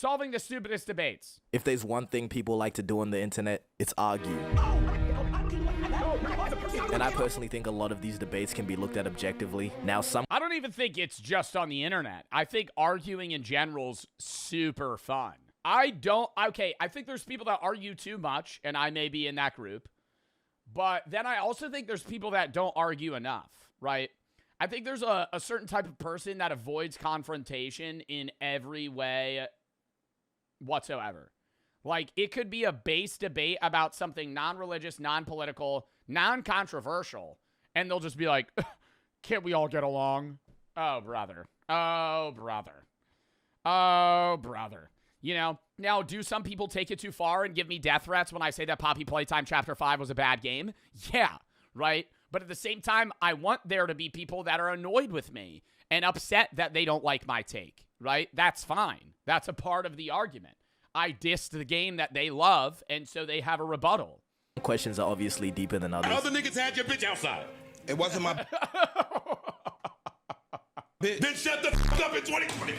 Solving the stupidest debates. If there's one thing people like to do on the internet, it's argue. And I personally think a lot of these debates can be looked at objectively. Now, I don't even think it's just on the internet. I think arguing in general's super fun. I think there's people that argue too much, and I may be in that group. But then I also think there's people that don't argue enough, right? I think there's a certain type of person that avoids confrontation in every way whatsoever. Like, it could be a base debate about something non-religious, non-political, non-controversial, and they'll just be like, can't we all get along? Oh, brother. Oh, brother. Oh, brother. You know, now, do some people take it too far and give me death threats when I say that Poppy Playtime Chapter 5 was a bad game? Yeah, right? But at the same time, I want there to be people that are annoyed with me and upset that they don't like my take, right? That's fine. That's a part of the argument. I dissed the game that they love, and so they have a rebuttal. Questions are obviously deeper than others. Other niggas had your bitch outside. It wasn't my Then shut the f up in 2020.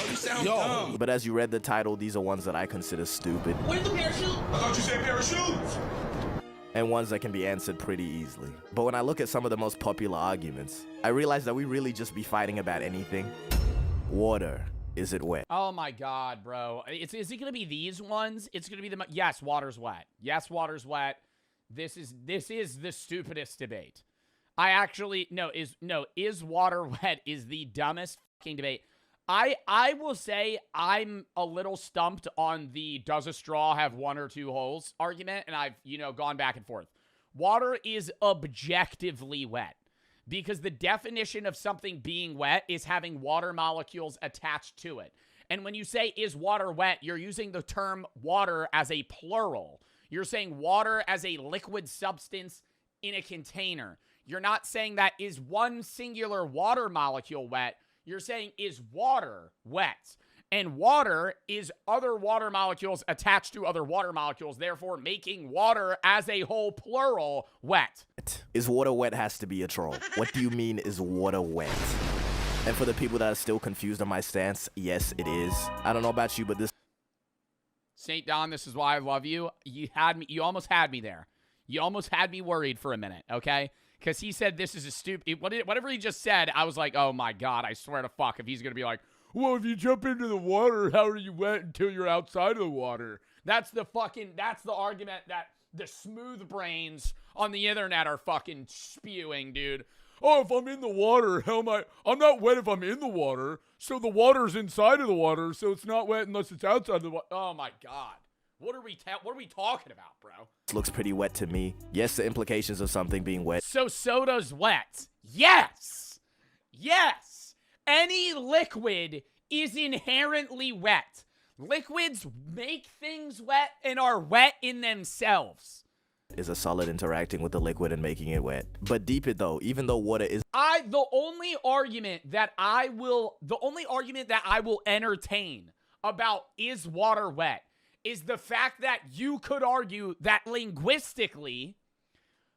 You sound dumb. But as you read the title, these are ones that I consider stupid. Where's the parachute? I thought you said parachutes. And ones that can be answered pretty easily. But when I look at some of the most popular arguments, I realize that we really just be fighting about anything. Water. Is it wet? Oh my God, bro. Is it going to be these ones? It's going to be yes, water's wet. Yes, water's wet. This is the stupidest debate. Is water wet is the dumbest fucking debate. I will say I'm a little stumped on the does a straw have one or two holes argument, and I've, gone back and forth. Water is objectively wet. Because the definition of something being wet is having water molecules attached to it. And when you say, is water wet, you're using the term water as a plural. You're saying water as a liquid substance in a container. You're not saying that is one singular water molecule wet. You're saying, is water wet? And water is other water molecules attached to other water molecules, therefore making water as a whole plural wet. Is water wet has to be a troll. What do you mean is water wet? And for the people that are still confused on my stance, yes, it is. I don't know about you, but this... St. Don, this is why I love you. You almost had me there. You almost had me worried for a minute, okay? Because he said this is a stupid... Whatever he just said, I was like, oh my God, I swear to fuck, if he's going to be like, well, if you jump into the water, how are you wet until you're outside of the water? That's the argument that the smooth brains on the internet are fucking spewing, dude. Oh, if I'm in the water, how am I? I'm not wet if I'm in the water, so the water's inside of the water, so it's not wet unless it's outside of the water. Oh my God. What are we talking about, bro? This looks pretty wet to me. Yes, the implications of something being wet. So soda's wet. Yes. Yes. Any liquid is inherently wet. Liquids make things wet and are wet in themselves. Is a solid interacting with the liquid and making it wet. But deep it though, even though water is... The only argument that I will entertain about is water wet is the fact that you could argue that linguistically,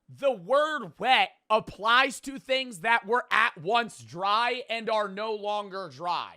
the word wet applies to things that were at once dry and are no longer dry.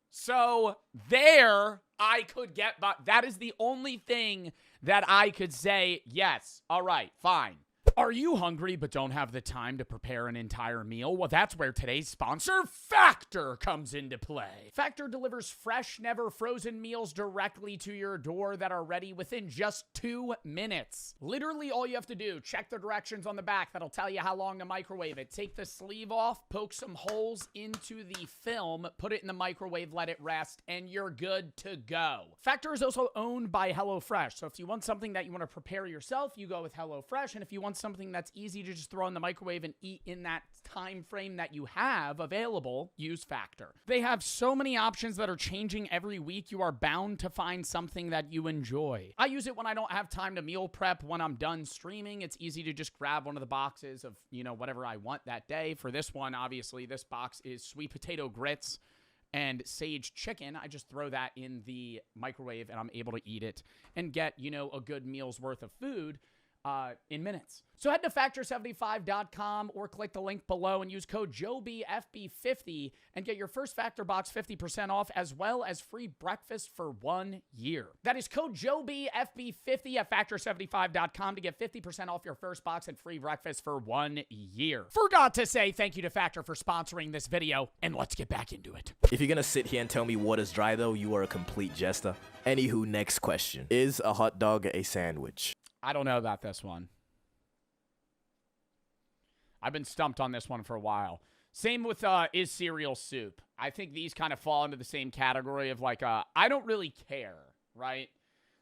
So there I could get, but that is the only thing that I could say, yes, all right, fine. Are you hungry but don't have the time to prepare an entire meal? Well, that's where today's sponsor, Factor, comes into play. Factor delivers fresh, never frozen meals directly to your door that are ready within just 2 minutes. Literally all you have to do, check the directions on the back that'll tell you how long to microwave it. Take the sleeve off, poke some holes into the film, put it in the microwave, let it rest, and you're good to go. Factor is also owned by HelloFresh, so if you want something that you want to prepare yourself, you go with HelloFresh, and if you want something that's easy to just throw in the microwave and eat in that time frame that you have available, use Factor. They have so many options that are changing every week. You are bound to find something that you enjoy. I use it when I don't have time to meal prep when I'm done streaming. It's easy to just grab one of the boxes of, whatever I want that day. For this one, obviously, this box is sweet potato grits and sage chicken. I just throw that in the microwave and I'm able to eat it and get, a good meal's worth of food. in minutes. So head to Factor75.com or click the link below and use code JOBFB50 and get your first Factor box 50% off as well as free breakfast for 1 year. That is code JOBFB50 at Factor75.com to get 50% off your first box and free breakfast for 1 year. Forgot to say thank you to Factor for sponsoring this video, and let's get back into it. If you're gonna sit here and tell me water's dry though, you are a complete jester. Anywho, next question. Is a hot dog a sandwich? I don't know about this one. I've been stumped on this one for a while. Same with is cereal soup. I think these kind of fall into the same category of like, I don't really care, right?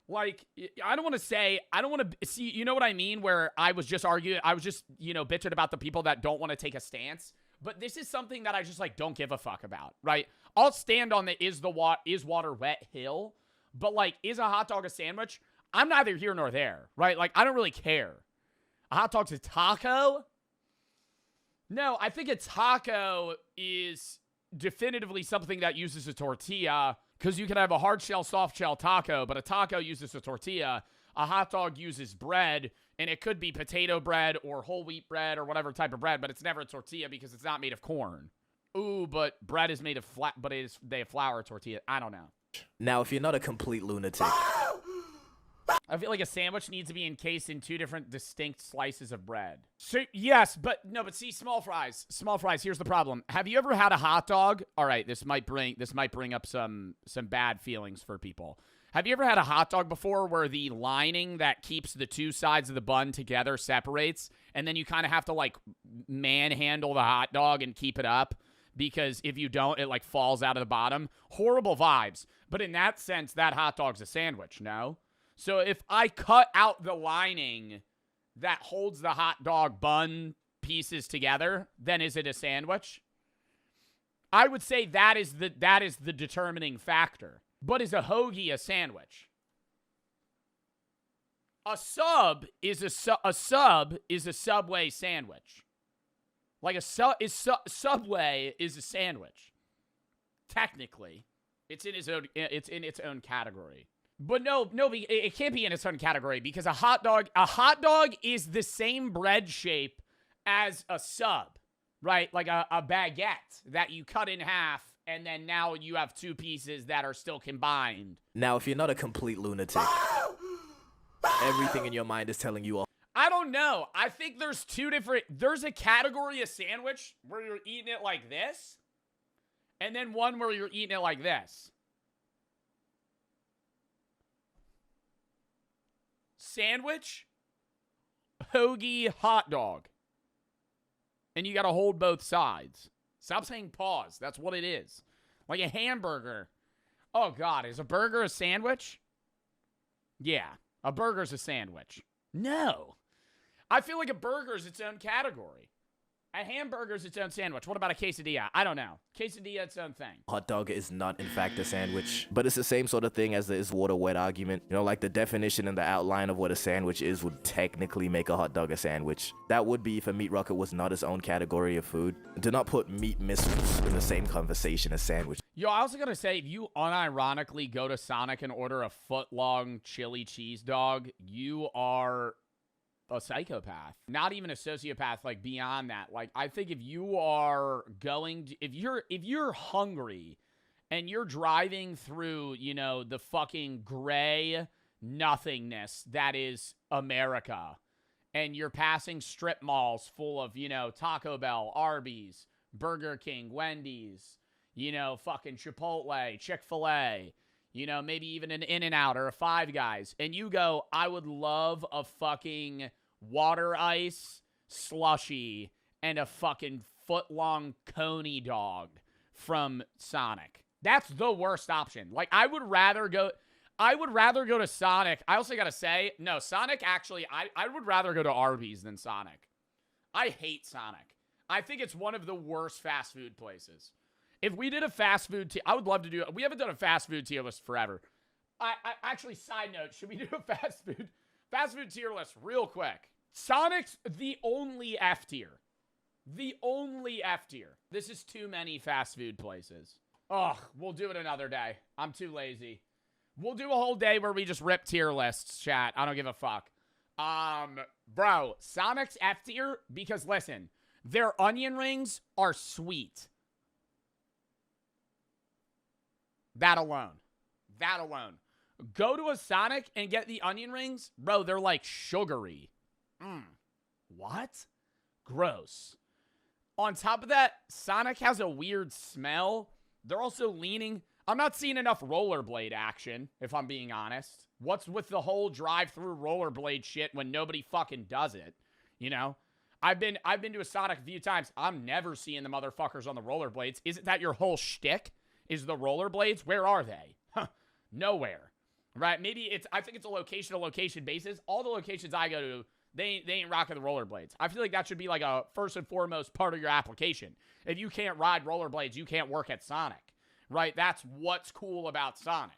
Like, I don't want to say, I don't want to see, you know what I mean? Where I was just arguing, I was just, you know, bitching about the people that don't want to take a stance. But this is something that I just like don't give a fuck about, right? I'll stand on the is water wet hill, but like, is a hot dog a sandwich? I'm neither here nor there, right? Like, I don't really care. A hot dog's a taco? No, I think a taco is definitively something that uses a tortilla, because you can have a hard shell, soft shell taco, but a taco uses a tortilla. A hot dog uses bread, and it could be potato bread or whole wheat bread or whatever type of bread, but it's never a tortilla because it's not made of corn. Ooh, but bread is made of they have flour tortilla. I don't know. Now, if you're not a complete lunatic, I feel like a sandwich needs to be encased in two different distinct slices of bread. So, yes, but see, small fries. Small fries, here's the problem. Have you ever had a hot dog? All right, this might bring up some bad feelings for people. Have you ever had a hot dog before where the lining that keeps the two sides of the bun together separates, and then you kind of have to like manhandle the hot dog and keep it up? Because if you don't, it like falls out of the bottom. Horrible vibes. But in that sense, that hot dog's a sandwich, no? So if I cut out the lining that holds the hot dog bun pieces together, then is it a sandwich? I would say that is the determining factor. But is a hoagie a sandwich? A sub is a Subway sandwich. Like Subway is a sandwich. Technically, it's in its own category. But no, it can't be in its own category because a hot dog is the same bread shape as a sub, right? Like a baguette that you cut in half, and then now you have two pieces that are still combined. now if you're not a complete lunatic, everything in your mind is telling you I don't know. I think there's a category of sandwich where you're eating it like this, and then one where you're eating it like this. Sandwich, hoagie, hot dog. And you got to hold both sides. Stop saying pause. That's what it is. Like a hamburger. Oh, God. Is a burger a sandwich? Yeah. A burger's a sandwich. No. I feel like a burger is its own category. A hamburger's its own sandwich. What about a quesadilla? I don't know. Quesadilla, its own thing. hot dog is not in fact a sandwich. But it's the same sort of thing as the is water wet argument. You know, like the definition and the outline of what a sandwich is would technically make a hot dog a sandwich. That would be if a meat rocket was not its own category of food. Do not put meat missiles in the same conversation as sandwich. Yo, I also gotta say, if you unironically go to Sonic and order a foot-long chili cheese dog, you are a psychopath. Not even a sociopath, like beyond that. Like, I think if you are going to, if you're hungry and you're driving through, you know, the fucking gray nothingness that is America, and you're passing strip malls full of, you know, Taco Bell, Arby's, Burger King, Wendy's, you know, fucking Chipotle, Chick-fil-A, you know, maybe even an In-N-Out or a Five Guys, and you go, I would love a fucking water ice slushie and a fucking foot-long coney dog from Sonic. That's the worst option. Like, I would rather go to Sonic. I also gotta say, no, Sonic actually, I would rather go to Arby's than Sonic. I hate Sonic. I think it's one of the worst fast food places. If we did a fast food tier, I would love to do it. We haven't done a fast food tier list forever. I actually, side note, should we do a fast food tier list real quick? Sonic's the only F tier. The only F tier. This is too many fast food places. Ugh, we'll do it another day. I'm too lazy. We'll do a whole day where we just rip tier lists, chat. I don't give a fuck. Bro, Sonic's F tier because listen, their onion rings are sweet. That alone. That alone. Go to a Sonic and get the onion rings. Bro, they're like sugary. What? Gross. On top of that, Sonic has a weird smell. They're also leaning. I'm not seeing enough rollerblade action, if I'm being honest. What's with the whole drive-through rollerblade shit when nobody fucking does it? You know? I've been to a Sonic a few times. I'm never seeing the motherfuckers on the rollerblades. Isn't that your whole shtick? Is the rollerblades? Where are they? Huh. Nowhere. Right? Maybe I think it's a location-to-location basis. All the locations I go to, they ain't rocking the rollerblades. I feel like that should be like a first and foremost part of your application. If you can't ride rollerblades, you can't work at Sonic. Right? That's what's cool about Sonic.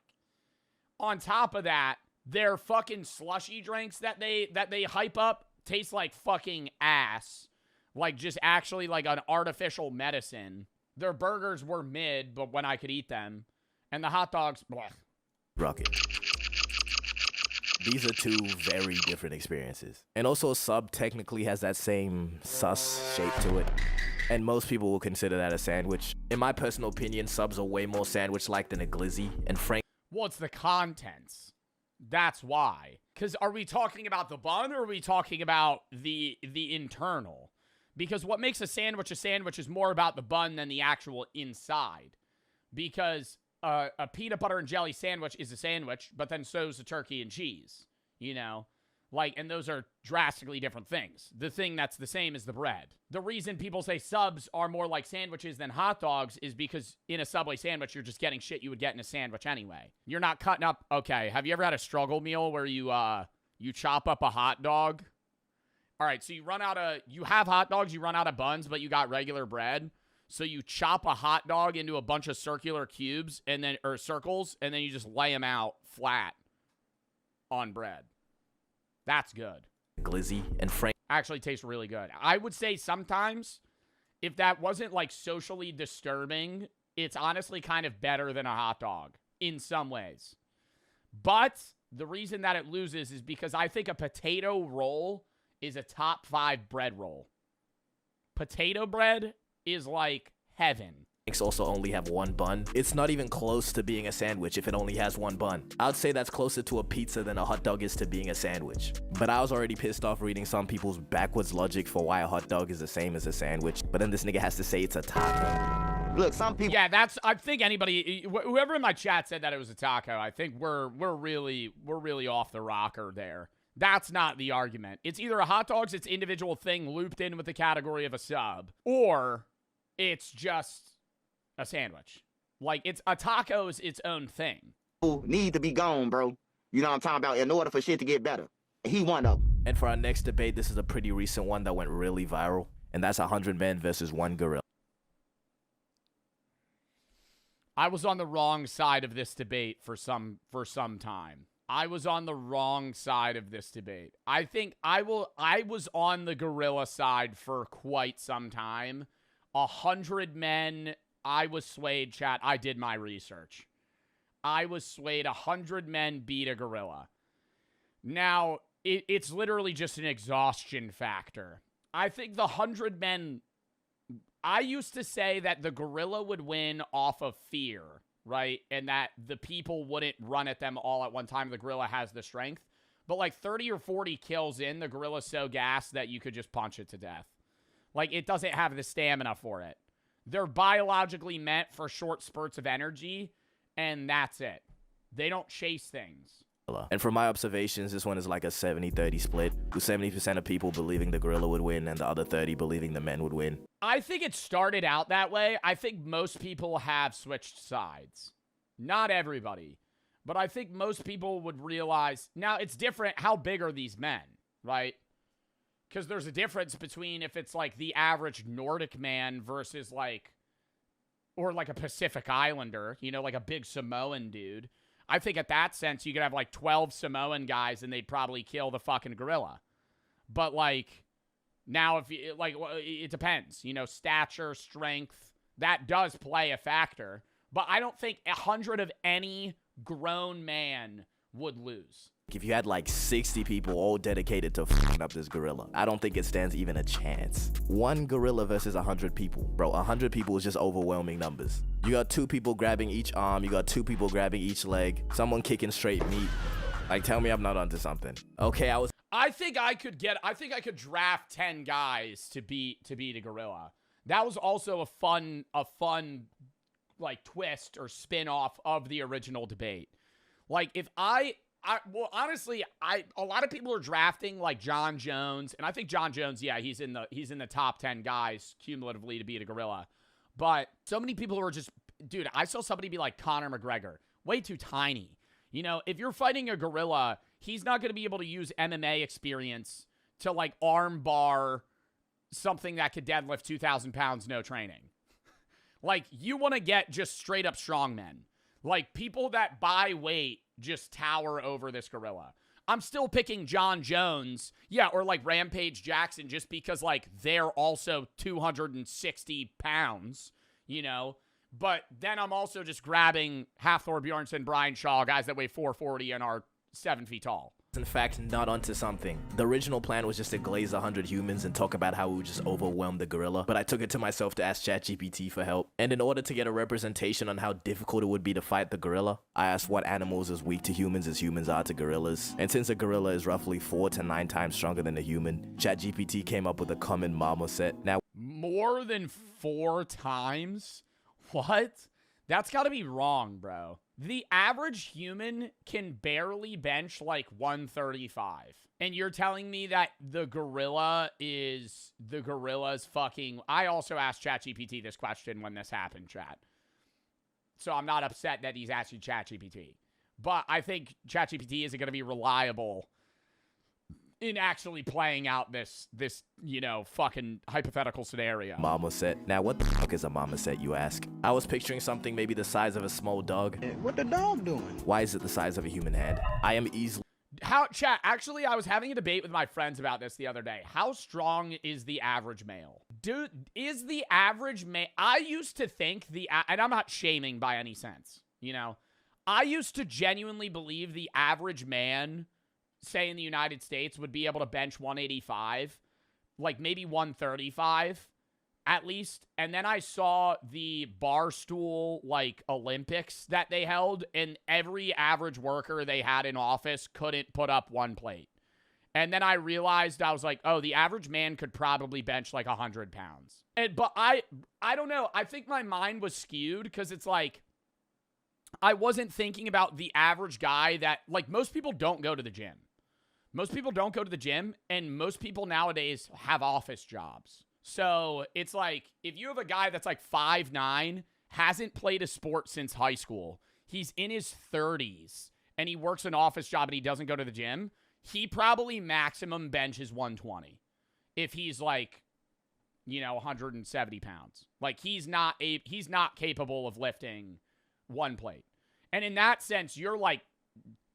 On top of that, their fucking slushy drinks that they hype up taste like fucking ass. Like just actually like an artificial medicine. Their burgers were mid, but when I could eat them. And the hot dogs, blech. Rocket. These are two very different experiences. And also, sub technically has that same sus shape to it. And most people will consider that a sandwich. In my personal opinion, subs are way more sandwich-like than a glizzy. And frank. Well, it's the contents. That's why. Because are we talking about the bun or are we talking about the internal? Because what makes a sandwich is more about the bun than the actual inside. Because a peanut butter and jelly sandwich is a sandwich, but then so is the turkey and cheese. You know? Like, and those are drastically different things. The thing that's the same is the bread. The reason people say subs are more like sandwiches than hot dogs is because in a Subway sandwich, you're just getting shit you would get in a sandwich anyway. You're not cutting up. Okay, have you ever had a struggle meal where you chop up a hot dog? All right, so you have hot dogs, you run out of buns, but you got regular bread. So you chop a hot dog into a bunch of circular cubes or circles, and then you just lay them out flat on bread. That's good. Glizzy and frank. Actually tastes really good. I would say sometimes, if that wasn't like socially disturbing, it's honestly kind of better than a hot dog in some ways. But the reason that it loses is because I think a potato roll is a top 5 bread roll. Potato bread is like heaven. Also only have one bun. It's not even close to being a sandwich if it only has one bun. I'd say that's closer to a pizza than a hot dog is to being a sandwich. But I was already pissed off reading some people's backwards logic for why a hot dog is the same as a sandwich. But then this nigga has to say it's a taco. Look, some people. Yeah, I think anybody, whoever in my chat said that it was a taco, I think we're really off the rocker there. That's not the argument. It's either a hot dog's its individual thing looped in with the category of a sub, or it's just a sandwich. Like, it's a taco is its own thing. Need to be gone, bro. You know what I'm talking about? In order for shit to get better. He one of them. And for our next debate, this is a pretty recent one that went really viral. And that's 100 men versus 1 gorilla. I was on the wrong side of this debate for some time. I was on the wrong side of this debate. I think I was on the gorilla side for quite some time. 100 men... I was swayed, chat. I did my research. I was swayed. 100 men beat a gorilla. Now, it's literally just an exhaustion factor. I think the 100 men... I used to say that the gorilla would win off of fear, right? And that the people wouldn't run at them all at one time. The gorilla has the strength. But like 30 or 40 kills in, the gorilla's so gassed that you could just punch it to death. Like, it doesn't have the stamina for it. They're biologically meant for short spurts of energy, and that's it. They don't chase things. And from my observations, this one is like a 70-30 split, with 70% of people believing the gorilla would win and the other 30 believing the men would win. I think it started out that way. I think most people have switched sides. Not everybody. But I think most people would realize... Now, it's different. How big are these men, right? Because there's a difference between if it's like the average Nordic man versus like, or like a Pacific Islander, you know, like a big Samoan dude. I think at that sense, you could have like 12 Samoan guys and they'd probably kill the fucking gorilla. But like, now if you, like, it depends, you know, stature, strength, that does play a factor. But I don't think 100 of any grown man would lose. If you had like 60 people all dedicated to f***ing up this gorilla, I don't think it stands even a chance. One gorilla versus 100 people. Bro, 100 people is just overwhelming numbers. You got 2 people grabbing each arm, you got 2 people grabbing each leg, someone kicking straight meat. Like, tell me I'm not onto something. Okay, I think I could draft 10 guys to beat a gorilla. That was also a fun like twist or spin-off of the original debate. Like, if well, honestly, a lot of people are drafting like John Jones, and I think John Jones, yeah, he's in the top 10 guys cumulatively to beat a gorilla. But so many people are just, dude, I saw somebody be like Conor McGregor, way too tiny. You know, if you're fighting a gorilla, he's not going to be able to use MMA experience to like arm bar something that could deadlift 2,000 pounds, no training. Like, you want to get just straight up strongmen. Like, people that by weight just tower over this gorilla. I'm still picking John Jones, yeah, or like Rampage Jackson, just because like they're also 260 pounds, you know. But then I'm also just grabbing Hafthor Bjornsson, Brian Shaw, guys that weigh 440 and are 7 feet tall. in fact not onto something. The original plan was just to glaze 100 humans and talk about how we would just overwhelm the gorilla, but I took it to myself to ask ChatGPT for help. And in order to get a representation on how difficult it would be to fight the gorilla, I asked what animals is weak to humans as humans are to gorillas. And since a gorilla is roughly 4 to 9 times stronger than a human, ChatGPT came up with a common marmoset. Now, more than 4 times? What? That's gotta be wrong, bro. The average human can barely bench like 135. And you're telling me that the gorilla's fucking... I also asked ChatGPT this question when this happened, chat. So I'm not upset that he's asking ChatGPT. But I think ChatGPT isn't going to be reliable in actually playing out this, you know, fucking hypothetical scenario. Marmoset. Now, what the fuck is a marmoset, you ask? I was picturing something maybe the size of a small dog. What the dog doing? Why is it the size of a human hand? I am easily... Chat, actually, I was having a debate with my friends about this the other day. How strong is the average male? Dude, is the average male... I used to think and I'm not shaming by any sense, you know? I used to genuinely believe the average man, say in the United States, would be able to bench 185, like maybe 135 at least. And then I saw the Barstool like Olympics that they held, and every average worker they had in office couldn't put up one plate. And then I realized, I was like, oh, the average man could probably bench like 100 pounds. But I don't know. I think my mind was skewed because it's like, I wasn't thinking about the average guy that, like, most people don't go to the gym. Most people don't go to the gym, and most people nowadays have office jobs. So it's like, if you have a guy that's like 5'9", hasn't played a sport since high school, he's in his 30s, and he works an office job and he doesn't go to the gym, he probably maximum benches 120. If he's like, you know, 170 pounds. Like, he's not capable of lifting one plate. And in that sense, you're like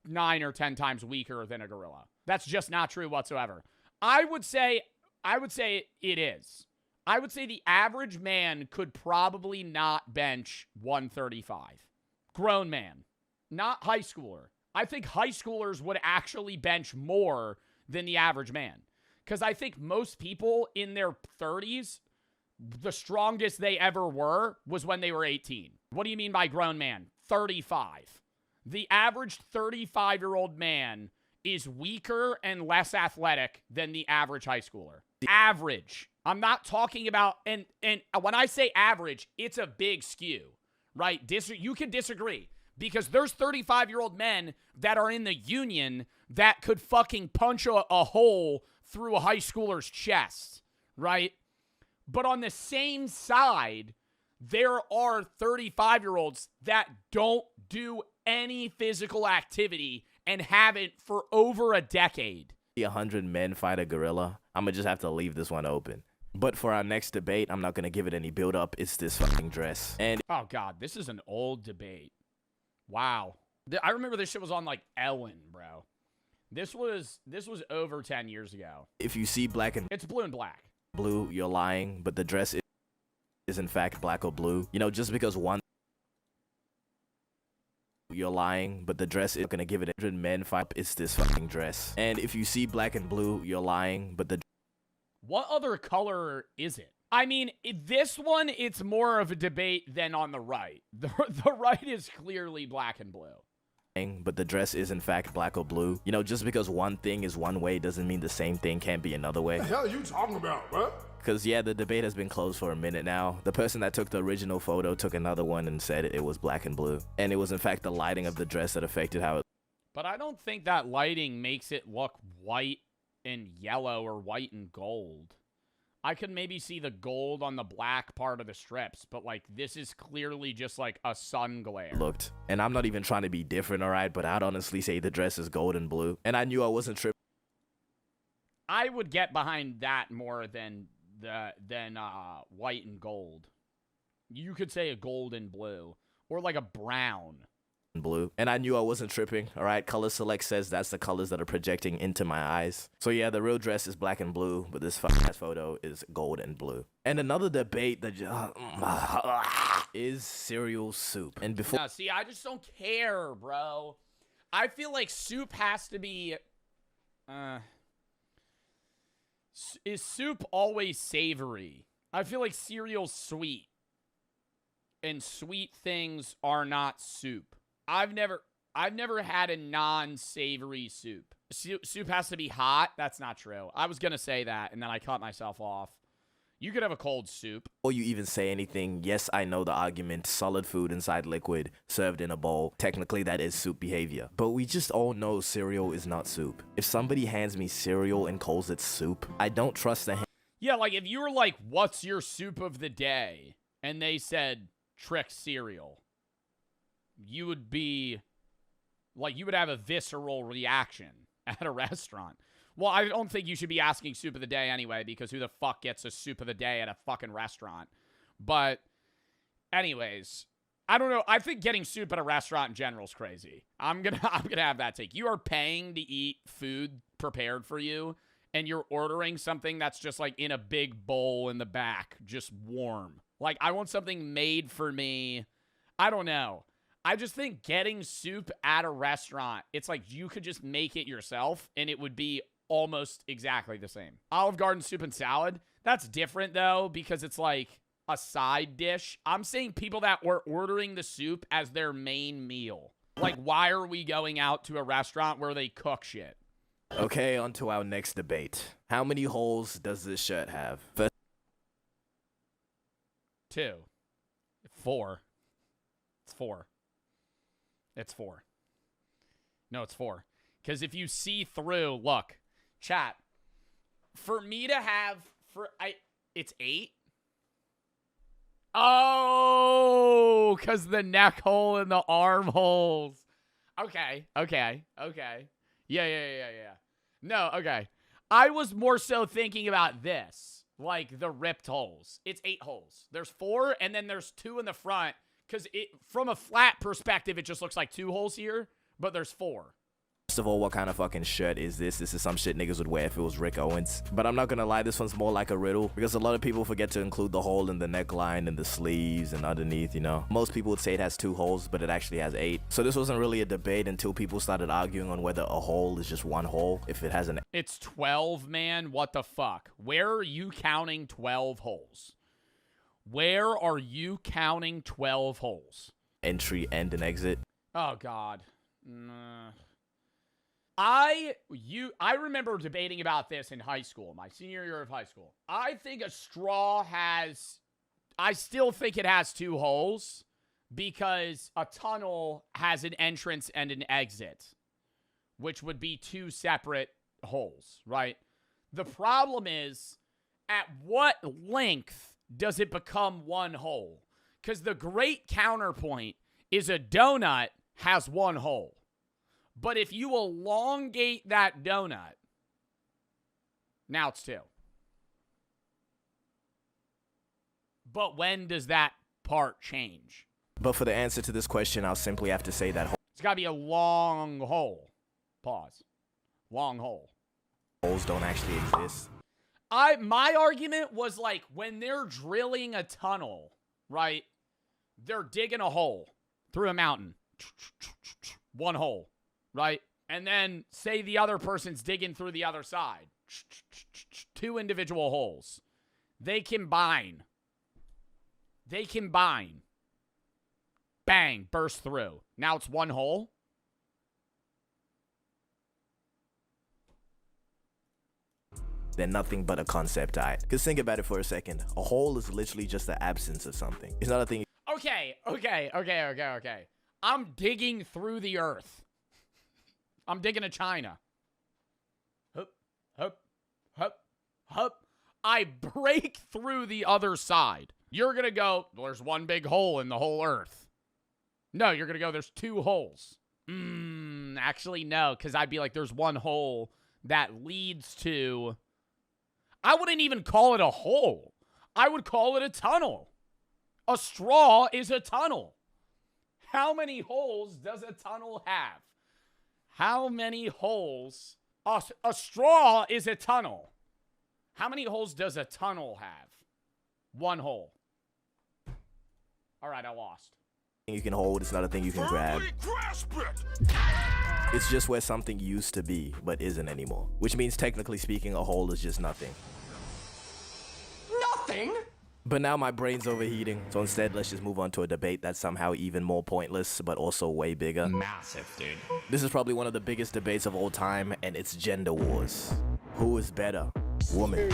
9 or 10 times weaker than a gorilla. That's just not true whatsoever. I would say it is. I would say the average man could probably not bench 135. Grown man, not high schooler. I think high schoolers would actually bench more than the average man. Because I think most people in their 30s, the strongest they ever were was when they were 18. What do you mean by grown man? 35. The average 35-year-old man is weaker and less athletic than the average high schooler. Average. I'm not talking about, and when I say average, it's a big skew, right? You can disagree, because there's 35-year-old men that are in the union that could fucking punch a hole through a high schooler's chest, right? But on the same side, there are 35-year-olds that don't do any physical activity and haven't for over a decade. 100 men fight a gorilla. I'm gonna just have to leave this one open. But for our next debate, I'm not gonna give it any build up. It's this fucking dress. And oh god, this is an old debate. Wow. I remember this shit was on like Ellen, bro. This was over 10 years ago. If you see black and it's blue and black. Blue, you're lying, but the dress is in fact black or blue. You know, just because one you're lying, but the dress is gonna give it 100 men fight. It's this fucking dress. And if you see black and blue, you're lying, but the What other color is it? I mean, this one, it's more of a debate than on the right. The right is clearly black and blue. but the dress is in fact black or blue. You know, just because one thing is one way doesn't mean the same thing can't be another way. What the hell are you talking about, bro? Because, yeah, the debate has been closed for a minute now. The person that took the original photo took another one and said it was black and blue. And it was, in fact, the lighting of the dress that affected how it... But I don't think that lighting makes it look white and yellow or white and gold. I could maybe see the gold on the black part of the strips, but, like, this is clearly just, like, a sun glare. looked. And I'm not even trying to be different, alright? But I'd honestly say the dress is gold and blue. And I knew I wasn't tripping. I would get behind that more than white and gold. You could say a gold and blue, or like a brown. Blue. And I knew I wasn't tripping, alright? Color Select says that's the colors that are projecting into my eyes. So yeah, the real dress is black and blue, but this fucking ass photo is gold and blue. And another debate that is cereal soup. And before... No, see, I just don't care, bro. I feel like soup has to be... Is soup always savory? I feel like cereal's sweet. And sweet things are not soup. I've never had a non-savory soup. Soup has to be hot? That's not true. I was going to say that, and then I cut myself off. You could have a cold soup. Before you even say anything, yes, I know the argument, solid food inside liquid, served in a bowl. Technically, that is soup behavior. But we just all know cereal is not soup. If somebody hands me cereal and calls it soup, I don't trust the... Yeah, like if you were like, what's your soup of the day? And they said, Trick cereal. You would be... Like, you would have a visceral reaction at a restaurant. Well, I don't think you should be asking soup of the day anyway, because who the fuck gets a soup of the day at a fucking restaurant? But anyways, I don't know. I think getting soup at a restaurant in general is crazy. I'm gonna have that take. You are paying to eat food prepared for you, and you're ordering something that's just like in a big bowl in the back, just warm. Like, I want something made for me. I don't know. I just think getting soup at a restaurant, it's like you could just make it yourself, and it would be almost exactly the same. Olive Garden soup and salad, that's different though, because it's like a side dish. I'm saying people that were ordering the soup as their main meal. Like, why are we going out to a restaurant where they cook shit? Okay, on to our next debate. How many holes does this shirt have? 2. 4. It's 4. It's 4. No, it's 4. Because if you see through, look, chat, for me to have, it's 8. Oh, because the neck hole and the arm holes. Okay. Yeah. No, okay. I was more so thinking about this, like the ripped holes. It's 8 holes. There's 4, and then there's 2 in the front, because from a flat perspective, it just looks like 2 holes here, but there's 4. First of all, what kind of fucking shirt is this? This is some shit niggas would wear if it was Rick Owens. But I'm not gonna lie, this one's more like a riddle, because a lot of people forget to include the hole in the neckline and the sleeves and underneath, you know. Most people would say it has 2 holes, but it actually has 8. So this wasn't really a debate until people started arguing on whether a hole is just one hole, if it has an... It's 12, man. What the fuck? Where are you counting 12 holes? Where are you counting 12 holes? entry and an exit. Oh, God. I remember debating about this in high school, my senior year of high school. I think a straw I still think it has 2 holes because a tunnel has an entrance and an exit, which would be 2 separate holes, right? The problem is, at what length does it become 1 hole? Because the great counterpoint is a donut has 1 hole. But if you elongate that donut, now it's 2. But when does that part change? But for the answer to this question, I'll simply have to say that It's got to be a long hole. Pause. Long hole. holes don't actually exist. My argument was like when they're drilling a tunnel, right? They're digging a hole through a mountain, One hole, right? And then say the other person's digging through the other side. Two individual holes. They combine. Bang, burst through. Now it's one hole. They're nothing but a concept art. Because think about it for a second. A hole is literally just the absence of something. It's not a thing. Okay. I'm digging through the earth. I'm digging to China. Hup. I break through the other side. You're going to go, well, there's one big hole in the whole earth. No, you're going to go, there's two holes. Actually, no, because I'd be like, there's one hole that leads to... I wouldn't even call it a hole. I would call it a tunnel. A straw is a tunnel. How many holes does a tunnel have? How many holes? A straw is a tunnel. How many holes does a tunnel have? One hole. All right, I lost. You can hold, it's not a thing you can grab. It's just where something used to be, but isn't anymore. Which means, technically speaking, a hole is just nothing. Nothing? But now my brain's overheating, so instead let's just move on to a debate that's somehow even more pointless, but also way bigger. Massive, dude. This is probably one of the biggest debates of all time, and it's gender wars. Who is better, woman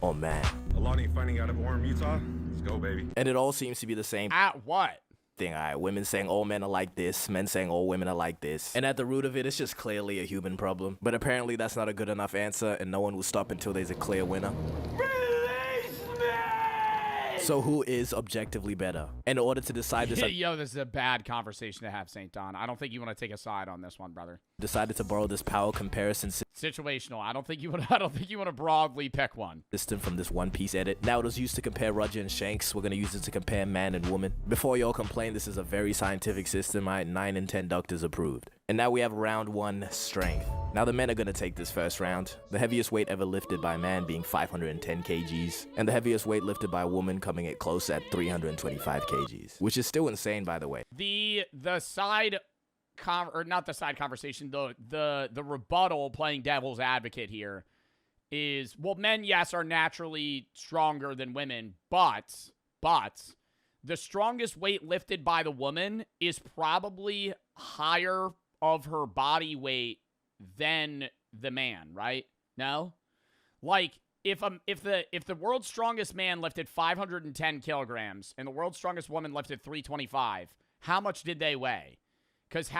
or man? Alani finding out of Orem, Utah. Let's go, baby. And it all seems to be the same At what? thing. All right, women saying all men are like this, men saying all women are like this. And at the root of it, it's just clearly a human problem. But apparently that's not a good enough answer, and no one will stop until there's a clear winner. So who is objectively better? In order to decide this, Yo, this is a bad conversation to have, St. Don. I don't think you want to take a side on this one, brother. decided to borrow this power comparison Situational. I don't think you want to broadly pick one. system from this One Piece edit. Now it was used to compare Roger and Shanks. We're gonna use it to compare man and woman. Before y'all complain, this is a very scientific system. 9 and 10 doctors approved. And now we have round 1, strength. Now the men are gonna take this first round. The heaviest weight ever lifted by a man being 510 kgs, and the heaviest weight lifted by a woman coming at close at 325 kgs, which is still insane, by the way. The side or not the side conversation, the rebuttal, playing devil's advocate here, is, well, men, yes, are naturally stronger than women, but the strongest weight lifted by the woman is probably higher of her body weight than the man, right? No? Like, if the world's strongest man lifted 510 kilograms and the world's strongest woman lifted 325, how much did they weigh? Because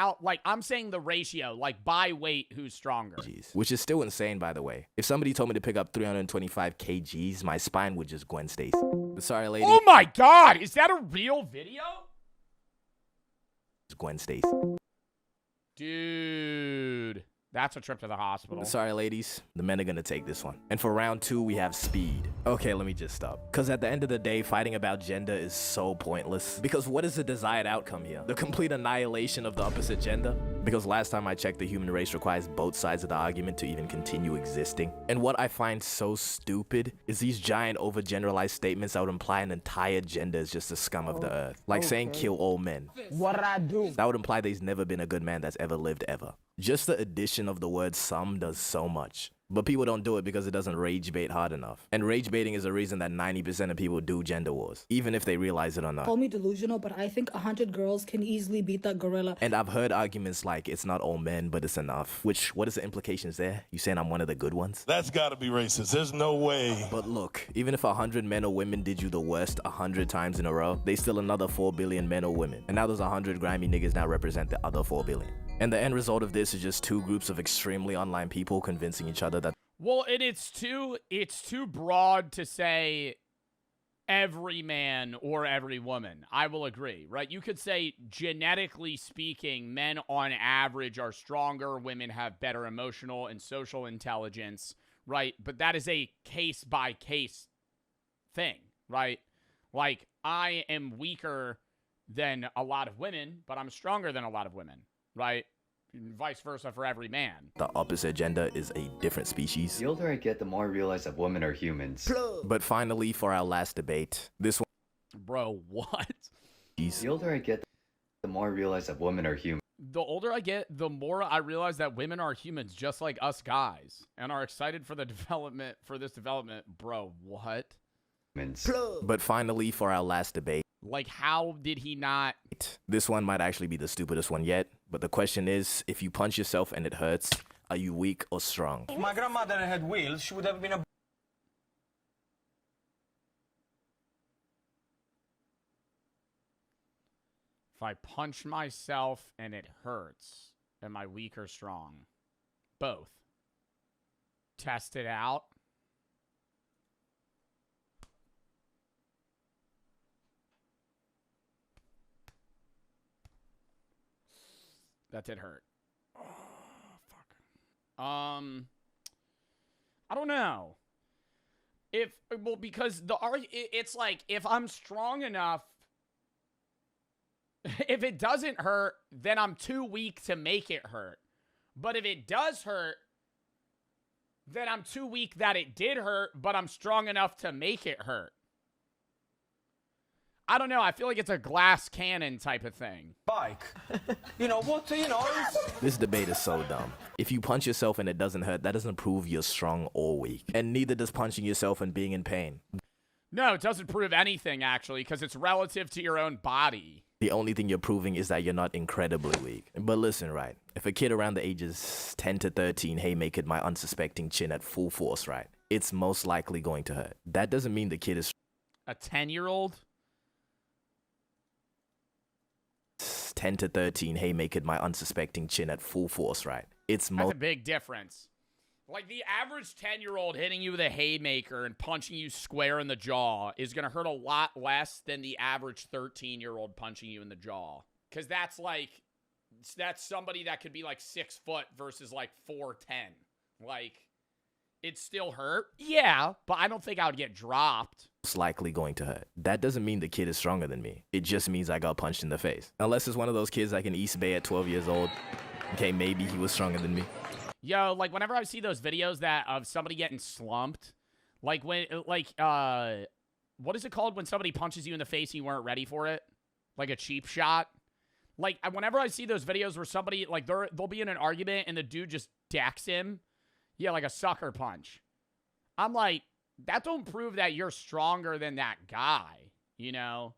I'm saying the ratio, like, by weight, who's stronger. Jeez. Which is still insane, by the way. If somebody told me to pick up 325 kgs, my spine would just Gwen Stacy. Sorry, lady. Oh my God, is that a real video? Gwen Stacy. Dude, that's a trip to the hospital. Sorry, ladies. The men are gonna take this one. And for round 2, we have speed. Okay, let me just stop. Because at the end of the day, fighting about gender is so pointless. Because what is the desired outcome here? The complete annihilation of the opposite gender? Because last time I checked, the human race requires both sides of the argument to even continue existing. And what I find so stupid is these giant overgeneralized statements that would imply an entire gender is just the scum of the earth. Like saying kill all men. What did I do? That would imply there's never been a good man that's ever lived ever. Just the addition of the word some does so much. But people don't do it because it doesn't rage bait hard enough. And rage baiting is a reason that 90% of people do gender wars, even if they realize it or not. Call me delusional, but I think 100 girls can easily beat that gorilla. And I've heard arguments like, it's not all men, but it's enough. Which, what is the implications there? You saying I'm one of the good ones? That's gotta be racist. There's no way. But look, even if 100 men or women did you the worst 100 times in a row, they still another 4 billion men or women. And now those 100 grimy niggas now represent the other 4 billion. And the end result of this is just two groups of extremely online people convincing each other that... Well, and it's too broad to say every man or every woman. I will agree, right? You could say, genetically speaking, men on average are stronger, women have better emotional and social intelligence, right? But that is a case-by-case thing, right? Like, I am weaker than a lot of women, but I'm stronger than a lot of women, right? Vice versa for every man. The opposite gender is a different species. The older I get, the more I realize that women are humans. But finally, for our last debate, this one... Bro, what? The older I get, the more more I realize that women are human. The older I get, the more I realize that women are humans just like us guys and are excited for this development. Bro, what? But finally, for our last debate. Like, how did he not? This one might actually be the stupidest one yet, but the question is, if you punch yourself and it hurts, are you weak or strong? If my grandmother had wheels, she would have been a... If I punch myself and it hurts, am I weak or strong? Both. Test it out. That did hurt. Oh, fuck. I don't know. Because it's like, if I'm strong enough, if it doesn't hurt, then I'm too weak to make it hurt. But if it does hurt, then I'm too weak that it did hurt, but I'm strong enough to make it hurt. I don't know. I feel like it's a glass cannon type of thing. Bike. You know what? This debate is so dumb. If you punch yourself and it doesn't hurt, that doesn't prove you're strong or weak. And neither does punching yourself and being in pain. No, it doesn't prove anything, actually, because it's relative to your own body. The only thing you're proving is that you're not incredibly weak. But listen, right? If a kid around the ages 10 to 13 haymakered my unsuspecting chin at full force, right? It's most likely going to hurt. That doesn't mean the kid is... A 10-year-old? 10 to 13 haymakered my unsuspecting chin at full force, right? That's a big difference. Like, the average 10-year-old hitting you with a haymaker and punching you square in the jaw is going to hurt a lot less than the average 13-year-old punching you in the jaw. Because that's somebody that could be like 6 foot versus like 4'10". Like, it still hurt? Yeah, but I don't think I would get dropped. It's likely going to hurt. That doesn't mean the kid is stronger than me. It just means I got punched in the face. Unless it's one of those kids like in East Bay at 12 years old. Okay, maybe he was stronger than me. Yo, like, whenever I see those videos of somebody getting slumped, like, what is it called when somebody punches you in the face and you weren't ready for it? Like a cheap shot? Like, whenever I see those videos where somebody, like, they'll be in an argument and the dude just decks him. Yeah, like a sucker punch. I'm like, that don't prove that you're stronger than that guy, you know?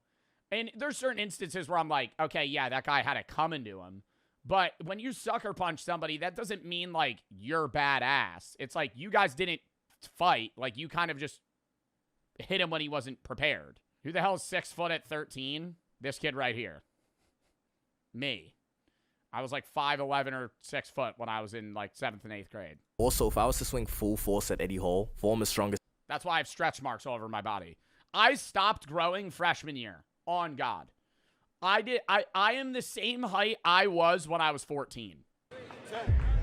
And there's certain instances where I'm like, okay, yeah, that guy had it coming to him. But when you sucker punch somebody, that doesn't mean, like, you're badass. It's like, you guys didn't fight. Like, you kind of just hit him when he wasn't prepared. Who the hell is 6 foot at 13? This kid right here. Me. I was like 5'11" or 6 foot when I was in, like, 7th and 8th grade. Also, if I was to swing full force at Eddie Hall, form as strong as... That's why I have stretch marks all over my body. I stopped growing freshman year. On God. I am the same height I was when I was 14.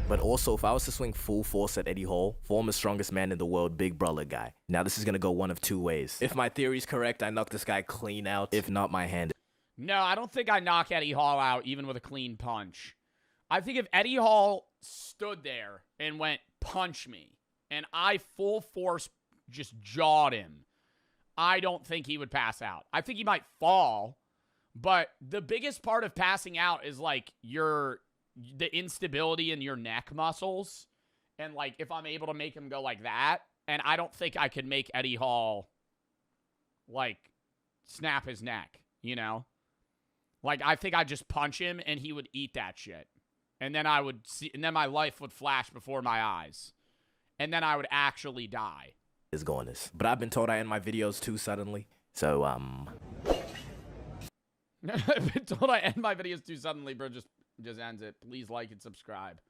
But also, if I was to swing full force at Eddie Hall, former strongest man in the world, big brother guy. Now, this is going to go one of two ways. If my theory's correct, I knock this guy clean out. If not, my hand. No, I don't think I knock Eddie Hall out even with a clean punch. I think if Eddie Hall stood there and went, punch me, and I full force just jawed him, I don't think he would pass out. I think he might fall, but the biggest part of passing out is, like, the instability in your neck muscles. And, like, if I'm able to make him go like that, and I don't think I could make Eddie Hall, like, snap his neck, you know? Like, I think I'd just punch him and he would eat that shit. And then I would see, and then my life would flash before my eyes. And then I would actually die. Is going this. But I've been told I end my videos too suddenly. So, I've been told I end my videos too suddenly, bro. Just ends it. Please like and subscribe.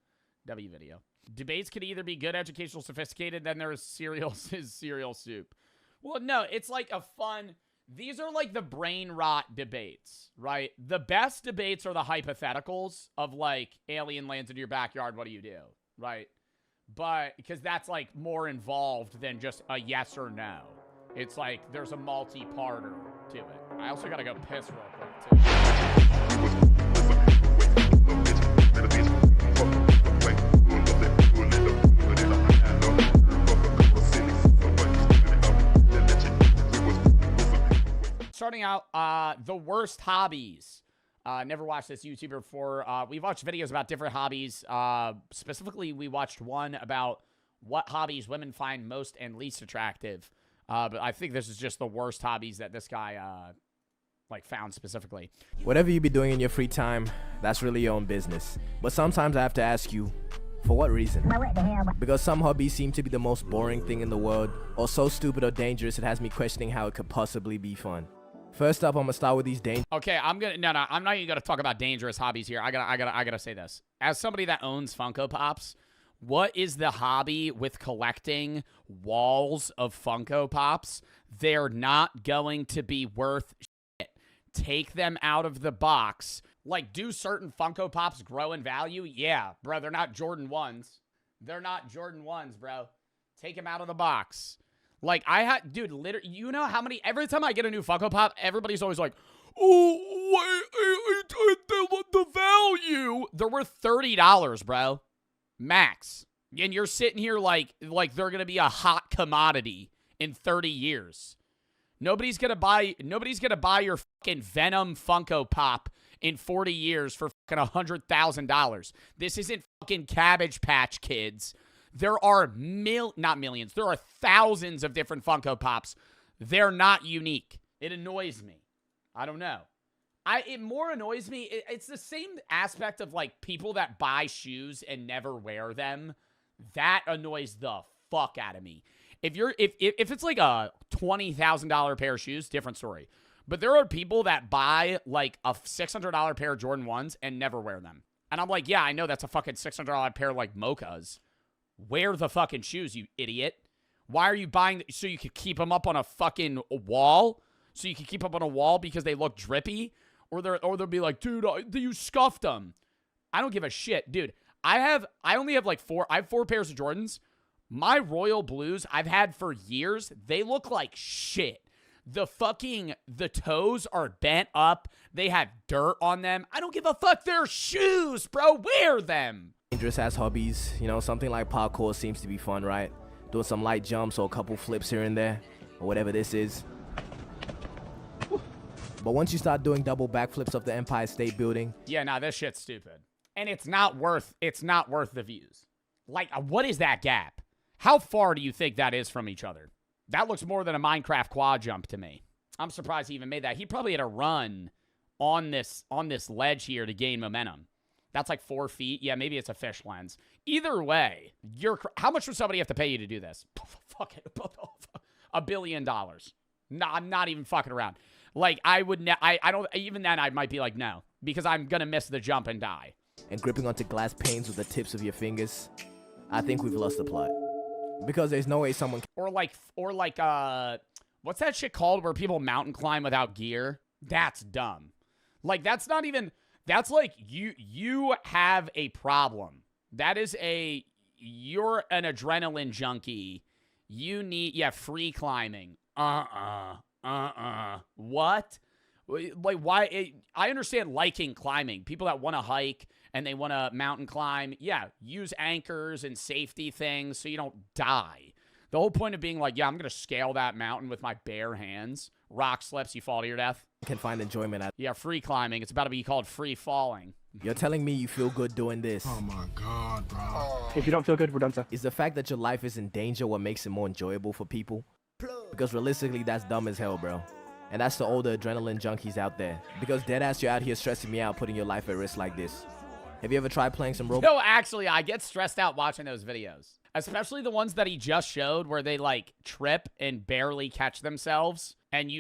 W video. Debates could either be good, educational, sophisticated, then there's cereal soup. Well, no, it's like a fun... These are like the brain rot debates, right? The best debates are the hypotheticals of, like, alien lands into your backyard, what do you do, right? But, because that's, like, more involved than just a yes or no. It's like, there's a multi-parter to it. I also gotta go piss real quick, too. Starting out, the worst hobbies. Never watched this YouTuber before. We've watched videos about different hobbies. Specifically, we watched one about what hobbies women find most and least attractive. But I think this is just the worst hobbies that this guy found specifically. Whatever you be doing in your free time, that's really your own business. But sometimes I have to ask you, for what reason? Because some hobbies seem to be the most boring thing in the world, or so stupid or dangerous it has me questioning how it could possibly be fun. First up, I'm gonna start with these Okay, I'm not even gonna talk about dangerous hobbies here. I gotta say this. As somebody that owns Funko Pops, what is the hobby with collecting walls of Funko Pops? They're not going to be worth shit. Take them out of the box. Like, do certain Funko Pops grow in value? Yeah, bro, they're not Jordan 1s. They're not Jordan 1s, bro. Take them out of the box. Like, dude, literally, you know how many, every time I get a new Funko Pop, everybody's always like, oh, wait, the value. They're worth $30, bro. Max. And you're sitting here like they're going to be a hot commodity in 30 years. Nobody's going to buy your fucking Venom Funko Pop in 40 years for fucking $100,000. This isn't fucking Cabbage Patch Kids. There are not millions. There are thousands of different Funko Pops. They're not unique. It annoys me. I don't know. It more annoys me. It's the same aspect of like people that buy shoes and never wear them. That annoys the fuck out of me. If it's like a $20,000 pair of shoes, different story. But there are people that buy like a $600 pair of Jordan 1s and never wear them. And I'm like, yeah, I know that's a fucking $600 pair like Mochas. Wear the fucking shoes, you idiot. Why are you buying so you could keep them up on a fucking wall? So you can keep up on a wall because they look drippy? Or they'll be like, dude, you scuffed them. I don't give a shit, dude. I only have like four pairs of Jordans. My royal blues I've had for years, they look like shit. The toes are bent up. They have dirt on them. I don't give a fuck. They're shoes, bro. Wear them. dangerous ass hobbies. You know, something like parkour seems to be fun, right? Doing some light jumps or a couple flips here and there, or whatever this is. But once you start doing double backflips up the Empire State Building, yeah, nah, this shit's stupid. And it's not worth the views. Like, what is that gap? How far do you think that is from each other? That looks more than a Minecraft quad jump to me. I'm surprised he even made that. He probably had to run on this ledge here to gain momentum. That's like 4 feet. Yeah, maybe it's a fish lens. Either way, how much would somebody have to pay you to do this? Fuck it. $1 billion. No, I'm not even fucking around. Like, I don't, even then I might be like, no, because I'm going to miss the jump and die. And gripping onto glass panes with the tips of your fingers, I think we've lost the plot. Because there's no way someone can... Or like, what's that shit called where people mountain climb without gear? That's dumb. Like, that's not even, that's like, you have a problem. That is you're an adrenaline junkie. You need, free climbing. What? Like, why? I understand liking climbing. People that want to hike and they want to mountain climb, yeah, use anchors and safety things so you don't die. The whole point of being like, yeah, I'm going to scale that mountain with my bare hands. Rock slips, you fall to your death. Can find enjoyment at. Yeah, free climbing. It's about to be called free falling. You're telling me you feel good doing this. Oh my God, bro. If you don't feel good, we're done, sir. Is the fact that your life is in danger what makes it more enjoyable for people? Because realistically, that's dumb as hell, bro. And that's to all the adrenaline junkies out there. Because deadass, you're out here stressing me out, putting your life at risk like this. Have you ever tried playing some Roblox? No, actually, I get stressed out watching those videos. Especially the ones that he just showed where they, like, trip and barely catch themselves. And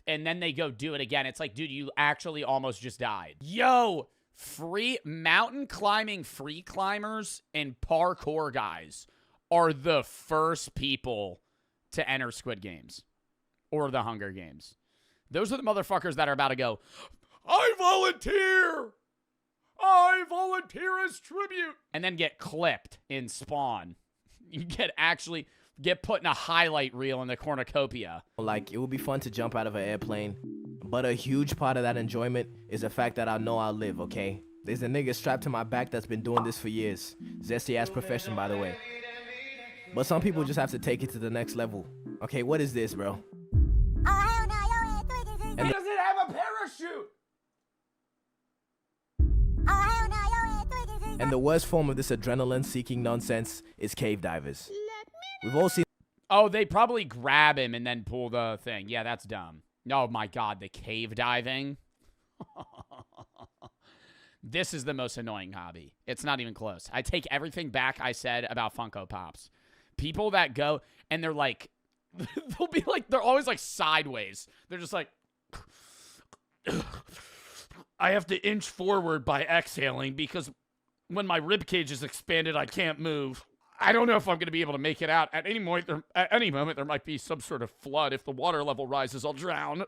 then they go do it again. It's like, dude, you actually almost just died. Yo, free mountain climbing free climbers and parkour guys are the first people to enter Squid Games or the Hunger Games. Those are the motherfuckers that are about to go, I volunteer! I volunteer as tribute! And then get clipped in Spawn. You get put in a highlight reel in the cornucopia. Like, it would be fun to jump out of an airplane, but a huge part of that enjoyment is the fact that I know I'll live, okay? There's a nigga strapped to my back that's been doing this for years. Zesty ass profession, by the way. But some people just have to take it to the next level. Okay, what is this, bro? He doesn't have a parachute! And the worst form of this adrenaline-seeking nonsense is cave divers. We've all seen. Oh, they probably grab him and then pull the thing. Yeah, that's dumb. Oh my God, the cave diving. This is the most annoying hobby. It's not even close. I take everything back I said about Funko Pops. People that go and they're like, they'll be like, they're always like sideways. They're just like, I have to inch forward by exhaling because when my rib cage is expanded, I can't move. I don't know if I'm going to be able to make it out. At any moment, there might be some sort of flood. If the water level rises, I'll drown.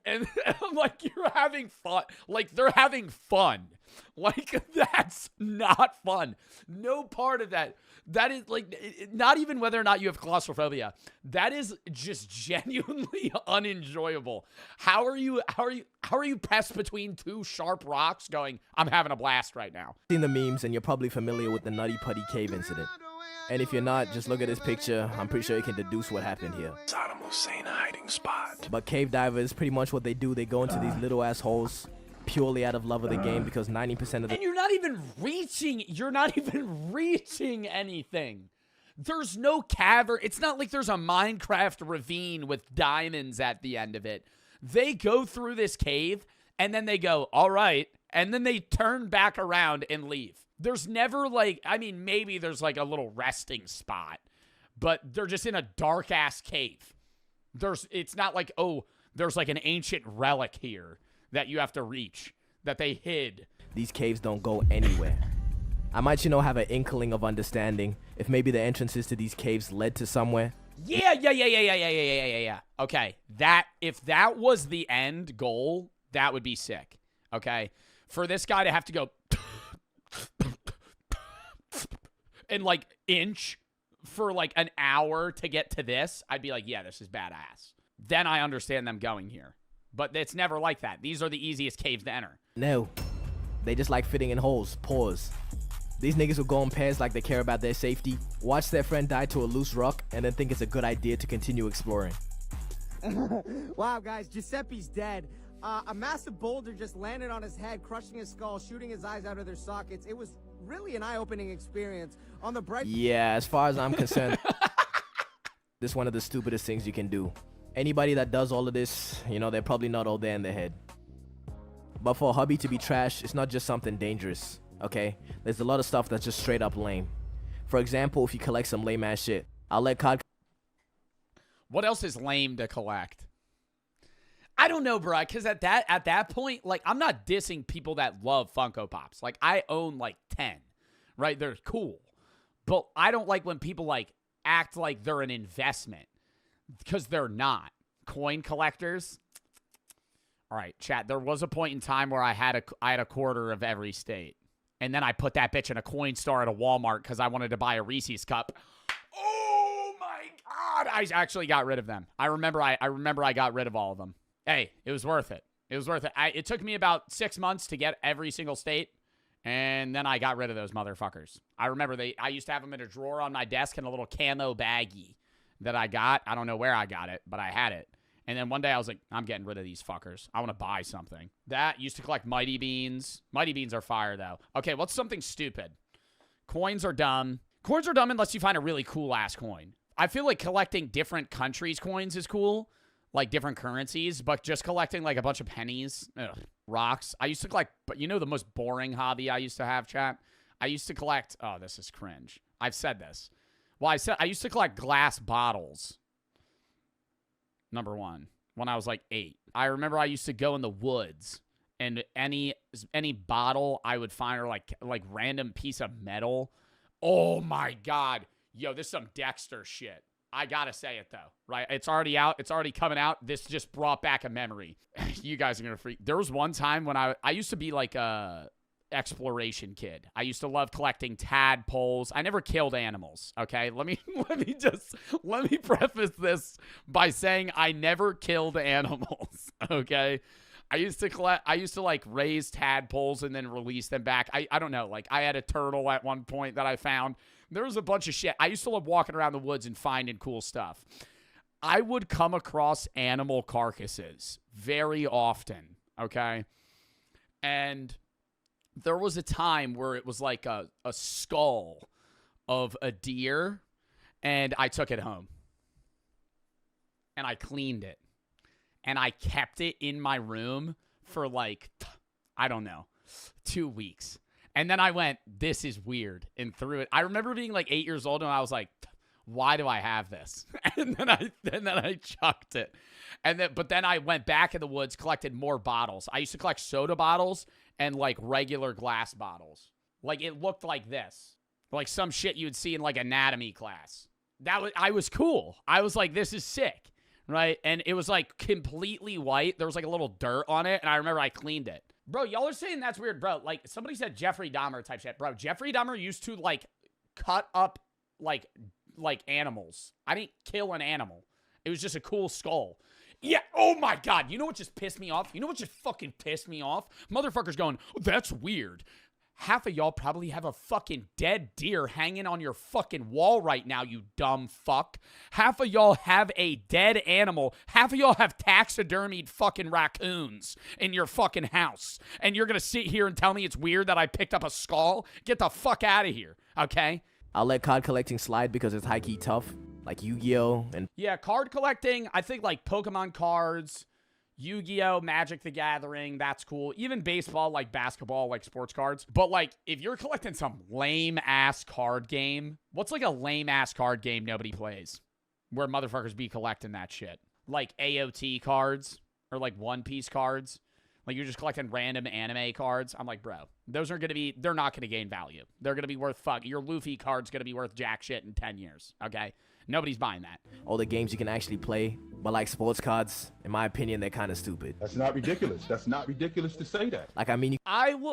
And I'm like, you're having fun. Like, they're having fun. Like, that's not fun. No part of that. That is, like, not even whether or not you have claustrophobia. That is just genuinely unenjoyable. How are you pressed between two sharp rocks going, I'm having a blast right now? Seen the memes, and you're probably familiar with the Nutty Putty Cave incident. And if you're not, just look at this picture. I'm pretty sure you can deduce what happened here. Saddam Hussein hiding spot. But cave divers, pretty much what they do, they go into these little ass holes purely out of love of the game because 90% of the— And you're not even reaching anything. There's no cavern. It's not like there's a Minecraft ravine with diamonds at the end of it. They go through this cave and then they go, all right. And then they turn back around and leave. There's never like, I mean, maybe there's like a little resting spot, but they're just in a dark ass cave. It's not like, oh, there's like an ancient relic here that you have to reach that they hid. These caves don't go anywhere. I might, have an inkling of understanding if maybe the entrances to these caves led to somewhere. Yeah. Okay, if that was the end goal, that would be sick. Okay, for this guy to have to go and like inch for like an hour to get to this, I'd be like, yeah, this is badass. Then I understand them going here. But it's never like that. These are the easiest caves to enter. No. They just like fitting in holes. Pause. These niggas will go in pairs like they care about their safety, watch their friend die to a loose rock, and then think it's a good idea to continue exploring. Wow, guys, Giuseppe's dead. A massive boulder just landed on his head, crushing his skull, shooting his eyes out of their sockets. It was really an eye-opening experience. On the bright— Yeah, as far as I'm concerned, this is one of the stupidest things you can do. Anybody that does all of this, they're probably not all there in their head. But for a hobby to be trash, it's not just something dangerous, okay? There's a lot of stuff that's just straight up lame. For example, if you collect some lame ass shit, I'll let COD— What else is lame to collect? I don't know, bro, because at that point, like, I'm not dissing people that love Funko Pops. Like, I own, like, 10, right? They're cool. But I don't like when people, like, act like they're an investment, because they're not. Coin collectors. All right, chat, there was a point in time where I had a quarter of every state. And then I put that bitch in a coin store at a Walmart because I wanted to buy a Reese's cup. Oh, my God. I actually got rid of them. I remember I got rid of all of them. Hey, it was worth it. It was worth it. It took me about 6 months to get every single state, and then I got rid of those motherfuckers. I remember I used to have them in a drawer on my desk in a little camo baggie that I got. I don't know where I got it, but I had it. And then one day I was like, I'm getting rid of these fuckers. I want to buy something. That used to collect Mighty Beans. Mighty Beans are fire, though. Okay, what's something stupid? Coins are dumb. Coins are dumb unless you find a really cool-ass coin. I feel like collecting different countries' coins is cool. Like different currencies, but just collecting like a bunch of pennies, rocks. I used to collect, but the most boring hobby I used to have, chat? I used to collect, oh, this is cringe. I've said this. Well, I used to collect glass bottles. Number one, when I was like 8. I remember I used to go in the woods and any bottle I would find or like random piece of metal. Oh my God. Yo, this is some Dexter shit. I gotta say it, though, right? It's already out. It's already coming out. This just brought back a memory. You guys are gonna freak. There was one time when I used to be like a exploration kid. I used to love collecting tadpoles. I never killed animals, okay? Let me preface this by saying I never killed animals, okay? I used to like raise tadpoles and then release them back. I don't know. Like I had a turtle at one point that I found. There was a bunch of shit. I used to love walking around the woods and finding cool stuff. I would come across animal carcasses very often, okay? And there was a time where it was like a skull of a deer, and I took it home. And I cleaned it. And I kept it in my room for like, I don't know, 2 weeks. And then I went, this is weird, and threw it. I remember being like 8 years old, and I was like, why do I have this? And then I chucked it. But then I went back in the woods, collected more bottles. I used to collect soda bottles and like regular glass bottles. Like it looked like this. Like some shit you would see in like anatomy class. I was cool. I was like, this is sick. Right? And it was like completely white. There was like a little dirt on it. And I remember I cleaned it. Bro, y'all are saying that's weird, bro. Like somebody said Jeffrey Dahmer type shit. Bro, Jeffrey Dahmer used to like cut up like animals. I didn't kill an animal. It was just a cool skull. Yeah. Oh my God. You know what just pissed me off? You know what just fucking pissed me off? Motherfuckers going, oh, that's weird. Half of y'all probably have a fucking dead deer hanging on your fucking wall right now, you dumb fuck. Half of y'all have a dead animal. Half of y'all have taxidermied fucking raccoons in your fucking house. And you're going to sit here and tell me it's weird that I picked up a skull? Get the fuck out of here, okay? I'll let card collecting slide because it's high-key tough, like Yu-Gi-Oh! And yeah, card collecting, I think like Pokemon cards, Yu-Gi-Oh!, Magic the Gathering, that's cool. Even baseball, like basketball, like sports cards. But like, if you're collecting some lame-ass card game, what's like a lame-ass card game nobody plays? Where motherfuckers be collecting that shit. Like AOT cards, or like One Piece cards. Like you're just collecting random anime cards. I'm like, bro, those are going to be, they're not going to gain value. They're going to be worth fuck. Your Luffy card's going to be worth jack shit in 10 years, okay? Nobody's buying that. all the games you can actually play. But like sports cards, in my opinion, they're kind of stupid. That's not ridiculous. That's not ridiculous to say that. Like, I mean,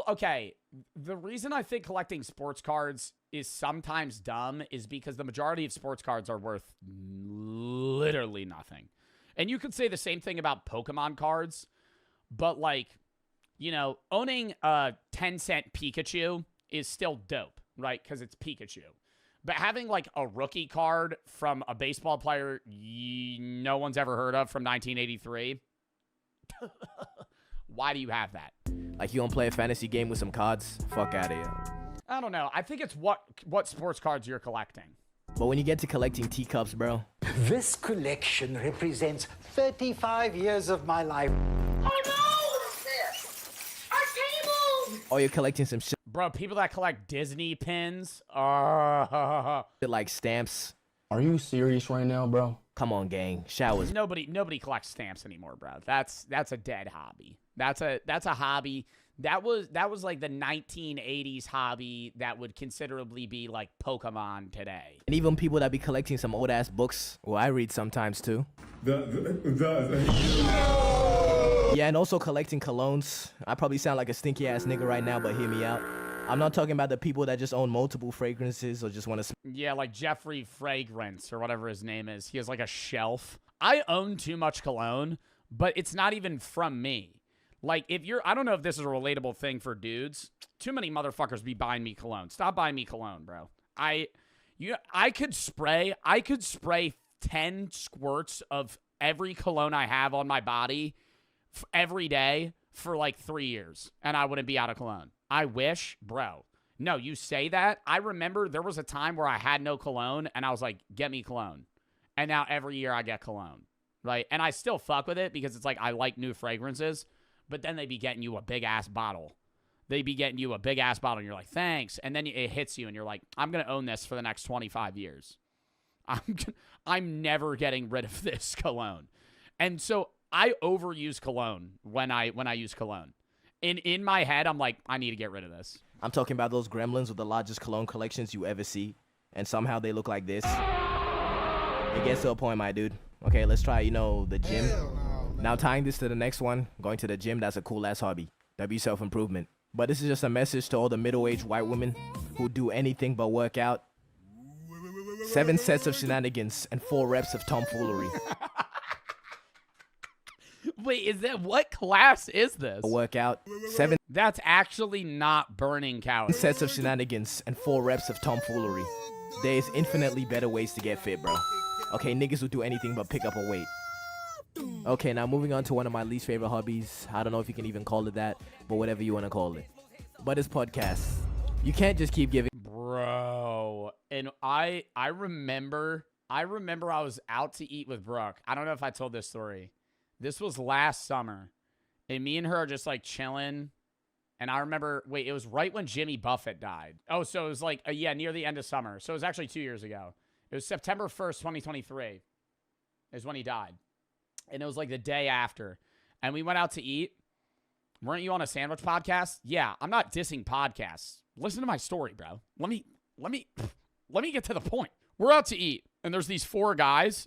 okay, the reason I think collecting sports cards is sometimes dumb is because the majority of sports cards are worth literally nothing. And you could say the same thing about Pokemon cards, but like, you know, owning a 10-cent Pikachu is still dope, right? Because it's Pikachu. But having like a rookie card from a baseball player no one's ever heard of from 1983, why do you have that? like, you gonna play a fantasy game with some cards? Fuck out of here. I don't know. I think it's what sports cards you're collecting. But when you get to collecting teacups, bro. This collection represents 35 years of my life. Oh no! Our table! Or you're collecting some shit Bro, people that collect Disney pins are like stamps. Are you serious right now, bro? Come on, gang. Showers. Nobody collects stamps anymore, bro. That's a dead hobby. That's a hobby. That was like the 1980s hobby that would considerably be like Pokemon today. And even people that be collecting some old ass books. Well, I read sometimes too. Yeah, and also collecting colognes. I probably sound like a stinky ass nigga right now, but hear me out. I'm not talking about the people that just own multiple fragrances or just want to. Yeah, like Jeffrey Fragrance or whatever his name is. He has like a shelf. I own too much cologne, but it's not even from me. Like, I don't know if this is a relatable thing for dudes. Too many motherfuckers be buying me cologne. Stop buying me cologne, bro. I could spray 10 squirts of every cologne I have on my body every day for like 3 years, and I wouldn't be out of cologne. I wish, bro. No, you say that. I remember there was a time where I had no cologne, and I was like, get me cologne. And now every year I get cologne, right? And I still fuck with it because it's like I like new fragrances. But then they be getting you a big-ass bottle. They be getting you a big-ass bottle, and you're like, thanks. And then it hits you, and you're like, I'm going to own this for the next 25 years. I'm never getting rid of this cologne. And so I overuse cologne when I use cologne. In my head, I'm like, I need to get rid of this. I'm talking about those gremlins with the largest cologne collections you ever see. And somehow they look like this. It gets to a point, my dude. Okay, let's try, the gym. Now tying this to the next one, going to the gym, that's a cool-ass hobby. That'd be self-improvement. But this is just a message to all the middle-aged white women who do anything but work out. 7 sets of shenanigans and 4 reps of tomfoolery. Wait, what class is this? A workout. 7 That's actually not burning calories. sets of shenanigans and 4 reps of tomfoolery. There's infinitely better ways to get fit, bro. Okay, niggas will do anything but pick up a weight. Okay, now moving on to one of my least favorite hobbies. I don't know if you can even call it that, but whatever you want to call it. but it's podcasts. You can't just keep giving. Bro, and I remember I was out to eat with Brooke. I don't know if I told this story. This was last summer, and me and her are just like chilling. And I remember, it was right when Jimmy Buffett died. Oh, so it was like, near the end of summer. So it was actually 2 years ago. It was September 1st, 2023 is when he died. And it was like the day after. And we went out to eat. Weren't you on a sandwich podcast? Yeah, I'm not dissing podcasts. Listen to my story, bro. Let me get to the point. We're out to eat, and there's these 4 guys,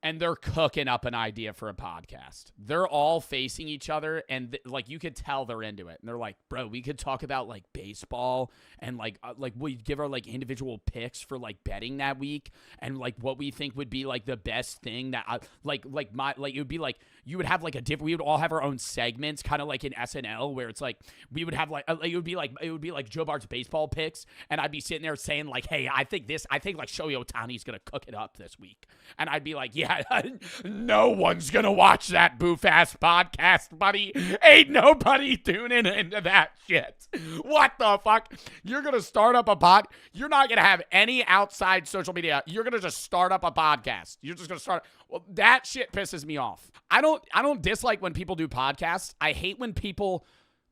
and they're cooking up an idea for a podcast. They're all facing each other, and like you could tell they're into it. And they're like, "Bro, we could talk about like baseball and like we give our like individual picks for like betting that week, and like what we think would be like the best thing that it would be like you would have like we would all have our own segments, kind of like in SNL, where it's like we would have like it would be like Joe Bart's baseball picks, and I'd be sitting there saying like, hey, I think like Shohei Ohtani's gonna cook it up this week, and I'd be like, yeah. No one's gonna watch that boof-ass podcast, buddy. Ain't nobody tuning into that shit. What the fuck? You're gonna start up a pod. You're not gonna have any outside social media. You're gonna just start up a podcast. You're just gonna start. Well, that shit pisses me off. I don't dislike when people do podcasts. I hate when people,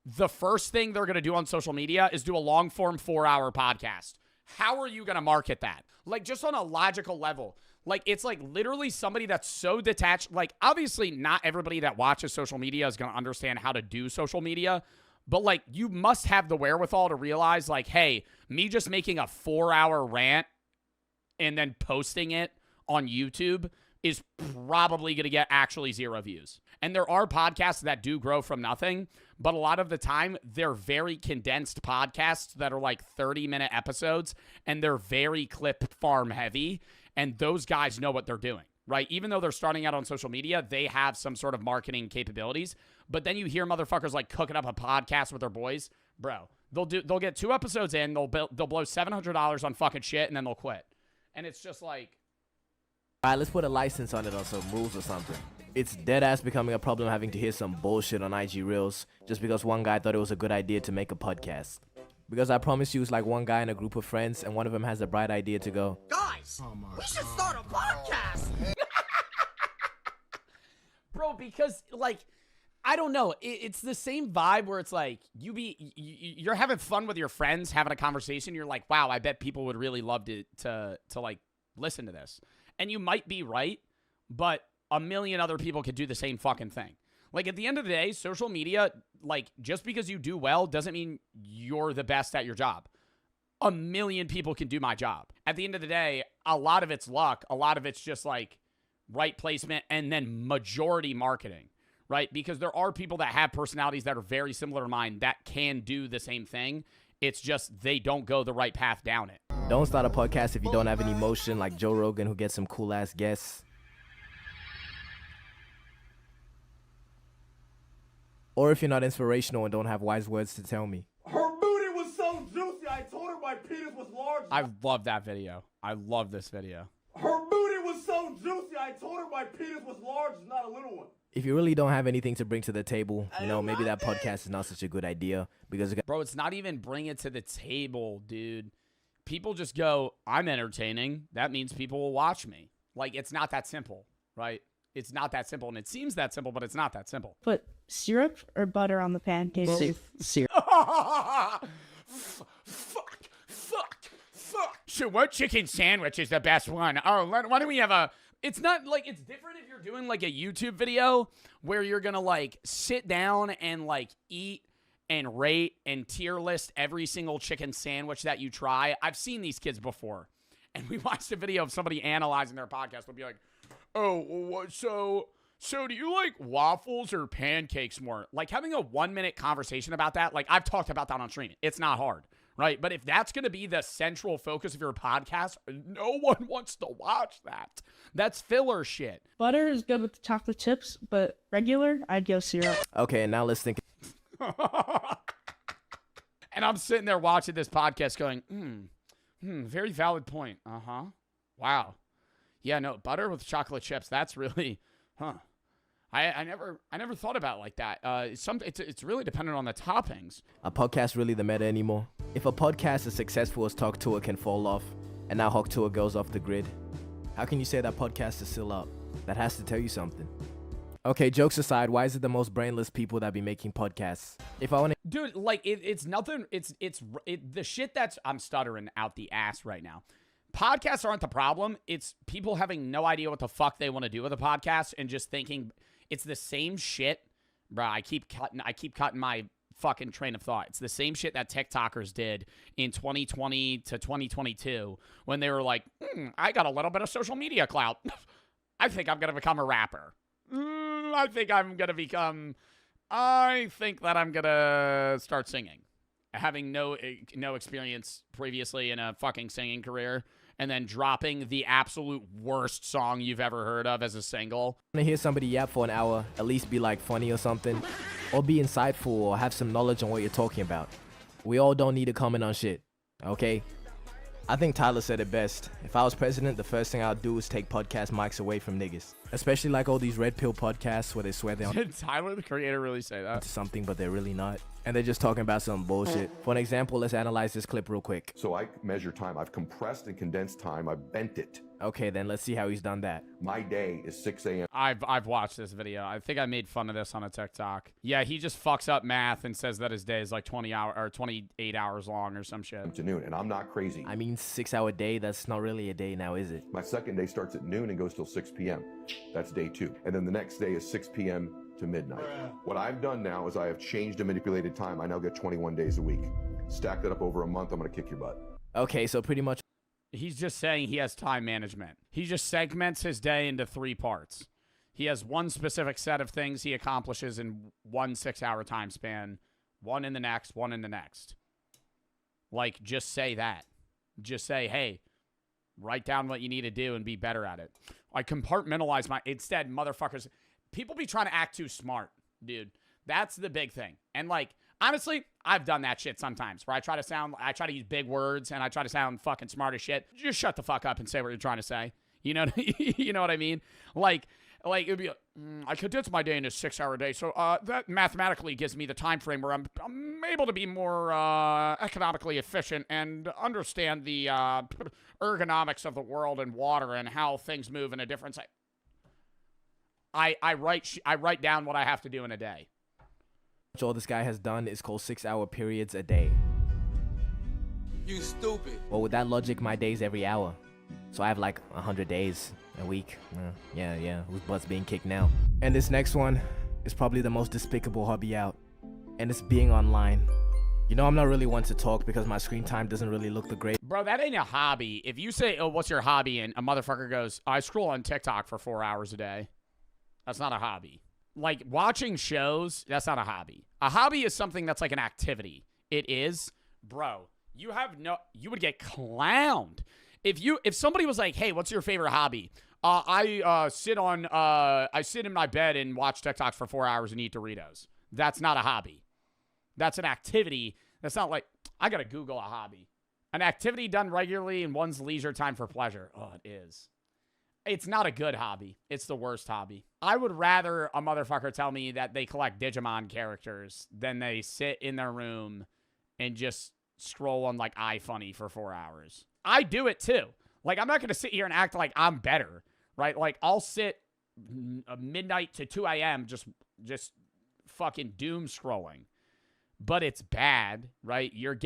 the first thing they're gonna do on social media is do a long-form 4-hour podcast. How are you gonna market that? Like, just on a logical level. Like, it's like literally somebody that's so detached. Like, obviously not everybody that watches social media is going to understand how to do social media. But, like, you must have the wherewithal to realize, like, hey, me just making a 4-hour rant and then posting it on YouTube is probably going to get actually 0 views. And there are podcasts that do grow from nothing. But a lot of the time, they're very condensed podcasts that are like 30-minute episodes. And they're very clip farm heavy. And those guys know what they're doing, right? Even though they're starting out on social media, they have some sort of marketing capabilities. But then you hear motherfuckers like cooking up a podcast with their boys. Bro, they'll get 2 episodes in, they'll blow $700 on fucking shit, and then they'll quit. And it's just like... All right, let's put a license on it or some rules or something. It's dead ass becoming a problem having to hear some bullshit on IG Reels just because one guy thought it was a good idea to make a podcast. Because I promise you, it's like one guy in a group of friends, and one of them has a bright idea to go, Guys, we should start a podcast. Bro, because, like, I don't know. It's the same vibe where it's like, you're having fun with your friends, having a conversation. You're like, wow, I bet people would really love to like, listen to this. And you might be right, but a million other people could do the same fucking thing. Like, at the end of the day, social media, like, just because you do well doesn't mean you're the best at your job. A million people can do my job. At the end of the day, a lot of it's luck. A lot of it's just, like, right placement and then majority marketing, right? Because there are people that have personalities that are very similar to mine that can do the same thing. It's just they don't go the right path down it. don't start a podcast if you don't have any emotion, like Joe Rogan, who gets some cool-ass guests. Or if you're not inspirational and don't have wise words to tell me. Her booty was so juicy, I told her my penis was large. I love that video. I love this video. Her booty was so juicy, I told her my penis was large, not a little one. If you really don't have anything to bring to the table, you know, maybe that podcast is not such a good idea. Because bro, it's not even bring it to the table, dude. People just go, I'm entertaining. That means people will watch me. Like, it's not that simple, right? It's not that simple, and it seems that simple, but it's not that simple. Put syrup or butter on the pancakes? Syrup. Fuck. So what chicken sandwich is the best one? Oh, why don't we have a... It's not like... It's different if you're doing like a YouTube video where you're gonna like sit down and like eat and rate and tier list every single chicken sandwich that you try. I've seen these kids before. And we watched a video of somebody analyzing their podcast. They'll be like, oh, so do you like waffles or pancakes more? Like having a 1-minute conversation about that. Like I've talked about that on stream. It's not hard, right? But if that's going to be the central focus of your podcast, no one wants to watch that. That's filler shit. Butter is good with the chocolate chips, but regular, I'd go syrup. Okay, now let's think. And I'm sitting there watching this podcast going, very valid point. Uh-huh. Wow. Yeah, no, butter with chocolate chips, that's really, I never thought about it like that. It's really dependent on the toppings. Are podcasts really the meta anymore? If a podcast as successful as Talk Tour can fall off, and now Hawk Tour goes off the grid, how can you say that podcast is still up? That has to tell you something. Okay, jokes aside, why is it the most brainless people that be making podcasts? If I want to, Dude, like it's nothing. It's the shit that's I'm stuttering out the ass right now. Podcasts aren't the problem. It's people having no idea what the fuck they want to do with a podcast and just thinking it's the same shit. Bro, I keep cutting my fucking train of thought. It's the same shit that TikTokers did in 2020 to 2022 when they were like, I got a little bit of social media clout. I think I'm gonna become a rapper. I think that I'm gonna start singing. Having no experience previously in a fucking singing career, and then dropping the absolute worst song you've ever heard of as a single. to hear somebody yap for an hour, at least be like funny or something, or be insightful or have some knowledge on what you're talking about. We all don't need to comment on shit, okay? I think Tyler said it best. If I was president, the first thing I'd do is take podcast mics away from niggas. Especially like all these red pill podcasts where they swear they're Did Tyler, the creator, really say that? onto something, but they're really not. And they're just talking about some bullshit. For an example, let's analyze this clip real quick. So I measure time. I've compressed and condensed time. I've bent it. Okay, then let's see how he's done that. My day is 6 a.m. I've watched this video. I think I made fun of this on a TikTok. Yeah, he just fucks up math and says that his day is like 28 hours long or some shit. to noon, and I'm not crazy. I mean, 6-hour day, that's not really a day now, is it? My second day starts at noon and goes till 6 p.m. That's day 2. And then the next day is 6 p.m. to midnight. What I've done now is I have changed and manipulated time. I now get 21 days a week. Stack that up over a month, I'm going to kick your butt. Okay, so pretty much He's just saying he has time management. He just segments his day into 3 parts. He has one specific set of things he accomplishes in one 6-hour time span, one in the next, one in the next. Like, just say that. Just say, hey, write down what you need to do and be better at it. I compartmentalize my... Instead, motherfuckers... People be trying to act too smart, dude. That's the big thing. And, like, honestly, I've done that shit sometimes where I try to use big words and I try to sound fucking smart as shit. Just shut the fuck up and say what you're trying to say. You know, you know what I mean? Like it'd be, I condense my day into a 6-hour day, so that mathematically gives me the time frame where I'm able to be more economically efficient and understand the ergonomics of the world and water and how things move in a different side. I write down what I have to do in a day. all this guy has done is call 6-hour periods a day. You stupid. Well, with that logic, my day's every hour. So I have like 100 days a week. Yeah, whose butt's being kicked now? And this next one is probably the most despicable hobby out. And it's being online. You know, I'm not really one to talk because my screen time doesn't really look the great. Bro, that ain't a hobby. If you say, oh, what's your hobby? And a motherfucker goes, I scroll on TikTok for 4 hours a day. That's not a hobby. Like, watching shows, that's not a hobby. A hobby is something that's like an activity. It is. Bro, you would get clowned. If somebody was like, hey, what's your favorite hobby? I sit in my bed and watch TikToks for 4 hours and eat Doritos. That's not a hobby. That's an activity. That's not like, I gotta Google a hobby. An activity done regularly in one's leisure time for pleasure. Oh, it is. It's not a good hobby. It's the worst hobby. I would rather a motherfucker tell me that they collect Digimon characters than they sit in their room and just scroll on like iFunny for 4 hours. I do it too. Like, I'm not going to sit here and act like I'm better, right? Like, I'll sit midnight to 2 a.m. just fucking doom scrolling. But it's bad, right? You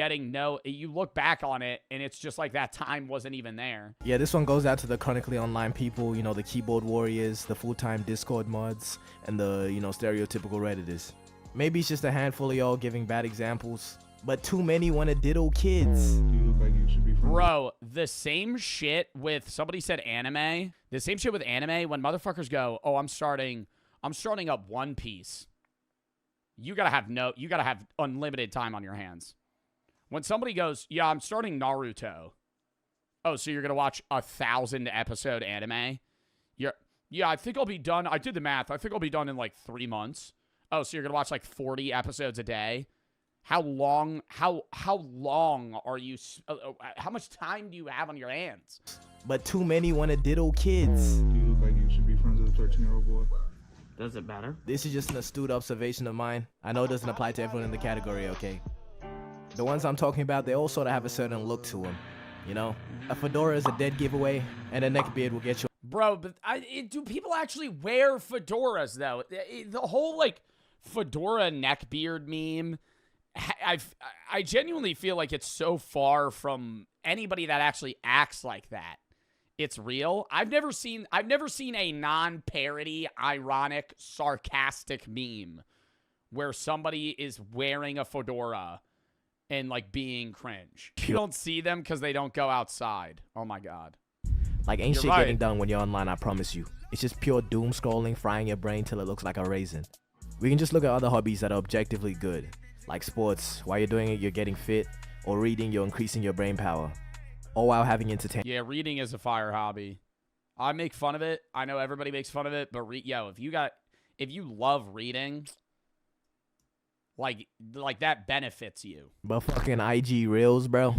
look back on it, and it's just like that time wasn't even there. Yeah, this one goes out to the chronically online people, you know, the keyboard warriors, the full-time Discord mods, and the, you know, stereotypical Redditors. Maybe it's just a handful of y'all giving bad examples, but too many want to diddle kids. Bro, the same shit with, somebody said anime. The same shit with anime when motherfuckers go, oh, I'm starting up One Piece. You gotta have unlimited time on your hands. When somebody goes, yeah, I'm starting Naruto. Oh, so you're gonna watch 1,000 episode anime? Yeah, I think I'll be done. I did the math. I think I'll be done in like 3 months. Oh, so you're gonna watch like 40 episodes a day? How long are you? How much time do you have on your hands? But too many want to diddle kids. Do you look like you should be friends with a 13-year-old boy? Does it matter? This is just an astute observation of mine. I know it doesn't apply to everyone in the category, okay? The ones I'm talking about, they all sort of have a certain look to them. You know, a fedora is a dead giveaway, and a neckbeard will get you. Bro, but do people actually wear fedoras, though? The whole, like, fedora neckbeard meme, I genuinely feel like it's so far from anybody that actually acts like that. It's real. I've never seen a non-parody, ironic, sarcastic meme where somebody is wearing a fedora and, like, being cringe. You don't see them because they don't go outside. Oh, my God. Like, ain't shit getting done when you're online, I promise you. It's just pure doom scrolling, frying your brain till it looks like a raisin. We can just look at other hobbies that are objectively good. Like sports. While you're doing it, you're getting fit. Or reading, you're increasing your brain power. All while having entertainment. Yeah, reading is a fire hobby. I make fun of it. I know everybody makes fun of it, but if you love reading, like that benefits you. But fucking IG Reels, bro.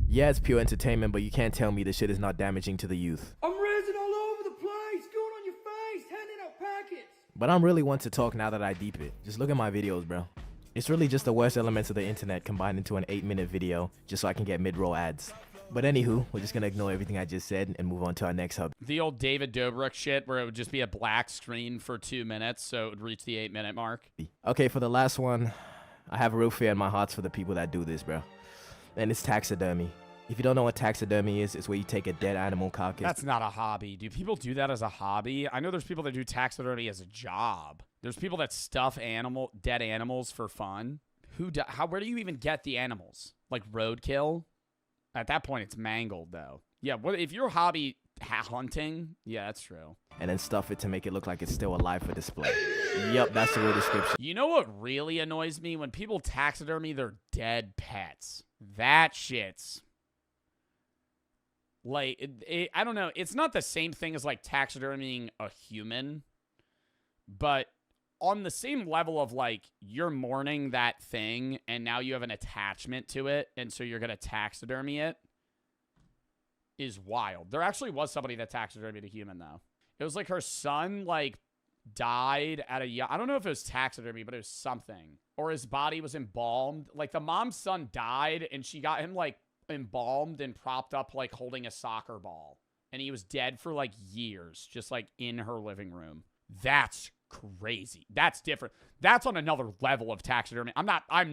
Yeah, it's pure entertainment, but you can't tell me this shit is not damaging to the youth. I'm raising all over the place, going on your face, handing out packets. But I'm really one to talk now that I deep it. Just look at my videos, bro. It's really just the worst elements of the internet combined into an 8-minute video just so I can get mid-roll ads. But anywho, we're just gonna ignore everything I just said and move on to our next hub. The old David Dobrik shit where it would just be a black screen for 2 minutes so it would reach the 8-minute mark. Okay, for the last one, I have a real fear in my hearts for the people that do this, bro. And it's taxidermy. If you don't know what taxidermy is, it's where you take a dead animal carcass. That's not a hobby. Do people do that as a hobby? I know there's people that do taxidermy as a job. There's people that stuff dead animals for fun. Where do you even get the animals? Like roadkill? At that point, it's mangled, though. Yeah, if your hobby hunting, yeah, that's true. And then stuff it to make it look like it's still alive for display. Yep, that's the real description. You know what really annoys me? When people taxidermy their dead pets. That shit's... Like, I don't know. It's not the same thing as, like, taxidermying a human. But on the same level of, like, you're mourning that thing, and now you have an attachment to it, and so you're going to taxidermy it, is wild. There actually was somebody that taxidermied a human, though. It was, like, her son, like, died at I don't know if it was taxidermy, but it was something. Or his body was embalmed. Like, the mom's son died, and she got him, like, embalmed and propped up like holding a soccer ball, and he was dead for like years, just like in her living room. That's crazy. That's different. That's on another level of taxidermy. I'm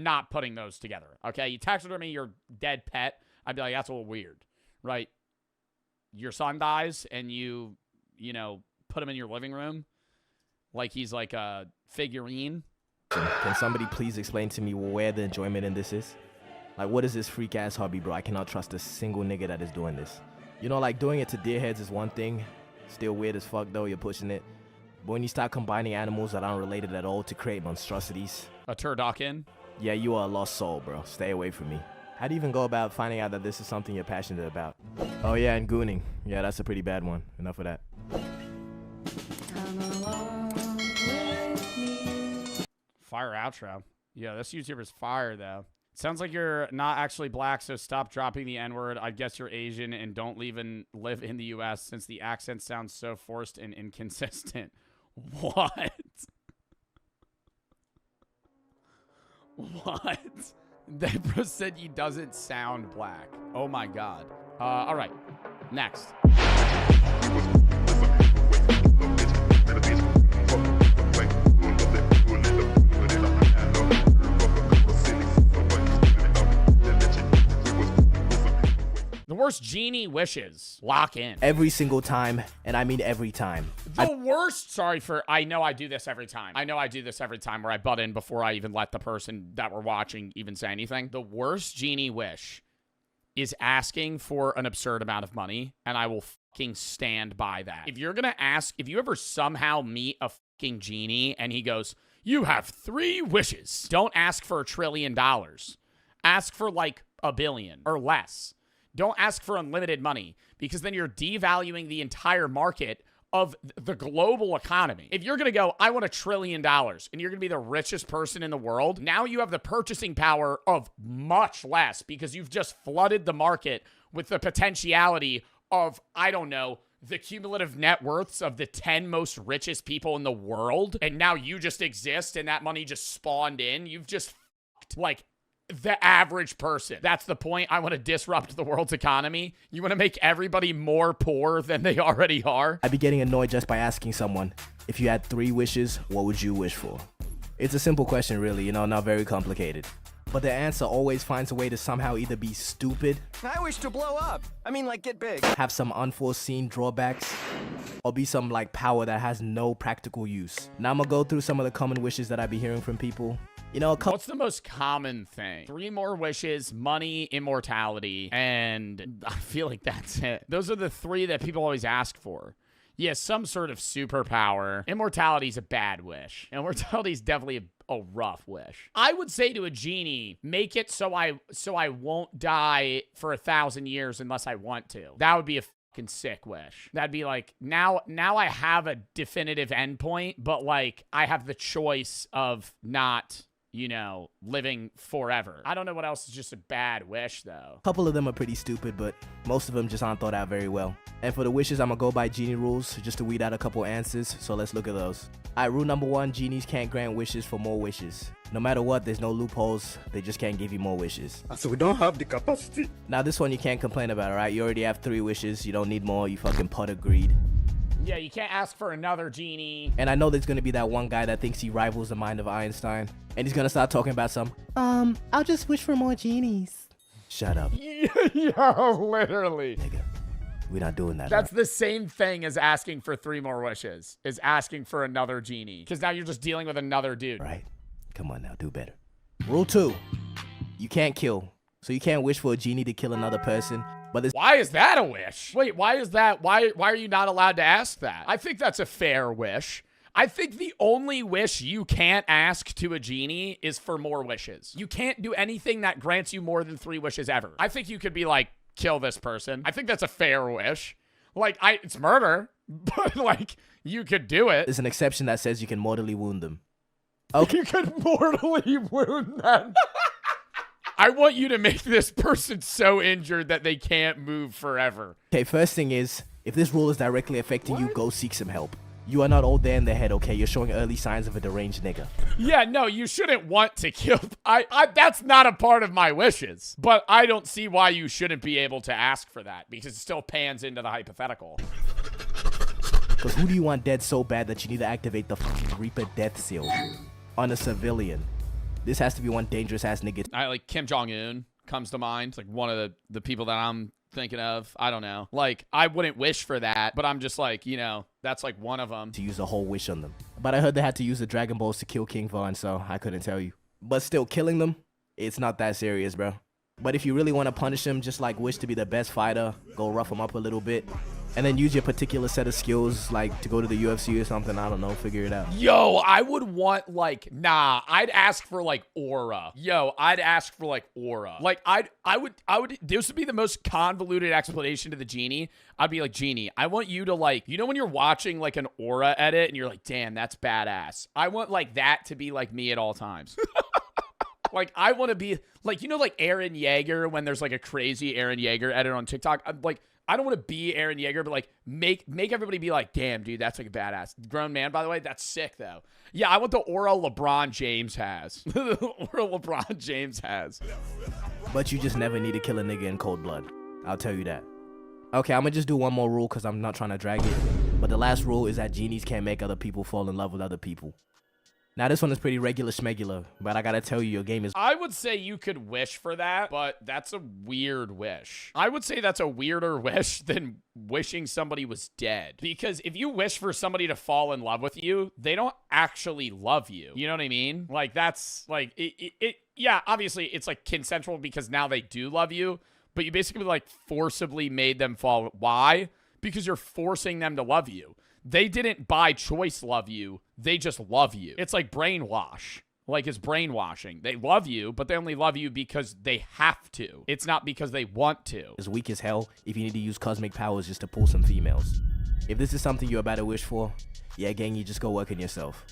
not putting those together. Okay, you taxidermy your dead pet, I'd be like, that's a little weird, right? Your son dies and you know, put him in your living room like he's like a figurine. Can somebody please explain to me where the enjoyment in this is? Like, what is this freak-ass hobby, bro? I cannot trust a single nigga that is doing this. You know, like, doing it to deer heads is one thing. Still weird as fuck, though. You're pushing it. But when you start combining animals that aren't related at all to create monstrosities... A turducken? Yeah, you are a lost soul, bro. Stay away from me. How do you even go about finding out that this is something you're passionate about? Oh, yeah, and gooning. Yeah, that's a pretty bad one. Enough of that. Fire outro. Yeah, this YouTuber's fire, though. Sounds like you're not actually black, so stop dropping the N-word. I guess you're Asian and don't live in the U.S. since the accent sounds so forced and inconsistent. What? What? That bro said he doesn't sound black. Oh my God. All right. Next. The worst genie wishes. Lock in. Every single time, and I mean every time. The worst, sorry for, I know I do this every time. I know I do this every time where I butt in before I even let the person that we're watching even say anything. The worst genie wish is asking for an absurd amount of money, and I will fucking stand by that. If you're gonna ask, if you ever somehow meet a fucking genie and he goes, you have 3 wishes, don't ask for $1 trillion. Ask for like $1 billion or less. Don't ask for unlimited money, because then you're devaluing the entire market of the global economy. If you're going to go, I want $1 trillion, and you're going to be the richest person in the world, now you have the purchasing power of much less, because you've just flooded the market with the potentiality of, I don't know, the cumulative net worths of the 10 most richest people in the world, and now you just exist and that money just spawned in. You've just fucked, like, the average person. That's the point. I want to disrupt the world's economy. You want to make everybody more poor than they already are. I'd be getting annoyed just by asking someone, if you had 3 wishes, what would you wish for? It's a simple question, really, you know, not very complicated. But the answer always finds a way to somehow either be stupid, I wish to blow up. I mean, like, get big. have some unforeseen drawbacks, or be some like power that has no practical use. Now I'm gonna go through some of the common wishes that I be hearing from people. You know, What's the most common thing? 3 more wishes, money, immortality, and I feel like that's it. Those are the 3 that people always ask for. Yeah, some sort of superpower. Immortality's a bad wish. Immortality's definitely a rough wish. I would say to a genie, make it so I won't die for 1,000 years unless I want to. That would be a fucking sick wish. That'd be like, now I have a definitive endpoint, but like I have the choice of not, you know, living forever. I don't know what else is just a bad wish, though. a couple of them are pretty stupid, but most of them just aren't thought out very well. And for the wishes, I'm gonna go by genie rules just to weed out a couple answers, so let's look at those. Alright, rule number 1, genies can't grant wishes for more wishes. No matter what, there's no loopholes, they just can't give you more wishes. So we don't have the capacity. Now this one you can't complain about, alright? You already have 3 wishes, you don't need more, you fucking pot of greed. Yeah, you can't ask for another genie. And I know there's gonna be that one guy that thinks he rivals the mind of Einstein, and he's gonna start talking about some, I'll just wish for more genies. Shut up. Yeah, literally. Nigga, we're not doing that. That's the same thing as asking for 3 more wishes, is asking for another genie. Because now you're just dealing with another dude. Right. Come on now, do better. Rule 2, you can't kill. So you can't wish for a genie to kill another person. But why is that a wish? Wait, why is that? Why are you not allowed to ask that? I think that's a fair wish. I think the only wish you can't ask to a genie is for more wishes. You can't do anything that grants you more than 3 wishes ever. I think you could be like, kill this person. I think that's a fair wish. Like, it's murder, but like, you could do it. There's an exception that says you can mortally wound them. Okay. You could mortally wound them. I want you to make this person so injured that they can't move forever. Okay, first thing is, if this rule is directly affecting you, go seek some help. You are not old there in the head, okay? You're showing early signs of a deranged nigga. Yeah, no, you shouldn't want to kill. That's not a part of my wishes. But I don't see why you shouldn't be able to ask for that, because it still pans into the hypothetical. Because who do you want dead so bad that you need to activate the fucking Reaper death seal on a civilian? This has to be one dangerous ass nigga. Like Kim Jong-un comes to mind. It's like one of the people that I'm thinking of. I don't know. Like, I wouldn't wish for that, but I'm just like, you know, that's like one of them. To use a whole wish on them. But I heard they had to use the Dragon Balls to kill King Von, so I couldn't tell you. But still, killing them, it's not that serious, bro. But if you really want to punish them, just like wish to be the best fighter, go rough them up a little bit, and then use your particular set of skills, like to go to the UFC or something. I don't know, figure it out. Yo, I would want like, I'd ask for like aura. Yo, I'd ask for like aura. Like I would, this would be the most convoluted explanation to the genie. I'd be like, genie, I want you to like, you know when you're watching like an aura edit and you're like, damn, that's badass. I want like that to be like me at all times. Like, I want to be like, you know, like Aaron Yeager, when there's like a crazy Aaron Yeager edit on TikTok. I'm like, I don't want to be Aaron Yeager, but like make everybody be like, damn, dude, that's like a badass grown man. By the way, that's sick though. Yeah, I want the aura LeBron James has. The aura LeBron James has. But you just never need to kill a nigga in cold blood. I'll tell you that. Okay, I'm gonna just do one more rule because I'm not trying to drag it. But the last rule is that genies can't make other people fall in love with other people. Now, this one is pretty regular schmegular, but I gotta tell you, your game is... I would say you could wish for that, but that's a weird wish. I would say that's a weirder wish than wishing somebody was dead. Because if you wish for somebody to fall in love with you, they don't actually love you. You know what I mean? Like, that's, like, yeah, obviously, it's, like, consensual because now they do love you, but you basically, like, forcibly made them fall. Why? Because you're forcing them to love you. They didn't by choice love you. They just love you. It's like brainwash. Like, it's brainwashing. They love you, but they only love you because they have to. It's not because they want to. As weak as hell if you need to use cosmic powers just to pull some females. If this is something you're about to wish for, yeah, gang, you just go work on yourself.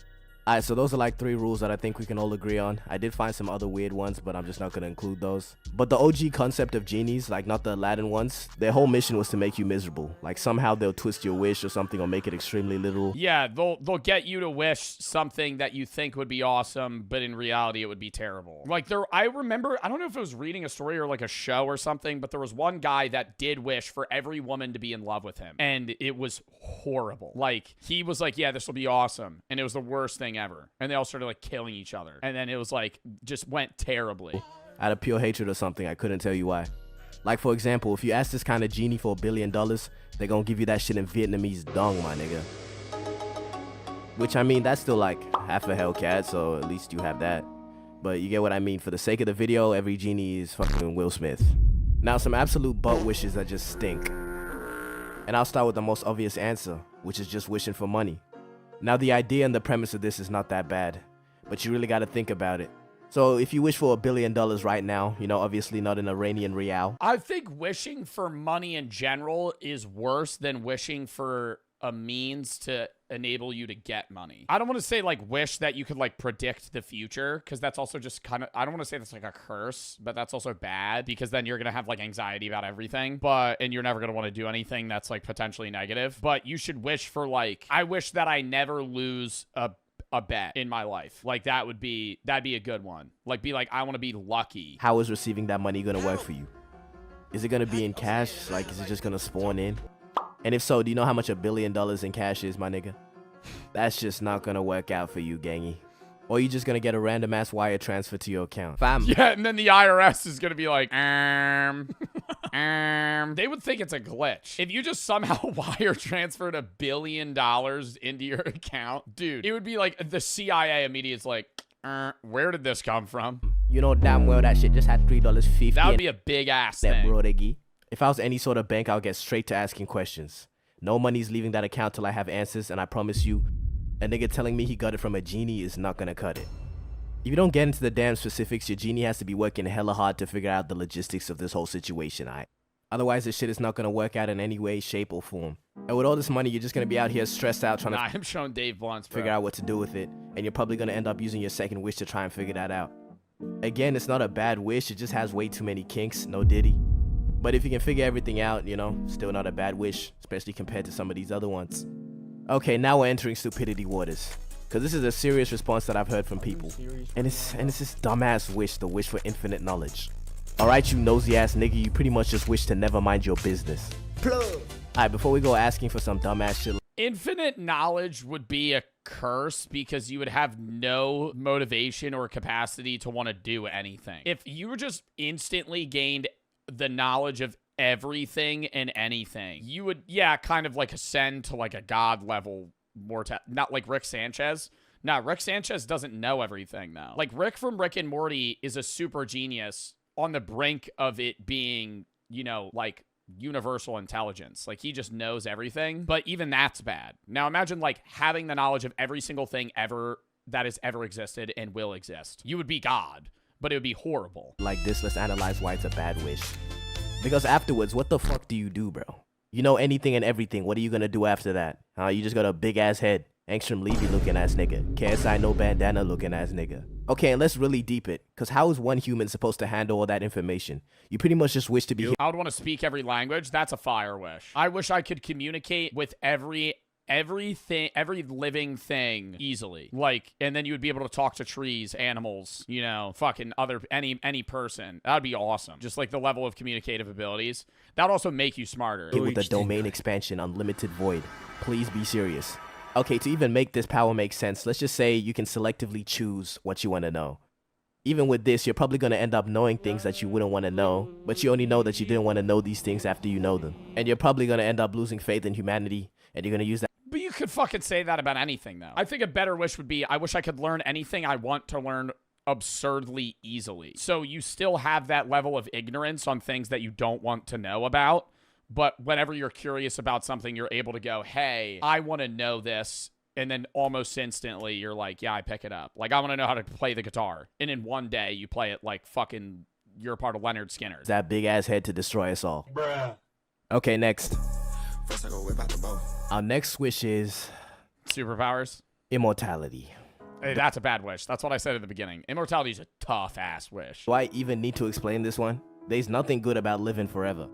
Alright, so those are like 3 rules that I think we can all agree on. I did find some other weird ones, but I'm just not gonna include those. But the OG concept of genies, like not the Aladdin ones, their whole mission was to make you miserable. Like somehow they'll twist your wish or something or make it extremely literal. Yeah, they'll get you to wish something that you think would be awesome, but in reality it would be terrible. Like I remember, I don't know if it was reading a story or like a show or something, but there was one guy that did wish for every woman to be in love with him. And it was horrible. Like he was like, yeah, this will be awesome. And it was the worst thing ever. And they all started like killing each other. And then it was like, just went terribly. Out of pure hatred or something, I couldn't tell you why. Like for example, if you ask this kind of genie for $1 billion, they're gonna give you that shit in Vietnamese dong, my nigga. Which I mean, that's still like half a Hellcat, so at least you have that. But you get what I mean. For the sake of the video, every genie is fucking Will Smith. Now some absolute butt wishes that just stink. And I'll start with the most obvious answer, which is just wishing for money. Now the idea and the premise of this is not that bad, but you really gotta think about it. So if you wish for $1 billion right now, you know, obviously not an Iranian rial. I think wishing for money in general is worse than wishing for a means to enable you to get money. I don't want to say like wish that you could like predict the future, because that's also just kind of, I don't want to say that's like a curse, but that's also bad because then you're gonna have like anxiety about everything, and you're never gonna want to do anything that's like potentially negative. But you should wish for like, I wish that I never lose a bet in my life. Like that'd be a good one. Like be like, I want to be lucky. How is receiving that money gonna work for you? Is it gonna be in cash? Like, is it just gonna spawn in? And if so, do you know how much $1 billion in cash is, my nigga? That's just not gonna work out for you, gangy. Or you just gonna get a random ass wire transfer to your account. Fam. Yeah, and then the IRS is gonna be like, They would think it's a glitch. If you just somehow wire transferred $1 billion into your account, dude, it would be like the CIA immediately is like, where did this come from? You know damn well that shit just had $3.50. That would be a big ass thing. If I was any sort of bank, I'll get straight to asking questions. No money's leaving that account till I have answers, and I promise you, a nigga telling me he got it from a genie is not gonna cut it. If you don't get into the damn specifics, your genie has to be working hella hard to figure out the logistics of this whole situation, alright? Otherwise, this shit is not gonna work out in any way, shape, or form. And with all this money, you're just gonna be out here stressed out trying to I'm showing Dave Blunt's, bro. Figure out what to do with it, and you're probably gonna end up using your second wish to try and figure that out. Again, it's not a bad wish, it just has way too many kinks, no diddy. But if you can figure everything out, you know, still not a bad wish, especially compared to some of these other ones. Okay, now we're entering stupidity waters, because this is a serious response that I've heard from people. And it's this dumbass wish, the wish for infinite knowledge. Alright, you nosy ass nigga, you pretty much just wish to never mind your business. Alright, before we go asking for some dumbass shit. Infinite knowledge would be a curse because you would have no motivation or capacity to want to do anything. If you were just instantly gained the knowledge of everything and anything, you would, yeah, kind of like ascend to like a god level not like Rick Sanchez. Nah, Rick Sanchez doesn't know everything though. Like Rick from Rick and Morty is a super genius on the brink of it being, you know, like universal intelligence. Like he just knows everything, but even that's bad. Now imagine like having the knowledge of every single thing ever that has ever existed and will exist. You would be God, but it would be horrible. Like this, let's analyze why it's a bad wish. Because afterwards, what the fuck do you do, bro? You know anything and everything. What are you gonna do after that? You just got a big ass head. Angstrom Levy looking ass nigga. KSI no bandana looking ass nigga. Okay, and let's really deep it. Because how is one human supposed to handle all that information? You pretty much just wish to be... I would want to speak every language. That's a fire wish. I wish I could communicate with every living thing easily. Like, and then you would be able to talk to trees, animals, you know, fucking any person. That'd be awesome. Just like the level of communicative abilities. That'd also make you smarter. With the domain expansion, unlimited void. Please be serious. Okay, to even make this power make sense, let's just say you can selectively choose what you want to know. Even with this, you're probably going to end up knowing things that you wouldn't want to know, but you only know that you didn't want to know these things after you know them. And you're probably going to end up losing faith in humanity, and you're going to use that. But you could fucking say that about anything, though. I think a better wish would be, I wish I could learn anything I want to learn absurdly easily. So you still have that level of ignorance on things that you don't want to know about. But whenever you're curious about something, you're able to go, hey, I want to know this. And then almost instantly, you're like, yeah, I pick it up. Like, I want to know how to play the guitar. And in one day, you play it like fucking, you're a part of Leonard Skinner. That big ass head to destroy us all. Bruh. Okay, next. First I go whip out the bow. Our next wish is... superpowers? Immortality. That's a bad wish. That's what I said at the beginning. Immortality is a tough-ass wish. Do I even need to explain this one? There's nothing good about living forever.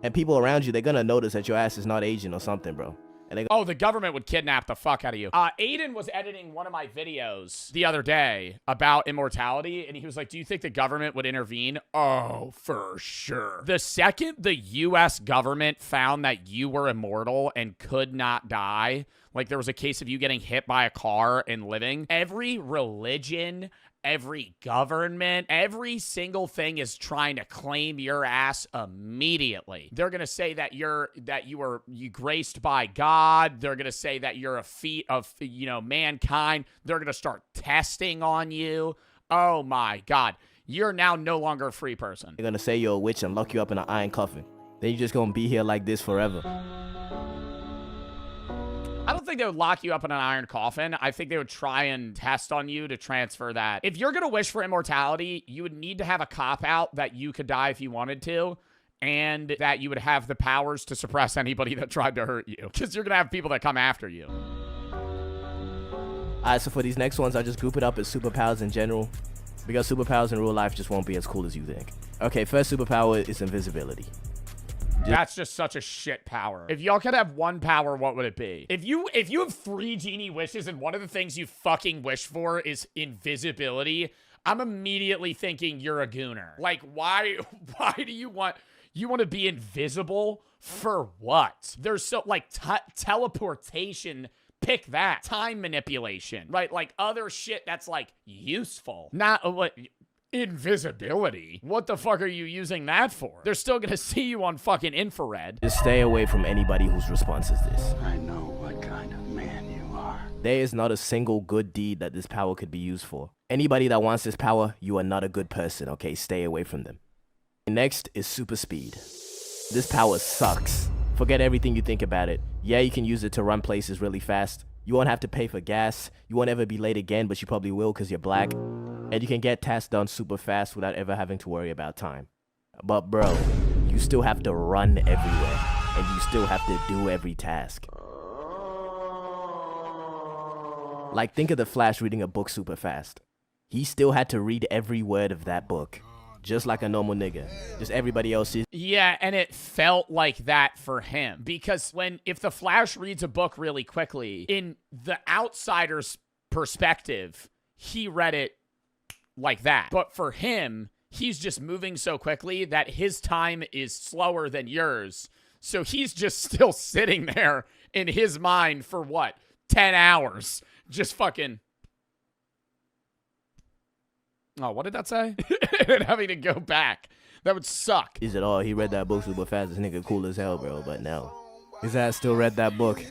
And people around you, they're gonna notice that your ass is not aging or something, bro. And oh, the government would kidnap the fuck out of you. Aiden was editing one of my videos the other day about immortality, and he was like, do you think the government would intervene? Oh, for sure. The second the U.S. government found that you were immortal and could not die, like there was a case of you getting hit by a car and living, every religion, every government, every single thing is trying to claim your ass immediately. They're gonna say that you were graced by God. They're gonna say that you're a feat of, you know, mankind. They're gonna start testing on you. Oh my God. You're now no longer a free person. They're gonna say you're a witch and lock you up in an iron coffin. Then you're just gonna be here like this forever. I don't think they would lock you up in an iron coffin. I think they would try and test on you to transfer that. If you're going to wish for immortality, you would need to have a cop-out that you could die if you wanted to, and that you would have the powers to suppress anybody that tried to hurt you, because you're going to have people that come after you. Alright, so for these next ones, I'll just group it up as superpowers in general, because superpowers in real life just won't be as cool as you think. Okay, first superpower is invisibility. That's just such a shit power. If y'all could have one power, what would it be? If you have 3 genie wishes and one of the things you fucking wish for is invisibility, I'm immediately thinking you're a gooner. Like, why do you want to be invisible for what? There's so, like, teleportation, pick that. Time manipulation, right? Like, other shit that's, like, useful. Not, like, invisibility? What the fuck are you using that for? They're still gonna see you on fucking infrared. Just stay away from anybody whose response is this. I know what kind of man you are. There is not a single good deed that this power could be used for. Anybody that wants this power, you are not a good person, okay? Stay away from them. Next is super speed. This power sucks. Forget everything you think about it. Yeah, you can use it to run places really fast. You won't have to pay for gas. You won't ever be late again, but you probably will because you're black. And you can get tasks done super fast without ever having to worry about time. But bro, you still have to run everywhere. And you still have to do every task. Like, think of the Flash reading a book super fast. He still had to read every word of that book. Just like a normal nigga. Just everybody else is. Yeah, and it felt like that for him. Because if the Flash reads a book really quickly, in the outsider's perspective, he read it like that. But for him, he's just moving so quickly that his time is slower than yours. So he's just still sitting there in his mind for what? 10 hours. Just fucking... Oh, what did that say? And having to go back. That would suck. He said, oh, he read that book super fast. This nigga cool as hell, bro. But no. His ass still read that book.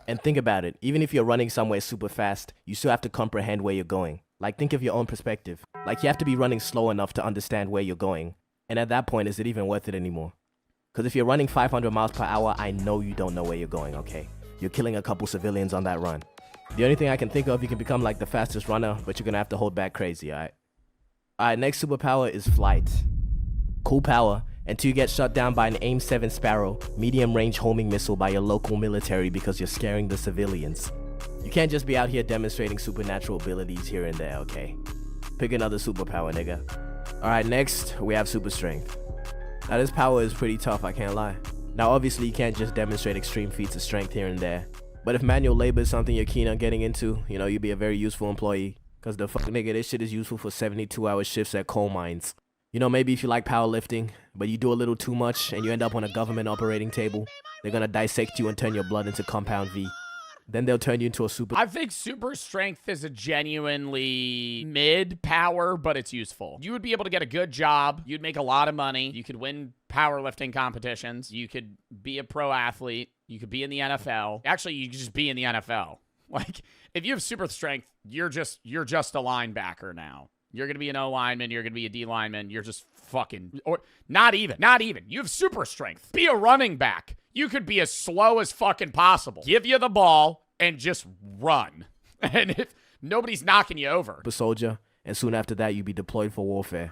And think about it. Even if you're running somewhere super fast, you still have to comprehend where you're going. Like, think of your own perspective. Like, you have to be running slow enough to understand where you're going. And at that point, is it even worth it anymore? Because if you're running 500 miles per hour, I know you don't know where you're going, okay? You're killing a couple civilians on that run. The only thing I can think of, you can become like the fastest runner, but you're gonna have to hold back crazy, alright? Alright, next superpower is flight. Cool power, until you get shot down by an AIM-7 Sparrow, medium-range homing missile by your local military because you're scaring the civilians. You can't just be out here demonstrating supernatural abilities here and there, okay? Pick another superpower, nigga. Alright, next, we have super strength. Now this power is pretty tough, I can't lie. Now obviously you can't just demonstrate extreme feats of strength here and there. But if manual labor is something you're keen on getting into, you know, you'd be a very useful employee. Cause the fuck nigga, this shit is useful for 72-hour shifts at coal mines. You know, maybe if you like powerlifting, but you do a little too much and you end up on a government operating table, they're gonna dissect you and turn your blood into compound V. Then they'll turn you into a super... I think super strength is a genuinely mid power, but it's useful. You would be able to get a good job. You'd make a lot of money. You could win powerlifting competitions. You could be a pro athlete. You could be in the NFL. Actually, you could just be in the NFL. Like, if you have super strength, you're just a linebacker now. You're going to be an O lineman. You're going to be a D lineman. You're just fucking... Or not even. You have super strength. Be a running back. You could be as slow as fucking possible. Give you the ball and just run. And if nobody's knocking you over. A soldier, and soon after that, you'd be deployed for warfare.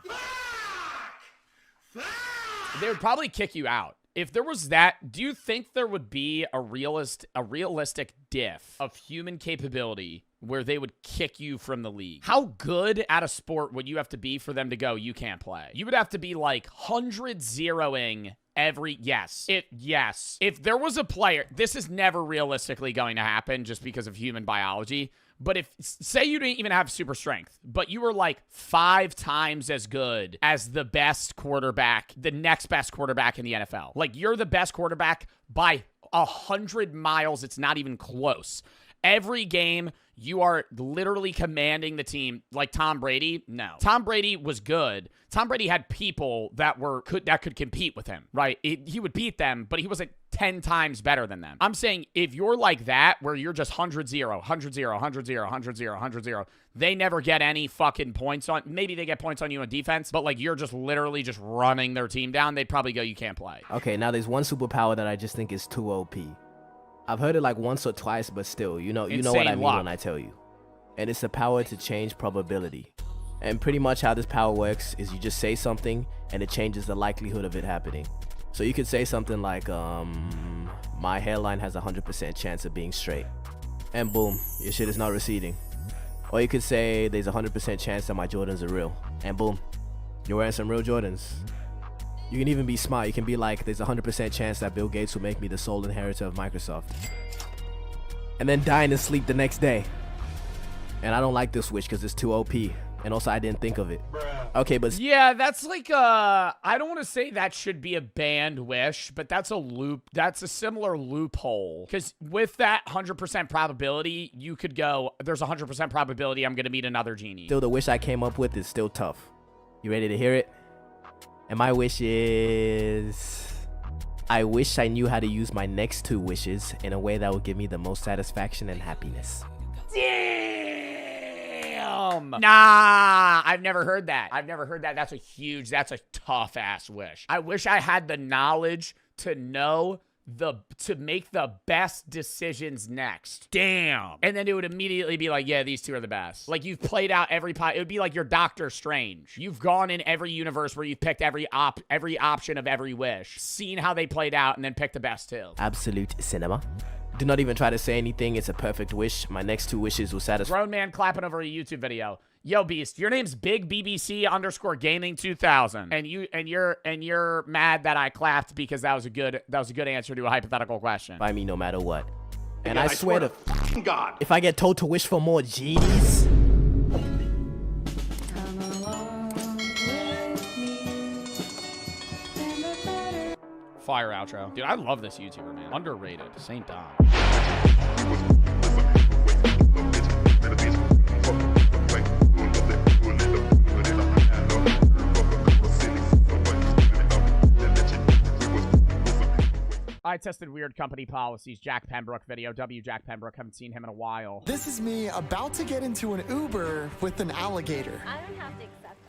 They would probably kick you out. If there was that, do you think there would be a realistic diff of human capability where they would kick you from the league. How good at a sport would you have to be for them to go, you can't play? You would have to be like 100-0ing every, yes. If there was a player, this is never realistically going to happen just because of human biology. But if, say you didn't even have super strength, but you were like 5 times as good as the best quarterback, the next best quarterback in the NFL. Like, you're the best quarterback by 100 miles. It's not even close. Every game, you are literally commanding the team. Like Tom Brady, no. Tom Brady was good. Tom Brady had people that could compete with him, right? He would beat them, but he wasn't 10 times better than them. I'm saying if you're like that, where you're just 100-0, 100-0, 100-0, 100-0, 100-0, they never get any fucking points on. Maybe they get points on you on defense, but like you're just literally just running their team down. They'd probably go, you can't play. Okay, now there's one superpower that I just think is too OP. I've heard it like once or twice, but still, you know what I mean when I tell you. And it's the power to change probability. And pretty much how this power works is you just say something and it changes the likelihood of it happening. So you could say something like, my hairline has a 100% chance of being straight. And boom, your shit is not receding. Or you could say there's a 100% chance that my Jordans are real. And boom, you're wearing some real Jordans. You can even be smart. You can be like, there's a 100% chance that Bill Gates will make me the sole inheritor of Microsoft. And then die in his sleep the next day. And I don't like this wish because it's too OP. And also, I didn't think of it. Okay, but... Yeah, that's like I don't want to say that should be a banned wish, but that's a loop. That's a similar loophole. Because with that 100% probability, you could go, there's a 100% probability I'm going to meet another genie. Still, the wish I came up with is still tough. You ready to hear it? And my wish is... I wish I knew how to use my next 2 wishes in a way that would give me the most satisfaction and happiness. Damn! Nah, I've never heard that. That's a tough-ass wish. I wish I had the knowledge to know to make the best decisions next. Damn. And then it would immediately be like, yeah, these 2 are the best. Like, you've played out every it would be like your Doctor Strange. You've gone in every universe where you've picked every option of every wish, seen how they played out, and then picked the best 2. Absolute cinema. Do not even try to say anything. It's a perfect wish. My next 2 wishes will satisfy. Grown man clapping over a YouTube video. Yo, Beast, your name's Big BBC _ Gaming 2000, and you're mad that I clapped because that was a good answer to a hypothetical question. By me, no matter what. And I swear to God, if I get told to wish for more genies. Fire outro. Dude, I love this YouTuber, man. Underrated. St. Dom. I tested weird company policies. Jack Pembroke video. Jack Pembroke. Haven't seen him in a while. This is me about to get into an Uber with an alligator. I don't have to accept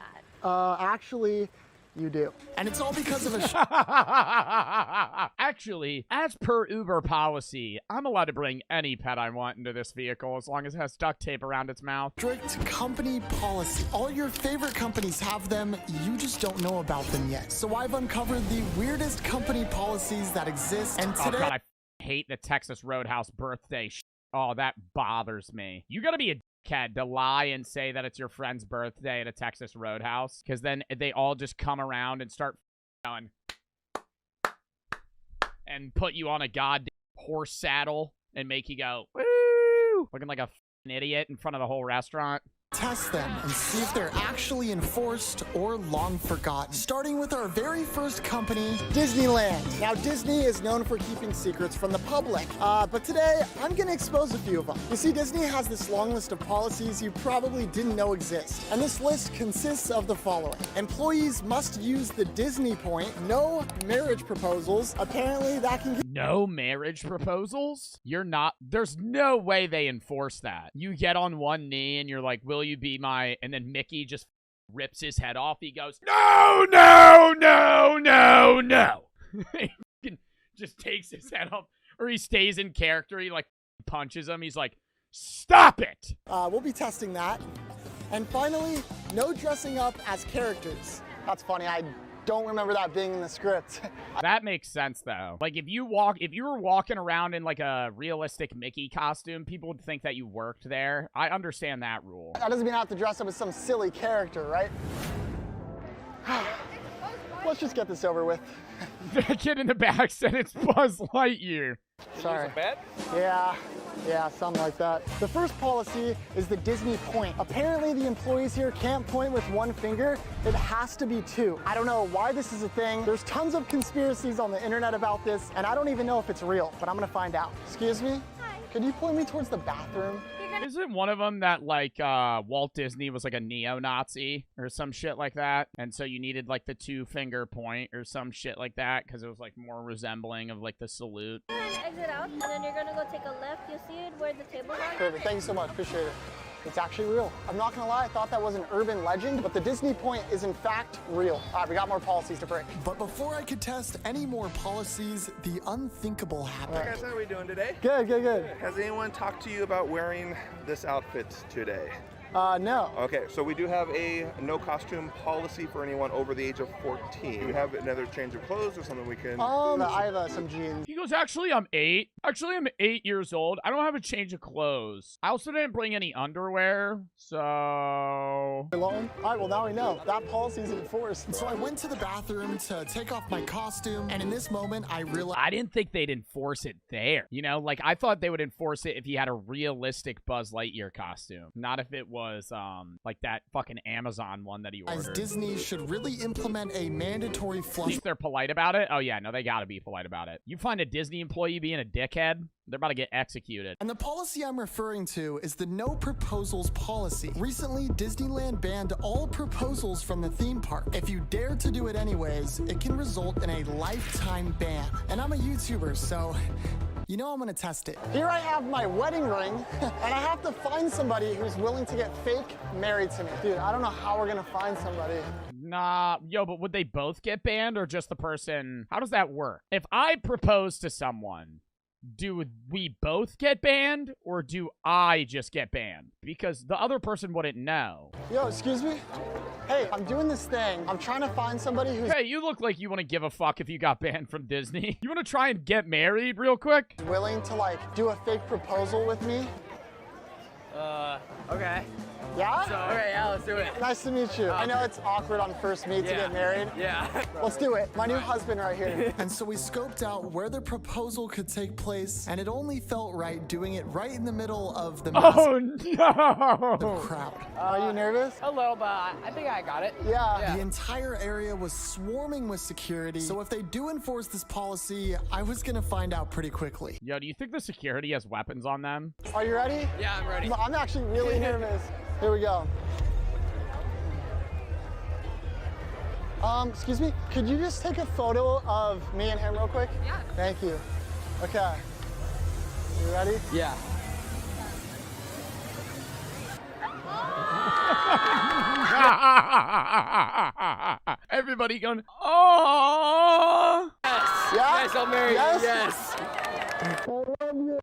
that. Actually, you do. And it's all because of a Actually, as per Uber policy, I'm allowed to bring any pet I want into this vehicle as long as it has duct tape around its mouth. strict company policy. All your favorite companies have them, you just don't know about them yet. So I've uncovered the weirdest company policies that exist, and today... Oh god, I hate the Texas Roadhouse birthday sh. Oh, that bothers me. You gotta be a dickhead to lie and say that it's your friend's birthday at a Texas Roadhouse, because then they all just come around and start going and put you on a goddamn horse saddle and make you go, woo, looking like a idiot in front of the whole restaurant. Test them and see if they're actually enforced or long forgotten. Starting with our very first company, Disneyland. Now, Disney is known for keeping secrets from the public, but today I'm gonna expose a few of them. You see, Disney has this long list of policies you probably didn't know exist, and this list consists of the following. Employees must use the Disney point, no marriage proposals. Apparently that can get... No marriage proposals? You're not, there's no way they enforce that. You get on one knee and you're like, will you be my, and then Mickey just rips his head off. He goes, no, no, no, no, no. He just takes his head off, or he stays in character. He like punches him. He's like, stop it. We'll be testing that. And finally, no dressing up as characters. That's funny, I don't remember that being in the script. That makes sense though. Like if you were walking around in like a realistic Mickey costume, people would think that you worked there. I understand that rule. That doesn't mean I have to dress up as some silly character, right? Let's just get this over with. The kid in the back said it's Buzz Lightyear. Sorry. Yeah, something like that. The first policy is the Disney point. Apparently the employees here can't point with one finger. It has to be two. I don't know why this is a thing. There's tons of conspiracies on the internet about this, and I don't even know if it's real, but I'm gonna find out. Excuse me? Hi. Could you point me towards the bathroom? Isn't one of them that like Walt Disney was like a neo-Nazi or some shit like that, and so you needed like the 2-finger point or some shit like that because it was like more resembling of like the salute? Exit out, and then you're gonna go take a left. You'll see it where the tables are. Perfect. Thank you so much. Appreciate it. It's actually real. I'm not gonna lie, I thought that was an urban legend, but the Disney point is in fact real. All right, we got more policies to break. But before I could test any more policies, the unthinkable happened. Hey guys, how are we doing today? Good. Has anyone talked to you about wearing this outfit today? No. Okay, so we do have a no costume policy for anyone over the age of 14. Do you have another change of clothes or something we can... I have some jeans. He goes, actually, I'm 8. Actually, I'm 8 years old. I don't have a change of clothes. I also didn't bring any underwear, so... All right, well, now we know. That policy's enforced. So I went to the bathroom to take off my costume, and in this moment, I realized... I didn't think they'd enforce it there. You know, like, I thought they would enforce it if he had a realistic Buzz Lightyear costume. Not if it was like that fucking Amazon one that he ordered. As Disney should really implement a mandatory At flush. least they're polite about it. Oh yeah, no, they gotta be polite about it. You find a Disney employee being a dickhead, they're about to get executed. And the policy I'm referring to is the no proposals policy. Recently, Disneyland banned all proposals from the theme park. If you dare to do it anyways, it can result in a lifetime ban. And I'm a YouTuber, so you know I'm gonna test it. Here I have my wedding ring, and I have to find somebody who's willing to get fake married to me. Dude, I don't know how we're gonna find somebody. Nah, yo, but would they both get banned or just the person? How does that work? If I propose to someone, do we both get banned or do I just get banned? Because the other person wouldn't know. Yo, excuse me? Hey, I'm doing this thing. I'm trying to find somebody who's Hey, you look like you want to give a fuck if you got banned from Disney. You want to try and get married real quick? willing to like do a fake proposal with me. Okay. Yeah? Okay, yeah, let's do it. Nice to meet you. I know it's awkward on first meet to get married. Yeah. Let's do it. My new husband right here. And so we scoped out where the proposal could take place, and it only felt right doing it right in the middle of the no! crowd. Are you nervous? A little, but I think I got it. Yeah. The entire area was swarming with security. So if they do enforce this policy, I was gonna find out pretty quickly. Yo, do you think the security has weapons on them? Are you ready? Yeah, I'm ready. I'm actually really nervous. Here we go. Excuse me, could you just take a photo of me and him real quick? Yeah. Thank you. Okay. You ready? Yeah. Everybody going, oh! Yes. Yeah? Yes, I'll marry you. Yes? Yes. I love you.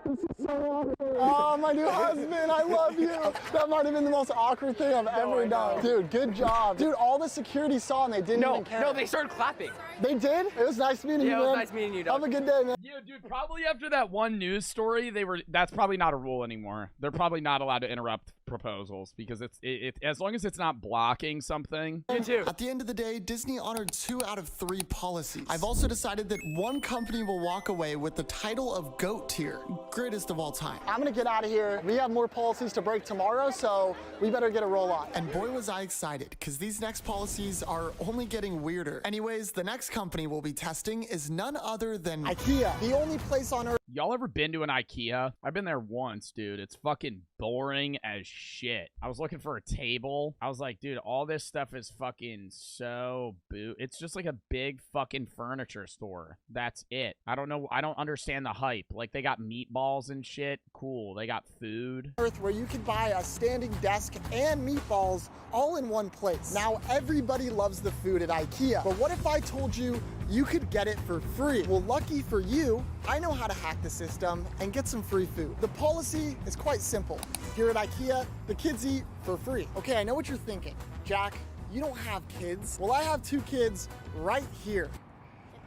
This is so awkward. Oh, my new husband, I love you. That might have been the most awkward thing I've ever done. Dude, good job. Dude, all the security saw and they didn't even care. No, they started clapping. They did? It was nice meeting you, man. Yeah, it was nice meeting you, Doug. Have a good day, man. Yeah, dude, probably after that one news story, that's probably not a rule anymore. They're probably not allowed to interrupt proposals because it's as long as it's not blocking something. Me too. At the end of the day, Disney honored 2 out of 3 policies. I've also decided that one company will walk away with the title of GOAT tier, greatest of all time. I'm gonna get out of here. We have more policies to break tomorrow, so we better get a roll on. And boy, was I excited, because these next policies are only getting weirder. Anyways, the next company we'll be testing is none other than IKEA, the only place on earth. Y'all ever been to an IKEA? I've been there once, dude. It's fucking boring as shit. I was looking for a table. I was like, dude, all this stuff is fucking so it's just like a big fucking furniture store. That's it. I don't know. I don't understand the hype. Like, they got meatballs and shit. Cool. They got food. Earth where you could buy a standing desk and meatballs all in one place. Now, everybody loves the food at IKEA. But what if I told you you could get it for free? Well, lucky for you, I know how to hack the system and get some free food. The policy is quite simple. Here at IKEA, the kids eat for free. Okay, I know what you're thinking. Jack, you don't have kids. Well, I have 2 kids right here.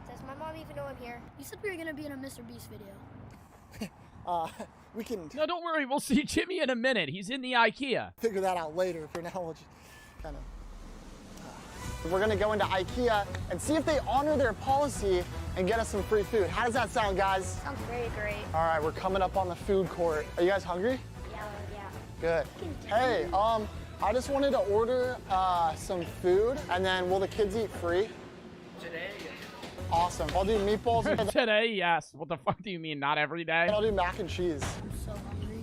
Does my mom even know I'm here? You said we were gonna be in a Mr. Beast video. We can No, don't worry. We'll see Jimmy in a minute. He's in the IKEA. figure that out later. For now, we'll just kind of... We're gonna go into IKEA and see if they honor their policy and get us some free food. How does that sound, guys? Sounds great. All right, we're coming up on the food court. Are you guys hungry? Yeah. Good. Hey, I just wanted to order some food, and then will the kids eat free? Today, Awesome. I'll do meatballs. And Today, yes. What the fuck do you mean? Not every day? I'll do mac and cheese. I'm so hungry.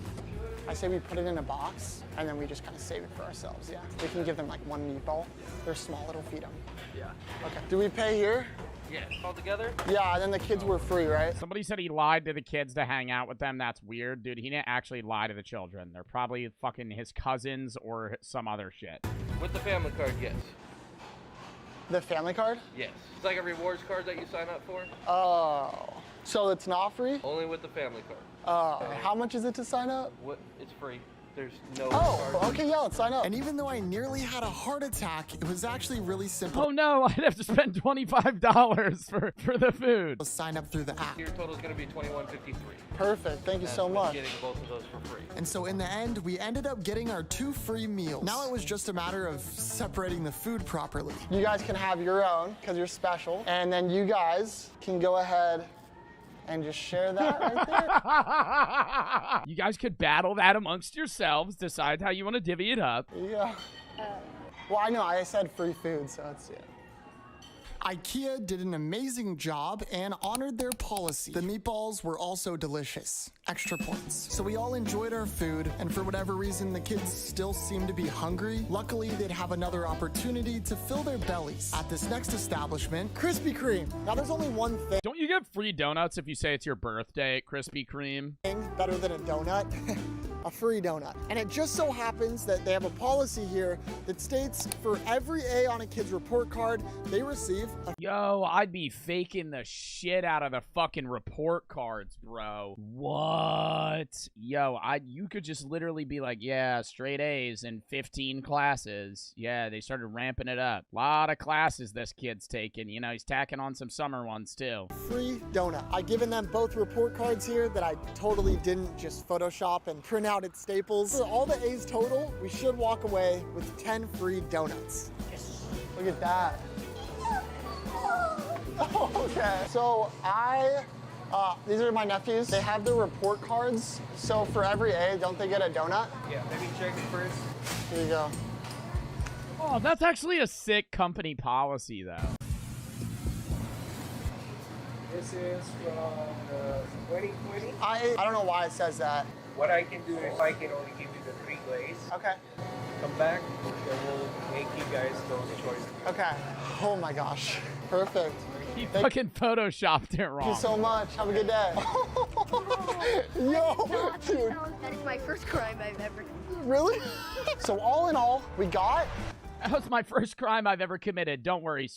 I say we put it in a box, and then we just kind of save it for ourselves, yeah? We can give them like 1 meatball. They're small, it'll feed them. Yeah. Okay. Do we pay here? Yeah. All together? Yeah, and then the kids were free, right? Somebody said he lied to the kids to hang out with them. That's weird. Dude, he didn't actually lie to the children. They're probably fucking his cousins or some other shit. With the family card, yes. The family card? Yes. It's like a rewards card that you sign up for. Oh. So it's not free? Only with the family card. How much is it to sign up? What? It's free. There's no Oh, card. okay, yeah, let's sign up. And even though I nearly had a heart attack, it was actually really simple. Oh no, I'd have to spend $25 for the food. Sign up through the app. Your total is going to be $21.53. Perfect, thank you so much. Getting both of those for free. And so in the end, we ended up getting our 2 free meals. Now it was just a matter of separating the food properly. You guys can have your own, because you're special. And then you guys can go ahead and just share that right there. You guys could battle that amongst yourselves, decide how you want to divvy it up. Yeah. Well, I know, I said free food, so it's, yeah. IKEA did an amazing job and honored their policy. The meatballs were also delicious. Extra points. So we all enjoyed our food, and for whatever reason, the kids still seemed to be hungry. Luckily, they'd have another opportunity to fill their bellies at this next establishment, Krispy Kreme. Now, there's only one Don't you get free donuts if you say it's your birthday at Krispy Kreme? thing better than a donut. A free donut. And it just so happens that they have a policy here that states for every A on a kid's report card, they receive a... Yo, I'd be faking the shit out of the fucking report cards, bro. What? Yo, you could just literally be like, yeah, straight A's in 15 classes. Yeah, they started ramping it up. A lot of classes this kid's taking. You know, he's tacking on some summer ones, too. free donut. I've given them both report cards here that I totally didn't just Photoshop and print out at Staples. For all the A's total, we should walk away with 10 free donuts. Yes. Look at that. Oh, okay. So these are my nephews. They have their report cards. So for every A, don't they get a donut? Yeah, maybe check it first. Here you go. Oh, that's actually a sick company policy, though. This is from 2020. I don't know why it says that. What I can do is I can only give you the 3 glaze. Okay. Come back, then we'll make you guys those choices. Okay. Oh my gosh. Perfect. He fucking photoshopped it wrong. Thank you so much. Have a good day. Yo, dude. That is my first crime I've ever done. Really? So all in all, we got... That was my first crime I've ever committed. Don't worry,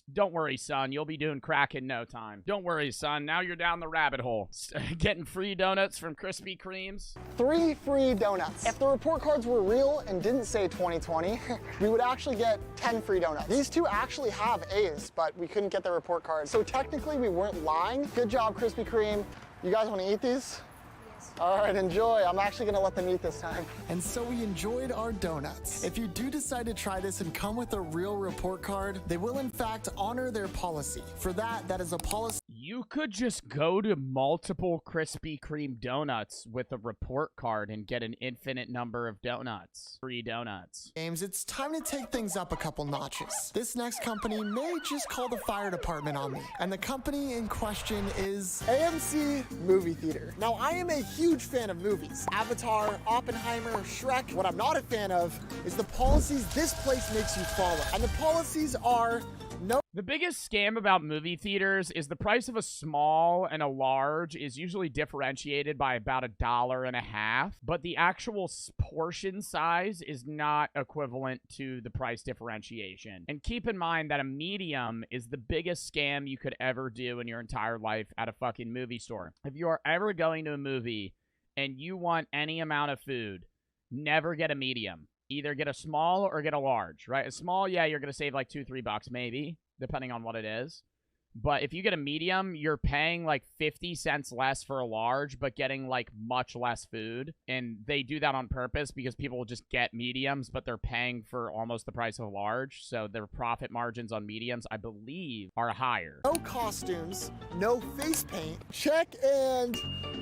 son. You'll be doing crack in no time. Don't worry, son. Now you're down the rabbit hole. Getting free donuts from Krispy Kremes. 3 free donuts. If the report cards were real and didn't say 2020, we would actually get 10 free donuts. These 2 actually have A's, but we couldn't get the report cards. So technically, we weren't lying. Good job, Krispy Kreme. You guys want to eat these? All right, enjoy. I'm actually gonna let them eat this time. And so we enjoyed our donuts. If you do decide to try this and come with a real report card, they will in fact honor their policy. For that is a policy. You could just go to multiple Krispy Kreme donuts with a report card and get an infinite number of donuts. Free donuts. James, it's time to take things up a couple notches. This next company may just call the fire department on me. And the company in question is AMC Movie Theater. Now, I am a huge fan of movies. Avatar, Oppenheimer, Shrek. What I'm not a fan of is the policies this place makes you follow. And the policies are no. The biggest scam about movie theaters is the price of a small and a large is usually differentiated by about $1.50, but the actual portion size is not equivalent to the price differentiation. And keep in mind that a medium is the biggest scam you could ever do in your entire life at a fucking movie store. If you are ever going to a movie and you want any amount of food, never get a medium. either get a small or get a large, right? A small, yeah, you're gonna save like $2-3 maybe, depending on what it is. But if you get a medium, you're paying like 50 cents less for a large, but getting like much less food. And they do that on purpose because people will just get mediums, but they're paying for almost the price of a large. So their profit margins on mediums, I believe, are higher. No costumes, no face paint, check and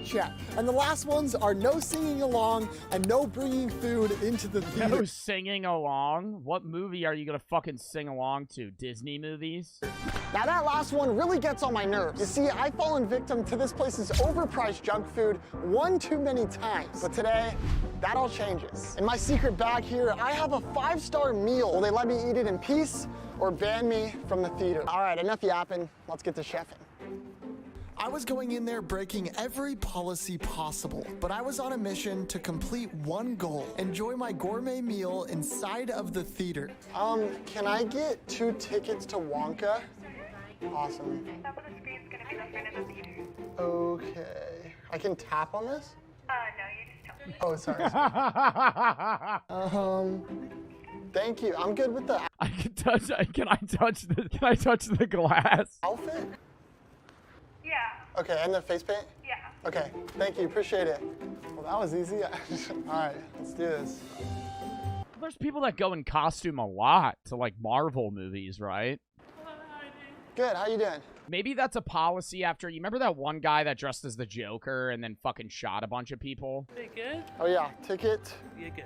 check. And the last ones are no singing along and no bringing food into the theater. No singing along? What movie are you gonna fucking sing along to? Disney movies? Now that last one really gets on my nerves. You see, I've fallen victim to this place's overpriced junk food one too many times. But today, that all changes. In my secret bag here, I have a 5-star meal. Will they let me eat it in peace or ban me from the theater? All right, enough yapping. Let's get to chefing. I was going in there breaking every policy possible, but I was on a mission to complete one goal: enjoy my gourmet meal inside of the theater. Can I get 2 tickets to Wonka? Awesome. Okay. I can tap on this? No, you just tell me. Oh, sorry. Thank you. I'm good with the I can touch. Can I touch the glass? outfit. Yeah. Okay, and the face paint? Yeah. Okay, thank you. Appreciate it. Well, that was easy. All right, let's do this. There's people that go in costume a lot to like Marvel movies, right? Good. How you doing? Maybe that's a policy after. You remember that one guy that dressed as the Joker and then fucking shot a bunch of people? Hey, good? Oh yeah, ticket. Yeah, good.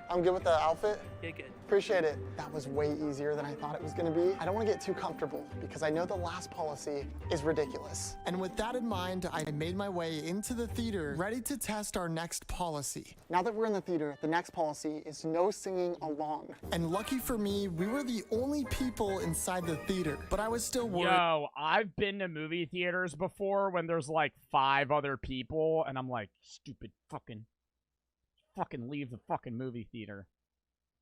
I'm good with the outfit. Yeah, good. Appreciate it. That was way easier than I thought it was gonna be. I don't wanna get too comfortable because I know the last policy is ridiculous. And with that in mind, I made my way into the theater, ready to test our next policy. Now that we're in the theater, the next policy is no singing along. And lucky for me, we were the only people inside the theater, but I was still worried. Yo, I've been to movie theaters before when there's like 5 other people, and I'm like, stupid fucking leave the fucking movie theater.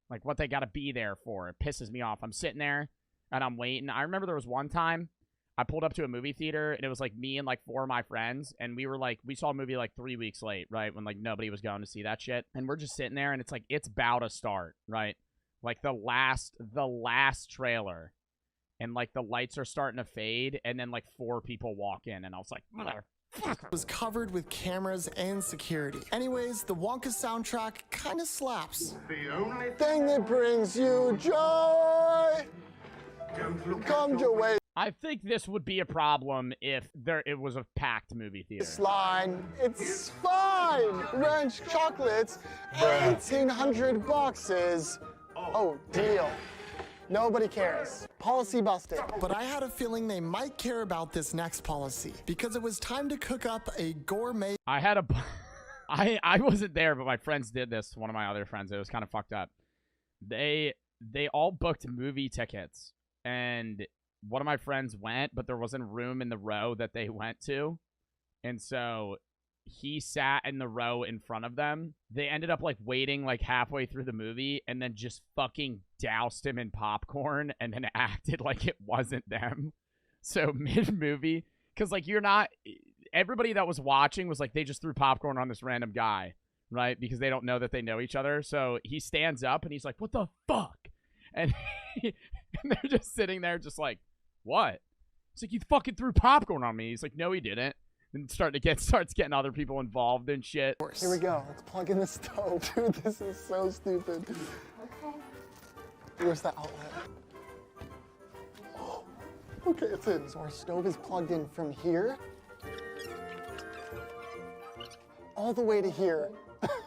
Like, what they gotta be there for? It pisses me off. I'm sitting there, and I'm waiting. I remember there was one time I pulled up to a movie theater, and it was like me and like 4 of my friends, and we saw a movie like 3 weeks late, right? When like nobody was going to see that shit. And we're just sitting there, and it's like, it's about to start, right? Like the last trailer. And like the lights are starting to fade, and then like 4 people walk in, and I was like, mother. Was covered with cameras and security. Anyways, the Wonka soundtrack kind of slaps. The only thing that brings you joy comes your way. I think this would be a problem if it was a packed movie theater. This line, it's fine. Ranch chocolates, 1,800 boxes. Oh, deal. Nobody cares. Policy busted. But I had a feeling they might care about this next policy because it was time to cook up a gourmet. I wasn't there, but my friends did this. One of my other friends. It was kind of fucked up. They all booked movie tickets, and one of my friends went, but there wasn't room in the row that they went to, and so he sat in the row in front of them. They ended up like waiting like halfway through the movie and then just fucking doused him in popcorn and then acted like it wasn't them. So mid-movie, because like everybody that was watching was like, they just threw popcorn on this random guy, right? Because they don't know that they know each other. So he stands up and he's like, what the fuck? And, and they're just sitting there just like, what? He's like, you fucking threw popcorn on me. He's like, no, he didn't. And starts getting other people involved and shit. Here we go. Let's plug in the stove. Dude, this is so stupid. Okay. Where's the outlet? Oh, okay, it's in. So our stove is plugged in from here all the way to here.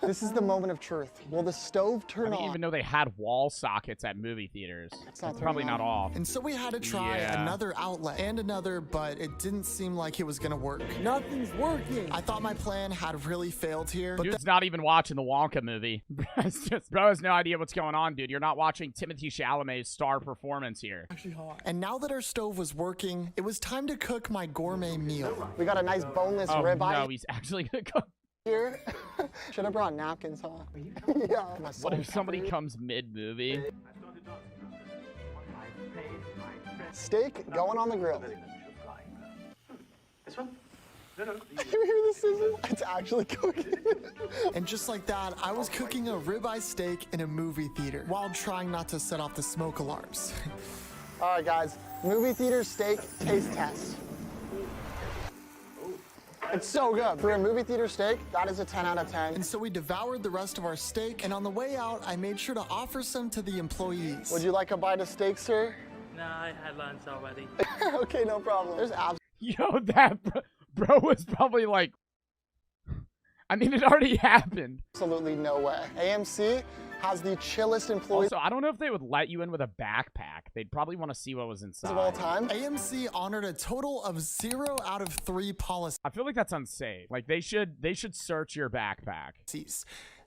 This is the moment of truth. Will the stove turn on? Even though they had wall sockets at movie theaters. It's probably not off. And so we had to try another outlet and another, but it didn't seem like it was gonna work. Nothing's working. I thought my plan had really failed here. But Dude's not even watching the Wonka movie. Bro has no idea what's going on, dude. You're not watching Timothée Chalamet's star performance here. Actually hot. And now that our stove was working, it was time to cook my gourmet meal. We got a nice boneless ribeye. No, he's actually gonna cook. Here. Should have brought napkins, huh? Yeah. What if somebody comes mid-movie? Steak going on the grill. This one? You hear the sizzle? It's actually cooking. And just like that, I was cooking a ribeye steak in a movie theater while trying not to set off the smoke alarms. All right, guys, movie theater steak taste test. It's so good. For a movie theater steak, that is a 10 out of 10. And so we devoured the rest of our steak, and on the way out, I made sure to offer some to the employees. Would you like a bite of steak, sir? No, I had lunch already. Okay, no problem. There's Yo, that bro was probably like, I mean, it already happened. absolutely no way. AMC has the chillest employees Also, I don't know if they would let you in with a backpack. They'd probably want to see what was inside. of all time. AMC honored a total of 0 out of 3 policies. I feel like that's unsafe. Like they should search your backpack.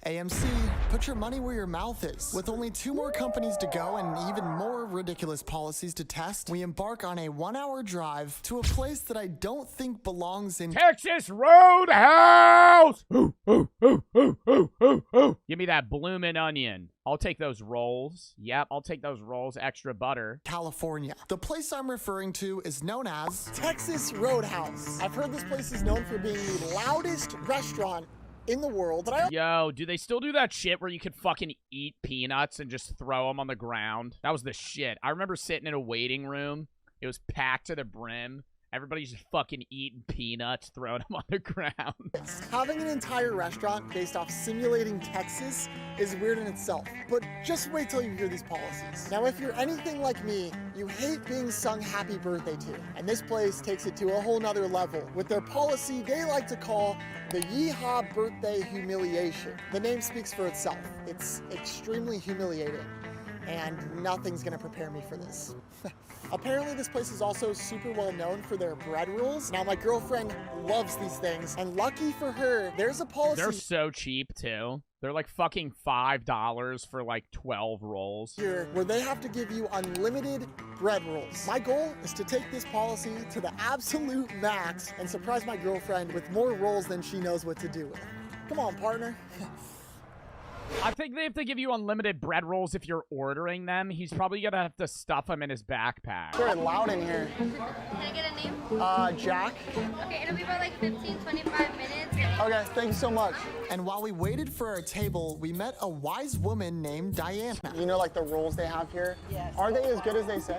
AMC, put your money where your mouth is. With only 2 more companies to go and even more ridiculous policies to test, we embark on a 1-hour drive to a place that I don't think belongs in Texas Roadhouse. Ooh, ooh, ooh, ooh, ooh, ooh, ooh. Give me that bloomin' onion. I'll take those rolls. Yep, I'll take those rolls. Extra butter. California. The place I'm referring to is known as Texas Roadhouse. I've heard this place is known for being the loudest restaurant in the world. But Yo, do they still do that shit where you could fucking eat peanuts and just throw them on the ground? That was the shit. I remember sitting in a waiting room. It was packed to the brim. Everybody's just fucking eating peanuts, throwing them on the ground. Having an entire restaurant based off simulating Texas is weird in itself, but just wait till you hear these policies. Now, if you're anything like me, you hate being sung happy birthday to, and this place takes it to a whole nother level with their policy they like to call the Yeehaw Birthday Humiliation. The name speaks for itself. It's extremely humiliating, and nothing's gonna prepare me for this. Apparently, this place is also super well known for their bread rolls. Now, my girlfriend loves these things, and lucky for her, there's a policy. They're so cheap, too. They're like fucking $5 for like 12 rolls. Here, where they have to give you unlimited bread rolls. My goal is to take this policy to the absolute max and surprise my girlfriend with more rolls than she knows what to do with. Come on, partner. I think they have to give you unlimited bread rolls if you're ordering them. He's probably gonna have to stuff them in his backpack. It's very loud in here. Can I get a name? Jack. Okay, it'll be about like 15, 25 minutes. Okay, thank you so much. And while we waited for our table, we met a wise woman named Diana. You know, like the rolls they have here? Yes. Are they as good as they say?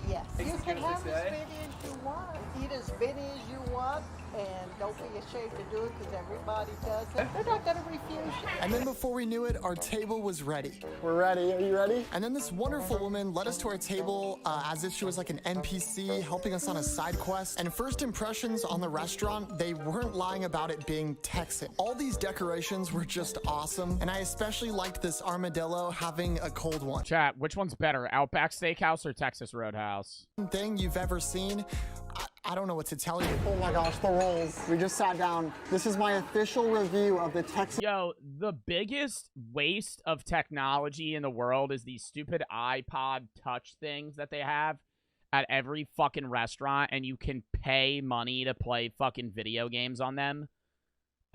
Yes. You can have as many as you want. Eat as many as you want. And don't be ashamed to do it because everybody does it. They're not going to refuse you. And then before we knew it, our table was ready. We're ready. Are you ready? And then this wonderful woman led us to our table as if she was like an NPC helping us on a side quest. And first impressions on the restaurant, they weren't lying about it being Texan. All these decorations were just awesome. And I especially liked this armadillo having a cold one. Chat, which one's better, Outback Steakhouse or Texas Roadhouse? Thing you've ever seen. I don't know what to tell you. Oh my gosh, the rolls. We just sat down. This is my official review of the Texas. Yo, the biggest waste of technology in the world is these stupid iPod touch things that they have at every fucking restaurant, and you can pay money to play fucking video games on them.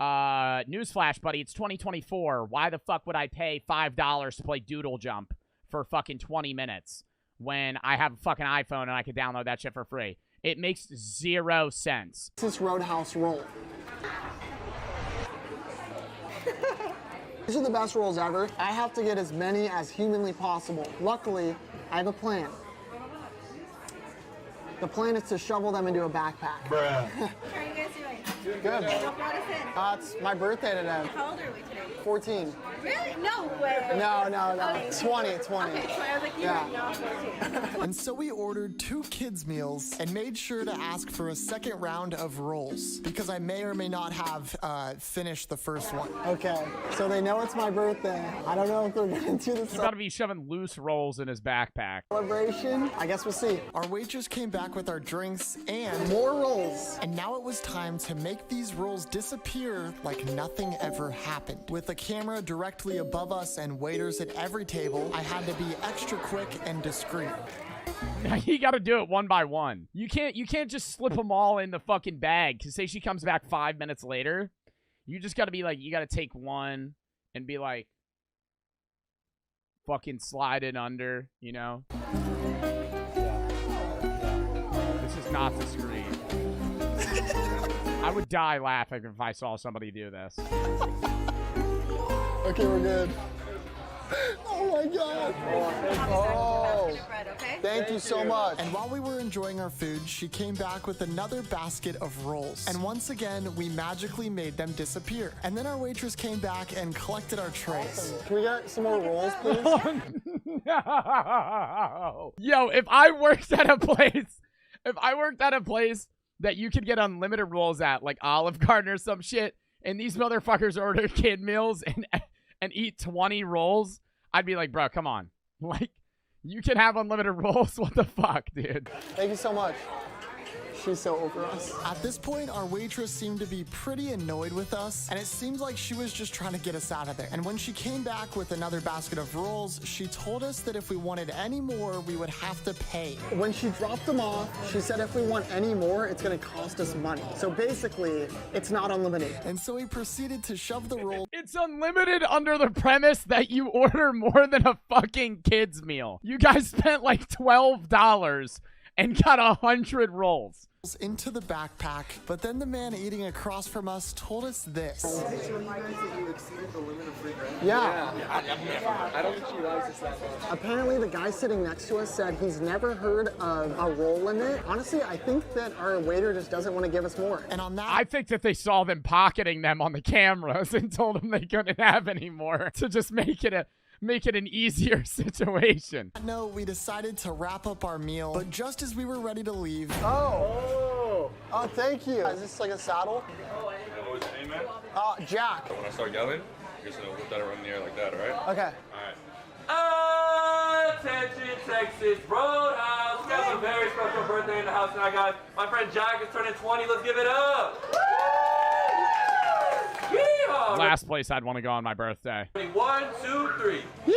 Newsflash, buddy, it's 2024. Why the fuck would I pay $5 to play Doodle Jump for fucking 20 minutes when I have a fucking iPhone and I could download that shit for free? It makes 0 sense. This Roadhouse roll. These are the best rolls ever. I have to get as many as humanly possible. Luckily, I have a plan. The plan is to shovel them into a backpack. How Bruh. are you guys doing? Good. What brought us in? It's my birthday today. How old are we today? 14. Really? No way. No. Okay. 20. Okay, so I was like, Yeah. no, 14. And so we ordered 2 kids' meals and made sure to ask for a second round of rolls because I may or may not have finished the first one. Okay, so they know it's my birthday. I don't know if they're going to do this. He's about to be shoving loose rolls in his backpack. Celebration? I guess we'll see. Our waitress came back with our drinks and more rolls. And now it was time to make these rolls disappear like nothing ever happened. With a camera directly above us and waiters at every table, I had to be extra quick and discreet. You gotta do it one by one. You can't just slip them all in the fucking bag. Cause say she comes back 5 minutes later, you just gotta be like, you gotta take one and be like, fucking slide it under, you know? This is not discreet. I would die laughing if I saw somebody do this. Okay, we're good. Oh my God. Oh, thank you so much. And while we were enjoying our food, she came back with another basket of rolls. And once again, we magically made them disappear. And then our waitress came back and collected our trays. Awesome. Can we get some more rolls, please? No. Yo, if I worked at a place that you could get unlimited rolls at, like Olive Garden or some shit, and these motherfuckers order kid meals and eat 20 rolls, I'd be like, bro, come on. Like, you can have unlimited rolls? What the fuck, dude? Thank you so much. She's so over us. At this point, our waitress seemed to be pretty annoyed with us, and it seemed like she was just trying to get us out of there. And when she came back with another basket of rolls, she told us that if we wanted any more, we would have to pay. When she dropped them off, she said if we want any more, it's gonna cost us money. So basically, it's not unlimited. And so we proceeded to shove the roll. It's unlimited under the premise that you order more than a fucking kid's meal. You guys spent like $12 and got 100 rolls into the backpack, but then the man eating across from us told us this. Yeah. I don't think she likes us that much. Apparently the guy sitting next to us said he's never heard of a roll limit. Honestly, I think that our waiter just doesn't want to give us more. And on that, I think that they saw them pocketing them on the cameras and told them they couldn't have any more to just make it an easier situation. No, we decided to wrap up our meal, but just as we were ready to leave. Oh, thank you. Is this like a saddle? What was your name, man? Jack. When I start yelling, you're just gonna whip that around in the air like that, all right? Okay. All right. Attention, Texas Roadhouse. We got a very special birthday in the house tonight, guys. My friend Jack is turning 20. Let's give it up. Yeehaw. Last place I'd want to go on my birthday. 1, 2, 3. Yeah!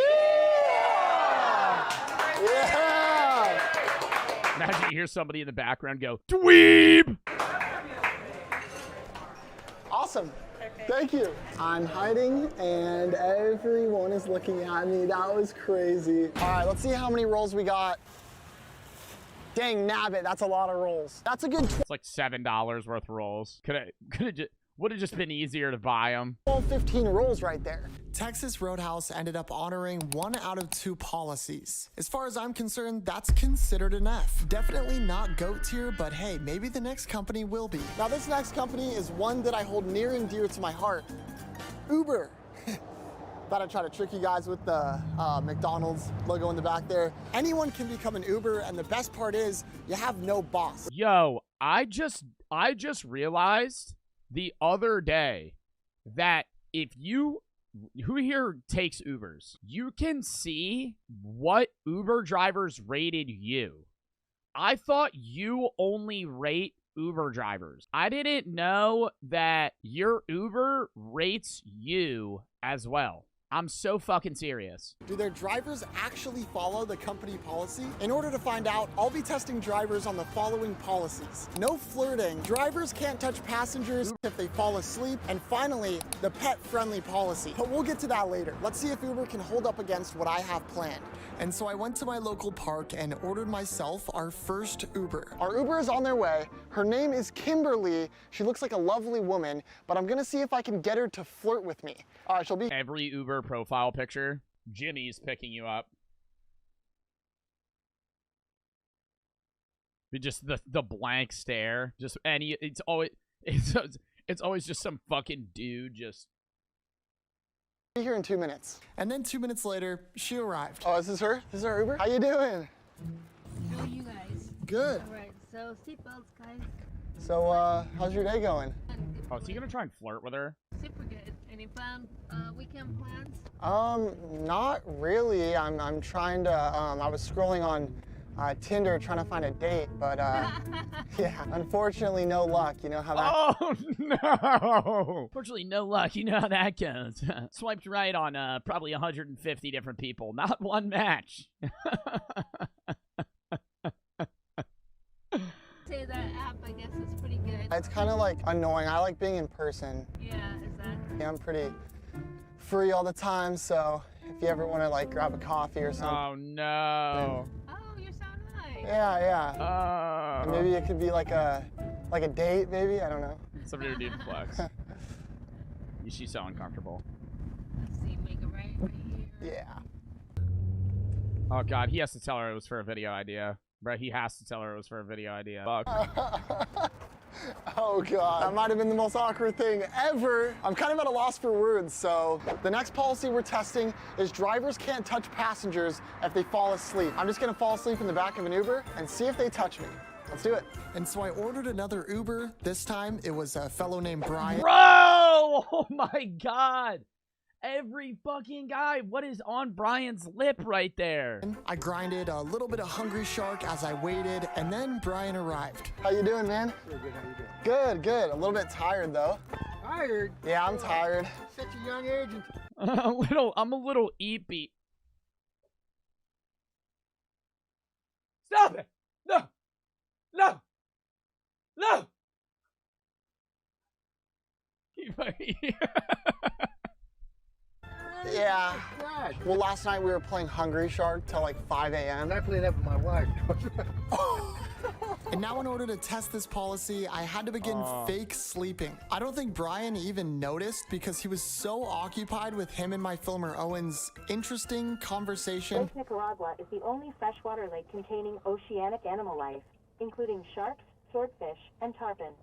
Imagine you hear somebody in the background go, dweeb! Awesome. Thank you. I'm hiding and everyone is looking at me. That was crazy. All right, let's see how many rolls we got. Dang, nabbit, that's a lot of rolls. That's a good It's like $7 worth of rolls. Would have just been easier to buy them. 15 rolls right there. Texas Roadhouse ended up honoring 1 out of 2 policies. As far as I'm concerned, that's considered an F. Definitely not GOAT tier, but hey, maybe the next company will be. Now this next company is one that I hold near and dear to my heart. Uber. Thought I'd try to trick you guys with the McDonald's logo in the back there. Anyone can become an Uber, and the best part is you have no boss. Yo, I just realized the other day that if who here takes Ubers, you can see what Uber drivers rated you. I thought you only rate Uber drivers. I didn't know that your Uber rates you as well. I'm so fucking serious. Do their drivers actually follow the company policy? In order to find out, I'll be testing drivers on the following policies. No flirting. Drivers can't touch passengers if they fall asleep. And finally, the pet-friendly policy. But we'll get to that later. Let's see if Uber can hold up against what I have planned. And so I went to my local park and ordered myself our first Uber. Our Uber is on their way. Her name is Kimberly. She looks like a lovely woman, but I'm gonna see if I can get her to flirt with me. All right, she'll be... Every Uber profile picture, Jimmy's picking you up. Just the blank stare. Just it's always just some fucking dude just... Be here in 2 minutes. And then 2 minutes later, she arrived. Oh, is this her? This is our Uber? How you doing? How are you guys? Good. All right, so seatbelts, guys. So, how's your day going? Oh, is he gonna try and flirt with her? Super good. Any weekend plans? Not really. I'm trying to, I was scrolling on Tinder trying to find a date, but yeah, unfortunately no luck. You know how that... Oh, no! Unfortunately, no luck. You know how that goes. Swiped right on probably 150 different people. Not one match. Say that app, I guess, is pretty good. It's kind of like annoying. I like being in person. Yeah, exactly. I'm pretty free all the time, so if you ever want to like grab a coffee or something. Oh, no. Oh, you're so nice. Yeah. Maybe it could be like a date, maybe. I don't know. Somebody redeemed flex. She's so uncomfortable. Let's see, make a right here. Yeah. Oh god, he has to tell her it was for a video idea. Bro, he has to tell her it was for a video idea. Fuck. Oh god, that might have been the most awkward thing ever. I'm kind of at a loss for words, so the next policy we're testing is drivers can't touch passengers if they fall asleep. I'm just gonna fall asleep in the back of an Uber and see if they touch me. Let's do it. And so I ordered another Uber. This time it was a fellow named Brian. Bro! Oh my god! Every fucking guy, what is on Brian's lip right there? I grinded a little bit of Hungry Shark as I waited, and then Brian arrived. How you doing, man? Good, how you doing? Good, good. A little bit tired, though. Tired? Yeah, I'm tired. Such a young age. I'm a little eepy. Stop it! No! No! No! Yeah. Well, last night we were playing Hungry Shark till like 5 a.m. I played that with my wife. And now in order to test this policy, I had to begin fake sleeping. I don't think Brian even noticed because he was so occupied with him and my filmer Owen's interesting conversation. Lake Nicaragua is the only freshwater lake containing oceanic animal life, including sharks, swordfish, and tarpon.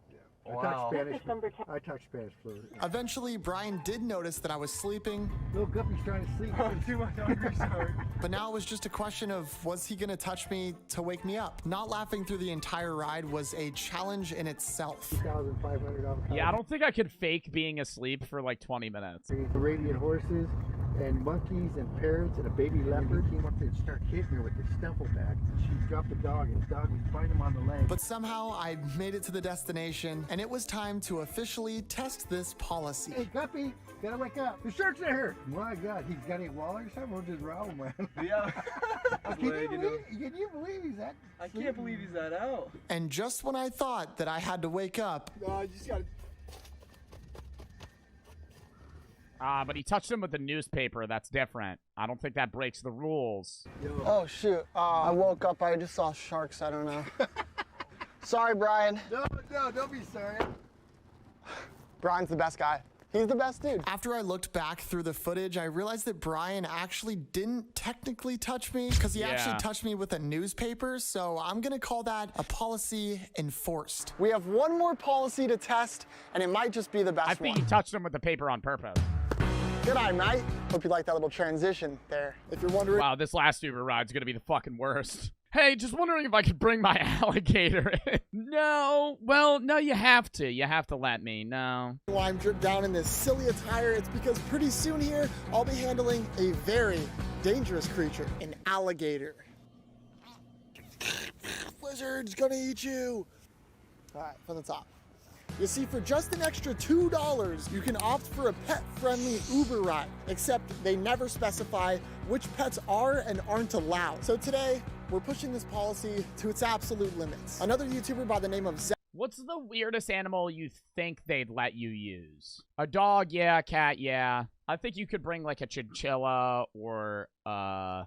Wow. I talk Spanish fluent. Eventually, Brian did notice that I was sleeping. Little Guppy's trying to sleep. Too much Hungry Shark. But now it was just a question of, was he gonna touch me to wake me up? Not laughing through the entire ride was a challenge in itself. $2,500. Yeah, I don't think I could fake being asleep for like 20 minutes. Arabian horses and monkeys and parrots and a baby leopard. He came up there and started hitting her with the stemple back. She dropped the dog and the dog was biting him on the leg. But somehow I made it to the destination and it was time to officially test this policy. Hey, Guppy, gotta wake up. The shark's in here. My God, he's got any walleye or something? We'll just row him, man. Yeah. Can you believe he's that? I can't believe he's that out. And just when I thought that I had to wake up, No, you just gotta... But he touched him with the newspaper. That's different. I don't think that breaks the rules. oh shoot, I woke up, I just saw sharks, I don't know. Sorry, Brian. No, don't be sorry. Brian's the best guy. He's the best dude. After I looked back through the footage, I realized that Brian actually didn't technically touch me because he actually touched me with a newspaper. So I'm going to call that a policy enforced. We have one more policy to test, and it might just be the best one. I think he touched him with the paper on purpose. Good eye, mate. Hope you like that little transition there. If you're wondering. Wow, this last Uber ride's going to be the fucking worst. Hey, just wondering if I could bring my alligator in. No. Well, no, you have to. You have to let me. No. Why I'm dripped down in this silly attire, it's because pretty soon here, I'll be handling a very dangerous creature, an alligator. Lizard's gonna eat you. All right, from the top. You see, for just an extra $2, you can opt for a pet-friendly Uber ride, except they never specify which pets are and aren't allowed. So today, we're pushing this policy to its absolute limits. Another YouTuber by the name of Zach. What's the weirdest animal you think they'd let you use? A dog, yeah. A cat, yeah. I think you could bring like a chinchilla or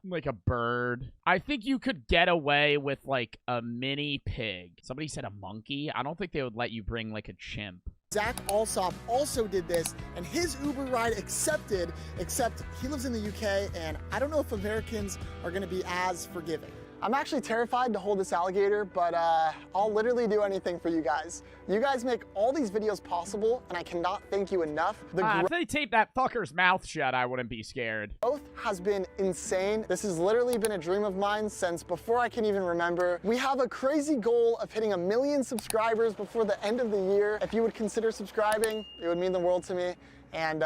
like a bird. I think you could get away with like a mini pig. Somebody said a monkey. I don't think they would let you bring like a chimp. Zach Alsop also did this, and his Uber ride accepted, except he lives in the UK, and I don't know if Americans are gonna be as forgiving. I'm actually terrified to hold this alligator, but I'll literally do anything for you guys. You guys make all these videos possible, and I cannot thank you enough. If they tape that fucker's mouth shut, I wouldn't be scared. Growth has been insane. This has literally been a dream of mine since before I can even remember. We have a crazy goal of hitting 1 million subscribers before the end of the year. If you would consider subscribing, it would mean the world to me. And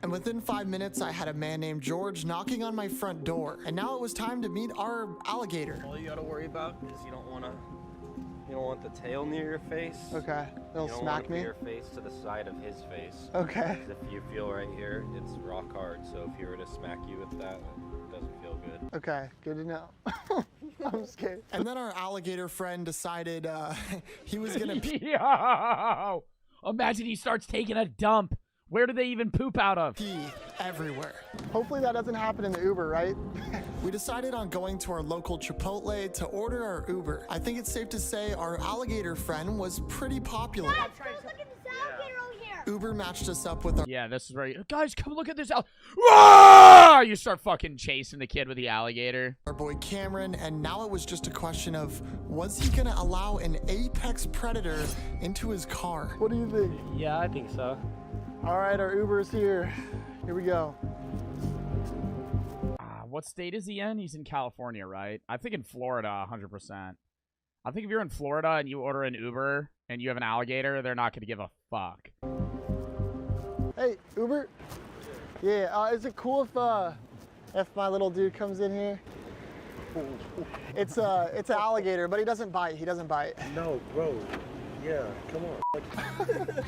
within 5 minutes, I had a man named George knocking on my front door. And now it was time to meet our alligator. All you gotta worry about is you don't want the tail near your face. Okay, it'll smack me. You don't want your face to the side of his face. Okay. If you feel right here, it's rock hard. So if you were to smack you with that, it doesn't feel good. Okay, good to know. I'm scared. And then our alligator friend decided he was gonna Yo! Imagine he starts taking a dump. Where do they even poop out of? Pee everywhere. Hopefully that doesn't happen in the Uber, right? We decided on going to our local Chipotle to order our Uber. I think it's safe to say our alligator friend was pretty popular. Let's go look at this alligator. Uber matched us up with our Yeah, this is where guys, come look at this. Ah! You start fucking chasing the kid with the alligator. our boy Cameron, and now it was just a question of, was he gonna allow an apex predator into his car? What do you think? Yeah, I think so. All right, our Uber's here. Here we go. What state is he in? He's in California, right? I think in Florida, 100%. I think if you're in Florida and you order an Uber and you have an alligator, they're not going to give a fuck. Hey, Uber. Yeah, is it cool if my little dude comes in here? It's an alligator, but he doesn't bite. He doesn't bite. No, bro. Yeah, come on.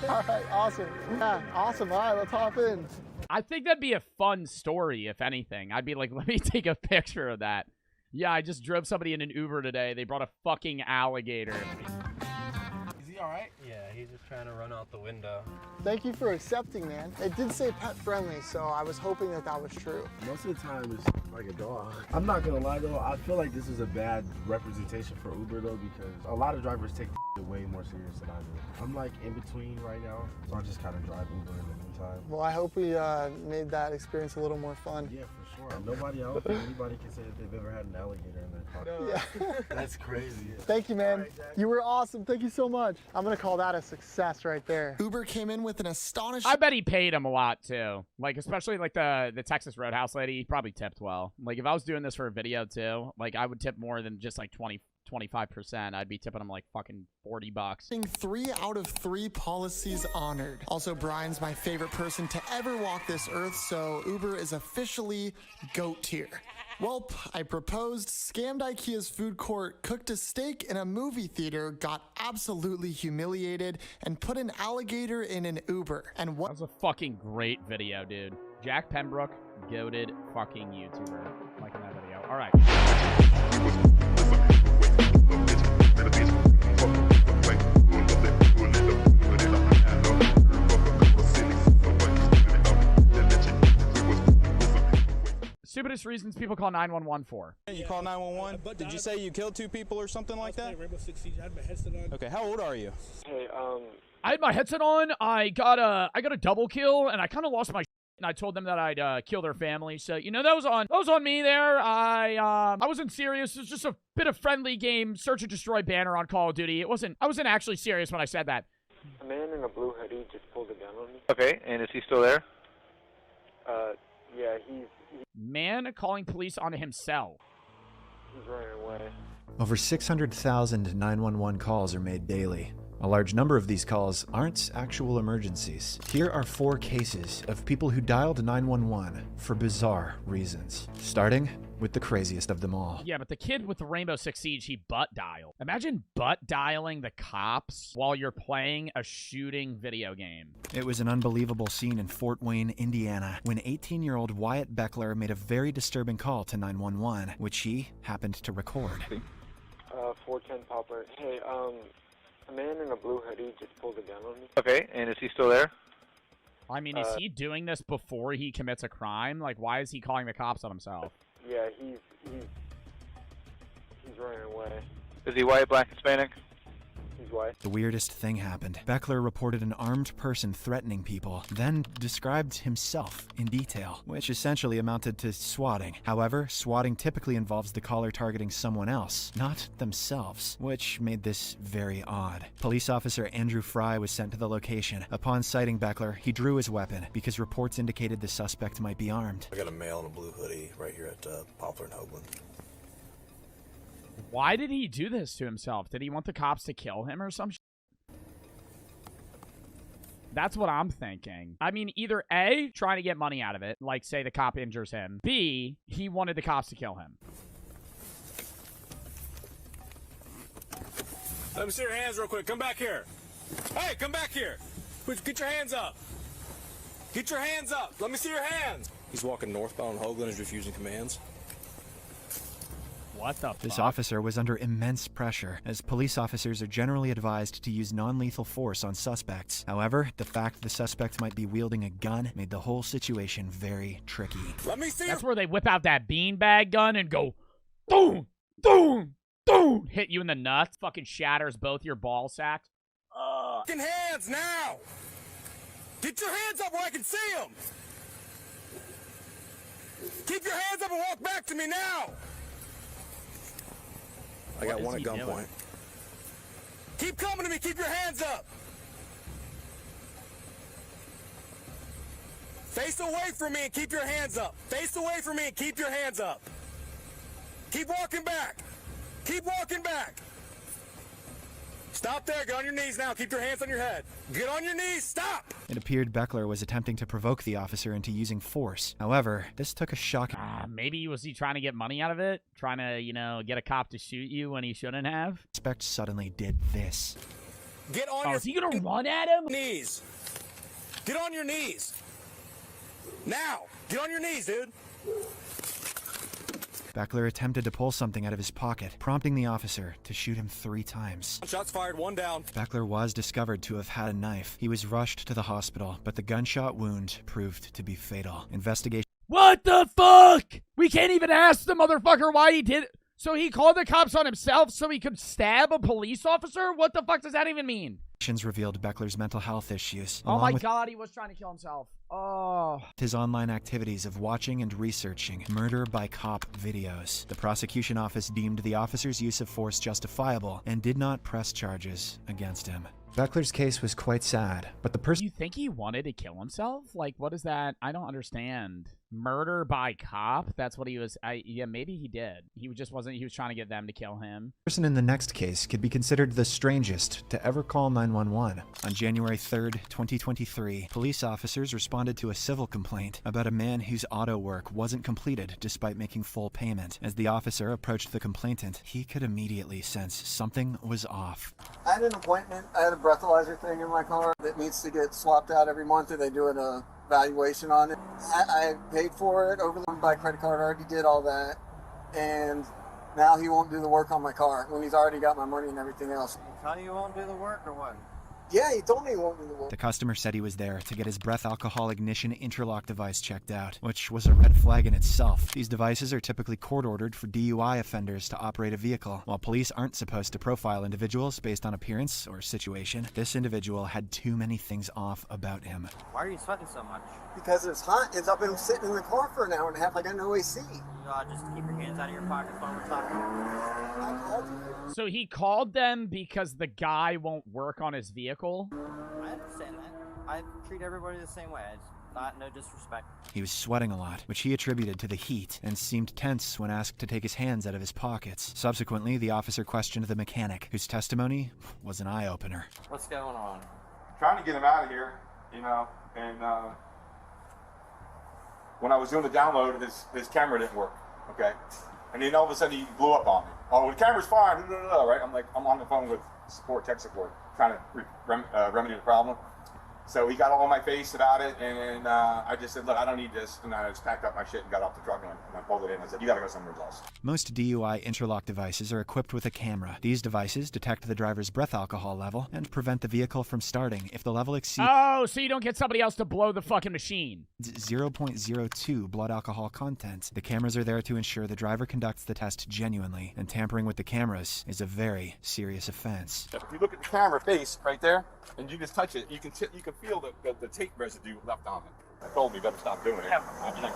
All right, awesome. Yeah, awesome. All right, let's hop in. I think that'd be a fun story, if anything. I'd be like, let me take a picture of that. Yeah, I just drove somebody in an Uber today. They brought a fucking alligator. Is he alright? Yeah, he's just trying to run out the window. Thank you for accepting, man. It did say pet friendly, so I was hoping that was true. Most of the time it's like a dog. I'm not gonna lie though, I feel like this is a bad representation for Uber though, because a lot of drivers take way more serious than I do. I'm like in between right now, so I just kind of drive Uber in the meantime. Well, I hope we made that experience a little more fun. Yeah, for sure. Nobody else, anybody can say that they've ever had an alligator in their car. Yeah. That's crazy. Thank you, man. You were awesome. Thank you so much. I'm gonna call that a success right there. Uber came in with an astonishing. I bet he paid him a lot, too. Like, especially, like, the Texas Roadhouse lady, he probably tipped well. Like, if I was doing this for a video, too, like, I would tip more than just, like, 25%. I'd be tipping him, like, fucking $40. 3 out of 3 policies honored. Also, Brian's my favorite person to ever walk this earth, so Uber is officially GOAT tier. Welp, I proposed, scammed IKEA's food court, cooked a steak in a movie theater, got absolutely humiliated, and put an alligator in an Uber. And what? That was a fucking great video, dude. Jack Pembroke, goated fucking YouTuber. Liking that video. All right. Stupidest reasons people call 911 for. You call 911? Did you say you killed 2 people or something like that? Rainbow Six Siege. I had my headset on. Okay, how old are you? Hey, I had my headset on. I got a double kill, and I kind of lost my shit, and I told them that I'd kill their family. So, you know, that was on me there. I wasn't serious. It was just a bit of friendly game, search and destroy banner on Call of Duty. I wasn't actually serious when I said that. a man in a blue hoodie just pulled a gun on me. Okay, and is he still there? Yeah, he's Man calling police on himself. running away. Over 600,000 911 calls are made daily. A large number of these calls aren't actual emergencies. Here are 4 cases of people who dialed 911 for bizarre reasons. Starting with the craziest of them all. Yeah, but the kid with the Rainbow Six Siege, he butt dialed. Imagine butt dialing the cops while you're playing a shooting video game. It was an unbelievable scene in Fort Wayne, Indiana, when 18-year-old Wyatt Beckler made a very disturbing call to 911, which he happened to record. 410 Poplar. Hey, a man in a blue hoodie just pulled a gun on me. Okay, and is he still there? I mean, is he doing this before he commits a crime? Like, why is he calling the cops on himself? Yeah, he's running away. Is he white, black, Hispanic? He's white. The weirdest thing happened. Beckler reported an armed person threatening people, then described himself in detail, which essentially amounted to swatting. However, swatting typically involves the caller targeting someone else, not themselves, which made this very odd. Police officer Andrew Fry was sent to the location. Upon sighting Beckler, he drew his weapon because reports indicated the suspect might be armed. I got a male in a blue hoodie right here at Poplar and Hoagland. Why did he do this to himself? Did he want the cops to kill him or some shit? That's what I'm thinking. I mean, either A, trying to get money out of it, like say the cop injures him. B, he wanted the cops to kill him. Let me see your hands real quick. Come back here. Hey, come back here. Get your hands up. Get your hands up. Let me see your hands. He's walking northbound on Hoagland. He's refusing commands. What the fuck? This officer was under immense pressure, as police officers are generally advised to use non-lethal force on suspects. However, the fact the suspect might be wielding a gun made the whole situation very tricky. Let me see. That's where they whip out that beanbag gun and go, boom, boom, boom, hit you in the nuts, fucking shatters both your ball sacks. Hands now. Get your hands up where I can see them! Keep your hands up and walk back to me now! I got one at gunpoint. Keep coming to me, keep your hands up! Face away from me and keep your hands up. Face away from me and keep your hands up. Keep walking back. Keep walking back. Stop there. Get on your knees now. Keep your hands on your head. Get on your knees. Stop. It appeared Beckler was attempting to provoke the officer into using force. However, this took a shocking... Maybe was he trying to get money out of it? Trying to, you know, get a cop to shoot you when he shouldn't have? Suspect suddenly did this. Get on your... Is he gonna run at him? Knees. Get on your knees. Now. Get on your knees, dude. Beckler attempted to pull something out of his pocket, prompting the officer to shoot him 3 times. Shots fired, 1 down. Beckler was discovered to have had a knife. He was rushed to the hospital, but the gunshot wound proved to be fatal. Investigation... What the fuck? We can't even ask the motherfucker why he did it. So he called the cops on himself so he could stab a police officer? What the fuck does that even mean? Revealed Beckler's mental health issues. Oh my god, he was trying to kill himself. Oh. His online activities of watching and researching murder by cop videos. The prosecution office deemed the officer's use of force justifiable and did not press charges against him. Beckler's case was quite sad, but the person... You think he wanted to kill himself? Like, what is that? I don't understand. Murder by cop? That's what he was... yeah, maybe he did. He just wasn't... He was trying to get them to kill him. The person in the next case could be considered the strangest to ever call 911. On January 3rd, 2023, police officers responded to a civil complaint about a man whose auto work wasn't completed despite making full payment. As the officer approached the complainant, he could immediately sense something was off. I had an appointment. I had a breathalyzer thing in my car that needs to get swapped out every month, and they do an evaluation on it. I paid for it over by credit card. I already did all that, and now he won't do the work on my car when he's already got my money and everything else. Tell you won't do the work or what? Yeah, he told me he won't do the work. The customer said he was there to get his breath alcohol ignition interlock device checked out, which was a red flag in itself. These devices are typically court-ordered for DUI offenders to operate a vehicle. While police aren't supposed to profile individuals based on appearance or situation, this individual had too many things off about him. Why are you sweating so much? Because it's hot. I've been sitting in the car for an hour and a half. I got no AC. Just keep your hands out of your pockets while we're talking. So he called them because the guy won't work on his vehicle? I understand that. I treat everybody the same way. It's not no disrespect. He was sweating a lot, which he attributed to the heat, and seemed tense when asked to take his hands out of his pockets. Subsequently, the officer questioned the mechanic, whose testimony was an eye-opener. What's going on? Trying to get him out of here, you know, and when I was doing the download, his camera didn't work, okay? And then all of a sudden he blew up on me. Oh, the camera's fine, right? I'm on the phone with tech support, trying to remedy the problem. So he got all in my face about it, and I just said, look, I don't need this. And I just packed up my shit and got off the truck, and I pulled it in. I said, you gotta go somewhere else. Most DUI interlock devices are equipped with a camera. These devices detect the driver's breath alcohol level and prevent the vehicle from starting if the level exceeds... Oh, so you don't get somebody else to blow the fucking machine. 0.02 blood alcohol content. The cameras are there to ensure the driver conducts the test genuinely, and tampering with the cameras is a very serious offense. If you look at the camera face right there, and you just touch it, you can feel the tape residue left on it. I told him he better stop doing it. I mean, I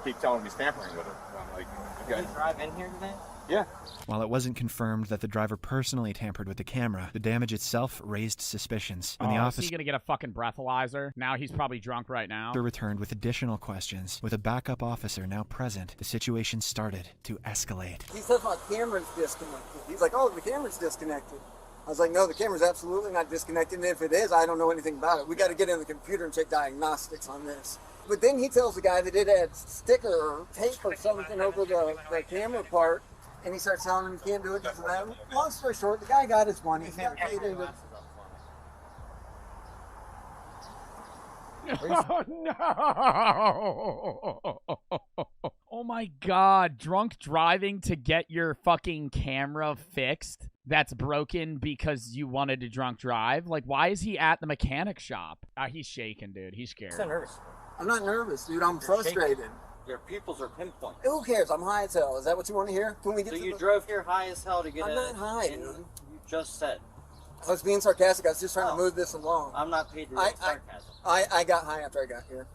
keep telling him he's tampering with it. I'm like, okay. Did you drive in here today? Yeah. While it wasn't confirmed that the driver personally tampered with the camera, the damage itself raised suspicions. When the officer... Is he gonna get a fucking breathalyzer? Now he's probably drunk right now. Returned with additional questions. With a backup officer now present, the situation started to escalate. He says my camera's disconnected. He's like, oh, the camera's disconnected. I was like, no, the camera's absolutely not disconnected, and if it is, I don't know anything about it. We got to get in the computer and check diagnostics on this. But then he tells the guy that it had sticker or tape or something over the camera part, and he starts telling him he can't do it because of that. Long story short, the guy got his money. He got paid into... Oh, no! Oh my god, drunk driving to get your fucking camera fixed that's broken because you wanted to drunk drive? Like, why is he at the mechanic shop? He's shaking, dude. He's scared. I'm so nervous. I'm not nervous, dude. I'm frustrated. Shaking. Your pupils are pinpoint. Who cares? I'm high as hell. Is that what you want to hear? Can we get so to you drove here high as hell to get I'm not high, dude. You just said. I was being sarcastic. I was just trying to move this along. I'm not paid to be sarcasm. I got high after I got here.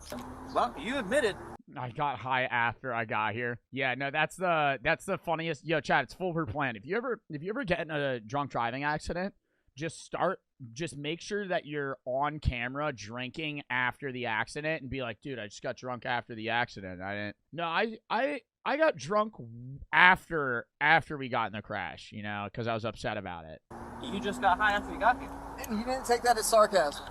Well, you admitted. I got high after I got here. Yeah, no, that's the funniest. Yo, Chad, it's foolproof plan. If you ever get in a drunk driving accident, just make sure that you're on camera drinking after the accident and be like, dude, I just got drunk after the accident. I got drunk after we got in the crash, you know, because I was upset about it. You just got high after you got here. And you didn't take that as sarcasm.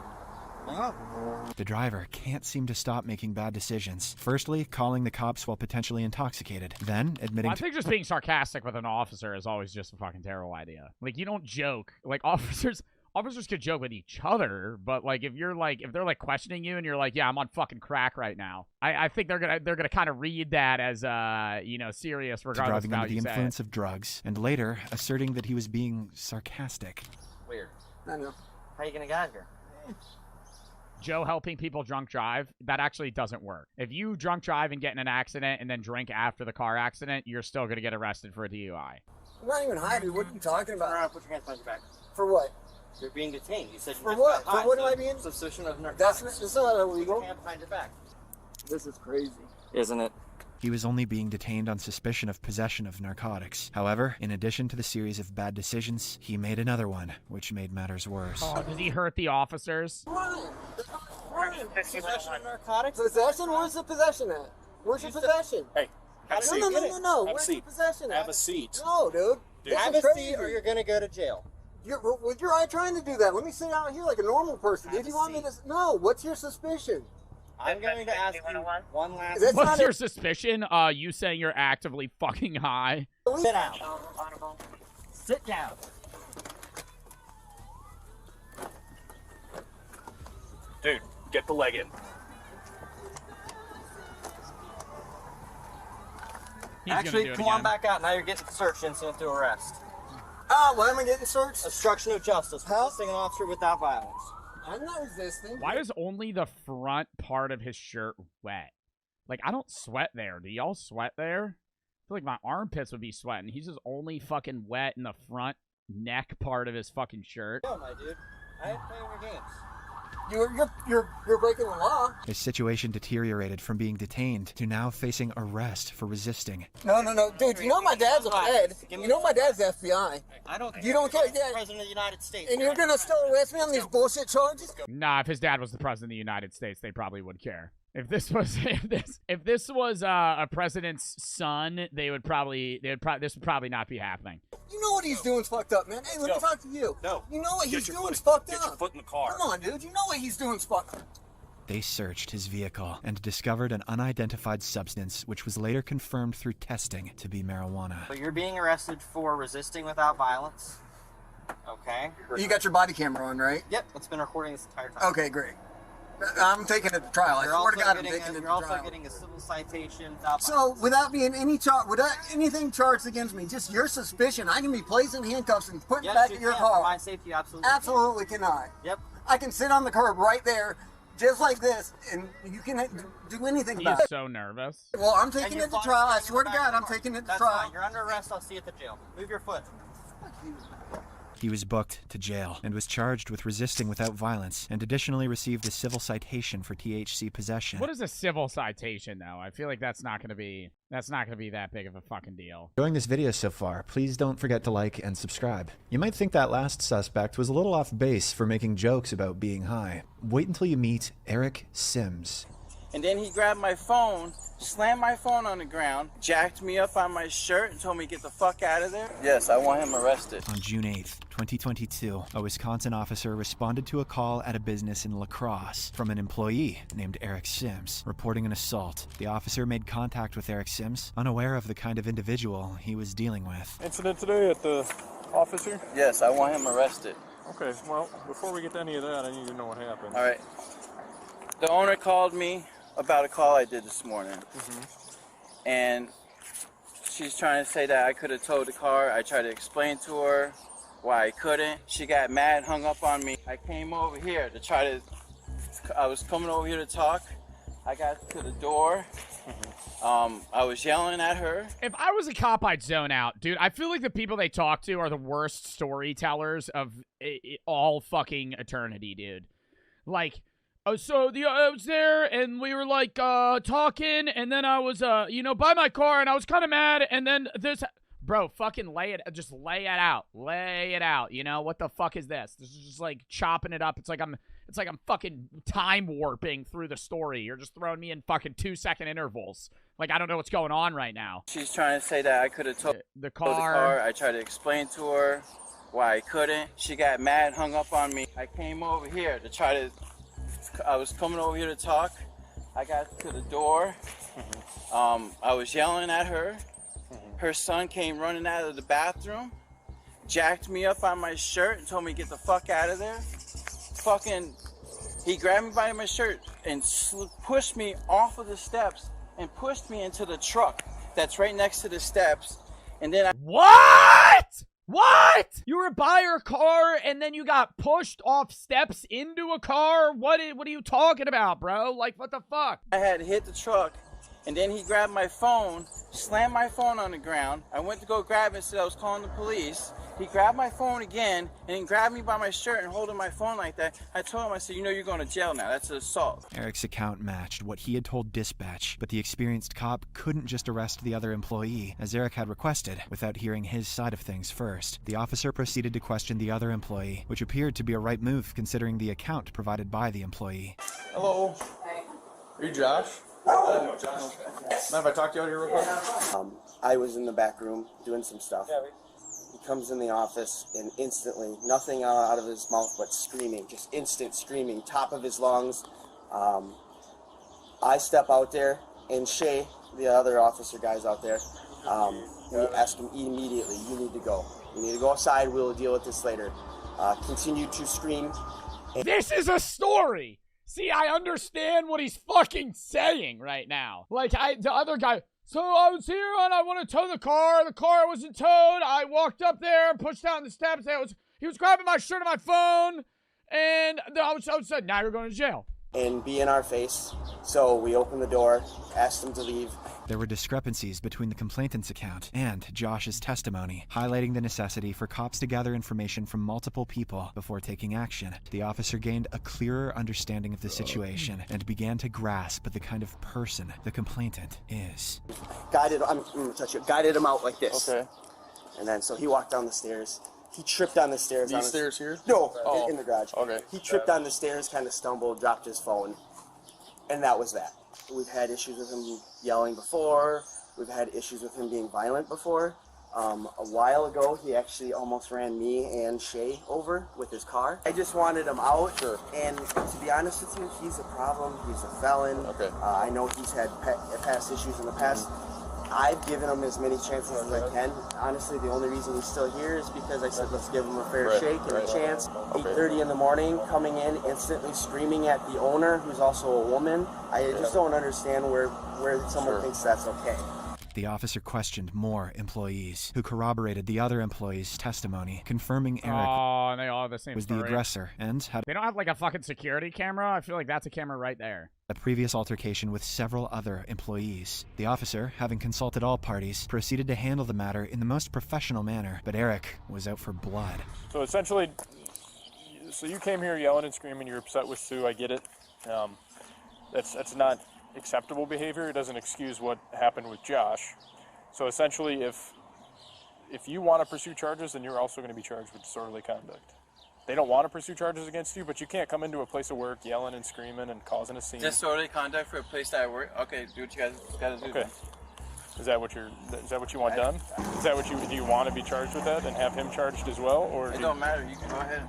The driver can't seem to stop making bad decisions. Firstly, calling the cops while potentially intoxicated. Then, admitting I think just being sarcastic with an officer is always just a fucking terrible idea. Like, you don't joke. Like, officers could joke with each other, but like if they're like questioning you and you're like, yeah, I'm on fucking crack right now. I think they're gonna kind of read that as serious, regardless driving of how under the you say influence it. of drugs, and later asserting that he was being sarcastic. Weird. I know. How you gonna get out of here? Joe helping people drunk drive, that actually doesn't work. If you drunk drive and get in an accident and then drink after the car accident, you're still going to get arrested for a DUI. I'm not even high, dude. What are you talking about? Put your hands behind your back. For what? You're being detained. You said you For just what? got high, For what so am I being? Suspicion of narcotics. That's not illegal. Put your hand behind your back. This is crazy. Isn't it? He was only being detained on suspicion of possession of narcotics. However, in addition to the series of bad decisions, he made another one, which made matters worse. Oh, did he hurt the officers? Possession of narcotics? Possession? Where's the possession at? Where's your possession? Hey, have a seat. No. Have a Where's seat. the possession at? Have a seat. No, dude. Have a seat or you're gonna go to jail. You're trying to do that. Let me sit out here like a normal person. If you want me to... No, what's your suspicion? I'm going to ask you one last... What's your suspicion? You saying you're actively fucking high? Sit down. Sit down. Dude, get the leg in. Actually, come on back out. Now you're getting searched incident to arrest. Why am I getting searched? Obstruction of justice. Resisting an officer without violence. I'm not resisting. Why is only the front part of his shirt wet? Like, I don't sweat there. Do y'all sweat there? I feel like my armpits would be sweating. He's just only fucking wet in the front neck part of his fucking shirt. No, my dude. I ain't playing your games. You're breaking the law. His situation deteriorated from being detained to now facing arrest for resisting. No. Dude, you know my dad's a Fed. You know my dad's FBI. I don't care. You don't care? Yeah. President of the United States. And you're going to still arrest me on these bullshit charges? Nah, if his dad was the president of the United States, they probably would care. If this was a president's son, this would probably not be happening. You know what he's doing's fucked up, man. Hey, let me talk to you. No. You know what he's doing's fucked up. Get your foot in the car. Come on, dude. You know what he's doing's fucked up. They searched his vehicle and discovered an unidentified substance, which was later confirmed through testing to be marijuana. But you're being arrested for resisting without violence. Okay. You got your body camera on, right? Yep, it's been recording this entire time. Okay, great. I'm taking it to trial. I swear to God, I'm taking it to trial. You're also getting a civil citation without So, without being without anything charged against me, just your suspicion, I can be placed in handcuffs and put back in your car. For my safety, absolutely. Absolutely cannot. Yep. I can sit on the curb right there, just like this, and you can do anything about it. He's so nervous. Well, I'm taking it to trial. I swear to God, I'm taking it to That's trial. fine. You're under arrest. I'll see you at the jail. Move your foot. He was booked to jail and was charged with resisting without violence and additionally received a civil citation for THC possession. What is a civil citation, though? I feel like that's not going to be that big of a fucking deal. Enjoying this video so far, please don't forget to like and subscribe. You might think that last suspect was a little off base for making jokes about being high. Wait until you meet Eric Sims. And then he grabbed my phone, slammed my phone on the ground, jacked me up on my shirt, and told me to get the fuck out of there. Yes, I want him arrested. On June 8th, 2022, a Wisconsin officer responded to a call at a business in La Crosse from an employee named Eric Sims, reporting an assault. The officer made contact with Eric Sims, unaware of the kind of individual he was dealing with. Incident today at the office here? Yes, I want him arrested. Okay, well, before we get to any of that, I need to know what happened. All right. The owner called me about a call I did this morning. And she's trying to say that I could have towed the car. I tried to explain to her why I couldn't. She got mad, hung up on me. I came over here to I was coming over here to talk. I got to the door I was yelling at her. If I was a cop, I'd zone out. Dude, I feel like the people they talk to are the worst storytellers of all fucking eternity, dude. Like, I was there, and we were, like, talking, and then I was, by my car, and I was kind of mad, and then this... Bro, fucking lay it out. Lay it out, you know? What the fuck is this? This is just, like, chopping it up. It's like I'm fucking time warping through the story. You're just throwing me in fucking 2-second intervals. Like, I don't know what's going on right now. She's trying to say that I could have told the car. I tried to explain to her why I couldn't. She got mad, hung up on me. I came over here to try to... I was coming over here to talk. I got to the door. I was yelling at her. Her son came running out of the bathroom, jacked me up on my shirt and told me to get the fuck out of there. He grabbed me by my shirt and pushed me off of the steps and pushed me into the truck that's right next to the steps. And then What? You were by her car and then you got pushed off steps into a car? What are you talking about, bro? Like, what the fuck? I had hit the truck. And then he grabbed my phone, slammed my phone on the ground. I went to go grab it and said I was calling the police. He grabbed my phone again and then grabbed me by my shirt and holding my phone like that. I told him, I said, you're going to jail now. That's an assault. Eric's account matched what he had told dispatch, but the experienced cop couldn't just arrest the other employee, as Eric had requested, without hearing his side of things first. The officer proceeded to question the other employee, which appeared to be a right move considering the account provided by the employee. Hello. Hey. Are you Josh? No, Josh. Mind if I talk to you out here real quick? I was in the back room doing some stuff. He comes in the office and instantly, nothing out of his mouth but screaming, just instant screaming, top of his lungs. I step out there, and Shay, the other officer guy's out there, we ask him immediately, you need to go. You need to go outside, we'll deal with this later. Continue to scream. This is a story! See, I understand what he's fucking saying right now. Like, the other guy, so I was here and I want to tow the car. The car wasn't towed. I walked up there, pushed down the steps. He was grabbing my shirt and my phone. And I was said, now you're going to jail. And be in our face. So we opened the door, asked him to leave. There were discrepancies between the complainant's account and Josh's testimony, highlighting the necessity for cops to gather information from multiple people before taking action. The officer gained a clearer understanding of the situation and began to grasp at the kind of person the complainant is. I'm gonna touch it. Guided him out like this. Okay. And then, so he walked down the stairs. He tripped down the stairs. These stairs here? No, in the garage. Okay. He tripped down the stairs, kind of stumbled, dropped his phone. And that was that. We've had issues with him yelling before. We've had issues with him being violent before. A while ago, he actually almost ran me and Shay over with his car. I just wanted him out. Sure. And to be honest with you, he's a problem. He's a felon. Okay. I know he's had past issues in the past. I've given him as many chances as I can. Honestly, the only reason he's still here is because I said let's give him a fair shake and a chance. 8:30 in the morning, coming in, instantly screaming at the owner, who's also a woman. I just don't understand where someone thinks that's okay. The officer questioned more employees, who corroborated the other employee's testimony, confirming Eric and they all have the same was story. the aggressor and had They don't have like a fucking security camera? I feel like that's a camera right there. a previous altercation with several other employees. The officer, having consulted all parties, proceeded to handle the matter in the most professional manner, but Eric was out for blood. So essentially, you came here yelling and screaming, you're upset with Sue, I get it. That's not acceptable behavior. It doesn't excuse what happened with Josh. So essentially, if you want to pursue charges, then you're also going to be charged with disorderly conduct. They don't want to pursue charges against you, but you can't come into a place of work yelling and screaming and causing a scene. Disorderly conduct for a place that I work? Okay, do what you guys got to do. Okay. Is that what you want done? Is that what do you want to be charged with that and have him charged as well? Or it don't matter. You can go ahead.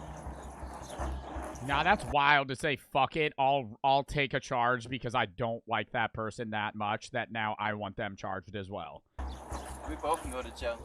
Nah, that's wild to say, fuck it, I'll take a charge because I don't like that person that much that now I want them charged as well. We both can go to jail.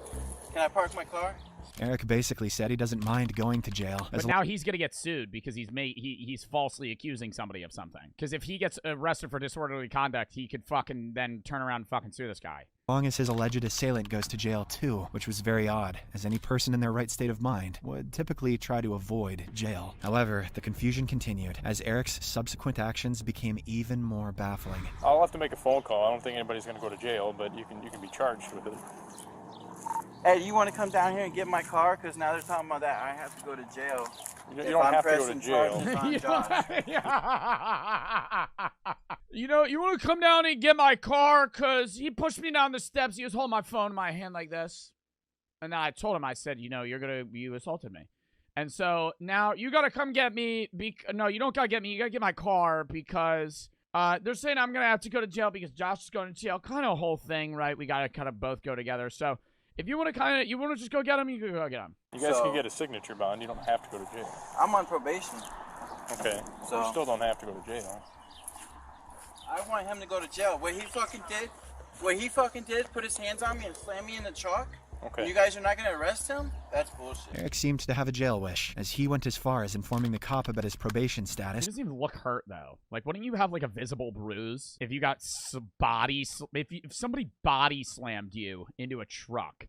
Can I park my car? Eric basically said he doesn't mind going to jail. But now he's gonna get sued because he's falsely accusing somebody of something. Because if he gets arrested for disorderly conduct, he could fucking then turn around and fucking sue this guy. As long as his alleged assailant goes to jail too, which was very odd, as any person in their right state of mind would typically try to avoid jail. However, the confusion continued, as Eric's subsequent actions became even more baffling. I'll have to make a phone call. I don't think anybody's going to go to jail, but you can be charged with it. Hey, you want to come down here and get my car? Because now they're talking about that. I have to go to jail. You don't have to go to jail. You know, you want to come down and get my car? Because he pushed me down the steps. He was holding my phone in my hand like this. And then I told him, I said, you know, you assaulted me. And so now you got to come get me. No, you don't got to get me. You got to get my car because they're saying I'm going to have to go to jail because Josh is going to jail. Kind of a whole thing, right? We got to kind of both go together. So if you want to just go get him, you can go get him. You guys can get a signature bond. You don't have to go to jail. I'm on probation. Okay. So you still don't have to go to jail. I want him to go to jail. What he fucking did, put his hands on me and slam me in the chalk. Okay. You guys are not going to arrest him? That's bullshit. Eric seemed to have a jail wish, as he went as far as informing the cop about his probation status. He doesn't even look hurt, though. Like, wouldn't you have, like, a visible bruise? If you got if somebody body slammed you into a truck,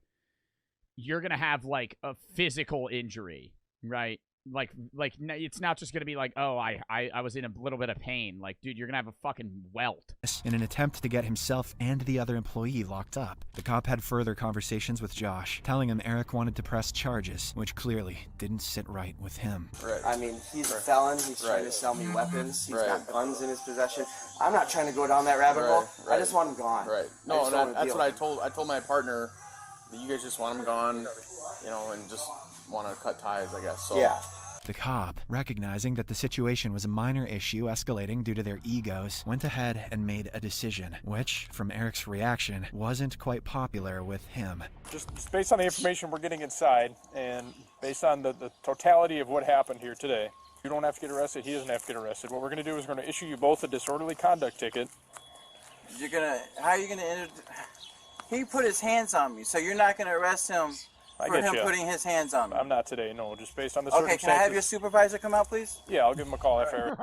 you're gonna have, like, a physical injury, right? Like, it's not just gonna be like, oh, I was in a little bit of pain. Like, dude, you're gonna have a fucking welt. In an attempt to get himself and the other employee locked up. The cop had further conversations with Josh, telling him Eric wanted to press charges, which clearly didn't sit right with him. Right. I mean, he's a felon. He's trying to sell me weapons. He's got guns in his possession. I'm not trying to go down that rabbit hole. I just want him gone. Right. No, that's what I told my partner. That you guys just want him gone, you know, and just want to cut ties, I guess. So. Yeah. The cop, recognizing that the situation was a minor issue escalating due to their egos, went ahead and made a decision, which, from Eric's reaction, wasn't quite popular with him. Just based on the information we're getting inside, and based on the totality of what happened here today, you don't have to get arrested, he doesn't have to get arrested. What we're going to do is we're going to issue you both a disorderly conduct ticket. How are you going to enter? He put his hands on me, so you're not going to arrest him for him putting his hands on me? I'm not today, no, just based on the Okay, circumstances. can I have your supervisor come out, please? Yeah, I'll give him a call after.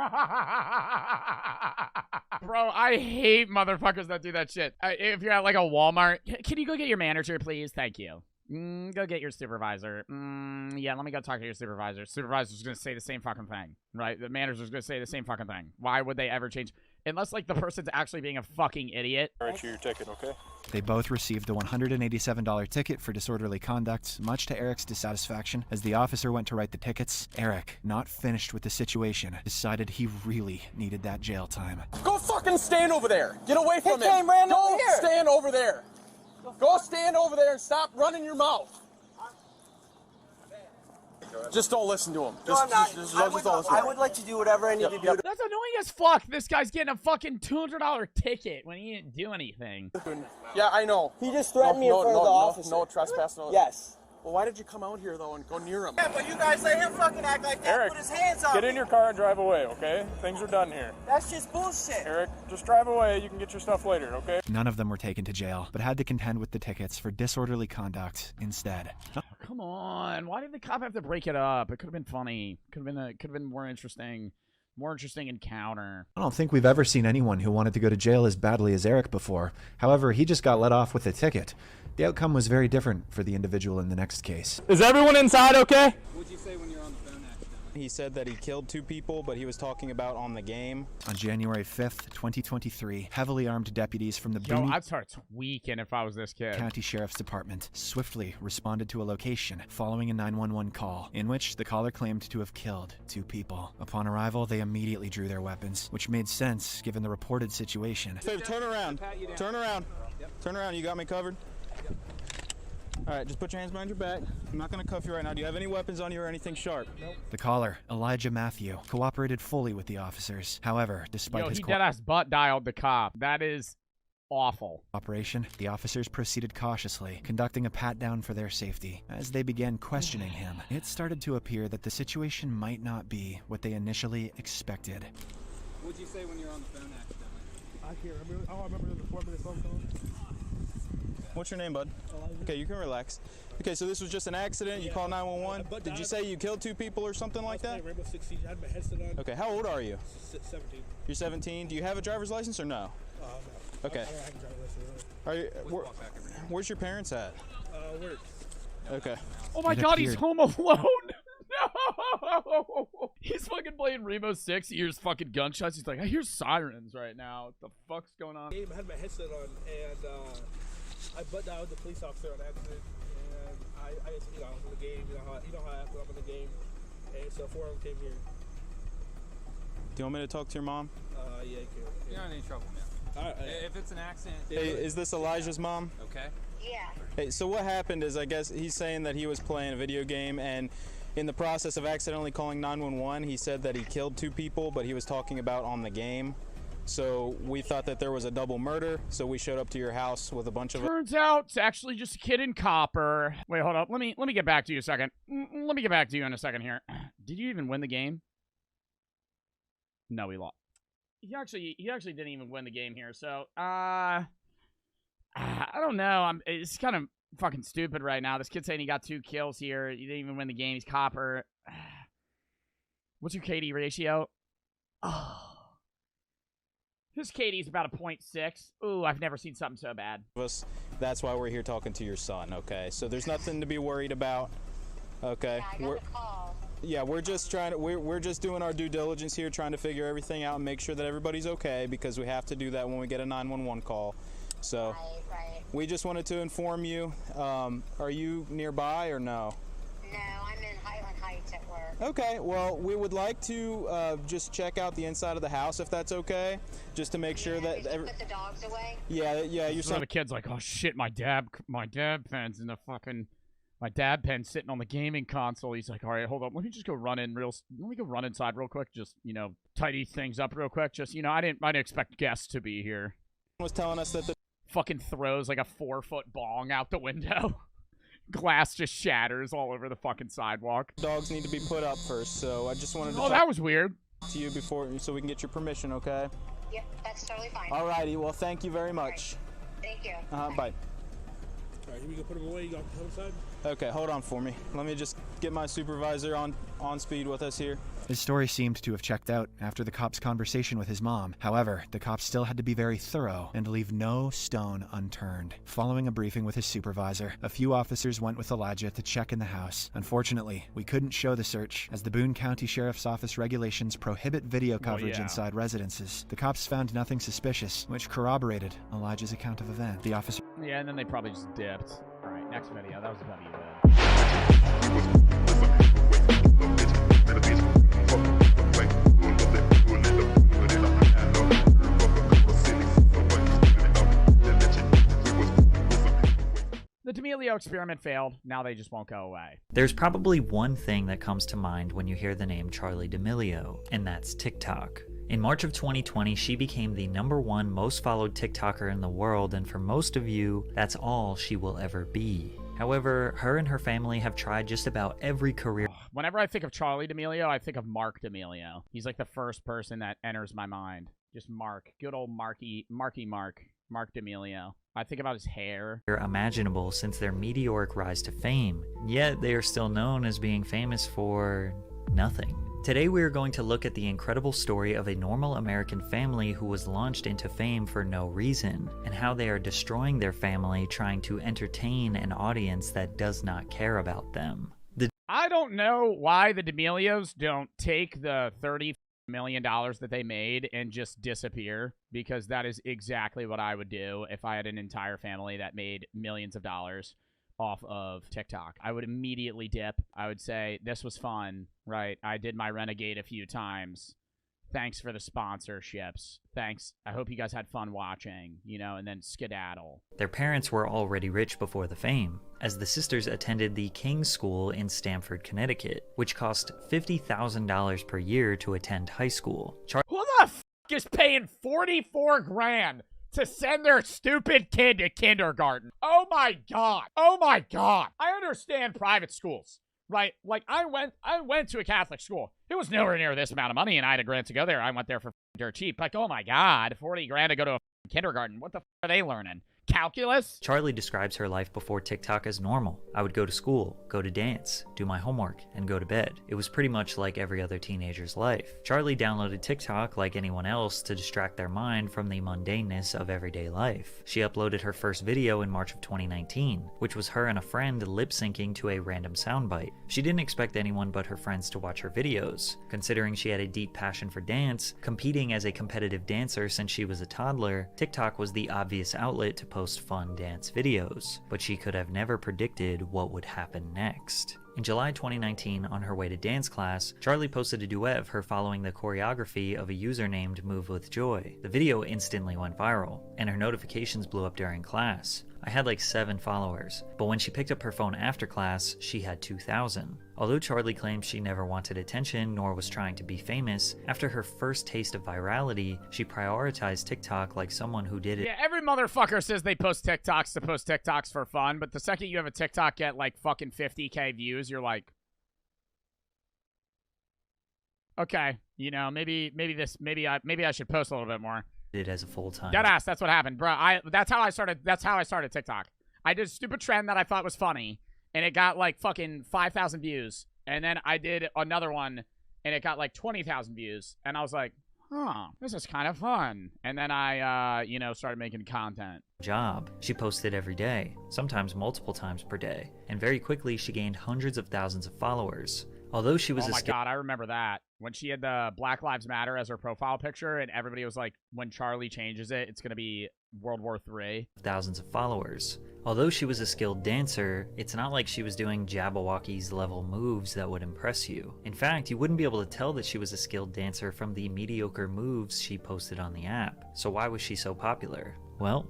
Bro, I hate motherfuckers that do that shit. If you're at, like, a Walmart, can you go get your manager, please? Thank you. Go get your supervisor. Yeah, let me go talk to your supervisor. Supervisor's gonna say the same fucking thing, right? The manager's gonna say the same fucking thing. Why would they ever change? Unless, like, the person's actually being a fucking idiot. I'll issue your ticket, okay? They both received a $187 ticket for disorderly conduct, much to Eric's dissatisfaction. As the officer went to write the tickets, Eric, not finished with the situation, decided he really needed that jail time. Go fucking stand over there. Get away from him. Go stand over there. Go stand over there and stop running your mouth. Just don't listen to him. I would like to do whatever I need to do. That's annoying as fuck. This guy's getting a fucking $200 ticket when he didn't do anything. Yeah, I know. He just threatened me in front of the officer. No trespass. No. Yes. Well, why did you come out here, though, and go near him? Yeah, but you guys let him fucking act like that. Eric, Put his hands on get me. in your car and drive away, okay? Things are done here. That's just bullshit. Eric, just drive away. You can get your stuff later, okay? None of them were taken to jail, but had to contend with the tickets for disorderly conduct instead. Oh, come on. Why did the cop have to break it up? It could have been funny. Could have been more interesting. More interesting encounter. I don't think we've ever seen anyone who wanted to go to jail as badly as Eric before. However, he just got let off with a ticket. The outcome was very different for the individual in the next case. Is everyone inside okay? What'd you say when you're on the phone accidentally? He said that he killed 2 people, but he was talking about on the game. On January 5th, 2023, heavily armed deputies from the Yo, I'd start tweaking if I was this kid. County Sheriff's Department swiftly responded to a location following a 911 call, in which the caller claimed to have killed 2 people. Upon arrival, they immediately drew their weapons, which made sense given the reported situation. So turn around. Turn around. Turn around. You got me covered? All right, just put your hands behind your back. I'm not going to cuff you right now. Do you have any weapons on you or anything sharp? Nope. The caller, Elijah Matthew, cooperated fully with the officers. However, despite his he deadass butt dialed the cop. That is awful. Operation, the officers proceeded cautiously, conducting a pat-down for their safety. As they began questioning him, it started to appear that the situation might not be what they initially expected. What'd you say when you were on the phone accidentally? I can't remember. I don't remember the 4-minute phone call. What's your name, bud? Okay, you can relax. Okay, so this was just an accident. You called 911. Did you say you killed 2 people or something like that? Rainbow Six Siege. I had my headset on. Okay, how old are you? 17. You're 17. Do you have a driver's license or no? No. Okay. I don't have a driver's license. Are you? Where's your parents at? Work. Okay. Oh my God, he's home alone. No! He's fucking playing Rainbow Six. He hears fucking gunshots. He's like, I hear sirens right now. What the fuck's going on? I had my headset on, and I butt dialed the police officer on accident. And I just, you know, I was in the game. You know how I act when I'm in the game. And so 4 of them came here. Do you want me to talk to your mom? Yeah, you can. You're not in any trouble, man. All right. If it's an accident. Hey, is this Elijah's mom? Okay. Yeah. Hey, so what happened is, I guess he's saying that he was playing a video game, and in the process of accidentally calling 911, he said that he killed 2 people, but he was talking about on the game. So we thought that there was a double murder, so we showed up to your house with a bunch of... Turns out it's actually just a kid in copper. Wait, hold up. Let me get back to you a second. Let me get back to you in a second here. Did you even win the game? No, he lost. He actually didn't even win the game here. So, I don't know. It's kind of fucking stupid right now. This kid's saying he got 2 kills here. He didn't even win the game. He's copper. What's your KD ratio? Oh. His KD's about a 0.6. Ooh, I've never seen something so bad. That's why we're here talking to your son, okay? So there's nothing to be worried about, okay? Yeah, I got the call. Yeah, we're just trying to, we're just doing our due diligence here, trying to figure everything out and make sure that everybody's okay, because we have to do that when we get a 911 call. So Right. we just wanted to inform you. Are you nearby or no? No, I'm in Highland Heights at work. Okay, well, we would like to just check out the inside of the house, if that's okay, just to make sure that... Did you put the dogs away? Yeah, your One of the kid's like, oh shit, my dab pen's in the fucking... My dab pen's sitting on the gaming console. He's like, all right, hold up. Let me just go run inside real quick. Just, you know, tidy things up real quick. Just, you know, I didn't expect guests to be here. Was telling us that the fucking throws like a 4-foot bong out the window. Glass just shatters all over the fucking sidewalk. Dogs need to be put up first, so I just wanted to... Oh, that was weird. ...to you before, so we can get your permission, okay? Yep, that's totally fine. Alrighty, well, thank you very much. Right. Thank you. Bye. All right, here we go. Put them away. You got the inside. Okay, hold on for me. Let me just get my supervisor on speed with us here. His story seemed to have checked out after the cop's conversation with his mom. However, the cops still had to be very thorough and leave no stone unturned. Following a briefing with his supervisor, a few officers went with Elijah to check in the house. Unfortunately, we couldn't show the search, as the Boone County Sheriff's Office regulations prohibit video coverage inside residences. The cops found nothing suspicious, which corroborated Elijah's account of events. The officer... Yeah, and then they probably just dipped. All right, next video. That was a video. The D'Amelio experiment failed. Now they just won't go away. There's probably one thing that comes to mind when you hear the name Charli D'Amelio, and that's TikTok. In March of 2020, she became the #1 most followed TikToker in the world, and for most of you, that's all she will ever be. However, her and her family have tried just about every career. Whenever I think of Charli D'Amelio, I think of Mark D'Amelio. He's like the first person that enters my mind. Just Mark. Good old Mark D'Amelio. I think about his hair. Imaginable since their meteoric rise to fame, yet they are still known as being famous for nothing. Today we are going to look at the incredible story of a normal American family who was launched into fame for no reason, and how they are destroying their family trying to entertain an audience that does not care about them. I don't know why the D'Amelios don't take the $30 million that they made and just disappear, because that is exactly what I would do if I had an entire family that made millions of dollars off of TikTok. I would immediately dip. I would say, this was fun, right? I did my Renegade a few times. Thanks for the sponsorships. Thanks. I hope you guys had fun watching, you know, and then skedaddle. Their parents were already rich before the fame, as the sisters attended the King's School in Stamford, Connecticut, which cost $50,000 per year to attend high school. Who the f*** is paying $44 grand to send their stupid kid to kindergarten? Oh my god. Oh my god. I understand private schools, right? Like, I went to a Catholic school. It was nowhere near this amount of money, and I had a grant to go there. I went there for dirt cheap. Like, oh my god, 40 grand to go to a kindergarten. What the f*** are they learning? calculus? Charlie describes her life before TikTok as normal. I would go to school, go to dance, do my homework, and go to bed. It was pretty much like every other teenager's life. Charlie downloaded TikTok like anyone else to distract their mind from the mundaneness of everyday life. She uploaded her first video in March of 2019, which was her and a friend lip-syncing to a random soundbite. She didn't expect anyone but her friends to watch her videos. Considering she had a deep passion for dance, competing as a competitive dancer since she was a toddler, TikTok was the obvious outlet to post fun dance videos, but she could have never predicted what would happen next. In July 2019, on her way to dance class, Charlie posted a duet of her following the choreography of a user named Move With Joy. The video instantly went viral, and her notifications blew up during class. I had like 7 followers, but when she picked up her phone after class, she had 2,000. Although Charlie claims she never wanted attention nor was trying to be famous, after her first taste of virality, she prioritized TikTok like someone who did it. Yeah, every motherfucker says they post TikToks to post TikToks for fun, but the second you have a TikTok get like fucking 50K views, you're like, okay, you know, maybe I should post a little bit more. It as a full-time. Deadass, that's what happened, bro. That's how I started TikTok. I did a stupid trend that I thought was funny, and it got like fucking 5,000 views. And then I did another one, and it got like 20,000 views. And I was like, huh, this is kind of fun. And then I, started making content. Job. She posted every day, sometimes multiple times per day, and very quickly she gained hundreds of thousands of followers. Although she was oh my god, I remember that. When she had the Black Lives Matter as her profile picture, and everybody was like, when Charlie changes it, it's going to be World War III. Thousands of followers. Although she was a skilled dancer, it's not like she was doing Jabberwockies level moves that would impress you. In fact, you wouldn't be able to tell that she was a skilled dancer from the mediocre moves she posted on the app. So why was she so popular? Well,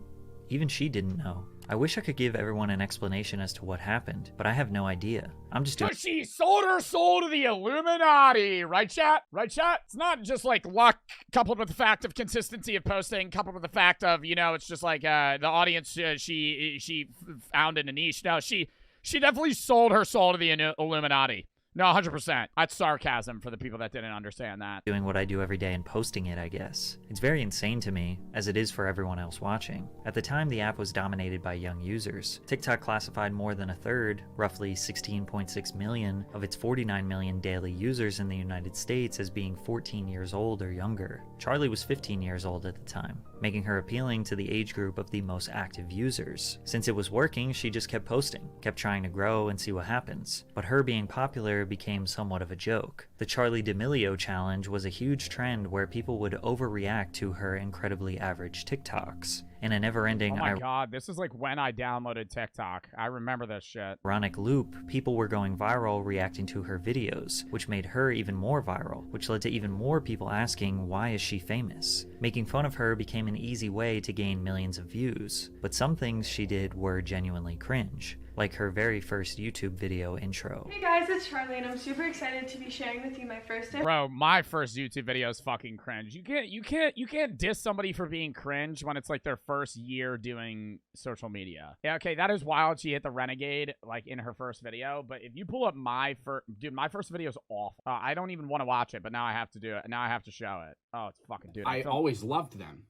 even she didn't know. I wish I could give everyone an explanation as to what happened, but I have no idea. I'm just doing— So she sold her soul to the Illuminati, right, chat? Right, chat? It's not just like luck coupled with the fact of consistency of posting, coupled with the fact of, it's just like the audience she found in a niche. No, she definitely sold her soul to the Illuminati. No, 100%. That's sarcasm for the people that didn't understand that. Doing what I do every day and posting it, I guess. It's very insane to me, as it is for everyone else watching. At the time, the app was dominated by young users. TikTok classified more than a third, roughly 16.6 million, of its 49 million daily users in the United States as being 14 years old or younger. Charlie was 15 years old at the time, making her appealing to the age group of the most active users. Since it was working, she just kept posting, kept trying to grow and see what happens. But her being popular became somewhat of a joke. The Charli D'Amelio challenge was a huge trend where people would overreact to her incredibly average TikToks. In a never-ending— oh my god, this is like when I downloaded TikTok. I remember this shit. Ironic loop, people were going viral reacting to her videos, which made her even more viral, which led to even more people asking, why is she famous? Making fun of her became an easy way to gain millions of views, but some things she did were genuinely cringe, like her very first YouTube video intro. Hey guys, it's Charlie, and I'm super excited to be sharing with you my first ever— Bro, my first YouTube video is fucking cringe. You can't diss somebody for being cringe when it's like their first year doing social media. Yeah, okay, that is wild. She hit the Renegade like in her first video, but if you pull up my first video is awful. I don't even want to watch it, but now I have to do it. Now I have to show it. Oh, it's fucking dude. I always loved them.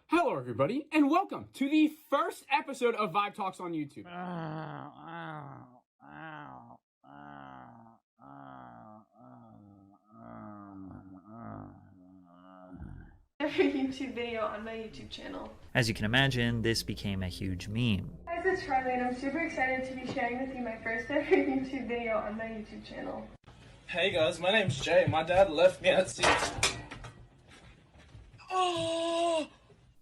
Hello, everybody, and welcome to the first episode of Vibe Talks on YouTube. Every YouTube video on my YouTube channel. As you can imagine, this became a huge meme. Hi guys, it's Charlie, and I'm super excited to be sharing with you my first ever YouTube video on my YouTube channel. Hey guys, my name's Jay. My dad left me at 6. Oh!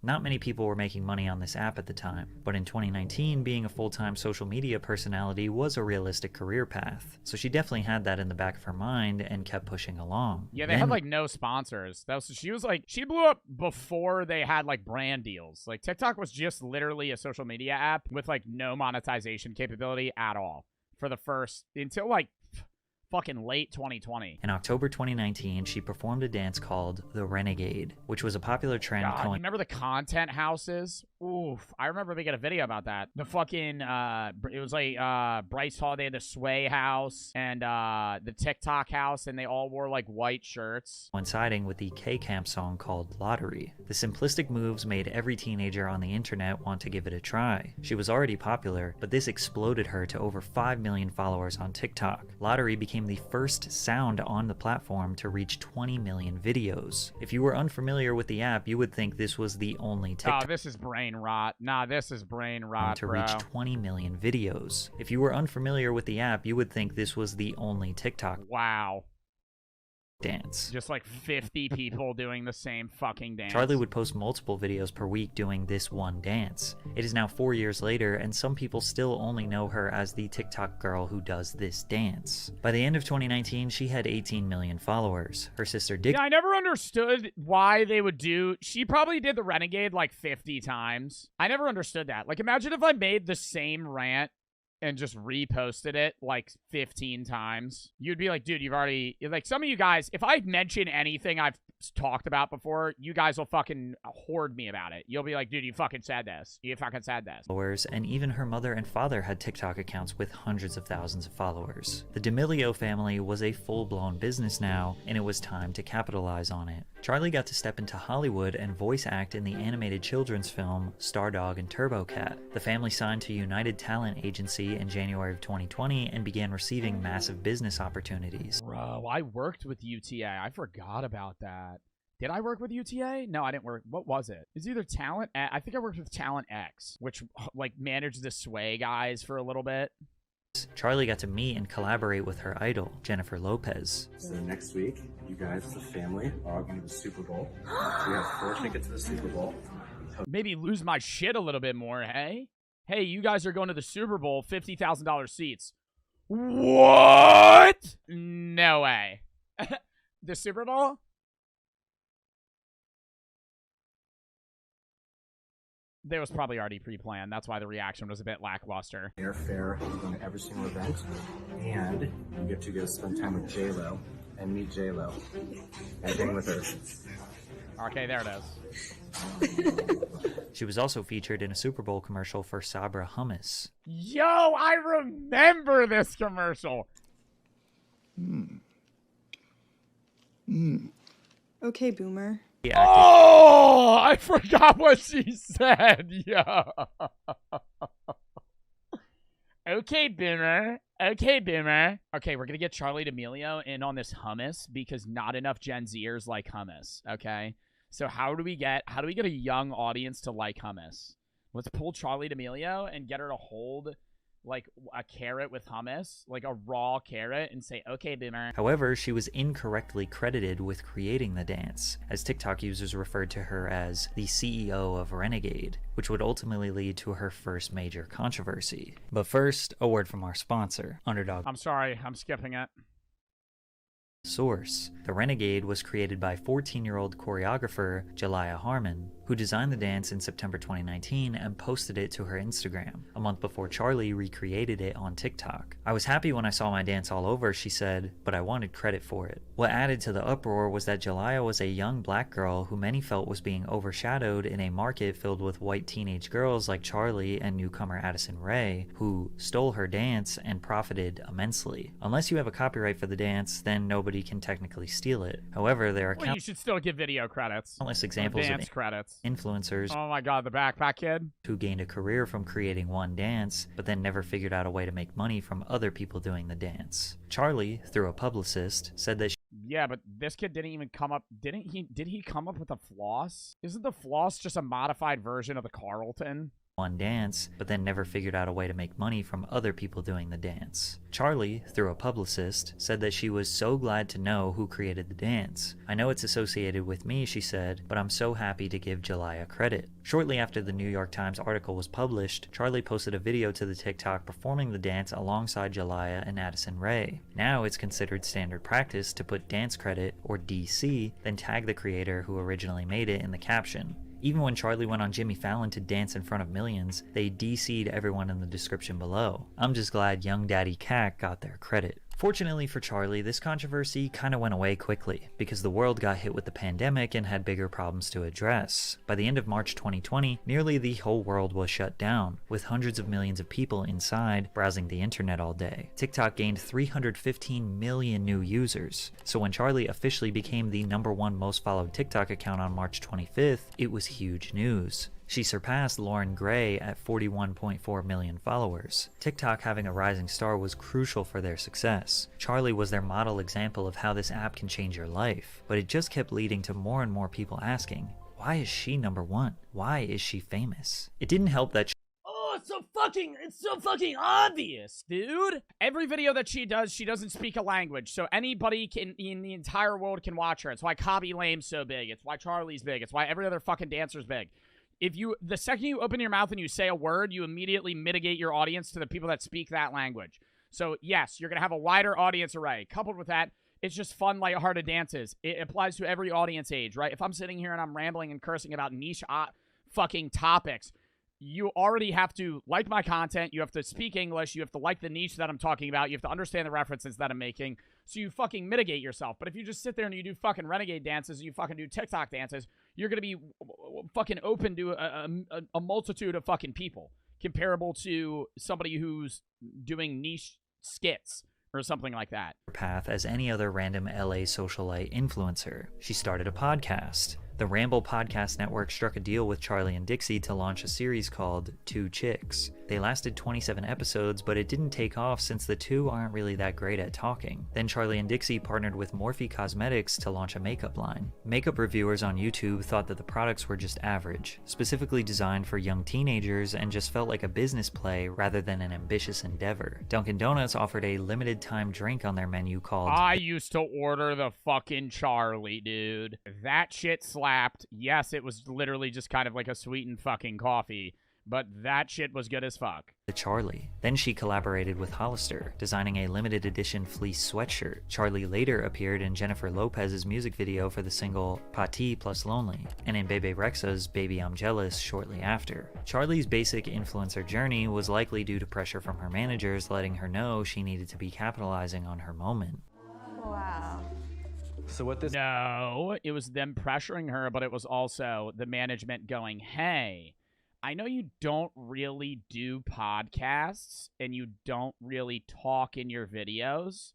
Not many people were making money on this app at the time, but in 2019, being a full-time social media personality was a realistic career path, so she definitely had that in the back of her mind and kept pushing along. Yeah, they had like no sponsors. She blew up before they had like brand deals. Like TikTok was just literally a social media app with like no monetization capability at all for the first, until like fucking late 2020. In October 2019, she performed a dance called The Renegade, which was a popular trend. God, you remember the content houses? Oof, I remember making a video about that. The fucking, it was like, Bryce Holiday, the Sway house, and, the TikTok house, and they all wore, like, white shirts. Coinciding with the K-Camp song called Lottery. The simplistic moves made every teenager on the internet want to give it a try. She was already popular, but this exploded her to over 5 million followers on TikTok. Lottery became the first sound on the platform to reach 20 million videos. If you were unfamiliar with the app, you would think this was the only TikTok. Oh, this is brain rot. Nah, this is brain rot, to bro. reach 20 million videos. If you were unfamiliar with the app, you would think this was the only TikTok. Wow. Dance. Just like 50 people doing the same fucking dance. Charlie would post multiple videos per week doing this one dance. It is now 4 years later, and some people still only know her as the TikTok girl who does this dance. By the end of 2019, she had 18 million followers. Her sister Dick. Yeah, I never understood why they would do. She probably did the Renegade like 50 times. I never understood that. Like, imagine if I made the same rant and just reposted it like 15 times. You'd be like, dude, you've already, like, some of you guys, if I mention anything I've talked about before, you guys will fucking hoard me about it. You'll be like, dude, you fucking said this. You fucking said this. Followers, and even her mother and father had TikTok accounts with hundreds of thousands of followers. The D'Amelio family was a full-blown business now, and it was time to capitalize on it. Charlie got to step into Hollywood and voice act in the animated children's film Stardog and Turbo Cat. The family signed to United Talent Agency in January of 2020 and began receiving massive business opportunities. Bro, I worked with UTA. I forgot about that. Did I work with UTA? No, I didn't work. What was it? It's either Talent. I think I worked with Talent X, which like managed the Sway guys for a little bit. Charlie got to meet and collaborate with her idol, Jennifer Lopez. So next week, you guys as a family are going to the Super Bowl. We have 4 tickets to the Super Bowl. Maybe lose my shit a little bit more, hey? Hey, you guys are going to the Super Bowl, $50,000 seats. What? No way. The Super Bowl? There was probably already pre-planned. That's why the reaction was a bit lackluster. Airfare, you're going to every single event, and you get to go spend time with J-Lo and meet J-Lo and hang with her. Okay, there it is. She was also featured in a Super Bowl commercial for Sabra Hummus. Yo, I remember this commercial. Okay, Boomer. Oh, I forgot what she said. Yeah. Okay, Boomer. Okay, Boomer. Okay, we're going to get Charlie D'Amelio in on this hummus because not enough Gen Zers like hummus, okay? So how do we get a young audience to like hummus? Let's pull Charlie D'Amelio and get her to hold like a carrot with hummus, like a raw carrot, and say, okay, Boomer. However, she was incorrectly credited with creating the dance, as TikTok users referred to her as the CEO of Renegade, which would ultimately lead to her first major controversy. But first, a word from our sponsor, Underdog. I'm sorry, I'm skipping it. Source. The Renegade was created by 14-year-old choreographer Jalaiah Harmon, who designed the dance in September 2019 and posted it to her Instagram, a month before Charlie recreated it on TikTok. I was happy when I saw my dance all over, she said, but I wanted credit for it. What added to the uproar was that Jalaiah was a young black girl who many felt was being overshadowed in a market filled with white teenage girls like Charlie and newcomer Addison Rae, who stole her dance and profited immensely. Unless you have a copyright for the dance, then nobody can technically steal it. However, there are you should still give video credits. Countless examples dance of credits. Influencers Oh my god, the backpack kid who gained a career from creating one dance, but then never figured out a way to make money from other people doing the dance. Charlie, through a publicist, said that Yeah, but this kid didn't even come up. Did he come up with a floss? Isn't the floss just a modified version of the Carlton? One dance, but then never figured out a way to make money from other people doing the dance. Charlie, through a publicist, said that she was so glad to know who created the dance. I know it's associated with me, she said, but I'm so happy to give Jalaiah credit. Shortly after the New York Times article was published, Charlie posted a video to the TikTok performing the dance alongside Jalaiah and Addison Rae. Now it's considered standard practice to put dance credit, or DC, then tag the creator who originally made it in the caption. Even when Charlie went on Jimmy Fallon to dance in front of millions, they DC'd everyone in the description below. I'm just glad young Daddy Cack got their credit. Fortunately for Charlie, this controversy kinda went away quickly, because the world got hit with the pandemic and had bigger problems to address. By the end of March 2020, nearly the whole world was shut down, with hundreds of millions of people inside, browsing the internet all day. TikTok gained 315 million new users, so when Charlie officially became the #1 most followed TikTok account on March 25th, it was huge news. She surpassed Lauren Gray at 41.4 million followers. TikTok having a rising star was crucial for their success. Charlie was their model example of how this app can change your life, but it just kept leading to more and more people asking, why is she #1? Why is she famous? It didn't help that Oh, it's so fucking obvious, dude. Every video that she does, she doesn't speak a language, so anybody in the entire world can watch her. It's why Kabi Lame's so big. It's why Charlie's big. It's why every other fucking dancer's big. The second you open your mouth and you say a word, you immediately mitigate your audience to the people that speak that language. So yes, you're going to have a wider audience array. Coupled with that, it's just fun, lighthearted dances. It applies to every audience age, right? If I'm sitting here and I'm rambling and cursing about niche fucking topics, you already have to like my content, you have to speak English, you have to like the niche that I'm talking about, you have to understand the references that I'm making, so you fucking mitigate yourself. But if you just sit there and you do fucking renegade dances, you fucking do TikTok dances, you're gonna be fucking open to a multitude of fucking people, comparable to somebody who's doing niche skits or something like that. path as any other random LA socialite influencer. She started a podcast. The Ramble Podcast Network struck a deal with Charlie and Dixie to launch a series called Two Chicks. They lasted 27 episodes, but it didn't take off since the two aren't really that great at talking. Then Charlie and Dixie partnered with Morphe Cosmetics to launch a makeup line. Makeup reviewers on YouTube thought that the products were just average, specifically designed for young teenagers, and just felt like a business play rather than an ambitious endeavor. Dunkin' Donuts offered a limited time drink on their menu called I used to order the fucking Charlie, dude. That shit slapped. Yes, it was literally just kind of like a sweetened fucking coffee, but that shit was good as fuck. The Charlie. Then she collaborated with Hollister, designing a limited edition fleece sweatshirt. Charlie later appeared in Jennifer Lopez's music video for the single Pati Plus Lonely, and in Bebe Rexha's Baby I'm Jealous shortly after. Charlie's basic influencer journey was likely due to pressure from her managers letting her know she needed to be capitalizing on her moment. Wow. So what this? No, it was them pressuring her, but it was also the management going, hey, I know you don't really do podcasts and you don't really talk in your videos,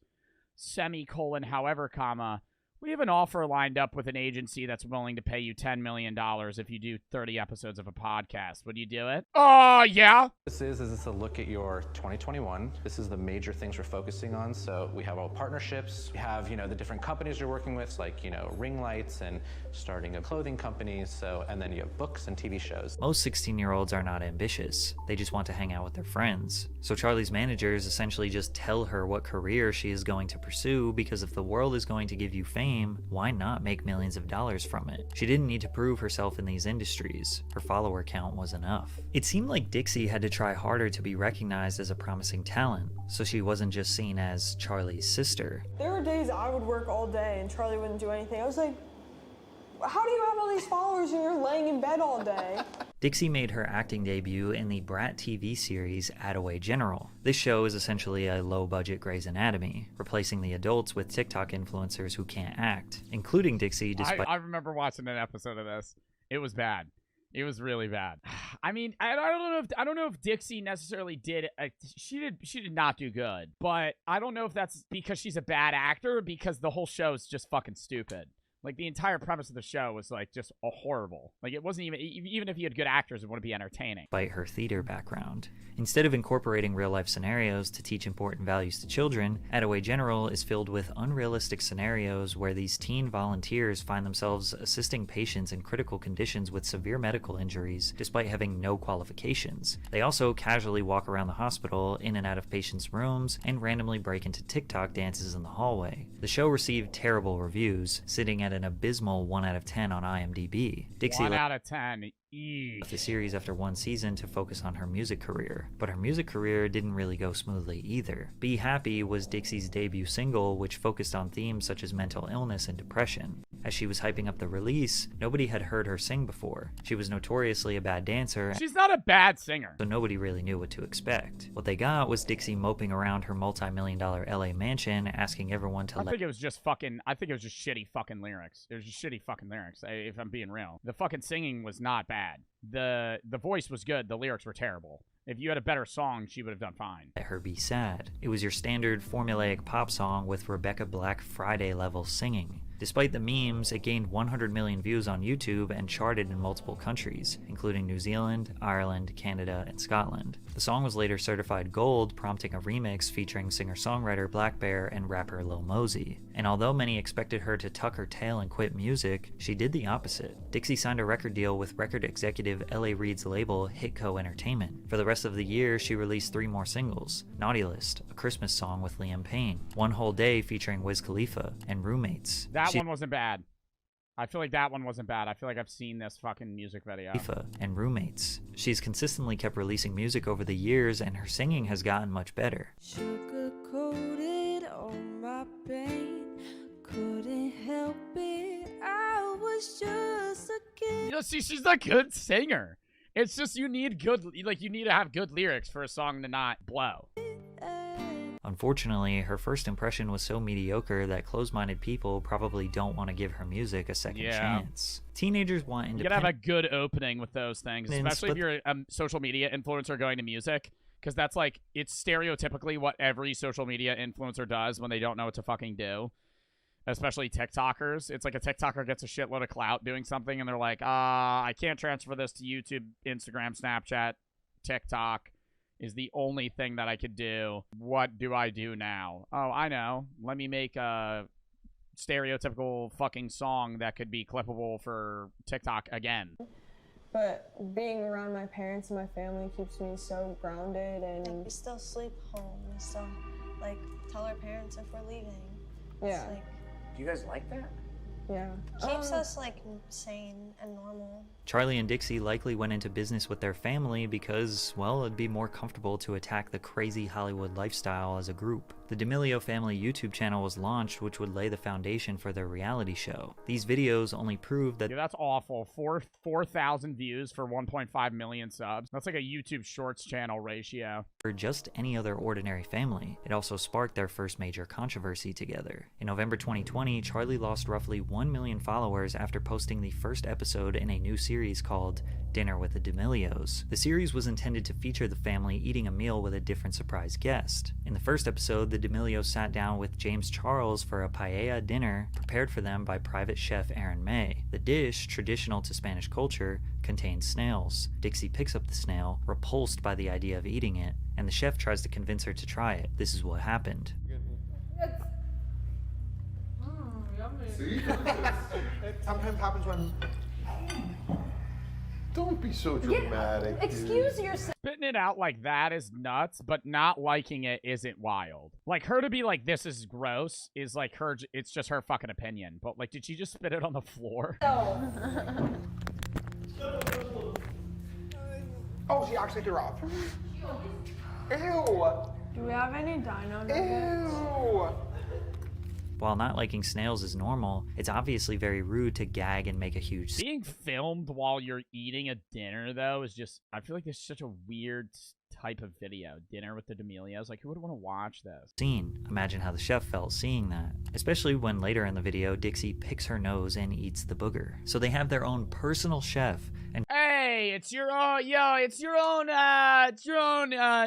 semicolon, however, comma, we have an offer lined up with an agency that's willing to pay you $10 million if you do 30 episodes of a podcast. Would you do it? Yeah. This is a look at your 2021. This is the major things we're focusing on. So we have all partnerships. We have, the different companies you're working with, like, ring lights and starting a clothing company. So, and then you have books and TV shows. Most 16-year-olds are not ambitious. They just want to hang out with their friends. So Charlie's managers essentially just tell her what career she is going to pursue, because if the world is going to give you fame, why not make millions of dollars from it? She didn't need to prove herself in these industries. Her follower count was enough. It seemed like Dixie had to try harder to be recognized as a promising talent, so she wasn't just seen as Charlie's sister. There were days I would work all day and Charlie wouldn't do anything. I was like, how do you have all these followers and you're laying in bed all day? Dixie made her acting debut in the Brat TV series Attaway General. This show is essentially a low-budget Grey's Anatomy, replacing the adults with TikTok influencers who can't act, including Dixie despite— I remember watching an episode of this. It was bad. It was really bad. I mean, I don't know if Dixie necessarily did. She did not do good, but I don't know if that's because she's a bad actor or because the whole show is just fucking stupid. Like, the entire premise of the show was, like, just horrible. Like, it wasn't even if you had good actors, it wouldn't be entertaining. Despite her theater background. Instead of incorporating real-life scenarios to teach important values to children, Attaway General is filled with unrealistic scenarios where these teen volunteers find themselves assisting patients in critical conditions with severe medical injuries, despite having no qualifications. They also casually walk around the hospital, in and out of patients' rooms, and randomly break into TikTok dances in the hallway. The show received terrible reviews, sitting at an abysmal 1 out of 10 on IMDb. Dixie 1 out of 10. the series after one season to focus on her music career, but her music career didn't really go smoothly either. Be Happy was Dixie's debut single, which focused on themes such as mental illness and depression. As she was hyping up the release, nobody had heard her sing before. She was notoriously a bad dancer. She's not a bad singer. So nobody really knew what to expect. What they got was Dixie moping around her multi-million-dollar LA mansion, asking everyone to I think it was just shitty fucking lyrics. It was just shitty fucking lyrics, if I'm being real. The fucking singing was not bad. The voice was good. The lyrics were terrible. If you had a better song, she would have done fine. Let her be sad. It was your standard formulaic pop song with Rebecca Black Friday level singing. Despite the memes, it gained 100 million views on YouTube and charted in multiple countries, including New Zealand, Ireland, Canada, and Scotland. The song was later certified gold, prompting a remix featuring singer-songwriter Black Bear and rapper Lil Mosey. And although many expected her to tuck her tail and quit music, she did the opposite. Dixie signed a record deal with record executive L.A. Reid's label Hitco Entertainment. For the rest of the year, she released 3 more singles: Naughty List, a Christmas song with Liam Payne, One Whole Day featuring Wiz Khalifa, and Roommates. That one wasn't bad. I feel like that one wasn't bad. I feel like I've seen this fucking music video. And Roommates. She's consistently kept releasing music over the years, and her singing has gotten much better. Sugar-coated on my pain, couldn't help it, I was just a kid. You know, see, she's a good singer. It's just you need to have good lyrics for a song to not blow. Unfortunately, her first impression was so mediocre that closed-minded people probably don't want to give her music a second chance. Teenagers want independence. You gotta have a good opening with those things, especially if you're a social media influencer going to music, because that's like, it's stereotypically what every social media influencer does when they don't know what to fucking do. Especially TikTokers. It's like a TikToker gets a shitload of clout doing something, and they're like, I can't transfer this to YouTube, Instagram, Snapchat, TikTok is the only thing that I could do. What do I do now? Oh, I know. Let me make a stereotypical fucking song that could be clippable for TikTok again. But being around my parents and my family keeps me so grounded, and we still sleep home. We still like tell our parents if we're leaving. Yeah. It's like, do you guys like that? Yeah. Keeps us like sane and normal. Charlie and Dixie likely went into business with their family because, well, it'd be more comfortable to attack the crazy Hollywood lifestyle as a group. The D'Amelio family YouTube channel was launched, which would lay the foundation for their reality show. These videos only prove that— Yeah, that's awful. 4,000 views for 1.5 million subs. That's like a YouTube Shorts channel ratio. For just any other ordinary family. It also sparked their first major controversy together. In November 2020, Charlie lost roughly 1 million followers after posting the first episode in a new series called Dinner with the D'Amelios. The series was intended to feature the family eating a meal with a different surprise guest. In the first episode, the D'Amelios sat down with James Charles for a paella dinner prepared for them by private chef Aaron May. The dish, traditional to Spanish culture, contains snails. Dixie picks up the snail, repulsed by the idea of eating it, and the chef tries to convince her to try it. This is what happened. See? It sometimes happens when... Don't be so dramatic. Excuse yourself. Spitting it out like that is nuts, but not liking it isn't wild. Like, her to be like, this is gross, is like her, it's just her fucking opinion. But like, did she just spit it on the floor? Oh, she actually threw up. Ew. Do we have any dino nuggets? Ew. While not liking snails is normal, it's obviously very rude to gag and make a huge scene. Being filmed while you're eating a dinner, though, is just, I feel like it's such a weird type of video. Dinner with the D'Amelios. Like, who would want to watch this? Imagine how the chef felt seeing that. Especially when later in the video, Dixie picks her nose and eats the booger. So they have their own personal chef. And hey, it's your own, it's your own,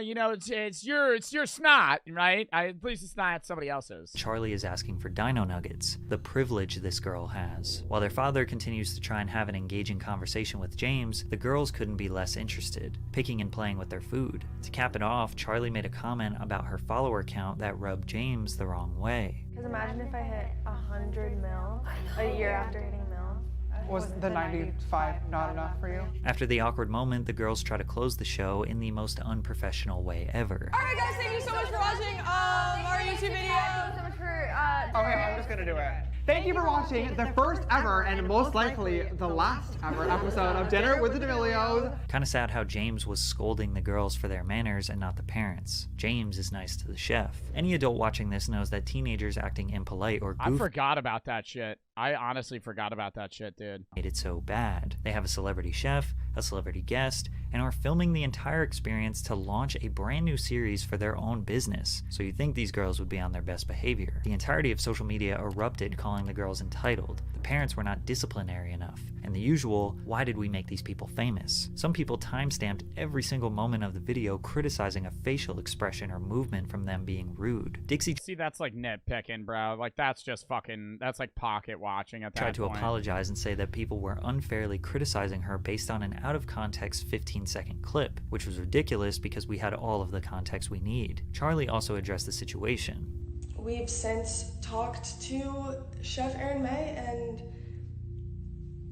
you know, it's your snot, right? At least it's not somebody else's. Charlie is asking for dino nuggets, the privilege this girl has. While their father continues to try and have an engaging conversation with James, the girls couldn't be less interested, picking and playing with their food. To cap it off, Charlie made a comment about her follower count that rubbed James the wrong way. Because imagine if I hit 100 mil a year after hitting mil. Was the 95 not enough for you? After the awkward moment, the girls try to close the show in the most unprofessional way ever. Alright guys, thank you so much for watching our YouTube video. Thank you so much for okay, I'm just gonna do it. Thank you for watching the first ever and most likely the last ever episode of Dinner with the D'Amelios. Kinda sad how James was scolding the girls for their manners and not the parents. James is nice to the chef. Any adult watching this knows that teenagers acting impolite or goofy I forgot about that shit. I honestly forgot about that shit, dude. made it so bad. They have a celebrity chef, a celebrity guest, and are filming the entire experience to launch a brand new series for their own business. So you'd think these girls would be on their best behavior. The entirety of social media erupted calling the girls entitled. The parents were not disciplinary enough. And the usual, why did we make these people famous? Some people timestamped every single moment of the video criticizing a facial expression or movement from them being rude. Dixie See, that's like nitpicking, bro. Like, that's just fucking, that's like pocket watching at that tried to point. apologize and say that people were unfairly criticizing her based on an out-of-context 15-second clip, which was ridiculous because we had all of the context we need. Charlie also addressed the situation. We've since talked to Chef Aaron May, and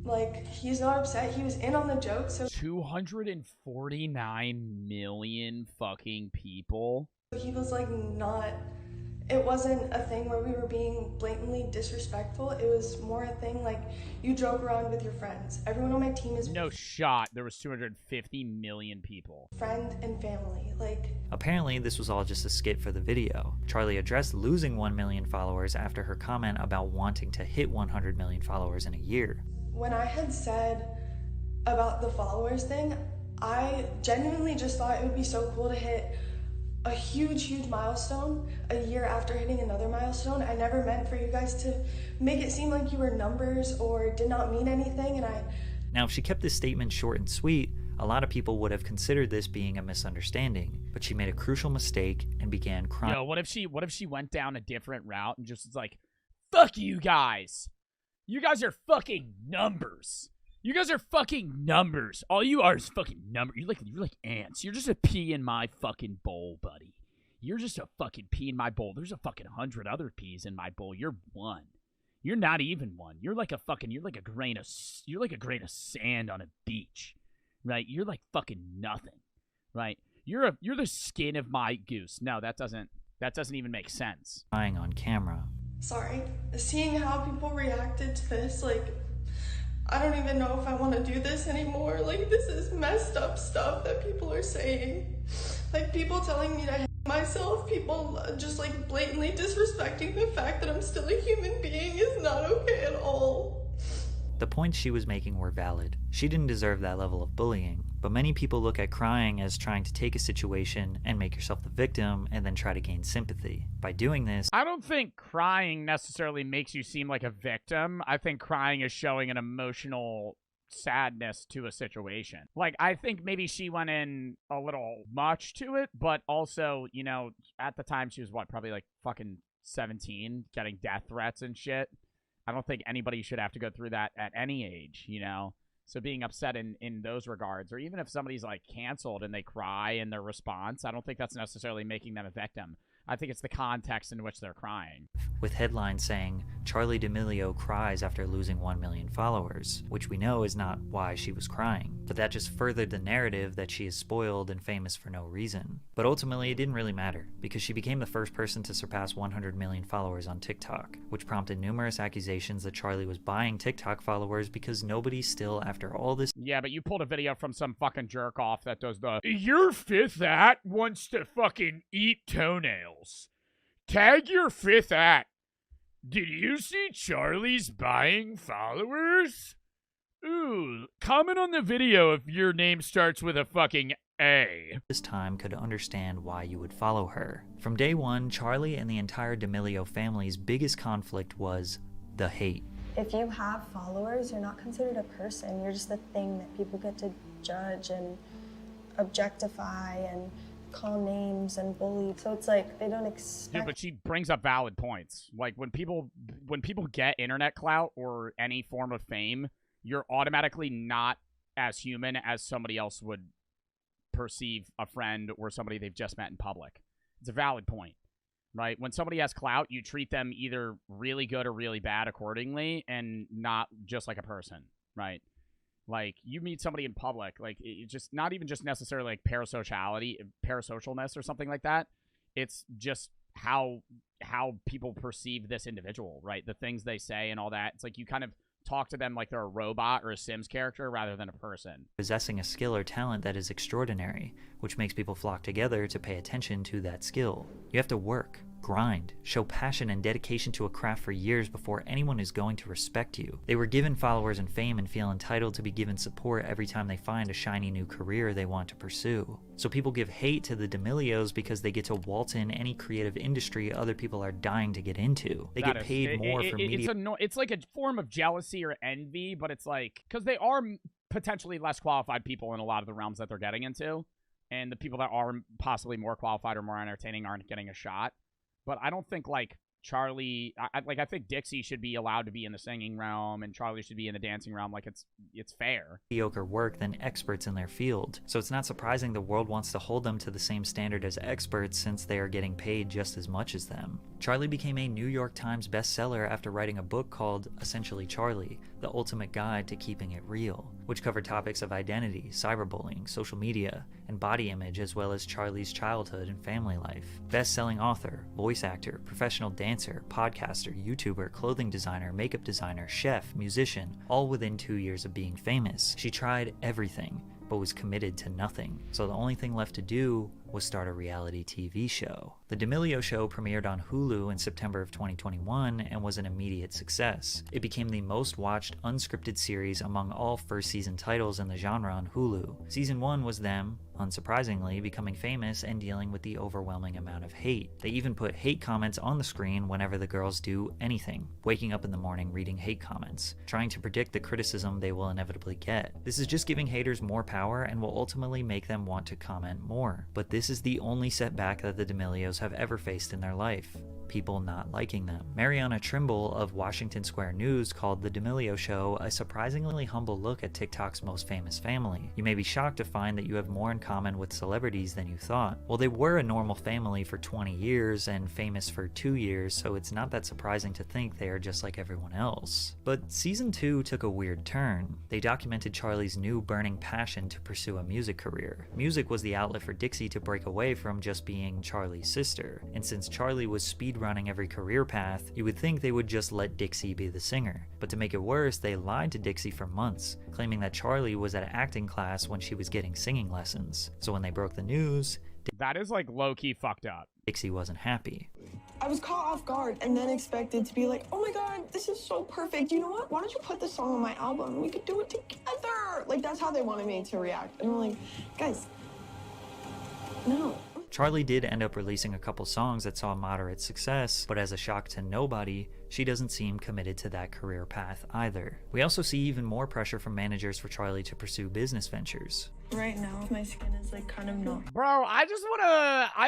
like, he's not upset. He was in on the joke, so 249 million fucking people. he was like not. It wasn't a thing where we were being blatantly disrespectful. It was more a thing like you joke around with your friends. Everyone on my team is No shot. There was 250 million people. friend and family. Like, Apparently, this was all just a skit for the video. Charlie addressed losing 1 million followers after her comment about wanting to hit 100 million followers in a year. when I had said about the followers thing, I genuinely just thought it would be so cool to hit a huge milestone a year after hitting another milestone. I never meant for you guys to make it seem like you were numbers or did not mean anything, and Now, if she kept this statement short and sweet, a lot of people would have considered this being a misunderstanding, but she made a crucial mistake and began crying. Yo, what if she went down a different route and just was like, fuck you guys. You guys are fucking numbers. You guys are fucking numbers. All you are is fucking numbers. You're like ants. You're just a pea in my fucking bowl, buddy. You're just a fucking pea in my bowl. There's a fucking 100 other peas in my bowl. You're one. You're not even one. You're like a grain of sand on a beach. Right? You're like fucking nothing. Right? You're the skin of my goose. No, that doesn't even make sense. Crying on camera. sorry. Seeing how people reacted to this, like, I don't even know if I want to do this anymore. Like, this is messed up stuff that people are saying. Like, people telling me to hate myself, people just, like, blatantly disrespecting the fact that I'm still a human being is not okay at all. The points she was making were valid. She didn't deserve that level of bullying, but many people look at crying as trying to take a situation and make yourself the victim and then try to gain sympathy. By doing this, I don't think crying necessarily makes you seem like a victim. I think crying is showing an emotional sadness to a situation. Like, I think maybe she went in a little much to it, but also, you know, at the time she was probably like fucking 17, getting death threats and shit. I don't think anybody should have to go through that at any age, you know? So being upset in those regards, or even if somebody's like canceled and they cry in their response, I don't think that's necessarily making them a victim. I think it's the context in which they're crying. with headlines saying, Charli D'Amelio cries after losing 1 million followers, which we know is not why she was crying. But that just furthered the narrative that she is spoiled and famous for no reason. But ultimately, it didn't really matter, because she became the first person to surpass 100 million followers on TikTok, which prompted numerous accusations that Charli was buying TikTok followers because nobody still, after all this— Yeah, but you pulled a video from some fucking jerk off that does the, your fifth act wants to fucking eat toenails. Tag your fifth act. Did you see Charlie's buying followers? Ooh, comment on the video if your name starts with a fucking A. This time could understand why you would follow her. From day one, Charli and the entire D'Amelio family's biggest conflict was the hate. If you have followers, you're not considered a person. You're just a thing that people get to judge and objectify and call names and bully. So it's like they don't expect. Yeah, but she brings up valid points. Like when people get internet clout or any form of fame, you're automatically not as human as somebody else would perceive a friend or somebody they've just met in public. It's a valid point, right? When somebody has clout, you treat them either really good or really bad accordingly, and not just like a person, right? Like, you meet somebody in public, like, it's just not even just necessarily like parasocialness or something like that. It's just how people perceive this individual, right? The things they say and all that. It's like you kind of talk to them like they're a robot or a Sims character rather than a person. Possessing a skill or talent that is extraordinary, which makes people flock together to pay attention to that skill. You have to work, grind, show passion and dedication to a craft for years before anyone is going to respect you. They were given followers and fame and feel entitled to be given support every time they find a shiny new career they want to pursue. So people give hate to the D'Amelios because they get to waltz in any creative industry other people are dying to get into. They get paid more for media. It's like a form of jealousy or envy, but it's like, because they are potentially less qualified people in a lot of the realms that they're getting into, and the people that are possibly more qualified or more entertaining aren't getting a shot. But I don't think, like, Charlie, I think Dixie should be allowed to be in the singing realm, and Charlie should be in the dancing realm. Like, it's fair. Mediocre work than experts in their field. So it's not surprising the world wants to hold them to the same standard as experts since they are getting paid just as much as them. Charlie became a New York Times bestseller after writing a book called Essentially Charlie, The Ultimate Guide to Keeping It Real, which covered topics of identity, cyberbullying, social media, and body image, as well as Charlie's childhood and family life. Best-selling author, voice actor, professional dancer, podcaster, YouTuber, clothing designer, makeup designer, chef, musician, all within 2 years of being famous. She tried everything, but was committed to nothing. So the only thing left to do was start a reality TV show. The D'Amelio Show premiered on Hulu in September of 2021 and was an immediate success. It became the most watched unscripted series among all first season titles in the genre on Hulu. Season 1 was them, unsurprisingly, becoming famous and dealing with the overwhelming amount of hate. They even put hate comments on the screen whenever the girls do anything, waking up in the morning reading hate comments, trying to predict the criticism they will inevitably get. This is just giving haters more power and will ultimately make them want to comment more. But this is the only setback that the D'Amelios have ever faced in their life. People not liking them. Mariana Trimble of Washington Square News called The D'Amelio Show a surprisingly humble look at TikTok's most famous family. You may be shocked to find that you have more in common with celebrities than you thought. Well, they were a normal family for 20 years and famous for 2 years, so it's not that surprising to think they are just like everyone else. But season 2 took a weird turn. They documented Charlie's new burning passion to pursue a music career. Music was the outlet for Dixie to break away from just being Charlie's sister, and since Charlie was speedrunning every career path, you would think they would just let Dixie be the singer. But to make it worse, they lied to Dixie for months, claiming that Charlie was at acting class when she was getting singing lessons. So when they broke the news, that is like low-key fucked up. Dixie wasn't happy. I was caught off guard and then expected to be like, oh my god, this is so perfect. You know what? Why don't you put this song on my album? We could do it together. Like, that's how they wanted me to react. And I'm like, guys, no. Charlie did end up releasing a couple songs that saw moderate success, but as a shock to nobody, she doesn't seem committed to that career path either. We also see even more pressure from managers for Charlie to pursue business ventures. Right now, my skin is like kind of numb. Bro, I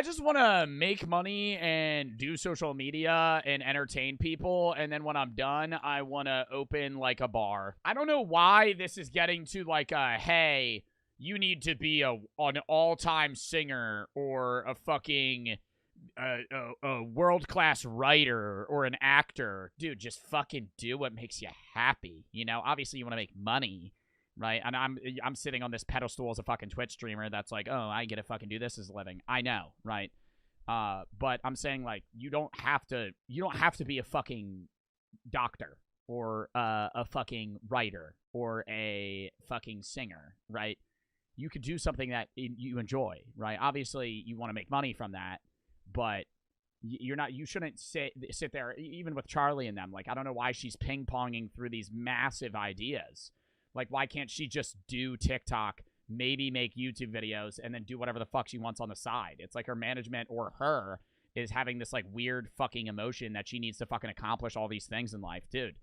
just wanna make money and do social media and entertain people, and then when I'm done, I wanna open like a bar. I don't know why this is getting to like a, hey, you need to be an all-time singer or a fucking a world-class writer or an actor. Dude, just fucking do what makes you happy. You know, obviously you want to make money, right? And I'm sitting on this pedestal as a fucking Twitch streamer that's like, oh, I get to fucking do this as a living. I know, right? But I'm saying, like, you don't have to be a fucking doctor or a fucking writer or a fucking singer, right? You could do something that you enjoy, right? Obviously, you want to make money from that, but you shouldn't sit there, even with Charlie and them. Like, I don't know why she's ping-ponging through these massive ideas. Like, why can't she just do TikTok, maybe make YouTube videos, and then do whatever the fuck she wants on the side? It's like her management or her is having this, like, weird fucking emotion that she needs to fucking accomplish all these things in life. Dude,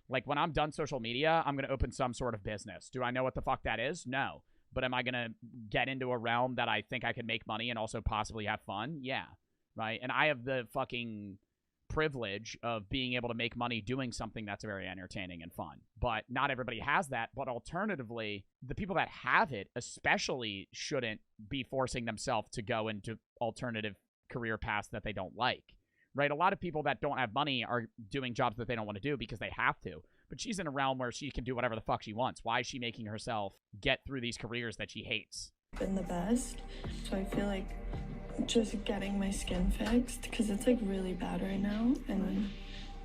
like, when I'm done social media, I'm going to open some sort of business. Do I know what the fuck that is? No. But am I going to get into a realm that I think I could make money and also possibly have fun? Yeah, right? And I have the fucking privilege of being able to make money doing something that's very entertaining and fun. But not everybody has that. But alternatively, the people that have it especially shouldn't be forcing themselves to go into alternative career paths that they don't like, right? A lot of people that don't have money are doing jobs that they don't want to do because they have to. But she's in a realm where she can do whatever the fuck she wants. Why is she making herself get through these careers that she hates? Been the best, so I feel like just getting my skin fixed because it's like really bad right now, and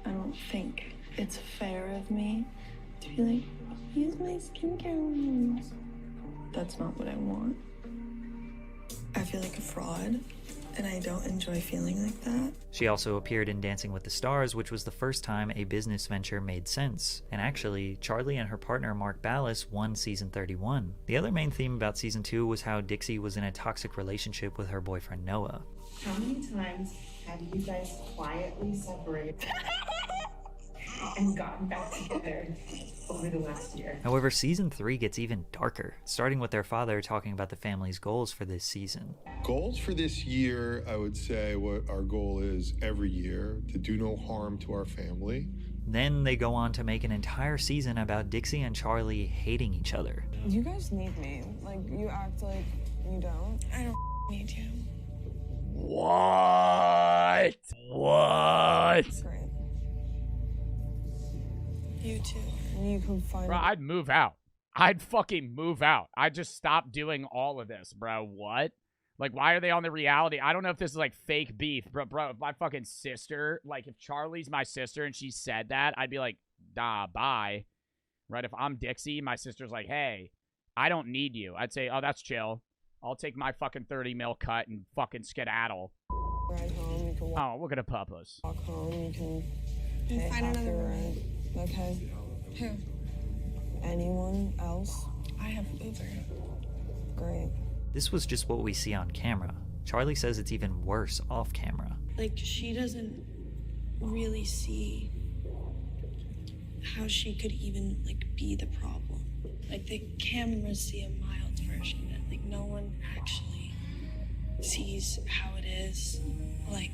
I don't think it's fair of me to be like, use my skincare. That's not what I want. I feel like a fraud, and I don't enjoy feeling like that. She also appeared in Dancing with the Stars, which was the first time a business venture made sense. And actually, Charli and her partner Mark Ballas won season 31. The other main theme about season 2 was how Dixie was in a toxic relationship with her boyfriend Noah. How many times have you guys quietly separated and gotten back together over the last year? However, season 3 gets even darker, starting with their father talking about the family's goals for this season. Goals for this year, I would say what our goal is every year, to do no harm to our family. Then they go on to make an entire season about Dixie and Charli hating each other. You guys need me. Like, you act like you don't. I don't need you. What? What? Great. You too. You can find Bro, I'd move out. I'd fucking move out. I'd just stop doing all of this, bro. What? Like, why are they on the reality? I don't know if this is, like, fake beef. Bro, if my fucking sister, like, if Charli's my sister and she said that, I'd be like, nah, bye. Right? If I'm Dixie, my sister's like, hey, I don't need you. I'd say, oh, that's chill. I'll take my fucking 30 mil cut and fucking skedaddle. ride home. You can Oh, look at a purpose. walk home. You can And pay find half another your ride. rent. Okay. Who? Anyone else? I have Uber. Great. This was just what we see on camera. Charli says it's even worse off camera. Like, she doesn't really see how she could even, like, be the problem. Like, the cameras see a mild version of it. Like, no one actually sees how it is, like,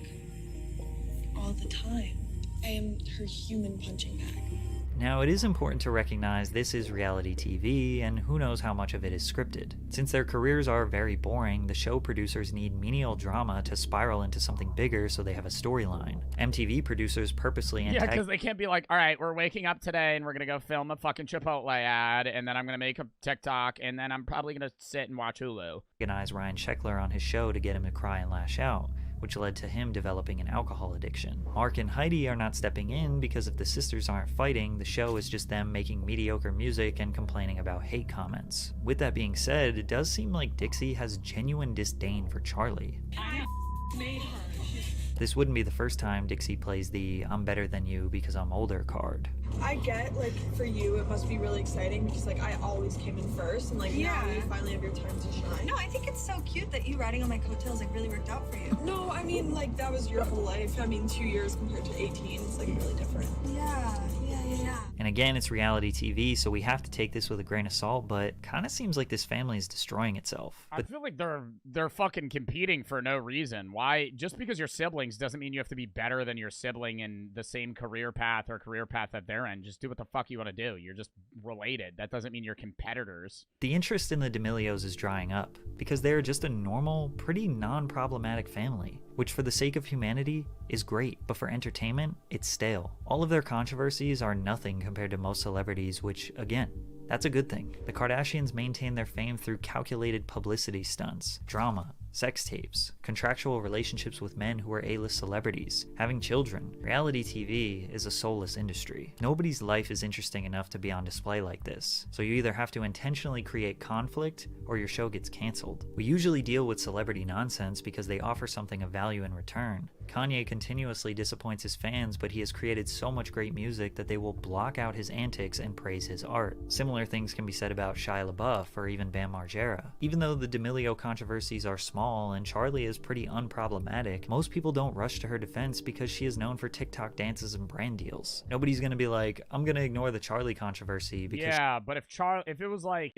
all the time. I am her human punching bag. Now, it is important to recognize this is reality TV, and who knows how much of it is scripted. Since their careers are very boring, the show producers need menial drama to spiral into something bigger so they have a storyline. MTV producers purposely Yeah, because they can't be like, all right, we're waking up today and we're going to go film a fucking Chipotle ad, and then I'm going to make a TikTok, and then I'm probably going to sit and watch Hulu. Organize Ryan Sheckler on his show to get him to cry and lash out, which led to him developing an alcohol addiction. Mark and Heidi are not stepping in because if the sisters aren't fighting, the show is just them making mediocre music and complaining about hate comments. With that being said, it does seem like Dixie has genuine disdain for Charli. I made her. This wouldn't be the first time Dixie plays the "I'm better than you because I'm older" card. I get, like, for you, it must be really exciting because, like, I always came in first, and, like, now you finally have your time to shine. No, I think it's so cute that you riding on my coattails, like, really worked out for you. No, I mean, like, that was your whole life. I mean, 2 years compared to 18, it's, like, really different. Yeah. And again, it's reality TV, so we have to take this with a grain of salt, but kind of seems like this family is destroying itself. I feel like they're fucking competing for no reason. Why? Just because you're siblings doesn't mean you have to be better than your sibling in the same career path or career path that they're in. Just do what the fuck you want to do. You're just related. That doesn't mean you're competitors. The interest in the D'Amelios is drying up because they're just a normal, pretty non-problematic family, which for the sake of humanity is great, but for entertainment, it's stale. All of their controversies are nothing compared to most celebrities, which, again, that's a good thing. The Kardashians maintain their fame through calculated publicity stunts, drama, sex tapes, contractual relationships with men who are A-list celebrities, having children. Reality TV is a soulless industry. Nobody's life is interesting enough to be on display like this, so you either have to intentionally create conflict or your show gets canceled. We usually deal with celebrity nonsense because they offer something of value in return. Kanye continuously disappoints his fans, but he has created so much great music that they will block out his antics and praise his art. Similar things can be said about Shia LaBeouf or even Bam Margera. Even though the D'Amelio controversies are small and Charli is pretty unproblematic, most people don't rush to her defense because she is known for TikTok dances and brand deals. Nobody's gonna be like, I'm gonna ignore the Charli controversy because yeah, but if it was like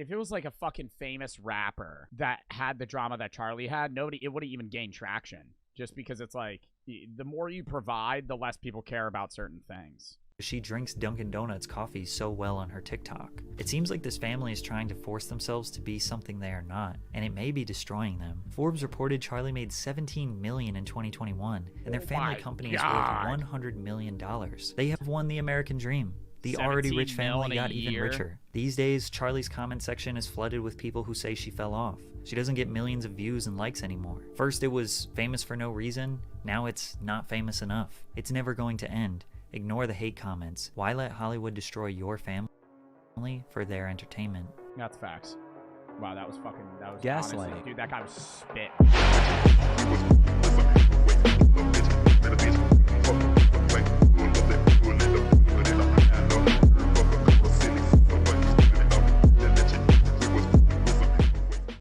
a fucking famous rapper that had the drama that Charli had, it wouldn't even gain traction. Just because it's like, the more you provide, the less people care about certain things. she drinks Dunkin' Donuts coffee so well on her TikTok. It seems like this family is trying to force themselves to be something they are not, and it may be destroying them. Forbes reported Charli made $17 million in 2021, and their family company is worth $100 million. They have won the American dream. The already 17 rich mil in family a got even year. richer. These days, Charlie's comment section is flooded with people who say she fell off. She doesn't get millions of views and likes anymore. First it was famous for no reason, now it's not famous enough. It's never going to end. Ignore the hate comments. Why let Hollywood destroy your family for their entertainment? That's facts. Wow, that was Gaslighting. honestly, dude, that guy was spit.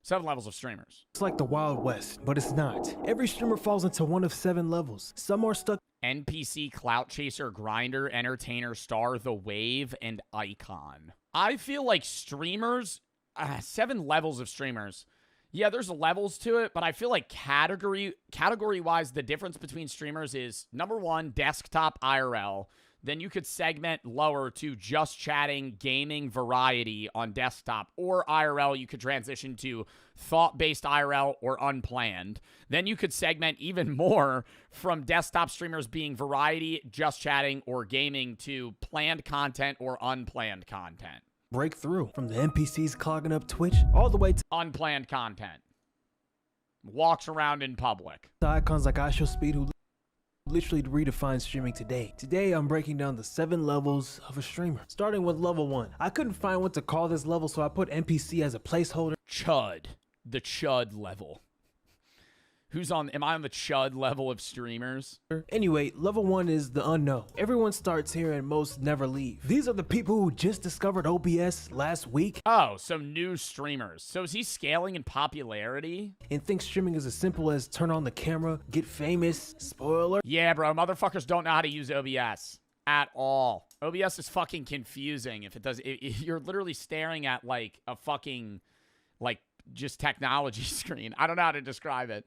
Seven levels of streamers. It's like the Wild West, but it's not. Every streamer falls into one of 7 levels. Some are stuck. NPC, Clout Chaser, Grinder, Entertainer, Star, The Wave, and Icon. I feel like streamers, 7 levels of streamers. Yeah, there's levels to it, but I feel like category-wise, the difference between streamers is, number 1, desktop IRL. Then you could segment lower to just chatting, gaming, variety on desktop. Or IRL, you could transition to thought-based IRL or unplanned. Then you could segment even more from desktop streamers being variety, just chatting, or gaming to planned content or unplanned content. Breakthrough from the NPCs clogging up Twitch all the way to Unplanned content. Walks around in public. icons like IShowSpeed who literally redefined streaming today. Today, I'm breaking down the 7 levels of a streamer, starting with level 1. I couldn't find what to call this level, so I put NPC as a placeholder. Chud. The Chud level. Am I on the Chud level of streamers? Anyway, level 1 is the unknown. Everyone starts here and most never leave. These are the people who just discovered OBS last week. Oh, so new streamers. So is he scaling in popularity? And think streaming is as simple as turn on the camera, get famous, spoiler. Yeah, bro, motherfuckers don't know how to use OBS at all. OBS is fucking confusing. If it does, you're literally staring at like a fucking, like just technology screen. I don't know how to describe it.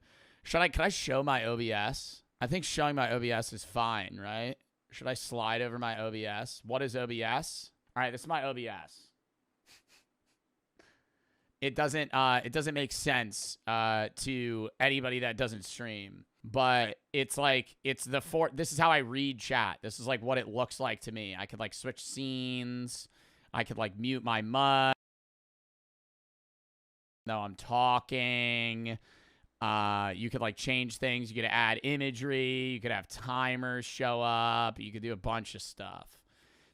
Can I show my OBS? I think showing my OBS is fine, right? Should I slide over my OBS? What is OBS? All right, this is my OBS. It doesn't make sense to anybody that doesn't stream, but it's like this is how I read chat. This is like what it looks like to me. I could like switch scenes. I could like mute my mic. No, I'm talking. You could like change things. You could add imagery. You could have timers show up. You could do a bunch of stuff.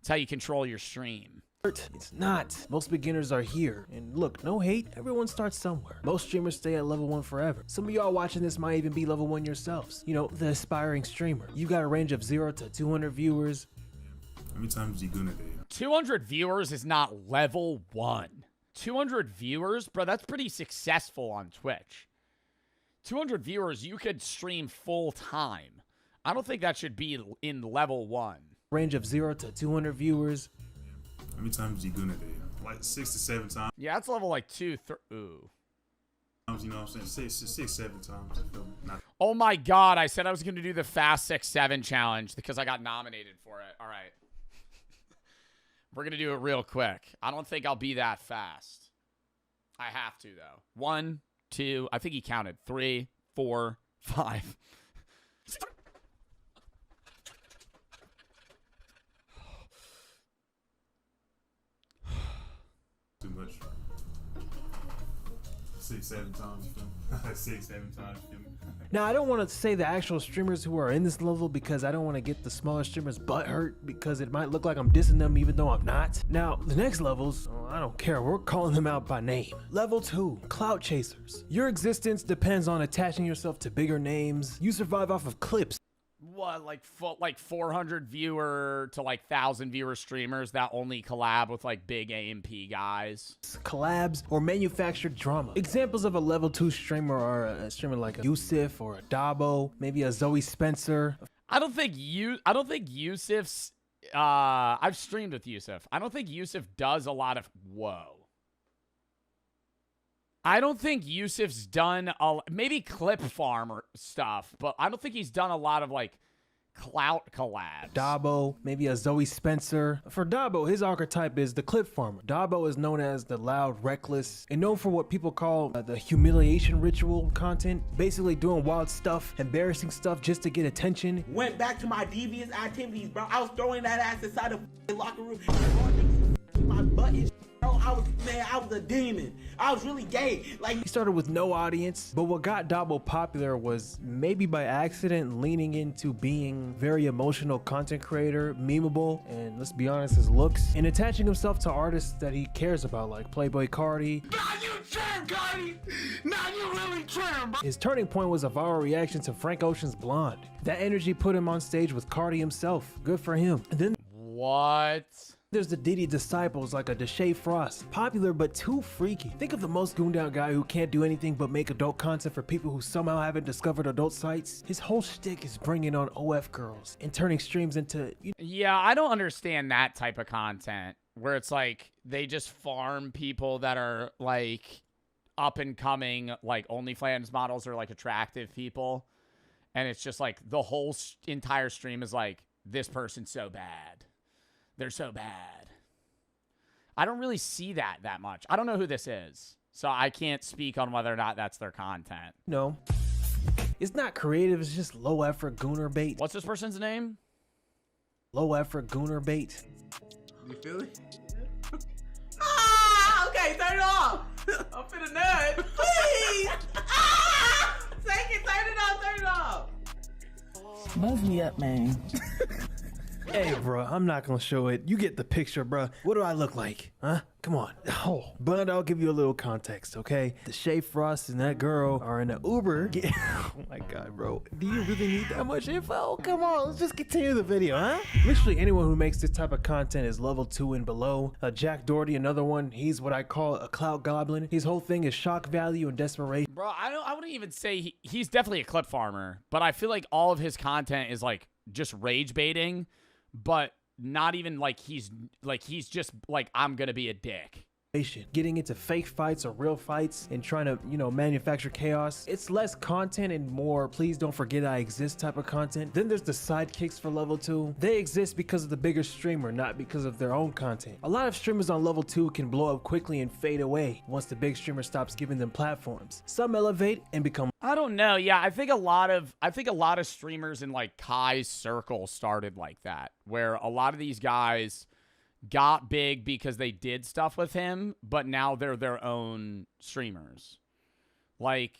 It's how you control your stream. It's not. Most beginners are here. And look, no hate, everyone starts somewhere. Most streamers stay at level 1 forever. Some of y'all watching this might even be level 1 yourselves. You know, the aspiring streamer. You've got a range of 0 to 200 viewers. How many times you gonna do? 200 viewers is not level 1. 200 viewers? Bro, that's pretty successful on Twitch. 200 viewers, you could stream full time. I don't think that should be in level 1. Range of 0 to 200 viewers. How many times you gonna do? Like 6 to 7 times. Yeah, that's level like 2, 3. Ooh. You know what I'm saying? 6, 7 times. Oh my god, I said I was going to do the Fast 6, 7 challenge because I got nominated for it. All right. We're going to do it real quick. I don't think I'll be that fast. I have to, though. 1, 2, I think he counted. 3, 4, 5. Too much. 6, 7 times, you feel me? 6, 7 times, you feel me? Now, I don't want to say the actual streamers who are in this level because I don't want to get the smaller streamers butt hurt because it might look like I'm dissing them even though I'm not. Now, the next levels, I don't care. We're calling them out by name. Level 2, Clout Chasers. Your existence depends on attaching yourself to bigger names. You survive off of clips. What, like 400 viewer to like 1,000 viewer streamers that only collab with like big AMP guys? Collabs or manufactured drama. Examples of a level 2 streamer are a streamer like a Yusuf or a Dabo, maybe a Zoe Spencer. I don't think Yusuf's I've streamed with Yusuf. I don't think Yusuf does a lot of I don't think Yusuf's done maybe clip farm or stuff, but I don't think he's done a lot of like clout collabs. Dabo, maybe a Zoe Spencer. For Dabo, his archetype is the clip farmer. Dabo is known as the loud, reckless, and known for what people call the humiliation ritual content. Basically doing wild stuff, embarrassing stuff just to get attention. Went back to my devious activities, bro. I was throwing that ass inside the locker room. My butt and shit, bro. I was a demon. I was really gay. Like, he started with no audience, but what got Dabo popular was maybe by accident leaning into being very emotional content creator, memeable, and let's be honest, his looks, and attaching himself to artists that he cares about, like Playboy Cardi. now you trim, Cardi. Now you really trim, bro. His turning point was a viral reaction to Frank Ocean's Blonde. That energy put him on stage with Cardi himself. Good for him. And then what? There's the Diddy disciples like a Deshae Frost. Popular but too freaky. Think of the most gooned out guy who can't do anything but make adult content for people who somehow haven't discovered adult sites. His whole shtick is bringing on OF girls and turning streams into... Yeah, I don't understand that type of content where it's like they just farm people that are like up and coming, like OnlyFans models or like attractive people. And it's just like the whole entire stream is like, this person's so bad. They're so bad. I don't really see that much. I don't know who this is, so I can't speak on whether or not that's their content. No. It's not creative. It's just low effort gooner bait. What's this person's name? Low effort gooner bait. You feel it? Ah, okay, turn it off. I'm finna nut. Please. Ah, take it, turn it off. Buzz me up, man. Hey, bro, I'm not gonna show it. You get the picture, bro. What do I look like? Huh? Come on. Oh, but I'll give you a little context, okay? Deshae Frost and that girl are in an Uber. Oh my God, bro. Do you really need that much info? Come on, let's just continue the video, huh? Literally anyone who makes this type of content is level 2 and below. Jack Doherty, another one. He's what I call a clout goblin. His whole thing is shock value and desperation. Bro, I wouldn't even say he's definitely a clip farmer, but I feel like all of his content is like just rage baiting, but not even like he's just like, I'm gonna be a dick. Getting into fake fights or real fights and trying to, manufacture chaos. It's less content and more please don't forget I exist type of content. Then there's the sidekicks for level 2. They exist because of the bigger streamer, not because of their own content. A lot of streamers on level 2 can blow up quickly and fade away once the big streamer stops giving them platforms. Some elevate and become... I don't know. Yeah, I think a lot of streamers in like Kai's circle started like that, where a lot of these guys got big because they did stuff with him, but now they're their own streamers. Like,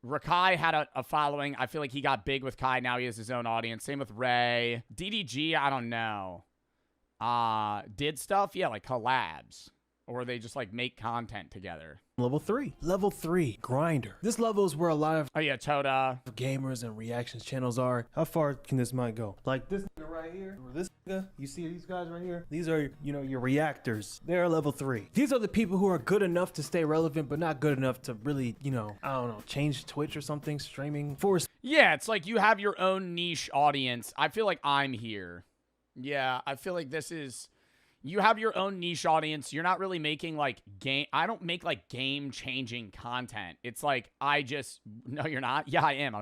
Rakai had a following. I feel like he got big with Kai. Now he has his own audience. Same with Ray. DDG, I don't know. Did stuff? Yeah, like collabs. Or they just, like, make content together. Level 3. Level 3, Grinder. This level is where a lot of Toda gamers and reactions channels are. How far can this mic go? Like this nigga right here, or this nigga, you see these guys right here? These are, your reactors. They're level 3. These are the people who are good enough to stay relevant, but not good enough to really, I don't know, change Twitch or something, streaming. Yeah, it's like you have your own niche audience. I feel like I'm here. Yeah, I feel like this is... You have your own niche audience. You're not really making like I don't make like game-changing content. It's like no, you're not. Yeah, I am.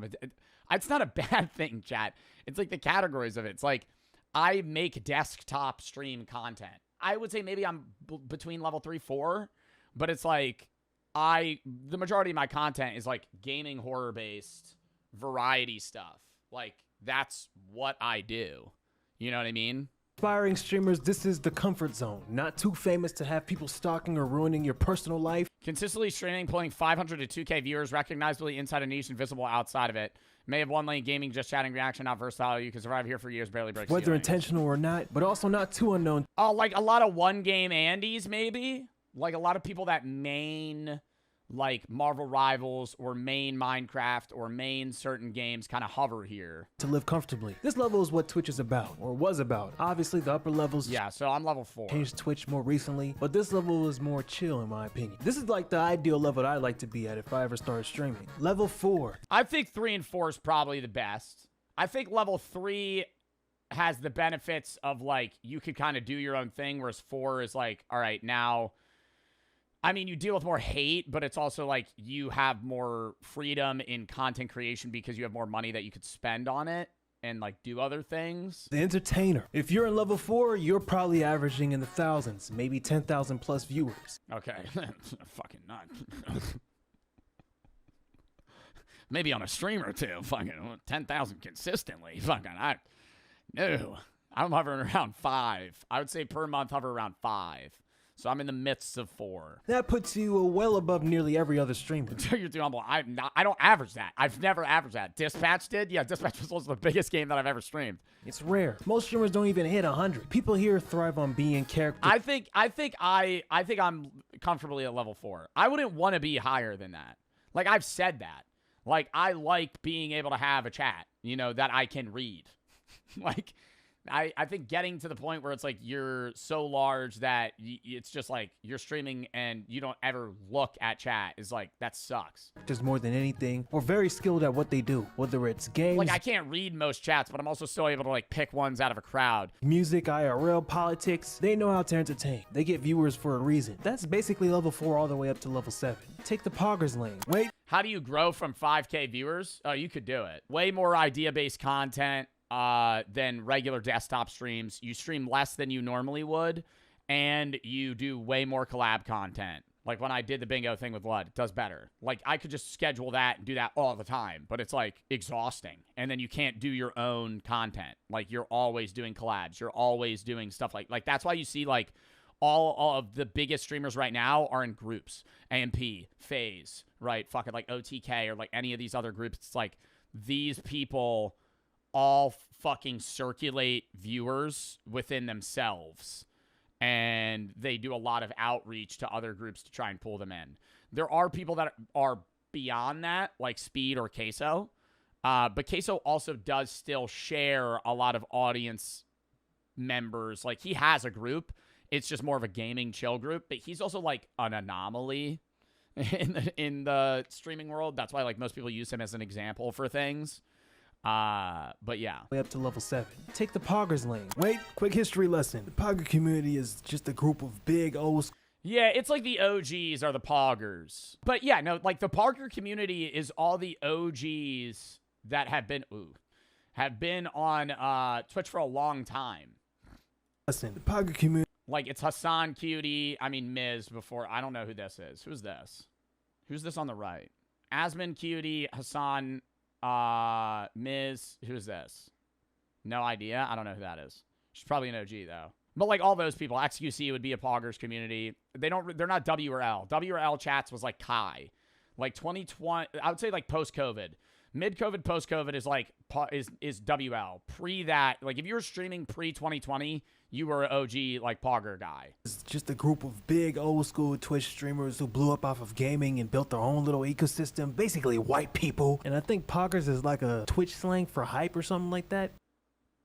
It's not a bad thing, chat. It's like the categories of it. It's like I make desktop stream content. I would say maybe I'm between level 3, 4, but it's like the majority of my content is like gaming, horror-based, variety stuff. Like that's what I do. You know what I mean? Aspiring streamers, this is the comfort zone. Not too famous to have people stalking or ruining your personal life. Consistently streaming, pulling 500 to 2K viewers, recognizably inside a niche and visible outside of it. May have one lane gaming, just chatting, reaction, not versatile. You can survive here for years, barely break Whether intentional or not, but also not too unknown. Oh, like a lot of one-game Andes, maybe? Like a lot of people that main... like Marvel Rivals or main Minecraft or main certain games kind of hover here. To live comfortably. This level is what Twitch is about, or was about. Obviously, the upper levels... Yeah, so I'm level 4. Changed Twitch more recently, but this level is more chill in my opinion. This is like the ideal level I'd like to be at if I ever started streaming. Level 4. I think 3 and 4 is probably the best. I think level 3 has the benefits of like, you could kind of do your own thing, whereas 4 is like, all right, now... I mean, you deal with more hate, but it's also like you have more freedom in content creation because you have more money that you could spend on it. and like do other things. The entertainer. If you're in level 4, you're probably averaging in the thousands, maybe 10,000 plus viewers. Okay, fucking not. Maybe on a stream or two, fucking 10,000 consistently. Fucking no. I'm hovering around 5. I would say per month hover around 5. So I'm in the midst of 4. That puts you well above nearly every other streamer. You're too humble. I don't average that. I've never averaged that. Dispatch did? Yeah, Dispatch was also the biggest game that I've ever streamed. It's rare. Most streamers don't even hit 100. People here thrive on being character. I think I'm comfortably at level 4. I wouldn't want to be higher than that. Like, I've said that. Like, I like being able to have a chat, you know, that I can read. Like, I think getting to the point where it's like you're so large that it's just like you're streaming and you don't ever look at chat is like, that sucks. Just more than anything, or very skilled at what they do, whether it's games. Like, I can't read most chats, but I'm also still able to like pick ones out of a crowd. Music, IRL, politics, they know how to entertain. They get viewers for a reason. That's basically level 4 all the way up to level 7. Take the poggers lane. Wait. How do you grow from 5K viewers? Oh, you could do it. Way more idea-based content than regular desktop streams. You stream less than you normally would, and you do way more collab content. Like when I did the bingo thing with Lud, it does better. Like I could just schedule that and do that all the time, but it's like exhausting. And then you can't do your own content. Like you're always doing collabs. You're always doing stuff like that's why you see like all of the biggest streamers right now are in groups. AMP, FaZe, right? Fucking like OTK or like any of these other groups. It's like these people all fucking circulate viewers within themselves, and they do a lot of outreach to other groups to try and pull them in. There are people that are beyond that, like Speed or Queso, but Queso also does still share a lot of audience members. Like he has a group. It's just more of a gaming chill group, but he's also like an anomaly in the streaming world. That's why like most people use him as an example for things. But yeah. Way up to level 7. Take the poggers lane. Wait, quick history lesson. The pogger community is just a group of big old... Yeah, it's like the OGs are the poggers. But yeah, no, like the pogger community is all the OGs that have been on Twitch for a long time. Listen, the pogger community... Like it's Hassan Cutie, I mean Miz before. I don't know who this is. Who's this? Who's this on the right? Asmin Cutie, Hassan... Miz, who's this? No idea. I don't know who that is. She's probably an OG though. But like all those people, XQC would be a poggers community. They're not W or L. W or L chats was like Kai. Like 2020, I would say like post-COVID. Mid-COVID, post-COVID is like is WL. Pre that, like if you were streaming pre-2020, you were an OG like pogger guy. It's just a group of big old school Twitch streamers who blew up off of gaming and built their own little ecosystem. Basically white people. And I think poggers is like a Twitch slang for hype or something like that.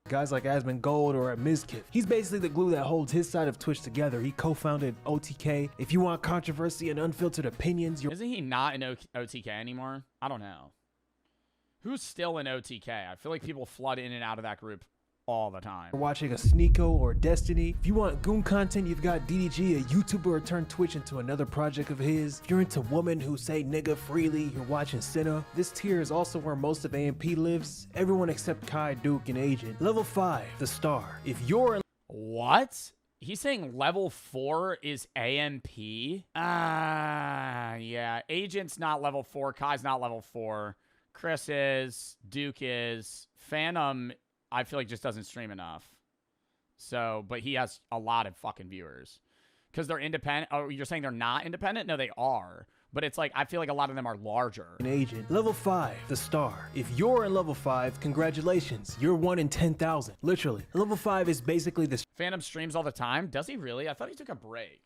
Guys like Asmin Gold or Mizkif. He's basically the glue that holds his side of Twitch together. He co-founded OTK. If you want controversy and unfiltered opinions, Isn't he not in OTK anymore? I don't know. Who's still in OTK? I feel like people flood in and out of that group all the time. You're watching a Sneeko or Destiny. If you want goon content, you've got DDG, a YouTuber who turned Twitch into another project of his. If you're into women who say nigga freely, you're watching Senna. This tier is also where most of AMP lives. Everyone except Kai, Duke, and Agent. Level 5, the star. If you're in... What? He's saying level 4 is AMP? Yeah. Agent's not level 4. Kai's not level 4. Chris is. Duke is. Phantom, I feel like just doesn't stream enough. So, but he has a lot of fucking viewers. Because they're independent. Oh, you're saying they're not independent? No, they are. But it's like, I feel like a lot of them are larger. An agent. Level 5, the star. If you're in level 5, congratulations. You're 1 in 10,000. Literally. Level 5 is basically the... Phantom streams all the time? Does he really? I thought he took a break.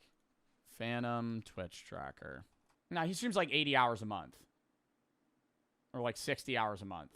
Phantom Twitch tracker. No, he streams like 80 hours a month. Or like 60 hours a month.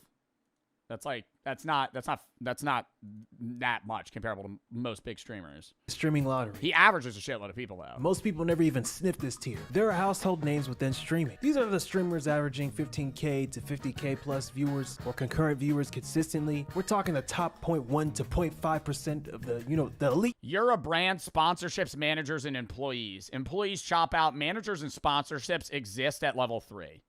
That's like, that's not that much comparable to most big streamers. Streaming lottery. He averages a shitload of people though. Most people never even sniff this tier. There are household names within streaming. These are the streamers averaging 15K to 50K plus viewers or concurrent viewers consistently. We're talking the top 0.1 to 0.5% of the, the elite. You're a brand, sponsorships, managers, and employees. Employees chop out. Managers and sponsorships exist at level 3.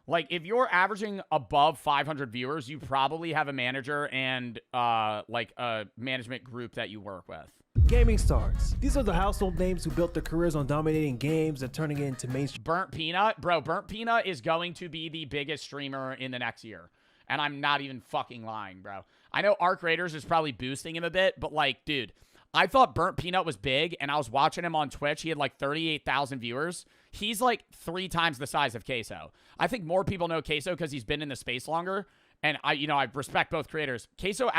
Like, if you're averaging above 500 viewers, you probably have a manager and, like, a management group that you work with. Gaming stars. These are the household names who built their careers on dominating games and turning it into mainstream. Burnt Peanut? Bro, Burnt Peanut is going to be the biggest streamer in the next year. And I'm not even fucking lying, bro. I know Arc Raiders is probably boosting him a bit, but, like, dude, I thought Burnt Peanut was big, and I was watching him on Twitch. He had, like, 38,000 viewers. He's, like, 3 times the size of Queso. I think more people know Queso because he's been in the space longer. And, I respect both creators. Queso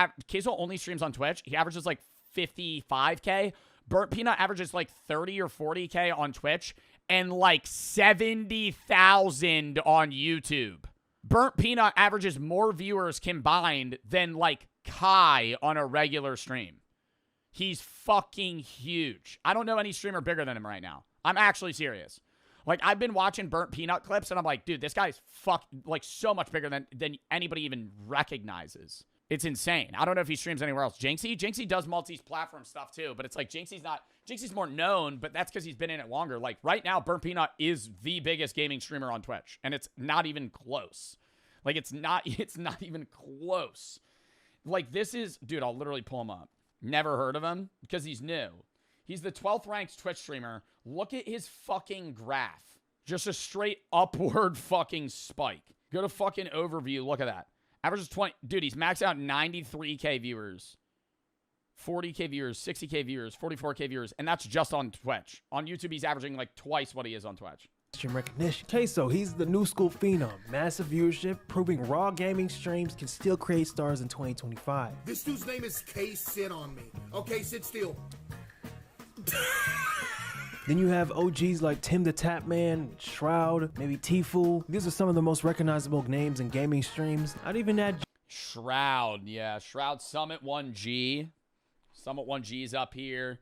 only streams on Twitch. He averages, like, 55K. Burnt Peanut averages, like, 30 or 40K on Twitch and, like, 70,000 on YouTube. Burnt Peanut averages more viewers combined than, like, Kai on a regular stream. He's fucking huge. I don't know any streamer bigger than him right now. I'm actually serious. Like, I've been watching Burnt Peanut clips, and I'm like, dude, this guy's like, so much bigger than anybody even recognizes. It's insane. I don't know if he streams anywhere else. Jinxie does multi-platform stuff, too, but it's like Jinxie's more known, but that's because he's been in it longer. Like, right now, Burnt Peanut is the biggest gaming streamer on Twitch, and it's not even close. Like, it's not even close. Like, this is, dude, I'll literally pull him up. Never heard of him because he's new. He's the 12th ranked Twitch streamer. Look at his fucking graph. Just a straight upward fucking spike. Go to fucking overview. Look at that. Averages 20. Dude, he's maxed out 93K viewers. 40K viewers, 60K viewers, 44K viewers. And that's just on Twitch. On YouTube, he's averaging like twice what he is on Twitch. Recognition. Queso, he's the new school phenom. Massive viewership, proving raw gaming streams can still create stars in 2025. This dude's name is K. Sit on me. Okay, sit still. Then you have OGs like Tim the Tapman, Shroud, maybe Tfue. These are some of the most recognizable names in gaming streams. I'd even add Shroud, yeah. Shroud Summit 1G. Summit 1G is up here.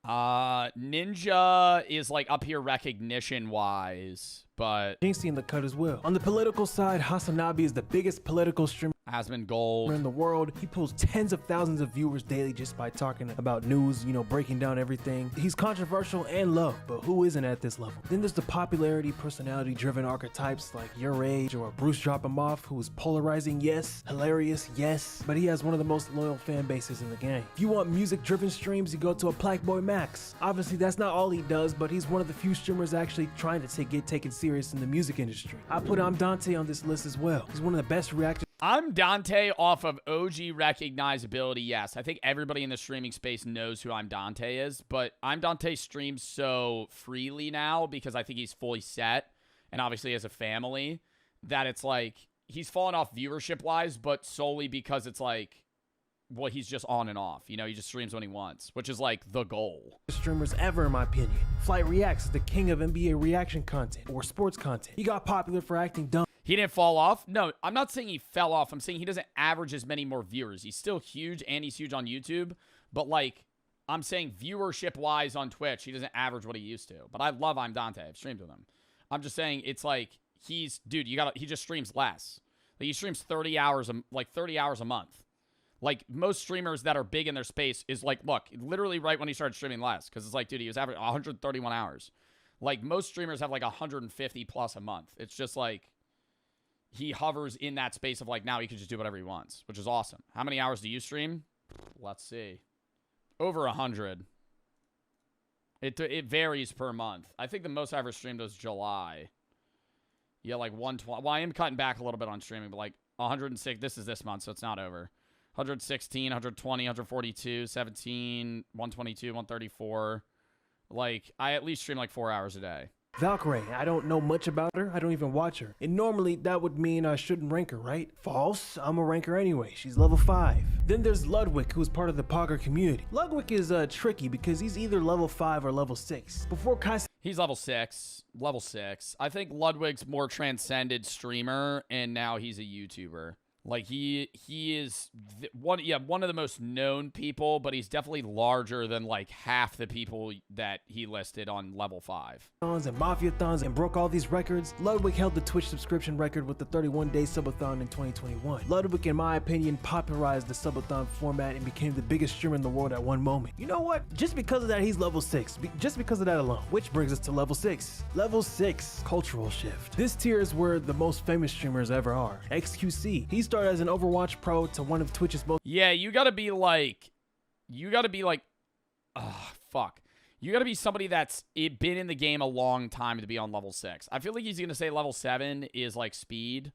Ninja is like up here recognition wise, but Jinxie in the cut as well. On the political side, Hasanabi is the biggest political streamer Asmon Gold in the world. He pulls tens of thousands of viewers daily just by talking about news, breaking down everything. He's controversial and loved, but who isn't at this level? Then there's the popularity, personality-driven archetypes like Your Age or Bruce Drop 'Em Off, who is polarizing, yes, hilarious, yes, but he has one of the most loyal fan bases in the game. If you want music-driven streams, you go to a Plaqueboy Max. Obviously, that's not all he does, but he's one of the few streamers actually trying to get taken serious in the music industry. I put I'm Dante on this list as well. He's one of the best reactors. I'm Dante off of OG recognizability, yes. I think everybody in the streaming space knows who I'm Dante is, but I'm Dante streams so freely now because I think he's fully set and obviously has a family that it's like he's fallen off viewership-wise, but solely because it's like, well, he's just on and off. He just streams when he wants, which is like the goal. Streamers ever, in my opinion. Flight Reacts is the king of NBA reaction content or sports content. He got popular for acting dumb. He didn't fall off. No, I'm not saying he fell off. I'm saying he doesn't average as many more viewers. He's still huge and he's huge on YouTube. But like, I'm saying viewership-wise on Twitch, he doesn't average what he used to. But I love I'm Dante. I've streamed with him. I'm just saying it's like he just streams less. Like he streams 30 hours a month. Like most streamers that are big in their space is like, look, literally right when he started streaming less. Because it's like, dude, he was averaging 131 hours. Like most streamers have like 150 plus a month. It's just like, he hovers in that space of like, now he can just do whatever he wants, which is awesome. How many hours do you stream? Let's see. Over 100. It varies per month. I think the most I ever streamed was July. Yeah, like 120. Well, I am cutting back a little bit on streaming, but like 106. This is this month, so it's not over. 116, 120, 142, 17, 122, 134. Like, I at least stream like 4 hours a day. Valkyrie, I don't know much about her. I don't even watch her. And normally that would mean I shouldn't rank her, right? False. I'm a ranker anyway. She's level 5. Then there's Ludwig, who's part of the Pogger community. Ludwig is tricky because he's either level 5 or level 6. Before Kai... He's level 6. Level 6. I think Ludwig's more transcended streamer, and now he's a YouTuber. Like he is one of the most known people, but he's definitely larger than like half the people that he listed on level 5. And Mafia-thons and broke all these records. Ludwig held the Twitch subscription record with the 31-day subathon in 2021. Ludwig, in my opinion, popularized the subathon format and became the biggest streamer in the world at one moment. You know what? Just because of that, he's level 6. Just because of that alone. Which brings us to level 6. Level 6, cultural shift. This tier is where the most famous streamers ever are. XQC. He's started as an Overwatch pro to one of Twitch's most— Yeah, you gotta be like, fuck. You gotta be somebody that's been in the game a long time to be on level 6. I feel like he's gonna say level 7 is like Speed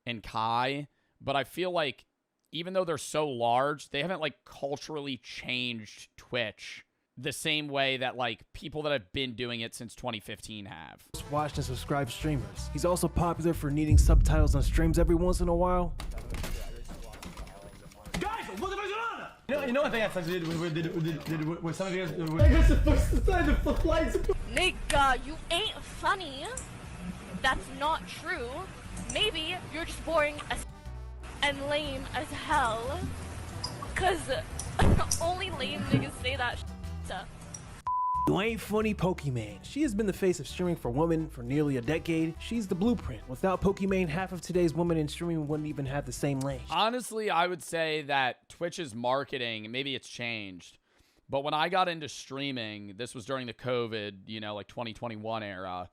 and Kai, but I feel like even though they're so large, they haven't like culturally changed Twitch the same way that like people that have been doing it since 2015 have. Watched and subscribed streamers. He's also popular for needing subtitles on streams every once in a while. Guys, what the fuck? You know what they have to do with some of you guys? I guess the lights. Nigga, you ain't funny. That's not true. Maybe you're just boring as and lame as hell. Cause only lame niggas say that shit. You ain't funny, Pokimane. She has been the face of streaming for women for nearly a decade. She's the blueprint. Without Pokimane, half of today's women in streaming wouldn't even have the same lane. Honestly, I would say that Twitch's marketing, maybe it's changed, but when I got into streaming, this was during the COVID, like 2021 era,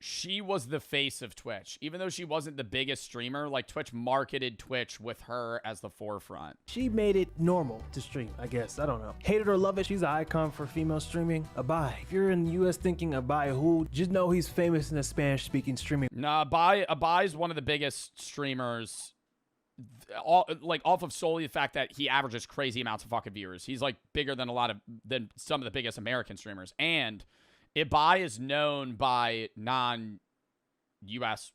she was the face of Twitch. Even though she wasn't the biggest streamer, like Twitch marketed Twitch with her as the forefront. She made it normal to stream, I guess. I don't know. Hate it or love it, she's an icon for female streaming. Abai. If you're in the US thinking Abai who, just know he's famous in the Spanish-speaking streaming. Nah, Abai's one of the biggest streamers, off of solely the fact that he averages crazy amounts of fucking viewers. He's like bigger than than some of the biggest American streamers. And Ibai is known by non-US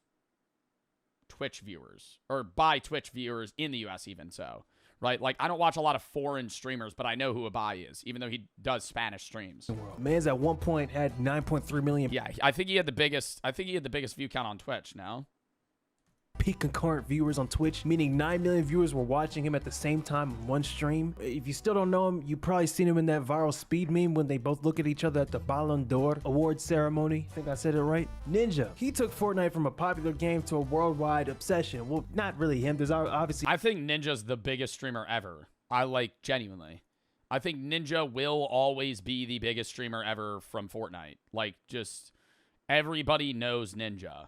Twitch viewers, or by Twitch viewers in the US even so, right? Like, I don't watch a lot of foreign streamers, but I know who Ibai is, even though he does Spanish streams. Man's at one point had 9.3 million. Yeah, I think he had the biggest view count on Twitch now. Peak concurrent viewers on Twitch, meaning 9 million viewers were watching him at the same time in one stream. If you still don't know him, you probably seen him in that viral Speed meme when they both look at each other at the Ballon d'Or award ceremony. I think I said it right. Ninja. He took Fortnite from a popular game to a worldwide obsession. Well, not really him. There's obviously— I think Ninja's the biggest streamer ever. Genuinely. I think Ninja will always be the biggest streamer ever from Fortnite. Like, just everybody knows Ninja.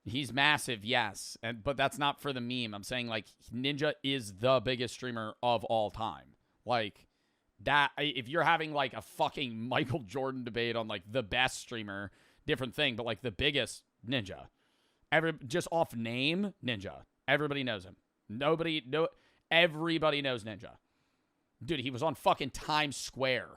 He's massive, yes, but that's not for the meme. I'm saying, like, Ninja is the biggest streamer of all time. Like, that, if you're having, like, a fucking Michael Jordan debate on, like, the best streamer, different thing, but, like, the biggest, Ninja. Just off name, Ninja. Everybody knows him. Everybody knows Ninja. Dude, he was on fucking Times Square.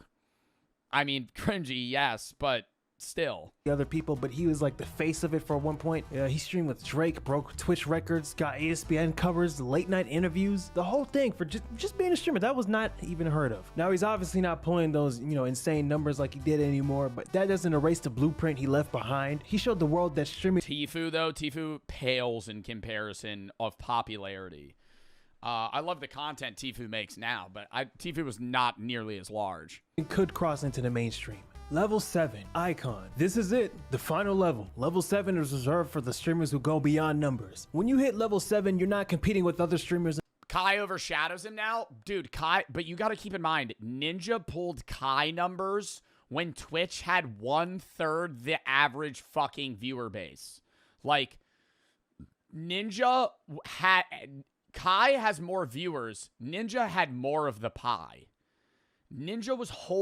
I mean, cringy, yes, but still. Other people, but he was like the face of it for one point. He streamed with Drake, broke Twitch records, got ESPN covers, late night interviews, the whole thing for just being a streamer. That was not even heard of. Now he's obviously not pulling those, insane numbers like he did anymore, but that doesn't erase the blueprint he left behind. He showed the world that streaming— Tfue pales in comparison of popularity. I love the content Tfue makes now, but Tfue was not nearly as large. It could cross into the mainstream. Level 7, Icon. This is it, the final level. Level 7 is reserved for the streamers who go beyond numbers. When you hit level 7, you're not competing with other streamers. Kai overshadows him now? Dude, Kai, but you gotta keep in mind, Ninja pulled Kai numbers when Twitch had 1/3 the average fucking viewer base. Like, Kai has more viewers. Ninja had more of the pie. Ninja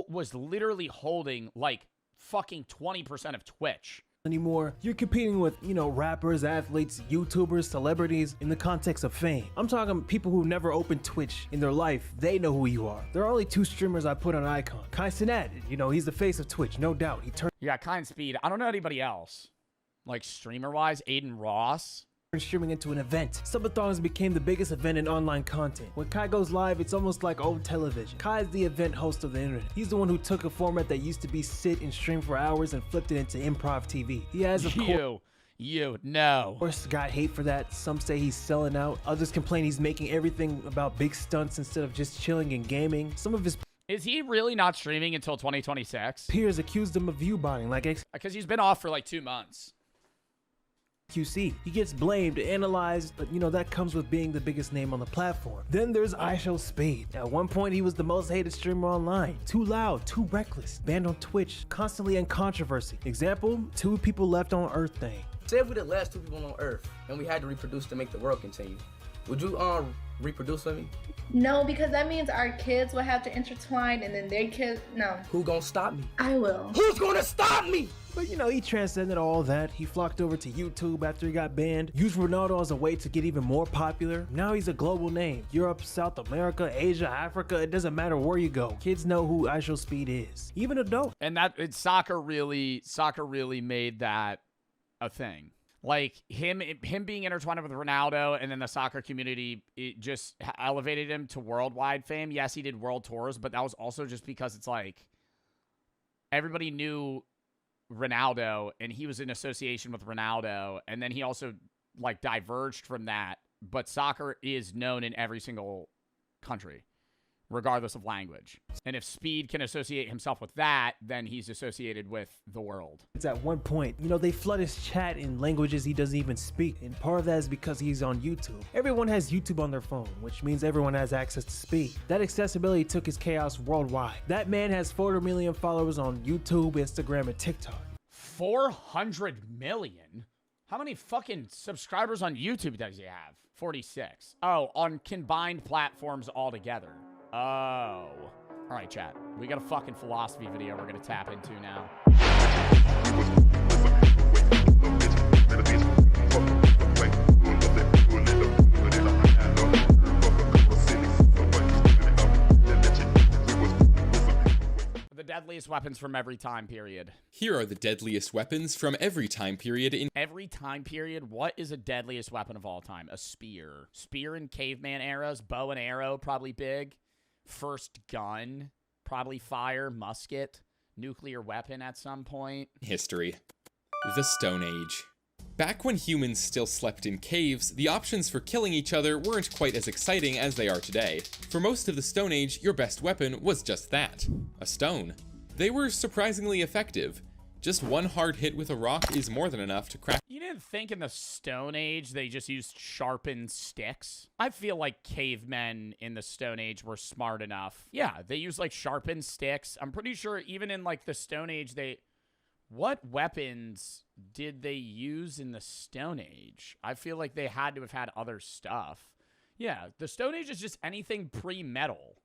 was literally holding like fucking 20% of Twitch. Anymore, you're competing with, rappers, athletes, YouTubers, celebrities in the context of fame. I'm talking people who never opened Twitch in their life. They know who you are. There are only 2 streamers I put on Icon. Kai Cenat, he's the face of Twitch, no doubt. Yeah, Kai and Speed. I don't know anybody else. Like, streamer-wise, Aiden Ross. Streaming into an event. Subathons became the biggest event in online content. When Kai goes live, it's almost like old television. Kai is the event host of the internet. He's the one who took a format that used to be sit and stream for hours and flipped it into improv TV. He has, of course— You know. Of course, got hate for that. Some say he's selling out. Others complain he's making everything about big stunts instead of just chilling and gaming. Some of his Is he really not streaming until 2026? peers accused him of view-botting, like Because he's been off for like 2 months. QC. He gets blamed, analyzed, but you know, that comes with being the biggest name on the platform. Then there's IShowSpeed. At one point, he was the most hated streamer online. Too loud, too reckless, banned on Twitch, constantly in controversy. Example, 2 people left on Earth thing. Say if we the last 2 people on Earth, and we had to reproduce to make the world continue. Would you reproduce with me? No, because that means our kids will have to intertwine and then their kids, no. Who gonna stop me? I will. Who's gonna stop me? But you know, he transcended all that. He flocked over to YouTube after he got banned, used Ronaldo as a way to get even more popular. Now he's a global name. Europe, South America, Asia, Africa, it doesn't matter where you go. Kids know who IShowSpeed is, even adults. And soccer really made that a thing. Like him being intertwined with Ronaldo, and then the soccer community, it just elevated him to worldwide fame. Yes, he did world tours, but that was also just because it's like everybody knew Ronaldo and he was in association with Ronaldo, and then he also like diverged from that. But soccer is known in every single country, regardless of language. And if Speed can associate himself with that, then he's associated with the world. It's at one point, you know, they flood his chat in languages he doesn't even speak. And part of that is because he's on YouTube. Everyone has YouTube on their phone, which means everyone has access to Speed. That accessibility took his chaos worldwide. That man has 400 million followers on YouTube, Instagram, and TikTok. 400 million? How many fucking subscribers on YouTube does he have? 46. Oh, on combined platforms altogether. Oh. All right, chat. We got a fucking philosophy video we're going to tap into now. The deadliest weapons from every time period. Here are the deadliest weapons from every time period in every time period. What is a deadliest weapon of all time? A spear. Spear in caveman eras. Bow and arrow, probably big. First gun, probably fire, musket, nuclear weapon at some point. history. The Stone Age. Back when humans still slept in caves, the options for killing each other weren't quite as exciting as they are today. For most of the Stone Age, your best weapon was just that, a stone. They were surprisingly effective. Just one hard hit with a rock is more than enough to crack. You didn't think in the Stone Age they just used sharpened sticks? I feel like cavemen in the Stone Age were smart enough. Yeah, they used like sharpened sticks. I'm pretty sure even in like the Stone Age what weapons did they use in the Stone Age? I feel like they had to have had other stuff. Yeah, the Stone Age is just anything pre-metal.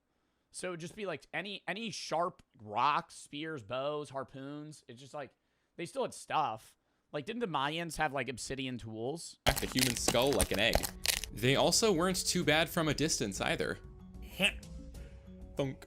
So it would just be like any sharp rocks, spears, bows, harpoons. It's just like they still had stuff. Like, didn't the Mayans have like obsidian tools? Crack the human skull like an egg. They also weren't too bad from a distance either. Thunk.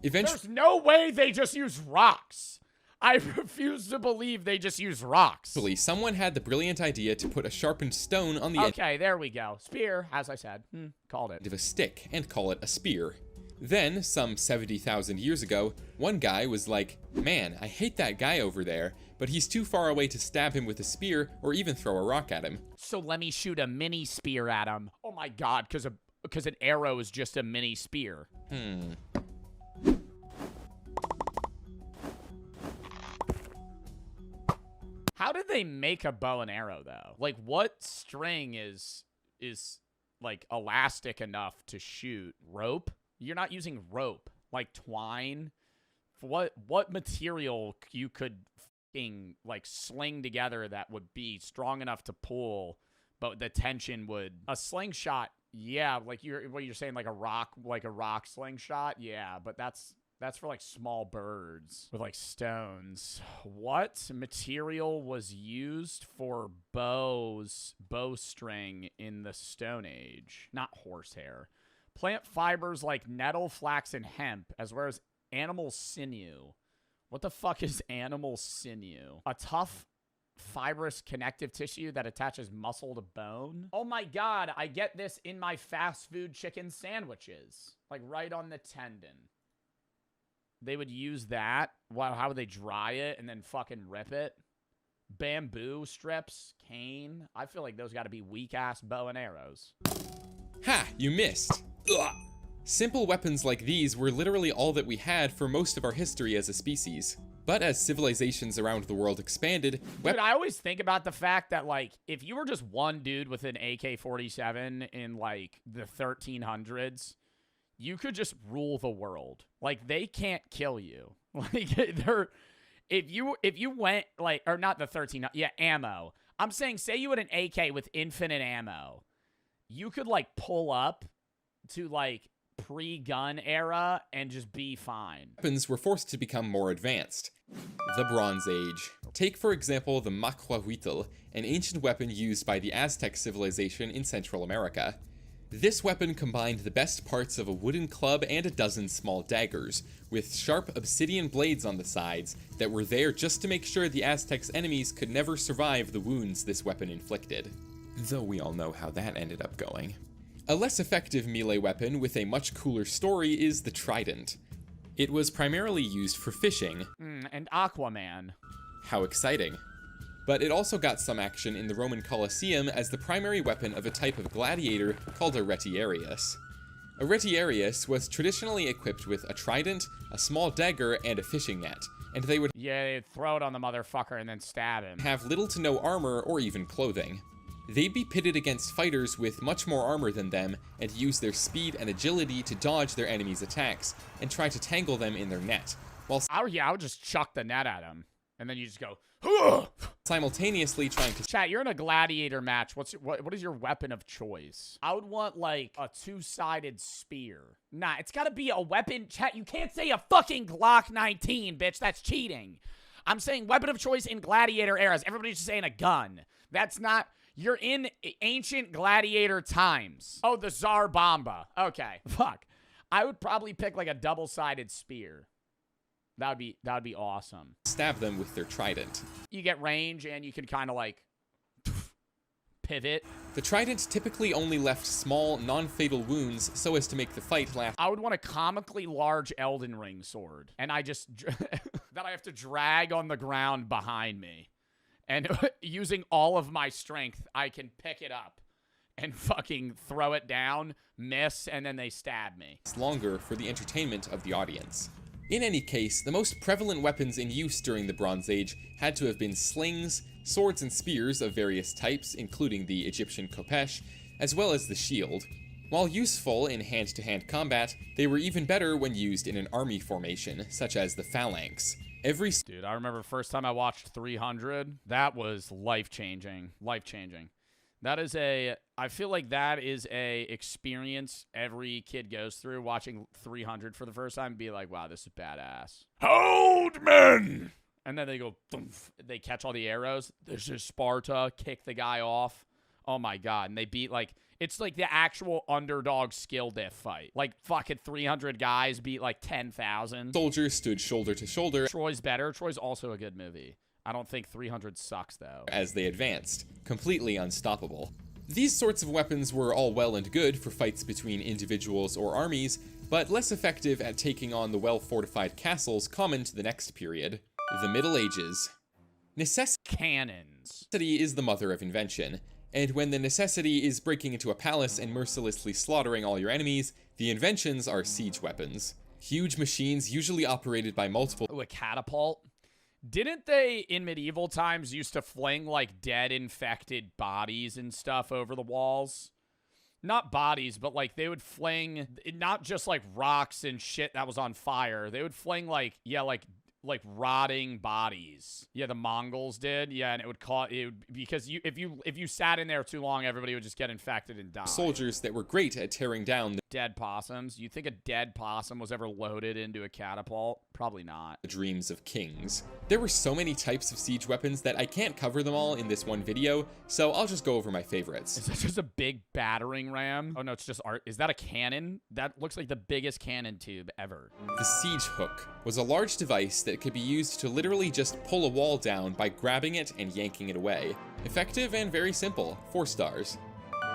There's no way they just use rocks. I refuse to believe they just use rocks. Someone had the brilliant idea to put a sharpened stone on the Okay, there we go. Spear, as I said. Called it. End of a stick and call it a spear. Then, some 70,000 years ago, one guy was like, man, I hate that guy over there, but he's too far away to stab him with a spear or even throw a rock at him. So let me shoot a mini spear at him. Oh my god, because an arrow is just a mini spear. How did they make a bow and arrow, though? Like, what string is like elastic enough to shoot? Rope? You're not using rope. Like twine? What material you could fucking like sling together that would be strong enough to pull, but the tension would... A slingshot, yeah, like what you're saying, like a rock slingshot? Yeah, but that's for like small birds with like stones. What material was used for bowstring in the Stone Age? Not horsehair. Plant fibers like nettle, flax, and hemp, as well as animal sinew. What the fuck is animal sinew? A tough, fibrous connective tissue that attaches muscle to bone? Oh my god, I get this in my fast food chicken sandwiches. Like right on the tendon. They would use that. Wow, how would they dry it and then fucking rip it? Bamboo strips, cane. I feel like those got to be weak-ass bow and arrows. Ha! You missed. Ugh. Simple weapons like these were literally all that we had for most of our history as a species. But as civilizations around the world expanded... Dude, I always think about the fact that, like, if you were just one dude with an AK-47 in, like, the 1300s, you could just rule the world. Like, they can't kill you. Like, if you went, like, or not the 1300s, yeah, ammo. I'm saying, say you had an AK with infinite ammo. You could, like, pull up to, like, pre-gun era and just be fine. Weapons were forced to become more advanced. The Bronze Age. Take, for example, the macuahuitl, an ancient weapon used by the Aztec civilization in Central America. This weapon combined the best parts of a wooden club and a dozen small daggers, with sharp obsidian blades on the sides that were there just to make sure the Aztecs' enemies could never survive the wounds this weapon inflicted. Though we all know how that ended up going. A less effective melee weapon with a much cooler story is the trident. It was primarily used for fishing. And Aquaman. How exciting. But it also got some action in the Roman Colosseum as the primary weapon of a type of gladiator called a retiarius. A retiarius was traditionally equipped with a trident, a small dagger, and a fishing net, and they would they'd throw it on the motherfucker and then stab him. Have little to no armor or even clothing. They'd be pitted against fighters with much more armor than them, and use their speed and agility to dodge their enemies' attacks, and try to tangle them in their net, while I would just chuck the net at him, and then you just go, Ugh! Simultaneously trying to... Chat, you're in a gladiator match. What is your weapon of choice? I would want, like, a two-sided spear. Nah, it's gotta be a weapon. Chat, you can't say a fucking Glock 19, bitch. That's cheating. I'm saying weapon of choice in gladiator eras. Everybody's just saying a gun. That's not... You're in ancient gladiator times. Oh, the Tsar Bomba. Okay. Fuck. I would probably pick like a double-sided spear. That would be awesome. Stab them with their trident. You get range and you can kind of like pivot. The trident typically only left small, non-fatal wounds so as to make the fight last. I would want a comically large Elden Ring sword. And I just... that I have to drag on the ground behind me. And using all of my strength, I can pick it up and fucking throw it down, miss, and then they stab me. It's longer for the entertainment of the audience. In any case, the most prevalent weapons in use during the Bronze Age had to have been slings, swords and spears of various types, including the Egyptian khopesh, as well as the shield. While useful in hand-to-hand combat, they were even better when used in an army formation, such as the phalanx. Dude, I remember first time I watched 300. That was life-changing. Life-changing. I feel like that is a experience every kid goes through, watching 300 for the first time and be like, wow, this is badass. Hold men! And then they go, thump, they catch all the arrows. This is Sparta, kick the guy off. Oh my God. And they beat like, it's like the actual underdog skill diff fight. Like fucking 300 guys beat like 10,000. Soldiers stood shoulder to shoulder. Troy's better. Troy's also a good movie. I don't think 300 sucks though. As they advanced, completely unstoppable. These sorts of weapons were all well and good for fights between individuals or armies, but less effective at taking on the well-fortified castles common to the next period, the Middle Ages. Cannons. Necessity is the mother of invention. And when the necessity is breaking into a palace and mercilessly slaughtering all your enemies, the inventions are siege weapons. Huge machines usually operated by multiple... Ooh, a catapult? Didn't they, in medieval times, used to fling, like, dead, infected bodies and stuff over the walls? Not bodies, but, like, they would fling, not just, like, rocks and shit that was on fire. They would fling, like, yeah, like rotting bodies. Yeah, the Mongols did. Yeah, and it would cause because if you sat in there too long, everybody would just get infected and die. Soldiers that were great at tearing down the dead possums. You think a dead possum was ever loaded into a catapult? Probably not. Dreams of kings. There were so many types of siege weapons that I can't cover them all in this one video, so I'll just go over my favorites. Is that just a big battering ram? Oh no, it's just art. Is that a cannon? That looks like the biggest cannon tube ever. The siege hook was a large device that could be used to literally just pull a wall down by grabbing it and yanking it away. Effective and very simple, 4 stars.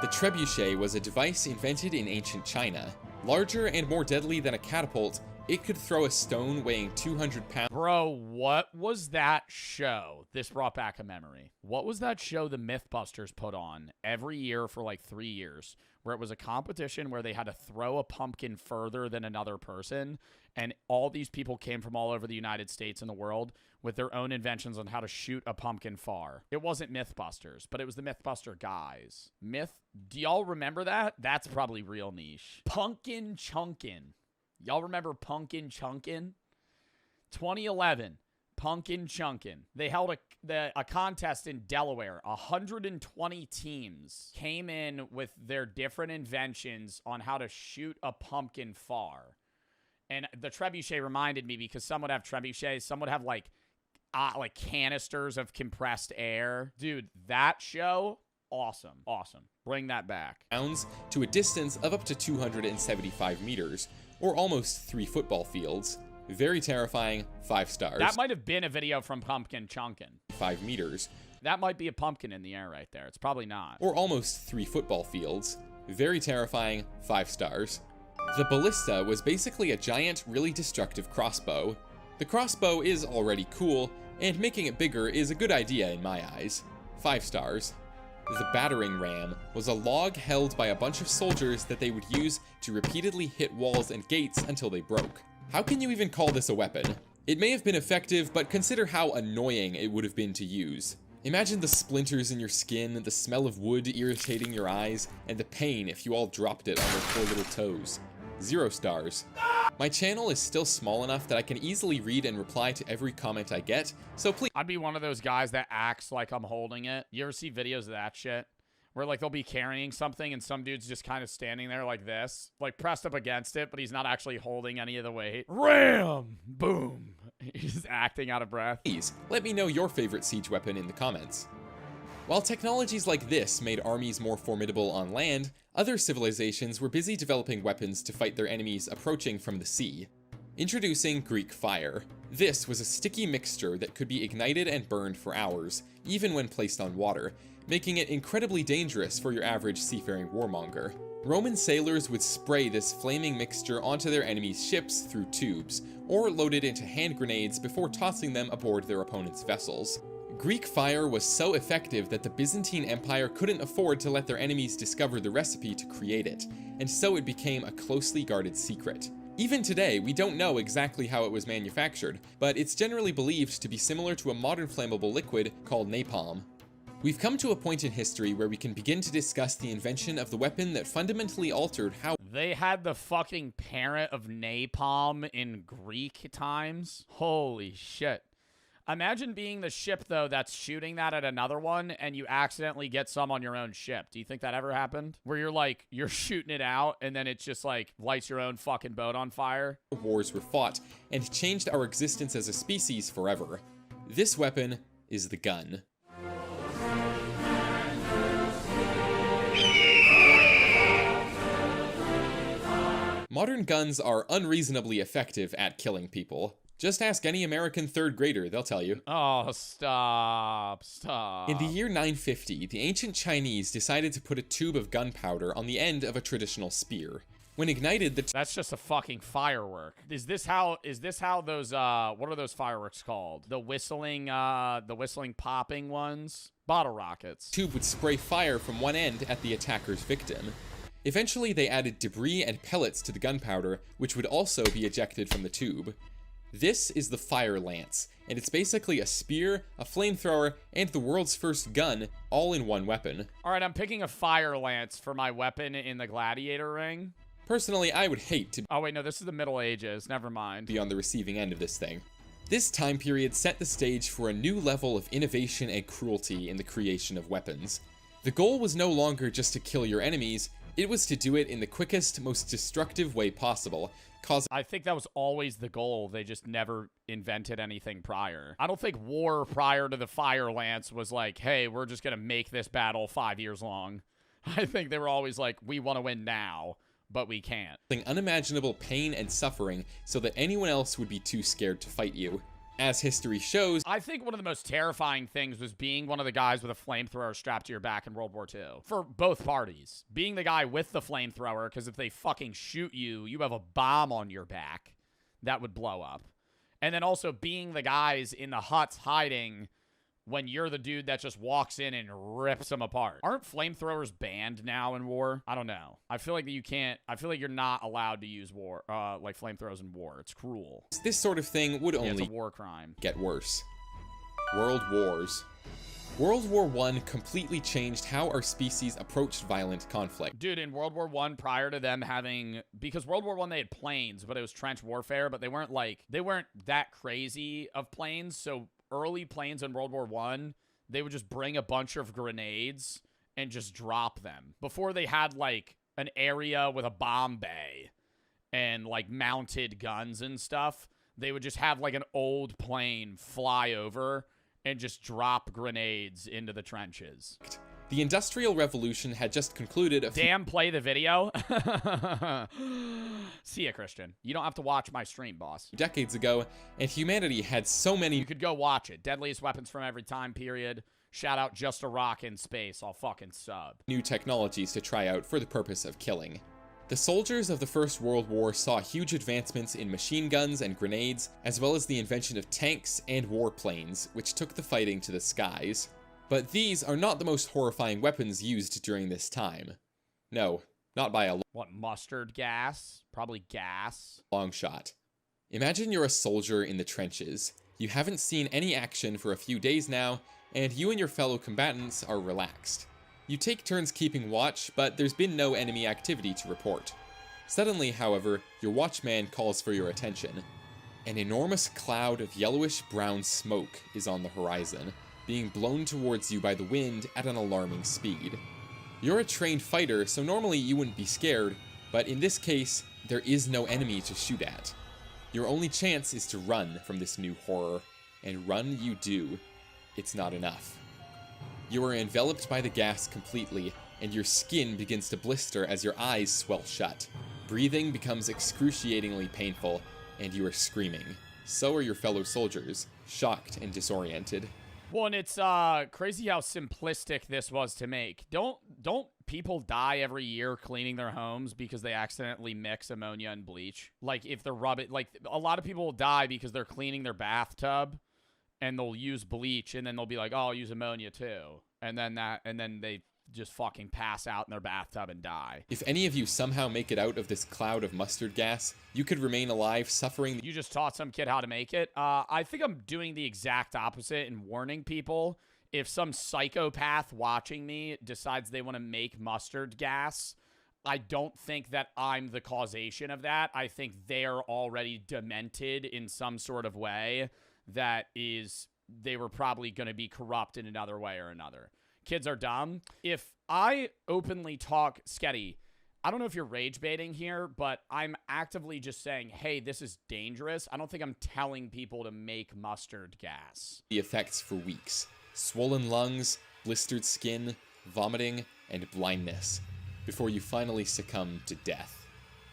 The trebuchet was a device invented in ancient China. Larger and more deadly than a catapult, It could throw a stone weighing 200 pounds. Bro, what was that show? This brought back a memory. What was that show the Mythbusters put on every year for like 3 years, where it was a competition where they had to throw a pumpkin further than another person, and all these people came from all over the United States and the world with their own inventions on how to shoot a pumpkin far. It wasn't Mythbusters, but it was the Mythbuster guys. Do y'all remember that? That's probably real niche. Pumpkin Chunkin'. Y'all remember Pumpkin Chunkin'? 2011, Pumpkin Chunkin'. They held a contest in Delaware. 120 teams came in with their different inventions on how to shoot a pumpkin far. And the trebuchet reminded me because some would have trebuchets, some would have like canisters of compressed air. Dude, that show, awesome. Awesome. Bring that back. To a distance of up to 275 meters, or almost 3 football fields. Very terrifying, 5 stars. That might have been a video from Pumpkin Chunkin'. 5 meters. That might be a pumpkin in the air right there. It's probably not. Or almost 3 football fields. Very terrifying, 5 stars. The ballista was basically a giant, really destructive crossbow. The crossbow is already cool, and making it bigger is a good idea in my eyes. 5 stars. The battering ram was a log held by a bunch of soldiers that they would use to repeatedly hit walls and gates until they broke. How can you even call this a weapon? It may have been effective, but consider how annoying it would have been to use. Imagine the splinters in your skin, the smell of wood irritating your eyes, and the pain if you all dropped it on their poor little toes. 0 stars. My channel is still small enough that I can easily read and reply to every comment I get, so please— I'd be one of those guys that acts like I'm holding it. You ever see videos of that shit? Where like they'll be carrying something and some dude's just kind of standing there like this, like pressed up against it, but he's not actually holding any of the weight. Ram! Boom! He's just acting out of breath. Please, let me know your favorite siege weapon in the comments. While technologies like this made armies more formidable on land, other civilizations were busy developing weapons to fight their enemies approaching from the sea. Introducing Greek fire. This was a sticky mixture that could be ignited and burned for hours, even when placed on water, making it incredibly dangerous for your average seafaring warmonger. Roman sailors would spray this flaming mixture onto their enemies' ships through tubes, or load it into hand grenades before tossing them aboard their opponents' vessels. Greek fire was so effective that the Byzantine Empire couldn't afford to let their enemies discover the recipe to create it, and so it became a closely guarded secret. Even today, we don't know exactly how it was manufactured, but it's generally believed to be similar to a modern flammable liquid called napalm. We've come to a point in history where we can begin to discuss the invention of the weapon that fundamentally altered how— They had the fucking parent of napalm in Greek times? Holy shit. Imagine being the ship, though, that's shooting that at another one, and you accidentally get some on your own ship. Do you think that ever happened? Where you're shooting it out, and then it's just, like, lights your own fucking boat on fire? Wars were fought, and changed our existence as a species forever. This weapon is the gun. Modern guns are unreasonably effective at killing people. Just ask any American third grader, they'll tell you. Oh, stop. In the year 950, the ancient Chinese decided to put a tube of gunpowder on the end of a traditional spear. When ignited, That's just a fucking firework. Is this how those, what are those fireworks called? The whistling popping ones? Bottle rockets. Tube would spray fire from one end at the attacker's victim. Eventually, they added debris and pellets to the gunpowder, which would also be ejected from the tube. This is the fire lance, and it's basically a spear, a flamethrower, and the world's first gun, all in one weapon. Alright, I'm picking a fire lance for my weapon in the gladiator ring. Personally, I would hate to— Oh wait, no, this is the Middle Ages, never mind. —be on the receiving end of this thing. This time period set the stage for a new level of innovation and cruelty in the creation of weapons. The goal was no longer just to kill your enemies, it was to do it in the quickest, most destructive way possible. I think that was always the goal. They just never invented anything prior. I don't think war prior to the fire lance was like, hey, we're just going to make this battle 5 years long. I think they were always like, we want to win now, but we can't. Unimaginable pain and suffering so that anyone else would be too scared to fight you. As history shows, I think one of the most terrifying things was being one of the guys with a flamethrower strapped to your back in World War II. For both parties. Being the guy with the flamethrower, because if they fucking shoot you, you have a bomb on your back. that would blow up. And then also being the guys in the huts hiding when you're the dude that just walks in and rips them apart. Aren't flamethrowers banned now in war? I don't know. I feel like I feel like you're not allowed to use like flamethrowers in war. It's cruel. This sort of thing would only it's a war crime. Get worse. World Wars. World War I completely changed how our species approached violent conflict. Dude, in World War I, prior to them having, because World War I they had planes, but it was trench warfare, but they weren't that crazy of planes. So early planes in World War I, they would just bring a bunch of grenades and just drop them. Before they had like an area with a bomb bay and like mounted guns and stuff, they would just have like an old plane fly over and just drop grenades into the trenches. The Industrial Revolution had just concluded. Damn, play the video. See ya, Christian. You don't have to watch my stream, boss. Decades ago, and humanity had so many. You could go watch it. Deadliest weapons from every time period. Shout out Just a Rock in Space. I'll fucking sub. New technologies to try out for the purpose of killing. The soldiers of the First World War saw huge advancements in machine guns and grenades, as well as the invention of tanks and warplanes, which took the fighting to the skies. But these are not the most horrifying weapons used during this time. No, not by a what, mustard gas? Probably gas. Long shot. Imagine you're a soldier in the trenches. You haven't seen any action for a few days now, and you and your fellow combatants are relaxed. You take turns keeping watch, but there's been no enemy activity to report. Suddenly, however, your watchman calls for your attention. An enormous cloud of yellowish-brown smoke is on the horizon, being blown towards you by the wind at an alarming speed. You're a trained fighter, so normally you wouldn't be scared, but in this case, there is no enemy to shoot at. Your only chance is to run from this new horror, and run you do. It's not enough. You are enveloped by the gas completely, and your skin begins to blister as your eyes swell shut. Breathing becomes excruciatingly painful, and you are screaming. So are your fellow soldiers, shocked and disoriented. Well, and it's crazy how simplistic this was to make. Don't people die every year cleaning their homes because they accidentally mix ammonia and bleach? Like if they're rubbing, like a lot of people will die because they're cleaning their bathtub and they'll use bleach and then they'll be like, oh, I'll use ammonia too. And then they just fucking pass out in their bathtub and die. If any of you somehow make it out of this cloud of mustard gas, you could remain alive suffering. You just taught some kid how to make it. I think I'm doing the exact opposite and warning people. If some psychopath watching me decides they want to make mustard gas, I don't think that I'm the causation of that. I think they're already demented in some sort of way that is, they were probably going to be corrupt in another way or another. Kids are dumb. If I openly talk, Sketty, I don't know if you're rage baiting here, but I'm actively just saying, hey, this is dangerous. I don't think I'm telling people to make mustard gas. The effects for weeks. Swollen lungs, blistered skin, vomiting, and blindness, before you finally succumb to death.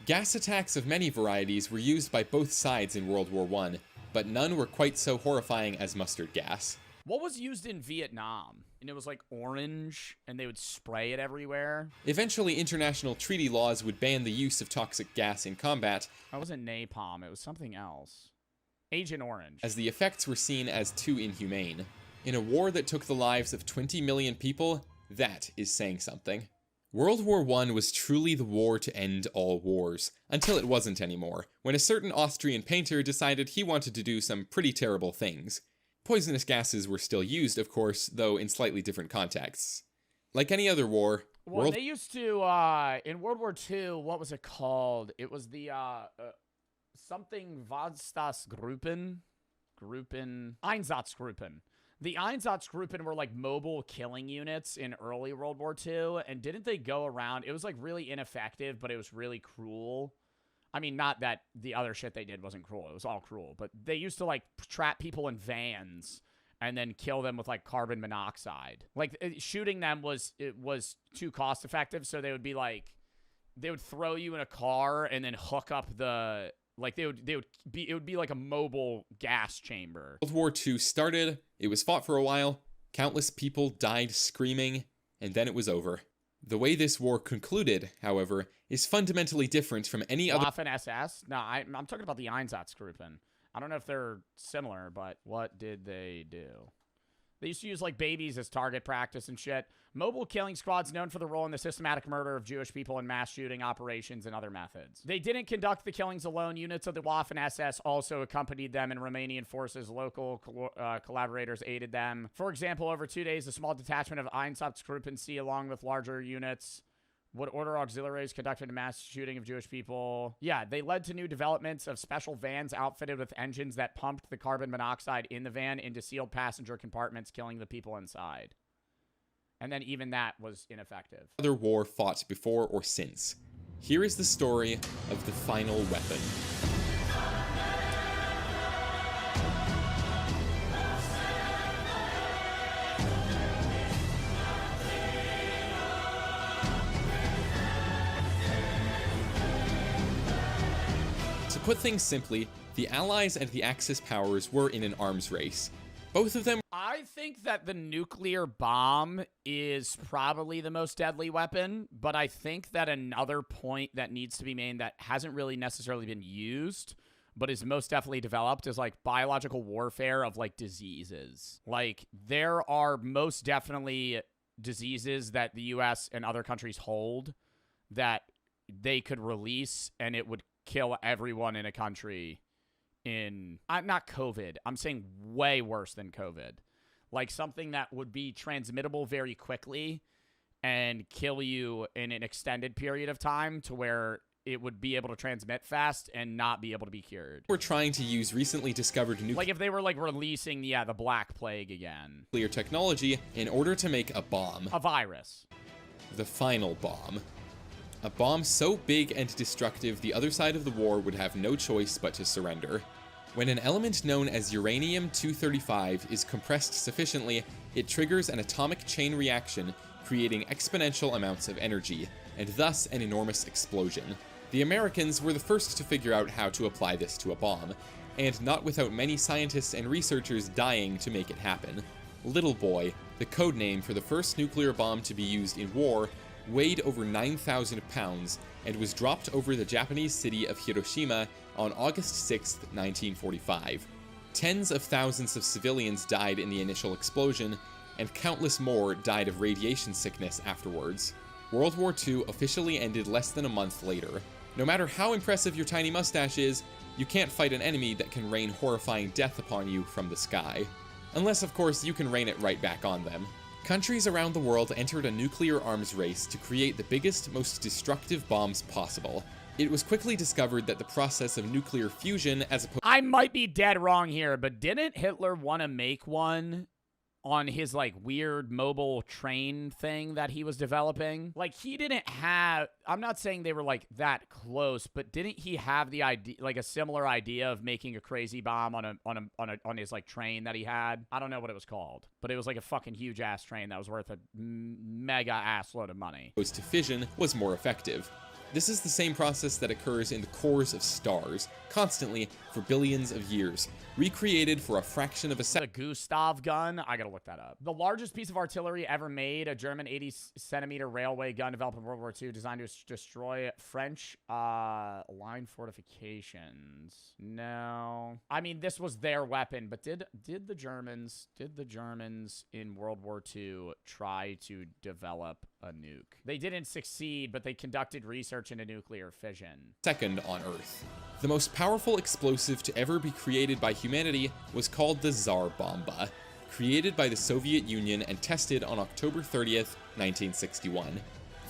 Gas attacks of many varieties were used by both sides in World War I, but none were quite so horrifying as mustard gas. What was used in Vietnam? And it was like orange, and they would spray it everywhere. Eventually, international treaty laws would ban the use of toxic gas in combat. That wasn't napalm, it was something else. Agent Orange. As the effects were seen as too inhumane. In a war that took the lives of 20 million people, that is saying something. World War I was truly the war to end all wars, until it wasn't anymore, when a certain Austrian painter decided he wanted to do some pretty terrible things. Poisonous gases were still used, of course, though in slightly different contexts. Like any other war, well, they used to, in World War II, what was it called? It was the, something Einsatzgruppen? Einsatzgruppen. The Einsatzgruppen were like mobile killing units in early World War II, and didn't they go around? It was like really ineffective, but it was really cruel. I mean, not that the other shit they did wasn't cruel. It was all cruel. But they used to, like, trap people in vans and then kill them with, like, carbon monoxide. Like, shooting them was too cost-effective, so they would be, like, they would throw you in a car and then hook up the, like, it would be like a mobile gas chamber. World War II started, it was fought for a while, countless people died screaming, and then it was over. The way this war concluded, however, is fundamentally different from any other Waffen-SS? No, I'm talking about the Einsatzgruppen. I don't know if they're similar, but what did they do? They used to use, like, babies as target practice and shit. Mobile killing squads known for the role in the systematic murder of Jewish people and mass shooting operations and other methods. They didn't conduct the killings alone. Units of the Waffen-SS also accompanied them, and Romanian forces, local collaborators aided them. For example, over 2 days, a small detachment of Einsatzgruppen C, along with larger units, would order auxiliaries conducting a mass shooting of Jewish people. Yeah, they led to new developments of special vans outfitted with engines that pumped the carbon monoxide in the van into sealed passenger compartments, killing the people inside. And then even that was ineffective. Other war fought before or since. Here is the story of the final weapon. To put things simply, the Allies and the Axis powers were in an arms race. Both of them. I think that the nuclear bomb is probably the most deadly weapon, but I think that another point that needs to be made that hasn't really necessarily been used, but is most definitely developed, is like biological warfare of like diseases. Like there are most definitely diseases that the US and other countries hold that they could release and it would kill everyone in a country in, not COVID, I'm saying way worse than COVID. Like something that would be transmittable very quickly and kill you in an extended period of time to where it would be able to transmit fast and not be able to be cured. We're trying to use recently discovered like if they were like releasing, the Black Plague again. Nuclear technology in order to make a bomb. A virus. The final bomb. A bomb so big and destructive the other side of the war would have no choice but to surrender. When an element known as uranium-235 is compressed sufficiently, it triggers an atomic chain reaction, creating exponential amounts of energy, and thus an enormous explosion. The Americans were the first to figure out how to apply this to a bomb, and not without many scientists and researchers dying to make it happen. Little Boy, the codename for the first nuclear bomb to be used in war, weighed over 9,000 pounds and was dropped over the Japanese city of Hiroshima on August 6, 1945. Tens of thousands of civilians died in the initial explosion, and countless more died of radiation sickness afterwards. World War II officially ended less than a month later. No matter how impressive your tiny mustache is, you can't fight an enemy that can rain horrifying death upon you from the sky. Unless, of course, you can rain it right back on them. Countries around the world entered a nuclear arms race to create the biggest, most destructive bombs possible. It was quickly discovered that the process of nuclear fusion as opposed— I might be dead wrong here, but didn't Hitler want to make one on his like weird mobile train thing that he was developing? Like he didn't have, I'm not saying they were like that close, but didn't he have the idea, like a similar idea of making a crazy bomb on his like train that he had? I don't know what it was called, but it was like a fucking huge ass train that was worth a mega ass load of money. To fission was more effective. This is the same process that occurs in the cores of stars, constantly for billions of years, recreated for a fraction of a second. The Gustav gun? I gotta look that up. The largest piece of artillery ever made, a German 80-centimeter railway gun developed in World War II, designed to destroy French line fortifications. No. I mean, this was their weapon, but did the Germans in World War II try to develop a nuke? They didn't succeed, but they conducted research into nuclear fission. Second on Earth. The most powerful explosive to ever be created by humanity was called the Tsar Bomba, created by the Soviet Union and tested on October 30th, 1961.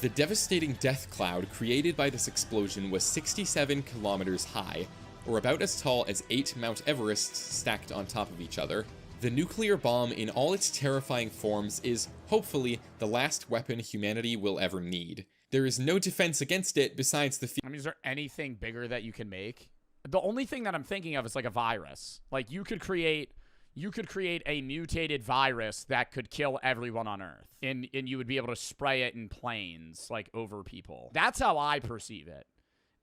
The devastating death cloud created by this explosion was 67 kilometers high, or about as tall as 8 Mount Everests stacked on top of each other. The nuclear bomb in all its terrifying forms is, hopefully, the last weapon humanity will ever need. There is no defense against it besides the— I mean, is there anything bigger that you can make? The only thing that I'm thinking of is like a virus. Like you could create a mutated virus that could kill everyone on Earth. And you would be able to spray it in planes, like over people. That's how I perceive it.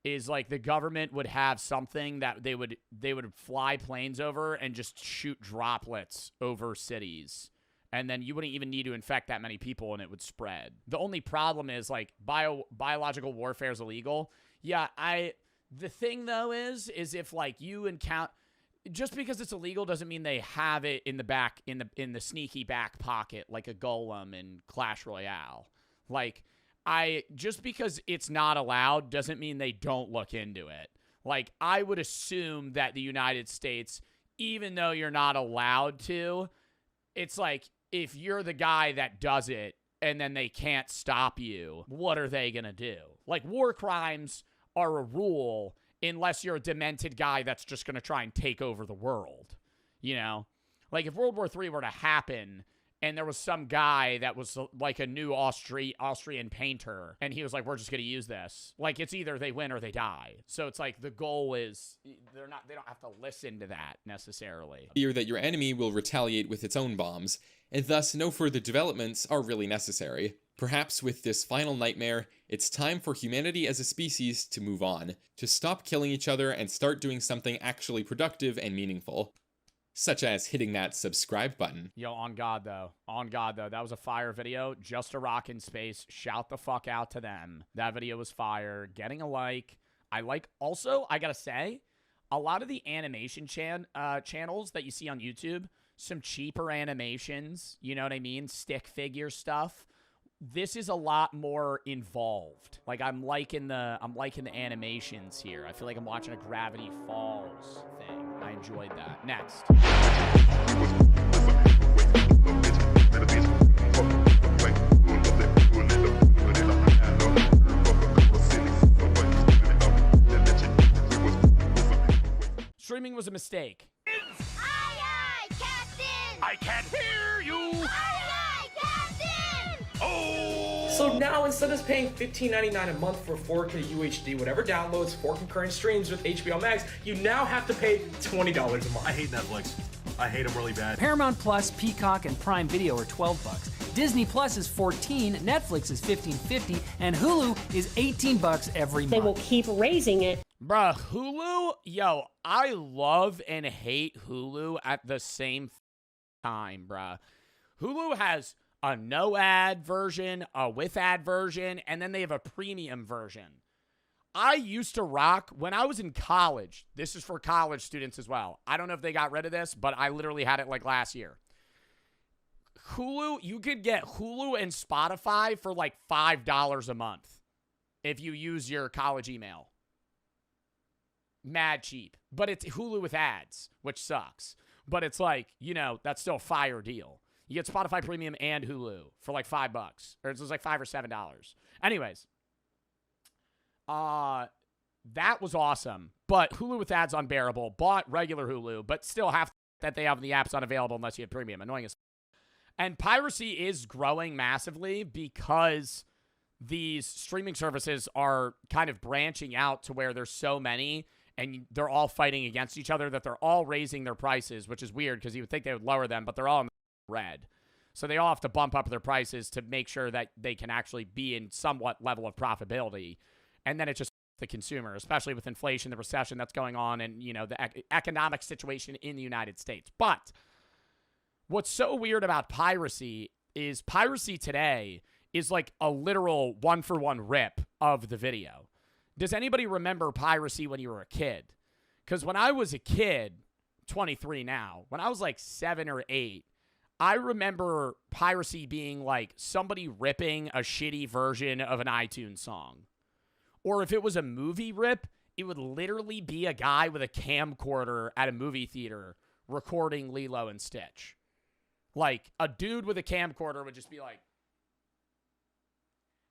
Is like the government would have something that they would fly planes over and just shoot droplets over cities And then you wouldn't even need to infect that many people and it would spread. The only problem is, like, biological warfare is illegal. Yeah, the thing, though, is if, like, you encounter... Just because it's illegal doesn't mean they have it in the back, in the sneaky back pocket, like a golem in Clash Royale. Like, just because it's not allowed doesn't mean they don't look into it. Like, I would assume that the United States, even though you're not allowed to, it's like, if you're the guy that does it and then they can't stop you, what are they going to do? Like, war crimes are a rule unless you're a demented guy that's just going to try and take over the world, you know? Like, if World War III were to happen and there was some guy that was like a new Austrian painter and he was like, we're just going to use this. Like, it's either they win or they die. So it's like the goal is they don't have to listen to that necessarily. Fear that your enemy will retaliate with its own bombs, and thus no further developments are really necessary. Perhaps with this final nightmare, it's time for humanity as a species to move on, to stop killing each other and start doing something actually productive and meaningful. Such as hitting that subscribe button. Yo, on God, though. That was a fire video. Just a Rock in Space. Shout the fuck out to them. That video was fire. Getting a like. Also, I gotta say, a lot of the animation channels that you see on YouTube, some cheaper animations, you know what I mean? Stick figure stuff. This is a lot more involved. Like, I'm liking the animations here. I feel like I'm watching a Gravity Falls thing. I enjoyed that. Next. Streaming was a mistake. Aye, aye, Captain! I can't hear you! Aye, aye, Captain! Oh! So now, instead of paying $15.99 a month for 4K UHD, whatever downloads, 4 concurrent streams with HBO Max, you now have to pay $20 a month. I hate Netflix. I hate them really bad. Paramount Plus, Peacock, and Prime Video are $12. Disney Plus is $14, Netflix is $15.50, and Hulu is $18 every month. They will keep raising it. Bruh, Hulu? Yo, I love and hate Hulu at the same time, bruh. Hulu has a no-ad version, a with-ad version, and then they have a premium version. I used to rock, when I was in college, this is for college students as well. I don't know if they got rid of this, but I literally had it like last year. Hulu, you could get Hulu and Spotify for like $5 a month if you use your college email. Mad cheap. But it's Hulu with ads, which sucks. But it's like, you know, that's still a fire deal. You get Spotify Premium and Hulu for like $5. Or it's like $5 or $7. Anyways. That was awesome. But Hulu with ads unbearable. Bought regular Hulu, but still half that they have in the app's unavailable unless you have premium. Annoying as. And piracy is growing massively because these streaming services are kind of branching out to where there's so many and they're all fighting against each other that they're all raising their prices, which is weird because you would think they would lower them, but they're all in the red. So they all have to bump up their prices to make sure that they can actually be in somewhat level of profitability. And then it's just the consumer, especially with inflation, the recession that's going on, and, you know, the economic situation in the United States. But what's so weird about piracy is piracy today is like a literal one-for-one rip of the video. Does anybody remember piracy when you were a kid? Because when I was a kid, 23 now, when I was like 7 or 8, I remember piracy being like somebody ripping a shitty version of an iTunes song. Or if it was a movie rip, it would literally be a guy with a camcorder at a movie theater recording Lilo and Stitch. Like, a dude with a camcorder would just be like...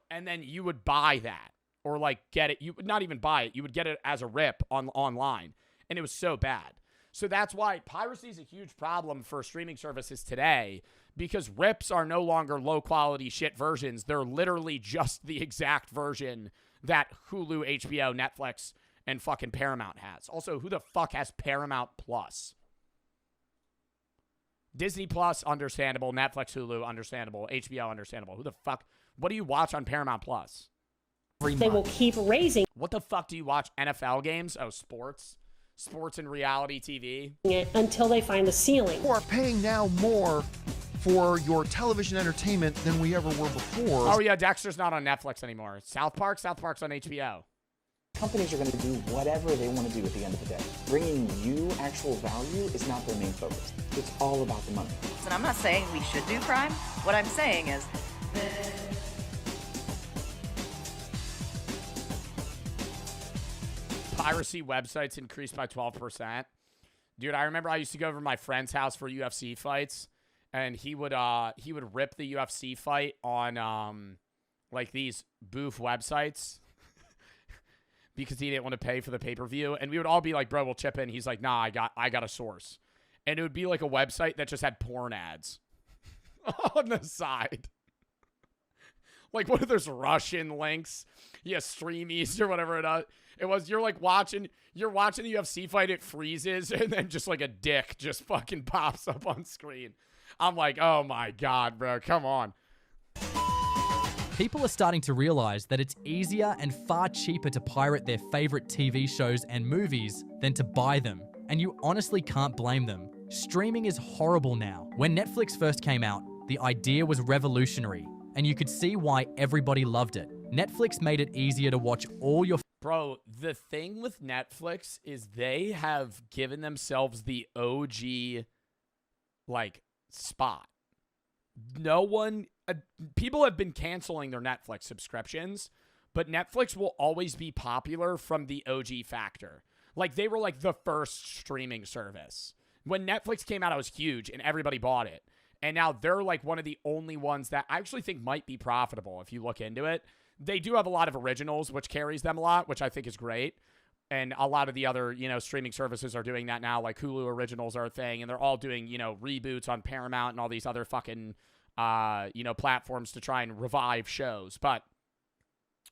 And then you would buy that. Or, like, get it. You would not even buy it. You would get it as a rip online. And it was so bad. So that's why piracy is a huge problem for streaming services today. Because rips are no longer low-quality shit versions. They're literally just the exact version that Hulu, HBO, Netflix, and fucking Paramount has. Also, who the fuck has Paramount Plus? Disney Plus, understandable. Netflix, Hulu, understandable. HBO, understandable. Who the fuck? What do you watch on Paramount Plus? They will keep raising. What the fuck do you watch? NFL games? Oh, sports. Sports and reality TV. Until they find the ceiling. Who are paying now more for your television entertainment than we ever were before. Oh, yeah, Dexter's not on Netflix anymore. South Park's on HBO. Companies are going to do whatever they want to do at the end of the day. Bringing you actual value is not their main focus. It's all about the money. And I'm not saying we should do crime. What I'm saying is... Piracy websites increased by 12%. Dude, I remember I used to go over to my friend's house for UFC fights, and he would rip the UFC fight on like these boof websites because he didn't want to pay for the pay-per-view. And we would all be like, bro, we'll chip in. He's like, nah, I got a source. And it would be like a website that just had porn ads on the side. Like, what if there's Russian links? Yeah, Streamies or whatever it was. You're watching the UFC fight, it freezes, and then just like a dick just fucking pops up on screen. I'm like, oh my God, bro, come on. People are starting to realize that it's easier and far cheaper to pirate their favorite TV shows and movies than to buy them. And you honestly can't blame them. Streaming is horrible now. When Netflix first came out, the idea was revolutionary, and you could see why everybody loved it. Netflix made it easier to watch all your... Bro, the thing with Netflix is they have given themselves the OG, like, spot. No one... people have been canceling their Netflix subscriptions, but Netflix will always be popular from the OG factor. Like, they were, like, the first streaming service. When Netflix came out, it was huge, and everybody bought it. And now they're, like, one of the only ones that I actually think might be profitable if you look into it. They do have a lot of originals, which carries them a lot, which I think is great. And a lot of the other, streaming services are doing that now. Like Hulu originals are a thing, and they're all doing, reboots on Paramount and all these other fucking, platforms to try and revive shows. But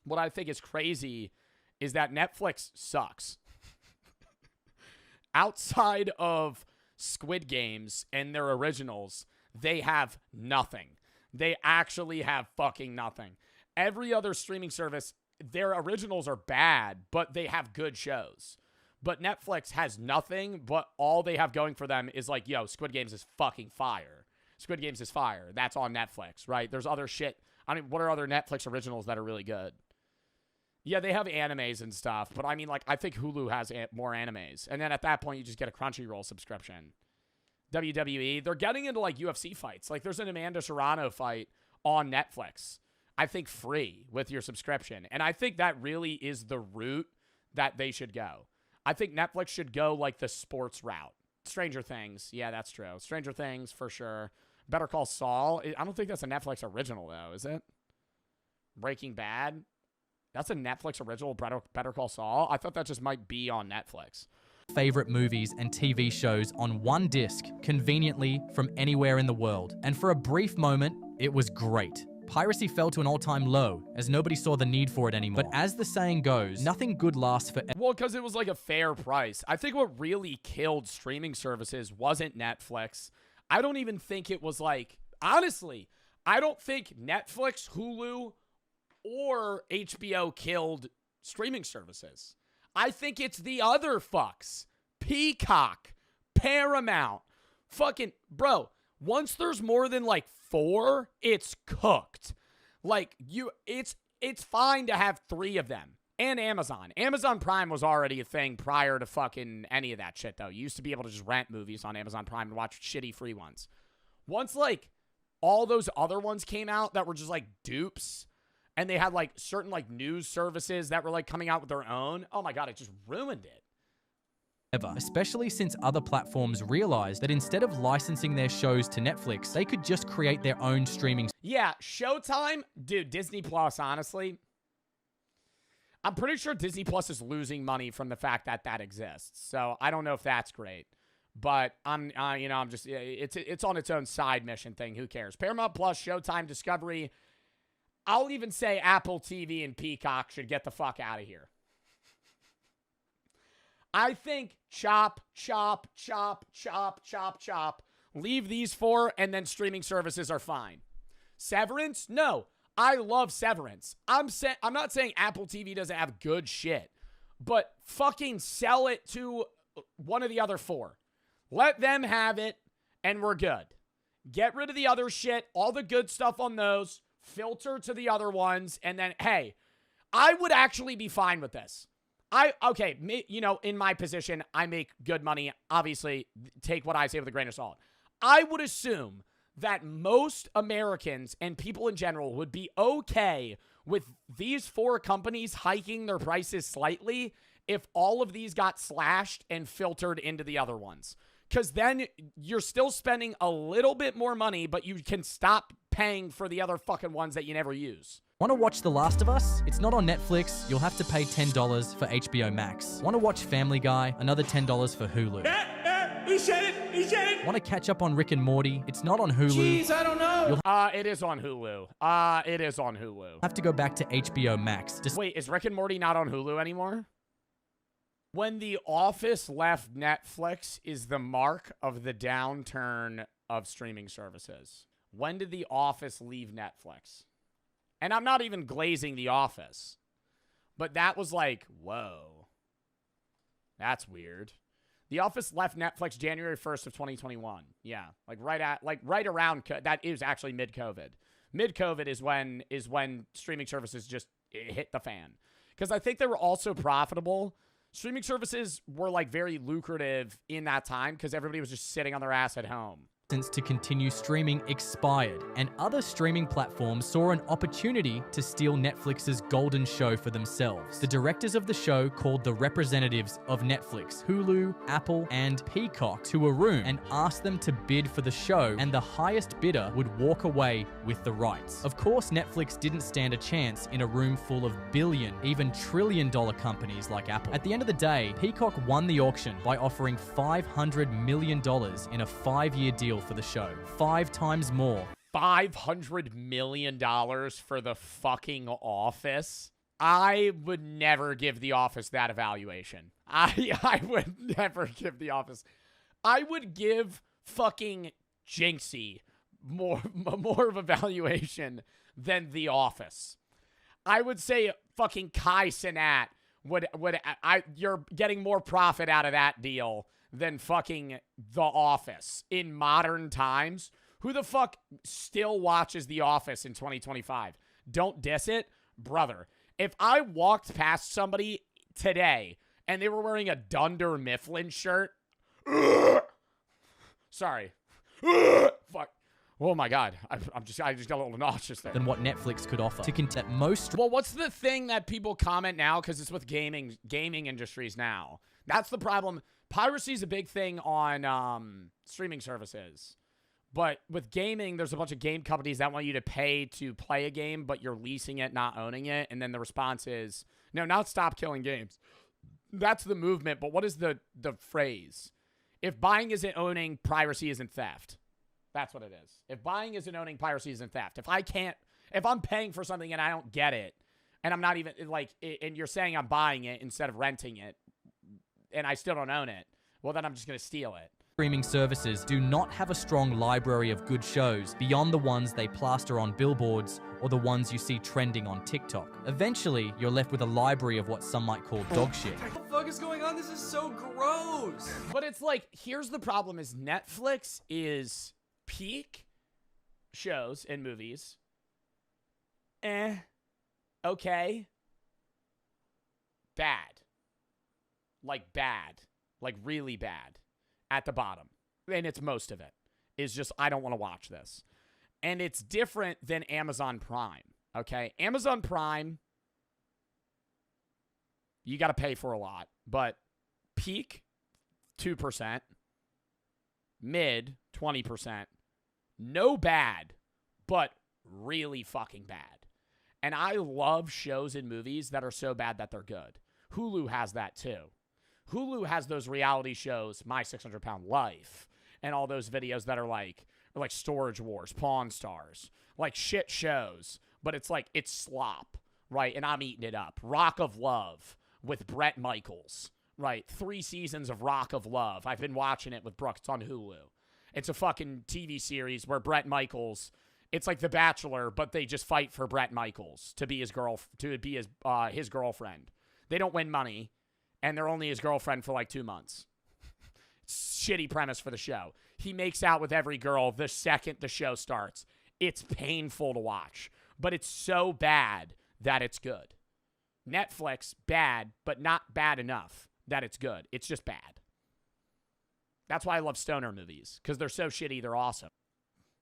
what I think is crazy is that Netflix sucks. Outside of Squid Games and their originals, they have nothing. They actually have fucking nothing. Every other streaming service, their originals are bad, but they have good shows. But Netflix has nothing, but all they have going for them is like, yo, Squid Games is fucking fire. Squid Games is fire. That's on Netflix, right? There's other shit. I mean, what are other Netflix originals that are really good? Yeah, they have animes and stuff, but I mean, like, I think Hulu has more animes. And then at that point, you just get a Crunchyroll subscription. WWE, they're getting into, like, UFC fights. Like, there's an Amanda Serrano fight on Netflix. I think free with your subscription. And I think that really is the route that they should go. I think Netflix should go like the sports route. Stranger Things. Yeah, that's true. Stranger Things for sure. Better Call Saul. I don't think that's a Netflix original though, is it? Breaking Bad. That's a Netflix original, Better Call Saul. I thought that just might be on Netflix. Favorite movies and TV shows on one disc, conveniently from anywhere in the world. And for a brief moment, it was great. Piracy fell to an all-time low, as nobody saw the need for it anymore. But as the saying goes, nothing good lasts forever. Well, because it was like a fair price. I think what really killed streaming services wasn't Netflix. I don't even think it was like, honestly, I don't think Netflix, Hulu, or HBO killed streaming services. I think it's the other fucks. Peacock, Paramount, fucking, bro, once there's more than like 4, it's cooked. Like, it's fine to have 3 of them. And Amazon. Amazon Prime was already a thing prior to fucking any of that shit, though. You used to be able to just rent movies on Amazon Prime and watch shitty free ones. Once, like, all those other ones came out that were just, like, dupes, and they had, like, certain, like, news services that were, like, coming out with their own, oh my God, it just ruined it. Especially since other platforms realized that instead of licensing their shows to Netflix, they could just create their own streaming. Yeah, Showtime, dude, Disney Plus, honestly, I'm pretty sure Disney Plus is losing money from the fact that that exists. So I don't know if that's great, but I'm just, it's on its own side mission thing. Who cares? Paramount Plus, Showtime, Discovery. I'll even say Apple TV and Peacock should get the fuck out of here. I think chop. Leave these 4, and then streaming services are fine. Severance? No. I love Severance. I'm not saying Apple TV doesn't have good shit, but fucking sell it to one of the other 4. Let them have it, and we're good. Get rid of the other shit, all the good stuff on those, filter to the other ones, and then, hey, I would actually be fine with this. In my position, I make good money. Obviously, take what I say with a grain of salt. I would assume that most Americans and people in general would be okay with these 4 companies hiking their prices slightly if all of these got slashed and filtered into the other ones. Because then you're still spending a little bit more money, but you can stop paying for the other fucking ones that you never use. Want to watch The Last of Us? It's not on Netflix. You'll have to pay $10 for HBO Max. Want to watch Family Guy? Another $10 for Hulu. He said it. He said it. Want to catch up on Rick and Morty? It's not on Hulu. Jeez, I don't know. It is on Hulu. It is on Hulu. Have to go back to HBO Max. Wait, is Rick and Morty not on Hulu anymore? When The Office left Netflix is the mark of the downturn of streaming services. When did The Office leave Netflix? And I'm not even glazing The Office, but that was like, whoa, that's weird. The Office left Netflix January 1st of 2021. Yeah, right around, that is actually mid-COVID. Mid-COVID is when streaming services just hit the fan. Because I think they were also profitable. Streaming services were like very lucrative in that time because everybody was just sitting on their ass at home. To continue streaming expired, and other streaming platforms saw an opportunity to steal Netflix's golden show for themselves. The directors of the show called the representatives of Netflix, Hulu, Apple, and Peacock to a room and asked them to bid for the show, and the highest bidder would walk away with the rights. Of course, Netflix didn't stand a chance in a room full of billion, even trillion-dollar companies like Apple. At the end of the day, Peacock won the auction by offering $500 million in a 5-year deal for the show. 5 times more. $500 million for the fucking Office? I would never give The Office that evaluation. I would never give The Office. I would give fucking Jinxie more of a valuation than The Office. I would say fucking Kai Cenat you're getting more profit out of that deal than fucking The Office in modern times. Who the fuck still watches The Office in 2025? Don't diss it, brother. If I walked past somebody today and they were wearing a Dunder Mifflin shirt, sorry, fuck. Oh my God, I just got a little nauseous there. Than what Netflix could offer. That most. Well, what's the thing that people comment now? Because it's with gaming industries now. That's the problem. Piracy is a big thing on streaming services. But with gaming, there's a bunch of game companies that want you to pay to play a game, but you're leasing it, not owning it. And then the response is, no, not stop killing games. That's the movement. But what is the phrase? If buying isn't owning, piracy isn't theft. That's what it is. If buying isn't owning, piracy isn't theft. If I'm paying for something and I don't get it, and I'm not even, and you're saying I'm buying it instead of renting it, and I still don't own it, well, then I'm just going to steal it. Streaming services do not have a strong library of good shows beyond the ones they plaster on billboards or the ones you see trending on TikTok. Eventually, you're left with a library of what some might call dog shit. What the fuck is going on? This is so gross. But it's like, here's the problem is Netflix is peak shows and movies. Okay. Bad. Like really bad. At the bottom. And it's most of it. Is just, I don't want to watch this. And it's different than Amazon Prime. Okay? Amazon Prime, you got to pay for a lot. But peak, 2%. Mid, 20%. No bad, but really fucking bad. And I love shows and movies that are so bad that they're good. Hulu has that too. Hulu has those reality shows, My 600 Pound Life, and all those videos that are like Storage Wars, Pawn Stars, like shit shows, but it's slop, right? And I'm eating it up. Rock of Love with Bret Michaels, right? 3 seasons of Rock of Love. I've been watching it with Brooke. It's on Hulu. It's a fucking TV series where Bret Michaels, it's like The Bachelor, but they just fight for Bret Michaels to be his girlfriend. They don't win money, and they're only his girlfriend for like 2 months. Shitty premise for the show. he makes out with every girl the second the show starts. It's painful to watch, but it's so bad that it's good. Netflix, bad, but not bad enough that it's good. It's just bad. That's why I love stoner movies, because they're so shitty, they're awesome.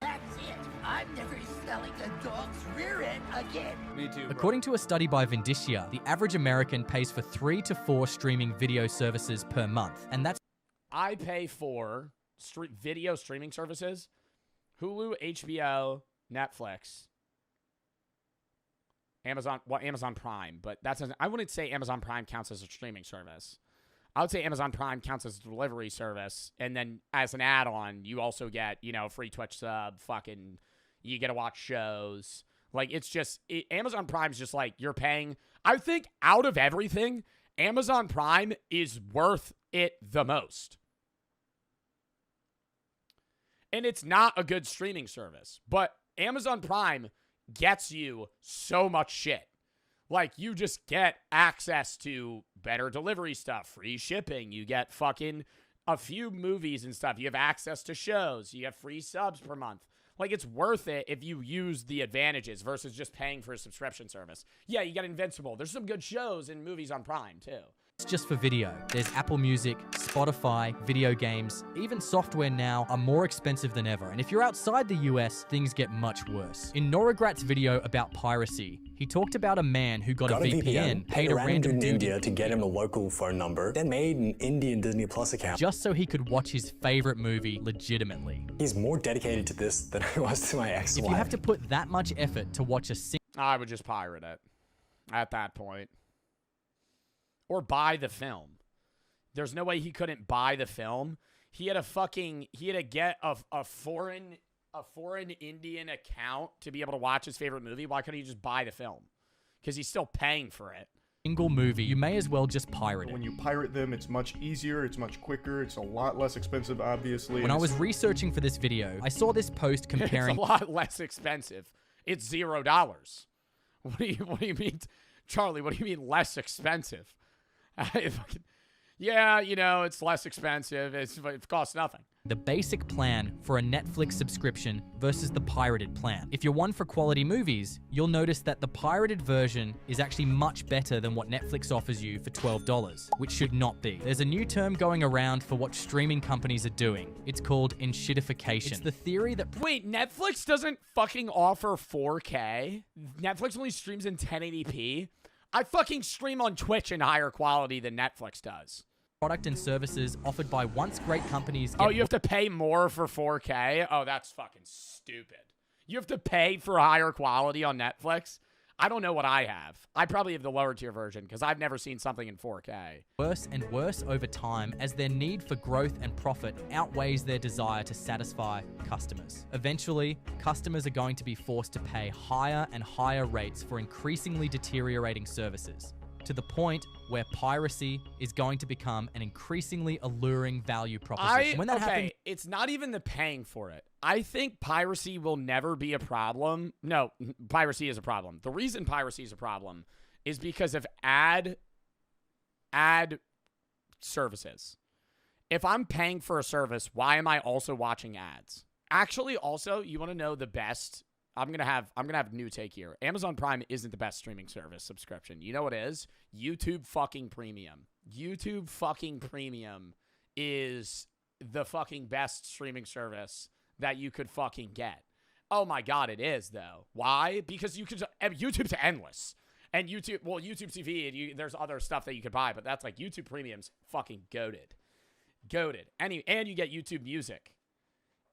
That's it. I'm never selling a dog's rear end again. Me too, bro. According to a study by Vindicia, the average American pays for 3 to 4 streaming video services per month, and that's I pay for video streaming services, Hulu, HBO, Netflix, Amazon Prime, but I wouldn't say Amazon Prime counts as a streaming service. I would say Amazon Prime counts as a delivery service, and then as an add-on, you also get, free Twitch sub, you get to watch shows. Like, it's just, Amazon Prime's just like, you're paying. I think out of everything, Amazon Prime is worth it the most. And it's not a good streaming service, but Amazon Prime gets you so much shit. Like, you just get access to better delivery stuff, free shipping. You get fucking a few movies and stuff. You have access to shows. You have free subs per month. Like, it's worth it if you use the advantages versus just paying for a subscription service. Yeah, you get Invincible. There's some good shows and movies on Prime, too. just for video. There's Apple Music, Spotify, video games, even software now are more expensive than ever. And if you're outside the US, things get much worse. In Noragrat's video about piracy, he talked about a man who got a VPN, paid a random dude in India to get him a local phone number, then made an Indian Disney Plus account just so he could watch his favorite movie legitimately. He's more dedicated to this than I was to my ex-wife. If you have to put that much effort to watch a I would just pirate it at that point. Or buy the film. There's no way he couldn't buy the film. He had to get a foreign Indian account to be able to watch his favorite movie. Why couldn't he just buy the film? Because he's still paying for it. Single movie, you may as well just pirate it. When you pirate them, it's much easier, it's much quicker, it's a lot less expensive, obviously. When I was researching for this video, I saw this post comparing... It's a lot less expensive. It's $0. What do you mean, Charlie, what do you mean less expensive? Yeah, you know, it's less expensive. It costs nothing. The basic plan for a Netflix subscription versus the pirated plan. If you're one for quality movies, you'll notice that the pirated version is actually much better than what Netflix offers you for $12, which should not be. There's a new term going around for what streaming companies are doing. It's called enshittification. It's the theory that... Wait, Netflix doesn't fucking offer 4K? Netflix only streams in 1080p? I fucking stream on Twitch in higher quality than Netflix does. Product and services offered by once great companies. Oh, you have to pay more for 4K? Oh, that's fucking stupid. You have to pay for higher quality on Netflix? I don't know what I have. I probably have the lower tier version because I've never seen something in 4K. Worse and worse over time as their need for growth and profit outweighs their desire to satisfy customers. Eventually, customers are going to be forced to pay higher and higher rates for increasingly deteriorating services, to the point where piracy is going to become an increasingly alluring value proposition. When that happens, it's not even the paying for it. I think piracy will never be a problem. No, piracy is a problem. The reason piracy is a problem is because of ad services. If I'm paying for a service, why am I also watching ads? Actually, also, you want to know the best? I'm gonna have a new take here. Amazon Prime isn't the best streaming service subscription. You know what it is? YouTube fucking Premium. YouTube fucking Premium is the fucking best streaming service that you could fucking get. Oh my god, it is though. Why? Because YouTube's endless. And YouTube TV, and there's other stuff that you could buy, but that's like YouTube Premium's fucking goated. And you get YouTube Music.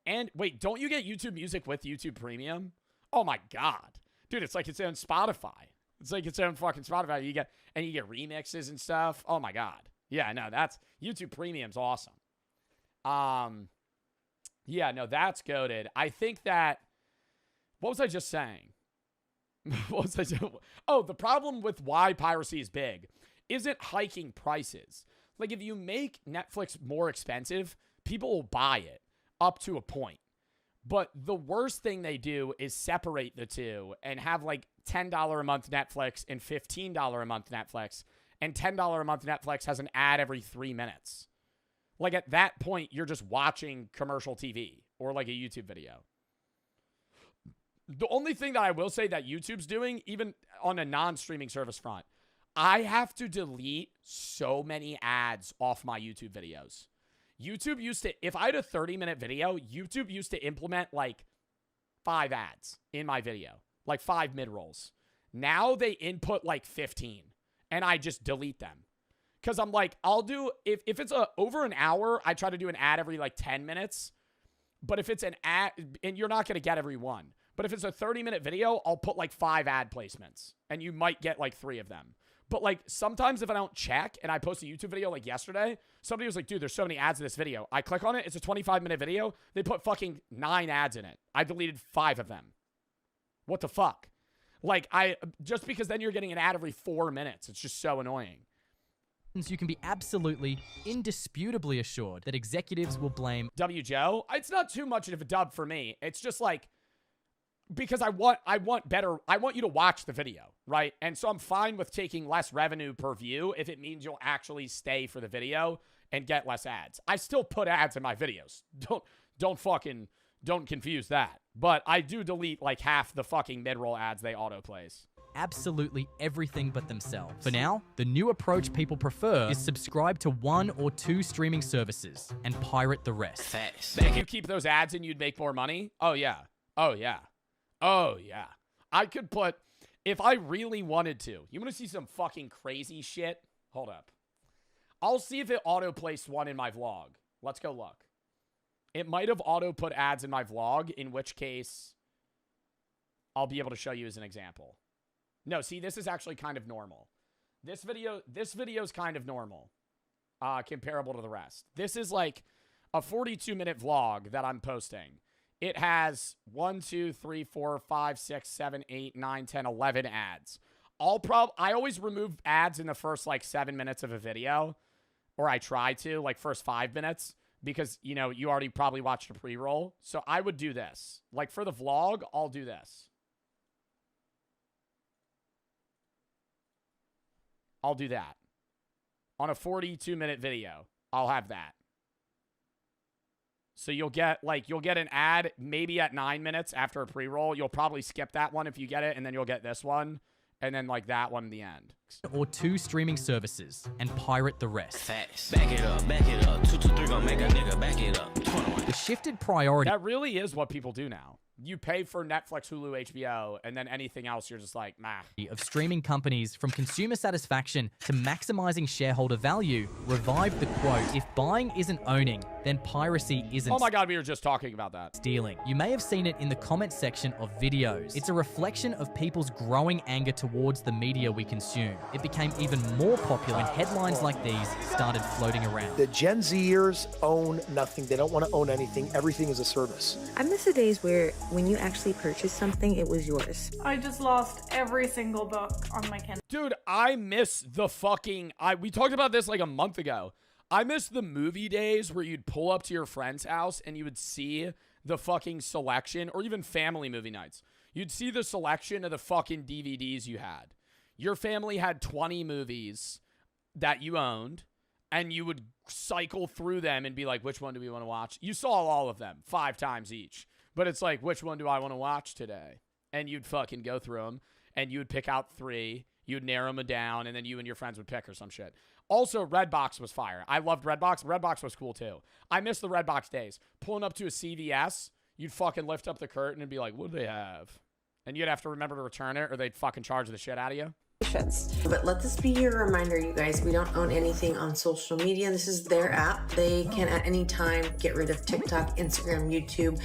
And wait, don't you get YouTube Music with YouTube Premium? Oh my god. Dude, it's like its own Spotify. It's like its own fucking Spotify. You get remixes and stuff. Oh my god. Yeah, no, that's YouTube Premium's awesome. Yeah, no, that's goated. I think that what was I just saying? Oh, the problem with why piracy is big isn't hiking prices. Like if you make Netflix more expensive, people will buy it up to a point. But the worst thing they do is separate the two and have like $10 a month Netflix and $15 a month Netflix. And $10 a month Netflix has an ad every 3 minutes. Like at that point, you're just watching commercial TV or like a YouTube video. The only thing that I will say that YouTube's doing, even on a non-streaming service front, I have to delete so many ads off my YouTube videos. YouTube used to, if I had a 30-minute video, YouTube used to implement like 5 ads in my video, like 5 mid-rolls. Now they input like 15, and I just delete them. Because I'm like, I'll do, if it's over an hour, I try to do an ad every like 10 minutes. But if it's an ad, and you're not going to get every one. But if it's a 30-minute video, I'll put like 5 ad placements. And you might get like 3 of them. But like sometimes if I don't check and I post a YouTube video like yesterday, somebody was like, dude, there's so many ads in this video. I click on it. It's a 25-minute video. They put fucking 9 ads in it. I deleted 5 of them. What the fuck? Like just because then you're getting an ad every 4 minutes. It's just so annoying. You can be absolutely, indisputably assured that executives will blame W. Joe. It's not too much of a dub for me. It's just like, because I want you to watch the video, right? And so I'm fine with taking less revenue per view if it means you'll actually stay for the video and get less ads. I still put ads in my videos. Don't confuse that. But I do delete like half the fucking mid-roll ads they autoplays. Absolutely everything but themselves. For now, the new approach people prefer is subscribe to 1 or 2 streaming services and pirate the rest. If you keep those ads in, you'd make more money? Oh, yeah. Oh, yeah. Oh, yeah. I could put, if I really wanted to, you want to see some fucking crazy shit? Hold up. I'll see if it auto-placed one in my vlog. Let's go look. It might have auto-put ads in my vlog, in which case I'll be able to show you as an example. No, see, this is actually kind of normal. This video is kind of normal, comparable to the rest. This is like a 42-minute vlog that I'm posting. It has 1, 2, 3, 4, 5, 6, 7, 8, 9, 10, 11 ads. I always remove ads in the first like 7 minutes of a video, or I try to, like first 5 minutes, because, you know, you already probably watched a pre-roll. So I would do this. Like for the vlog, I'll do this. I'll do that. On a 42-minute video, I'll have that. So you'll get an ad maybe at 9 minutes after a pre-roll. You'll probably skip that one if you get it, and then you'll get this one, and then like that one in the end. Or 2 streaming services and pirate the rest. Facts. Back it up, back it up. 2, 2, 3 gonna make a nigga back it up. The shifted priority. That really is what people do now. You pay for Netflix, Hulu, HBO, and then anything else, you're just like, meh. Of streaming companies, from consumer satisfaction to maximizing shareholder value, revived the quote, if buying isn't owning, then piracy isn't. Oh my God, we were just talking about that. Stealing. You may have seen it in the comment section of videos. It's a reflection of people's growing anger towards the media we consume. It became even more popular when headlines like these started floating around. The Gen Zers own nothing. They don't want to own anything. Everything is a service. I miss the days where when you actually purchased something, it was yours. I just lost every single book on my Kindle. Dude, I miss the fucking... we talked about this like a month ago. I miss the movie days where you'd pull up to your friend's house and you would see the fucking selection, or even family movie nights. You'd see the selection of the fucking DVDs you had. Your family had 20 movies that you owned, and you would cycle through them and be like, which one do we want to watch? You saw all of them 5 times each. But it's like, which one do I want to watch today? And you'd fucking go through them, and you would pick out 3. You'd narrow them down, and then you and your friends would pick or some shit. Also, Redbox was fire. I loved Redbox. Redbox was cool, too. I miss the Redbox days. Pulling up to a CVS, you'd fucking lift up the curtain and be like, what do they have? And you'd have to remember to return it, or they'd fucking charge the shit out of you. But let this be your reminder, you guys, we don't own anything on social media. This is their app. They can at any time get rid of TikTok, Instagram, YouTube,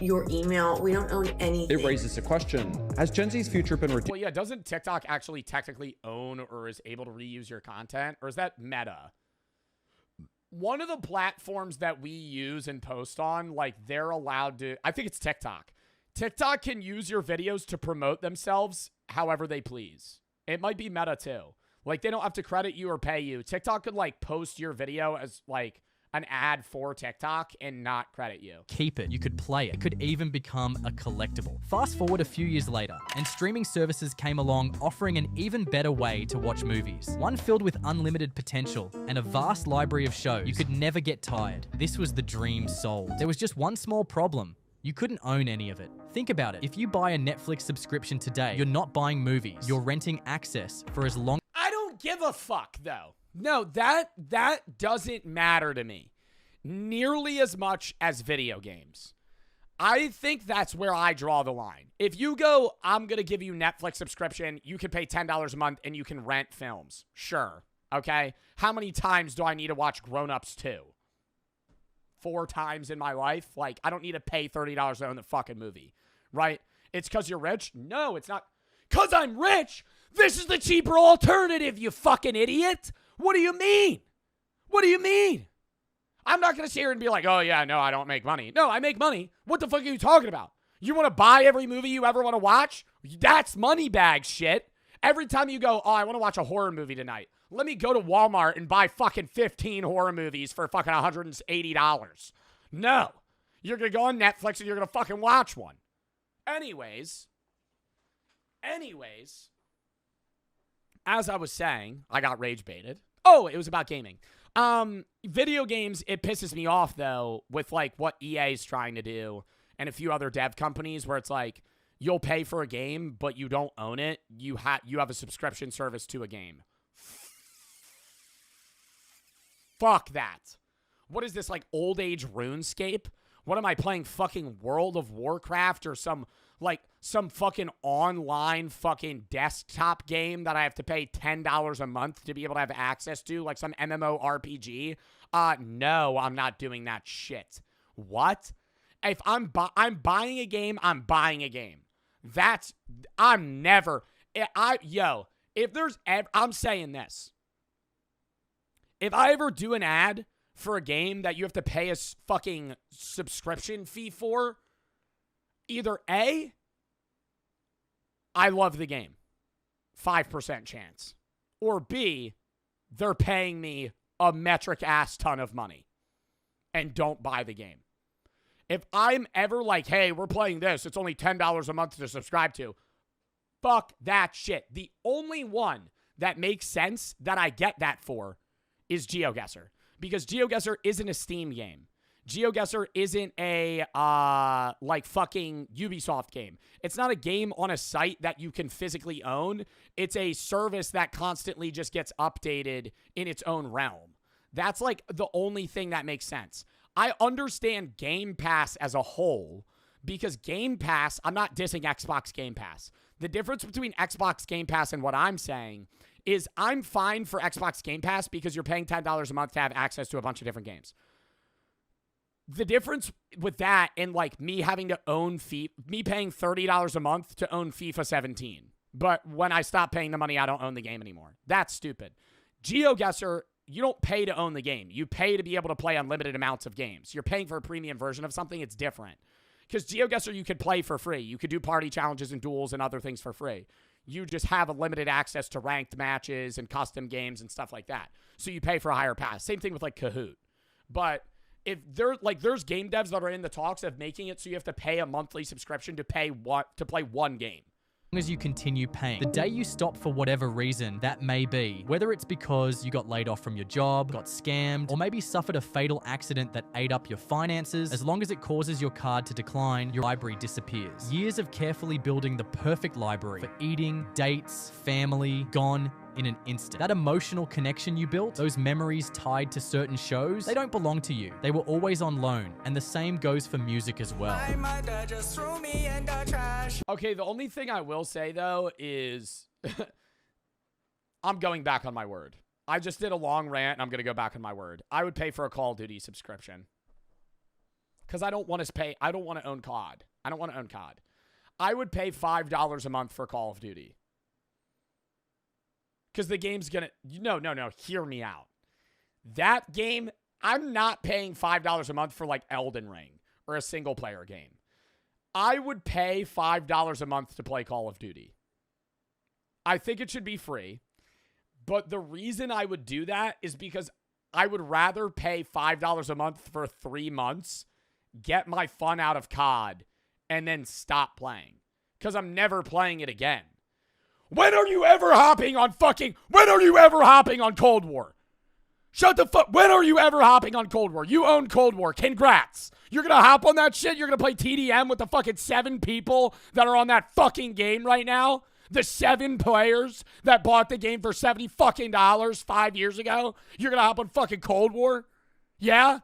your email. We don't own anything. It raises a question. Has Gen Z's future been Well, yeah, doesn't TikTok actually technically own or is able to reuse your content? Or is that Meta? One of the platforms that we use and post on, like, they're allowed to... I think it's TikTok. TikTok can use your videos to promote themselves however they please. It might be Meta too. Like, they don't have to credit you or pay you. TikTok could like post your video as like an ad for TikTok and not credit you. Keep it. You could play it. It could even become a collectible. Fast forward a few years later, and streaming services came along offering an even better way to watch movies. One filled with unlimited potential and a vast library of shows. You could never get tired. This was the dream sold. There was just one small problem. You couldn't own any of it. Think about it. If you buy a Netflix subscription today, you're not buying movies. You're renting access for as long. I don't give a fuck, though. No, that doesn't matter to me nearly as much as video games. I think that's where I draw the line. If you go, I'm going to give you Netflix subscription, you can pay $10 a month and you can rent films. Sure. Okay. How many times do I need to watch Grown Ups 2? 4 times in my life? Like, I don't need to pay $30 to own the fucking movie, right? It's because you're rich? No, it's not. Because I'm rich? This is the cheaper alternative, you fucking idiot. What do you mean? What do you mean? I'm not going to sit here and be like, oh, yeah, no, I don't make money. No, I make money. What the fuck are you talking about? You want to buy every movie you ever want to watch? That's money bag shit. Every time you go, oh, I want to watch a horror movie tonight. Let me go to Walmart and buy fucking 15 horror movies for fucking $180. No. You're going to go on Netflix and you're going to fucking watch one. Anyways, as I was saying, I got rage baited. Oh, it was about gaming. Video games, it pisses me off, though, with, like, what EA is trying to do and a few other dev companies where it's like, you'll pay for a game, but you don't own it. You have a subscription service to a game. Fuck that. What is this, like, old age RuneScape? What am I playing, fucking World of Warcraft or some fucking online fucking desktop game that I have to pay $10 a month to be able to have access to, like some MMORPG? No, I'm not doing that shit. What? If I'm buying a game, I'm buying a game. I'm saying this. If I ever do an ad for a game that you have to pay a fucking subscription fee for, either A, I love the game, 5% chance, or B, they're paying me a metric ass ton of money and don't buy the game. If I'm ever like, hey, we're playing this, it's only $10 a month to subscribe to, fuck that shit. The only one that makes sense that I get that for is GeoGuessr, because GeoGuessr isn't a Steam game. GeoGuessr isn't a, like, fucking Ubisoft game. It's not a game on a site that you can physically own. It's a service that constantly just gets updated in its own realm. That's, like, the only thing that makes sense. I understand Game Pass as a whole, because Game Pass, I'm not dissing Xbox Game Pass. The difference between Xbox Game Pass and what I'm saying is I'm fine for Xbox Game Pass because you're paying $10 a month to have access to a bunch of different games. The difference with that and, like, me having to own me paying $30 a month to own FIFA 17. But when I stop paying the money, I don't own the game anymore. That's stupid. GeoGuessr, you don't pay to own the game. You pay to be able to play unlimited amounts of games. You're paying for a premium version of something. It's different. Because GeoGuessr, you could play for free. You could do party challenges and duels and other things for free. You just have a limited access to ranked matches and custom games and stuff like that. So you pay for a higher pass. Same thing with, like, Kahoot. But if there's game devs that are in the talks of making it so you have to pay a monthly subscription to play one game. As you continue paying. The day you stop for whatever reason that may be, whether it's because you got laid off from your job, got scammed, or maybe suffered a fatal accident that ate up your finances, as long as it causes your card to decline, your library disappears. Years of carefully building the perfect library for eating, dates, family, gone in an instant. That emotional connection you built, those memories tied to certain shows, they don't belong to you. They were always on loan, and the same goes for music as well. Okay, the only thing I will say, though, is I'm going back on my word. I just did a long rant, and I'm going to go back on my word. I would pay for a Call of Duty subscription. Because I don't want to own COD. I don't want to own COD. I would pay $5 a month for Call of Duty. Because the game's going to... No. Hear me out. That game, I'm not paying $5 a month for, like, Elden Ring or a single-player game. I would pay $5 a month to play Call of Duty. I think it should be free. But the reason I would do that is because I would rather pay $5 a month for 3 months, get my fun out of COD, and then stop playing. Because I'm never playing it again. When are you ever hopping on Cold War? Shut the fuck. When are you ever hopping on Cold War? You own Cold War. Congrats. You're going to hop on that shit? You're going to play TDM with the fucking 7 people that are on that fucking game right now? The 7 players that bought the game for $70 fucking 5 years ago? You're going to hop on fucking Cold War? Yeah?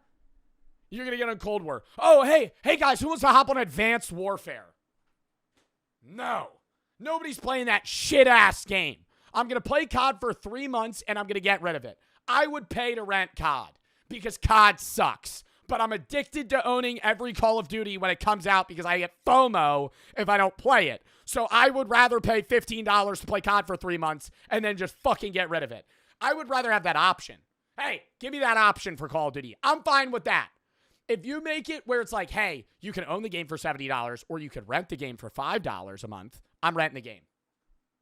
You're going to get on Cold War. Oh, hey guys, who wants to hop on Advanced Warfare? No. Nobody's playing that shit-ass game. I'm going to play COD for 3 months, and I'm going to get rid of it. I would pay to rent COD because COD sucks. But I'm addicted to owning every Call of Duty when it comes out because I get FOMO if I don't play it. So I would rather pay $15 to play COD for 3 months and then just fucking get rid of it. I would rather have that option. Hey, give me that option for Call of Duty. I'm fine with that. If you make it where it's like, hey, you can own the game for $70 or you could rent the game for $5 a month, I'm renting the game.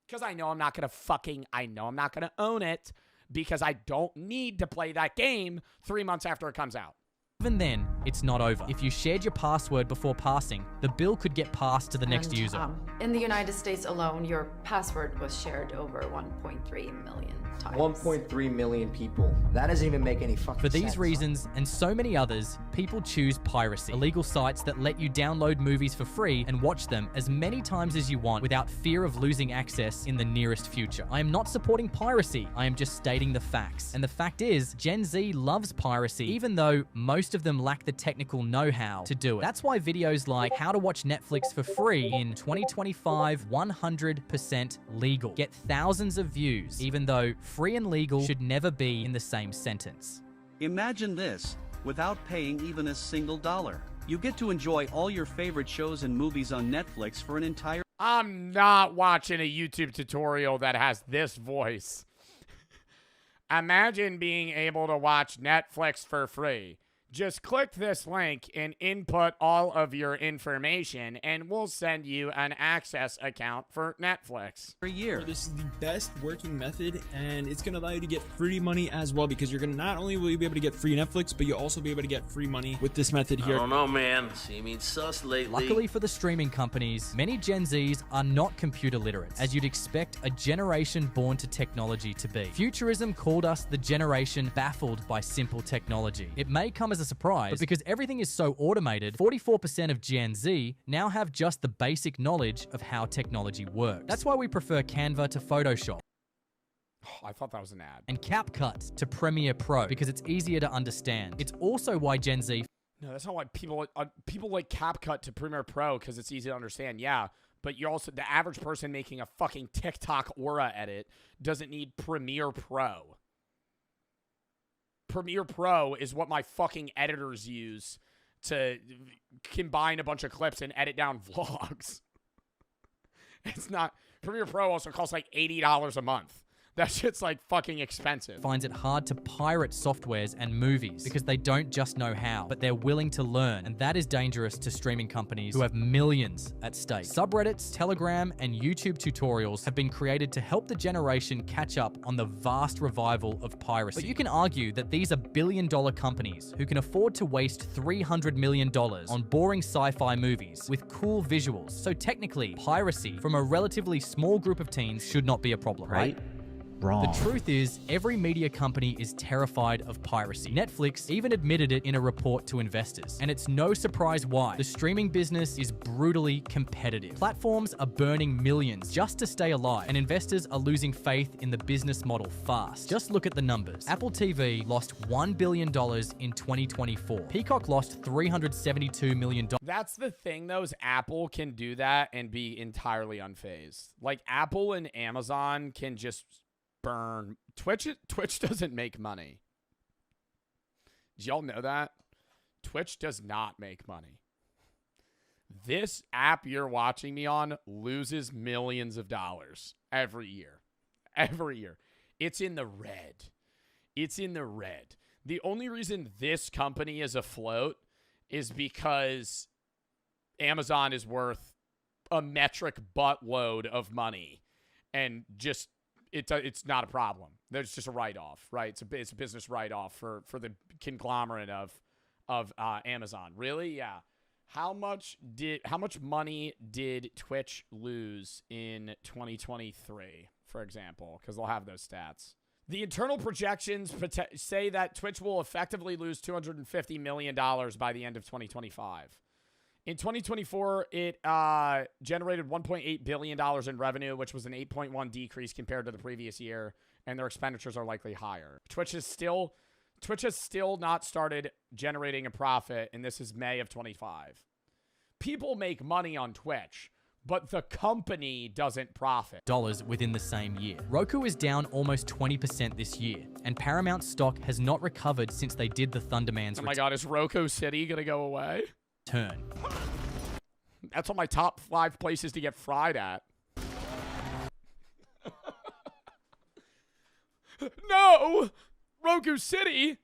Because I know I'm not going to own it because I don't need to play that game 3 months after it comes out. Even then, it's not over. If you shared your password before passing, the bill could get passed to the next user. In the United States alone, your password was shared over 1.3 million times. 1.3 million people. That doesn't even make any fucking sense. For these reasons, and so many others, people choose piracy. Illegal sites that let you download movies for free and watch them as many times as you want without fear of losing access in the nearest future. I am not supporting piracy. I am just stating the facts. And the fact is, Gen Z loves piracy, even though most of them lack the technical know-how to do it. That's why videos like how to watch Netflix for free in 2025, 100% legal, get thousands of views, even though free and legal should never be in the same sentence. Imagine this, without paying even a single dollar. You get to enjoy all your favorite shows and movies on Netflix for an entire... I'm not watching a YouTube tutorial that has this voice. Imagine being able to watch Netflix for free. Just click this link and input all of your information, and we'll send you an access account for Netflix. For a year. This is the best working method, and it's going to allow you to get free money as well, because you're going to not only will you be able to get free Netflix, but you'll also be able to get free money with this method here. I don't know, man. Seeming sus lately. Luckily for the streaming companies, many Gen Zs are not computer literate, as you'd expect a generation born to technology to be. Futurism called us the generation baffled by simple technology. It may come as a surprise, but because everything is so automated, 44% of Gen Z now have just the basic knowledge of how technology works. That's why we prefer Canva to Photoshop. Oh, I thought that was an ad. And CapCut to Premiere Pro, because it's easier to understand. It's also why Gen Z... No, that's not why people like CapCut to Premiere Pro, because it's easy to understand. Yeah, but you're also... The average person making a fucking TikTok Aura edit doesn't need Premiere Pro. Premiere Pro is what my fucking editors use to combine a bunch of clips and edit down vlogs. It's not... Premiere Pro also costs like $80 a month. That shit's like fucking expensive. Finds it hard to pirate softwares and movies because they don't just know how, but they're willing to learn. And that is dangerous to streaming companies who have millions at stake. Subreddits, Telegram, and YouTube tutorials have been created to help the generation catch up on the vast revival of piracy. But you can argue that these are billion-dollar companies who can afford to waste $300 million on boring sci-fi movies with cool visuals. So technically, piracy from a relatively small group of teens should not be a problem, right? Wrong. The truth is, every media company is terrified of piracy. Netflix even admitted it in a report to investors. And it's no surprise why. The streaming business is brutally competitive. Platforms are burning millions just to stay alive, and investors are losing faith in the business model fast. Just look at the numbers. Apple TV lost $1 billion in 2024. Peacock lost $372 million. That's the thing, though, is Apple can do that and be entirely unfazed. Like, Apple and Amazon can just burn. Twitch doesn't make money. Did y'all know that? Twitch does not make money. This app you're watching me on loses millions of dollars every year. Every year. It's in the red. It's in the red. The only reason this company is afloat is because Amazon is worth a metric buttload of money and just it's not a problem. There's just a write-off, right? It's a business write-off for the conglomerate of Amazon. Really? Yeah. How much money did Twitch lose in 2023, for example? Because they'll have those stats. The internal projections say that Twitch will effectively lose $250 million by the end of 2025. In 2024, it generated $1.8 billion in revenue, which was an 8.1 decrease compared to the previous year, and their expenditures are likely higher. Twitch has still not started generating a profit, and this is May of 25. People make money on Twitch, but the company doesn't profit. Dollars within the same year. Roku is down almost 20% this year, and Paramount stock has not recovered since they did the Thunderman's Oh my god, is Roku City gonna go away? Turn. That's on my top 5 places to get fried at. No! Roku City!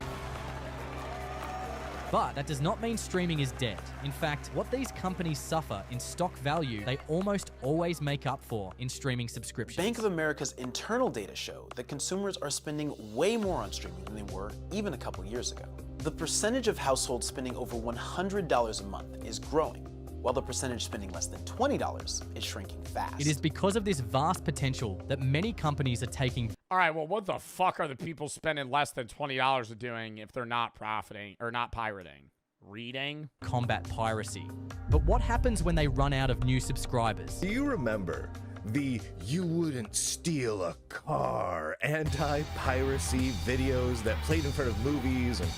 But that does not mean streaming is dead. In fact, what these companies suffer in stock value, they almost always make up for in streaming subscriptions. Bank of America's internal data show that consumers are spending way more on streaming than they were even a couple years ago. The percentage of households spending over $100 a month is growing, while the percentage spending less than $20 is shrinking fast. It is because of this vast potential that many companies are taking. All right, well, what the fuck are the people spending less than $20 doing if they're not profiting or not pirating? Reading? Combat piracy. But what happens when they run out of new subscribers? Do you remember the "you wouldn't steal a car" anti-piracy videos that played in front of movies and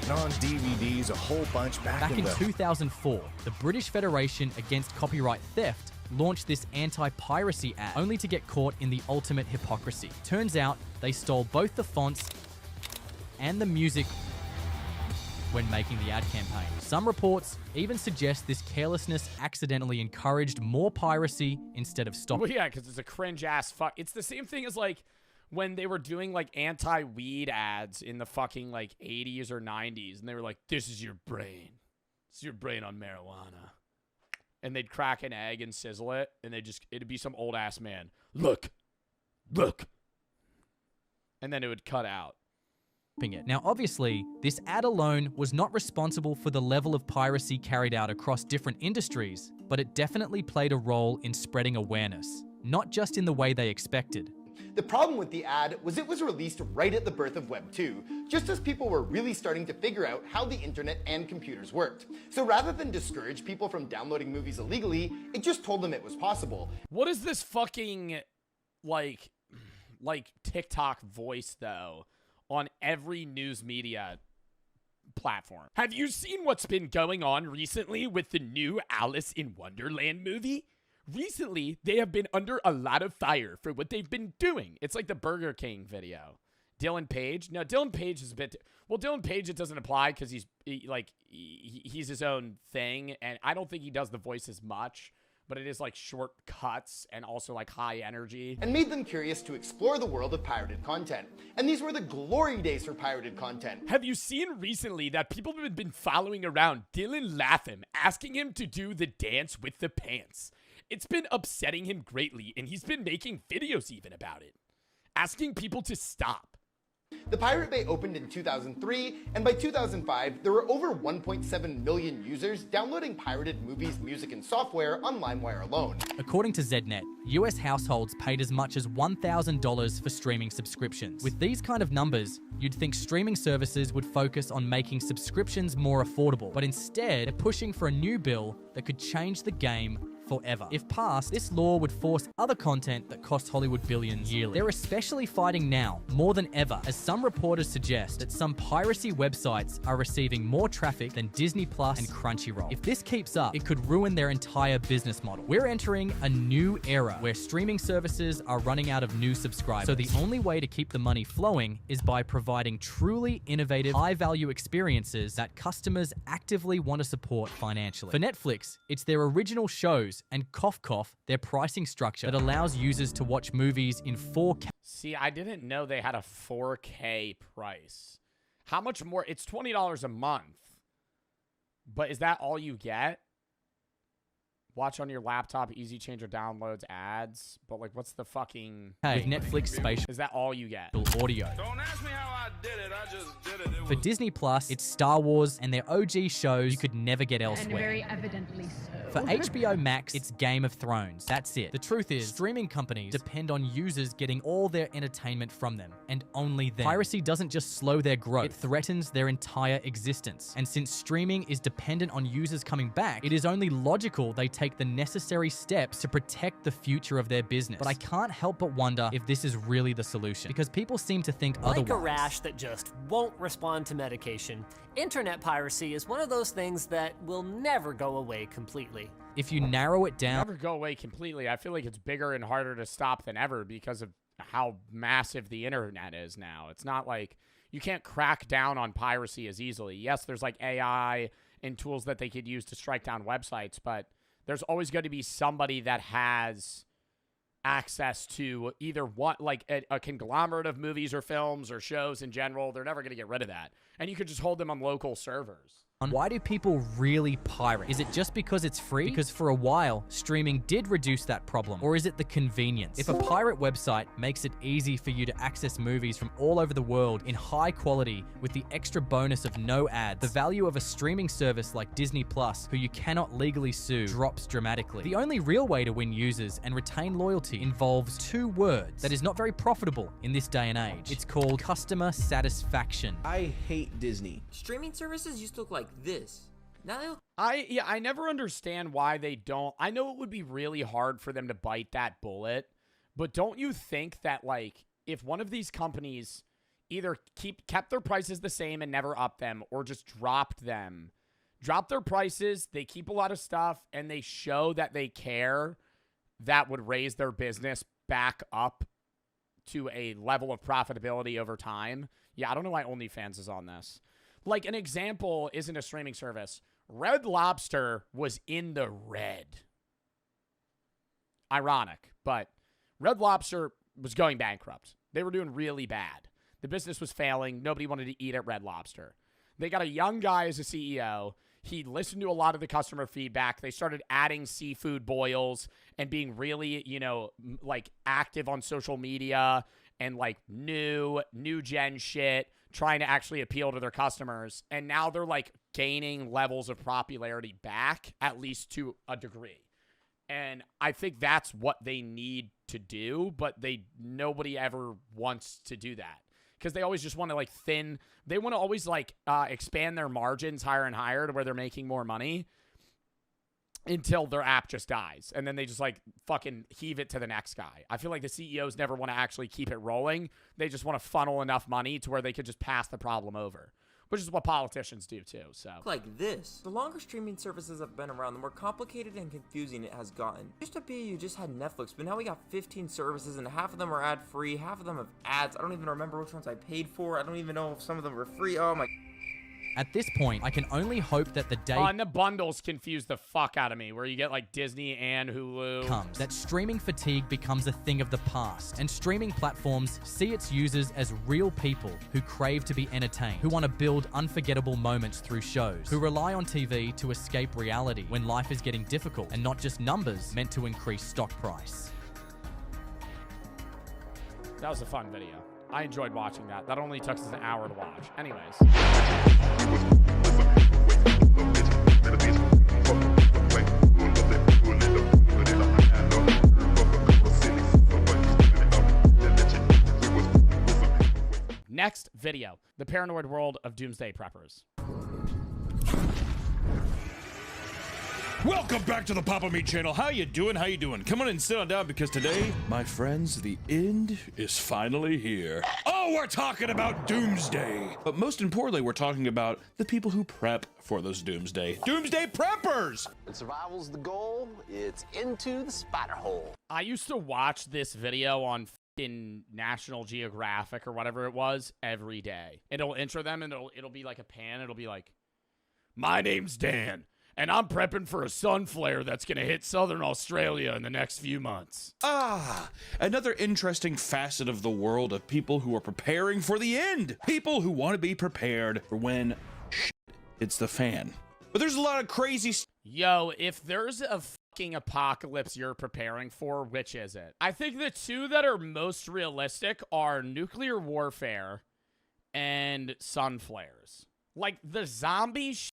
on DVDs a whole bunch back in 2004, the British Federation Against Copyright Theft launched this anti-piracy ad, only to get caught in the ultimate hypocrisy. Turns out they stole both the fonts and the music when making the ad campaign. Some reports even suggest this carelessness accidentally encouraged more piracy instead of stopping. Well, yeah, because it's a cringe-ass fuck. It's the same thing as, like, when they were doing, like, anti-weed ads in the fucking, like, 80s or 90s, and they were like, this is your brain. It's your brain on marijuana. And they'd crack an egg and sizzle it, and it'd be some old-ass man. Look. And then it would cut out. Now, obviously, this ad alone was not responsible for the level of piracy carried out across different industries, but it definitely played a role in spreading awareness, not just in the way they expected. The problem with the ad was it was released right at the birth of Web 2, just as people were really starting to figure out how the internet and computers worked. So rather than discourage people from downloading movies illegally, it just told them it was possible. What is this fucking, like TikTok voice, though, on every news media platform? Have you seen what's been going on recently with the new Alice in Wonderland movie? Recently, they have been under a lot of fire for what they've been doing. It's like the Burger King video. Dylan Page? No, Dylan Page is a bit... Well, Dylan Page, it doesn't apply because he's his own thing, and I don't think he does the voice as much, but it is like short cuts and also like high energy. And made them curious to explore the world of pirated content. And these were the glory days for pirated content. Have you seen recently that people have been following around Dylan Latham, asking him to do the dance with the pants? It's been upsetting him greatly, and he's been making videos even about it, asking people to stop. The Pirate Bay opened in 2003, and by 2005, there were over 1.7 million users downloading pirated movies, music, and software on LimeWire alone. According to Znet, US households paid as much as $1,000 for streaming subscriptions. With these kind of numbers, you'd think streaming services would focus on making subscriptions more affordable, but instead, they're pushing for a new bill that could change the game forever. If passed, this law would force other content that costs Hollywood billions yearly. They're especially fighting now, more than ever, as some reporters suggest that some piracy websites are receiving more traffic than Disney Plus and Crunchyroll. If this keeps up, it could ruin their entire business model. We're entering a new era where streaming services are running out of new subscribers. So the only way to keep the money flowing is by providing truly innovative, high-value experiences that customers actively want to support financially. For Netflix, it's their original shows and cough cough, their pricing structure that allows users to watch movies in 4K. See, I didn't know they had a 4K price. How much more? It's $20 a month. But is that all you get? Watch on your laptop, easy changer downloads, ads. But like, what's the fucking... With Netflix spatial Is that all you get? audio. Don't ask me how I did it, I just did it. For Disney Plus, it's Star Wars and their OG shows you could never get elsewhere. And very evidently so. For HBO Max, it's Game of Thrones. That's it. The truth is, streaming companies depend on users getting all their entertainment from them, and only them. Piracy doesn't just slow their growth, it threatens their entire existence. And since streaming is dependent on users coming back, it is only logical they take the necessary steps to protect the future of their business. But I can't help but wonder if this is really the solution, because people seem to think otherwise. Like a rash that just won't respond to medication, internet piracy is one of those things that will never go away completely. If you narrow it down... Never go away completely. I feel like it's bigger and harder to stop than ever because of how massive the internet is now. It's not like you can't crack down on piracy as easily. Yes, there's like AI and tools that they could use to strike down websites, but there's always going to be somebody that has access to either what, like a conglomerate of movies or films or shows in general. They're never going to get rid of that. And you could just hold them on local servers. Why do people really pirate? Is it just because it's free? Because for a while, streaming did reduce that problem. Or is it the convenience? If a pirate website makes it easy for you to access movies from all over the world in high quality with the extra bonus of no ads, the value of a streaming service like Disney Plus, who you cannot legally sue, drops dramatically. The only real way to win users and retain loyalty involves two words that is not very profitable in this day and age. It's called customer satisfaction. I hate Disney. Streaming services used to look like this. Now they look... I never understand why they don't. I know it would be really hard for them to bite that bullet, but don't you think that, like, if one of these companies either kept their prices the same and never upped them, or just dropped their prices, they keep a lot of stuff, and they show that they care, that would raise their business back up to a level of profitability over time. Yeah, I don't know why OnlyFans is on this. Like, an example isn't a streaming service. Red Lobster was in the red. Ironic, but Red Lobster was going bankrupt. They were doing really bad. The business was failing. Nobody wanted to eat at Red Lobster. They got a young guy as a CEO. He listened to a lot of the customer feedback. They started adding seafood boils and being really, like, active on social media and, like, new gen shit, trying to actually appeal to their customers. And now they're like gaining levels of popularity back, at least to a degree. And I think that's what they need to do, but nobody ever wants to do that. Because they always just want to like they want to always like expand their margins higher and higher to where they're making more money until their app just dies. And then they just like fucking heave it to the next guy. I feel like the CEOs never want to actually keep it rolling. They just want to funnel enough money to where they could just pass the problem over, which is what politicians do too. So like this. The longer streaming services have been around, the more complicated and confusing it has gotten. It used to be you just had Netflix, but now we got 15 services and half of them are ad-free, half of them have ads. I don't even remember which ones I paid for. I don't even know if some of them were free. Oh my... At this point, I can only hope that the day and the bundles confuse the fuck out of me, where you get like Disney and Hulu comes, that streaming fatigue becomes a thing of the past, and streaming platforms see its users as real people who crave to be entertained, who want to build unforgettable moments through shows, who rely on TV to escape reality when life is getting difficult, and not just numbers meant to increase stock price. That was a fun video. I enjoyed watching that. That only took us an hour to watch. Anyways. Next video. The paranoid world of doomsday preppers. Welcome back to the Papa Me channel. How you doing? How you doing? Come on and sit on down because today, my friends, the end is finally here. Oh, we're talking about doomsday. But most importantly, we're talking about the people who prep for those doomsday. Doomsday preppers! When survival's the goal, it's into the spider hole. I used to watch this video on in National Geographic or whatever it was every day. It'll intro them and it'll be like a pan. It'll be like, my name's Dan, and I'm prepping for a sun flare that's going to hit southern Australia in the next few months. Ah, another interesting facet of the world of people who are preparing for the end. People who want to be prepared for when shit hits the fan. But there's a lot of crazy Yo, if there's a fucking apocalypse you're preparing for, which is it? I think the two that are most realistic are nuclear warfare and sun flares. Like, the zombie shit,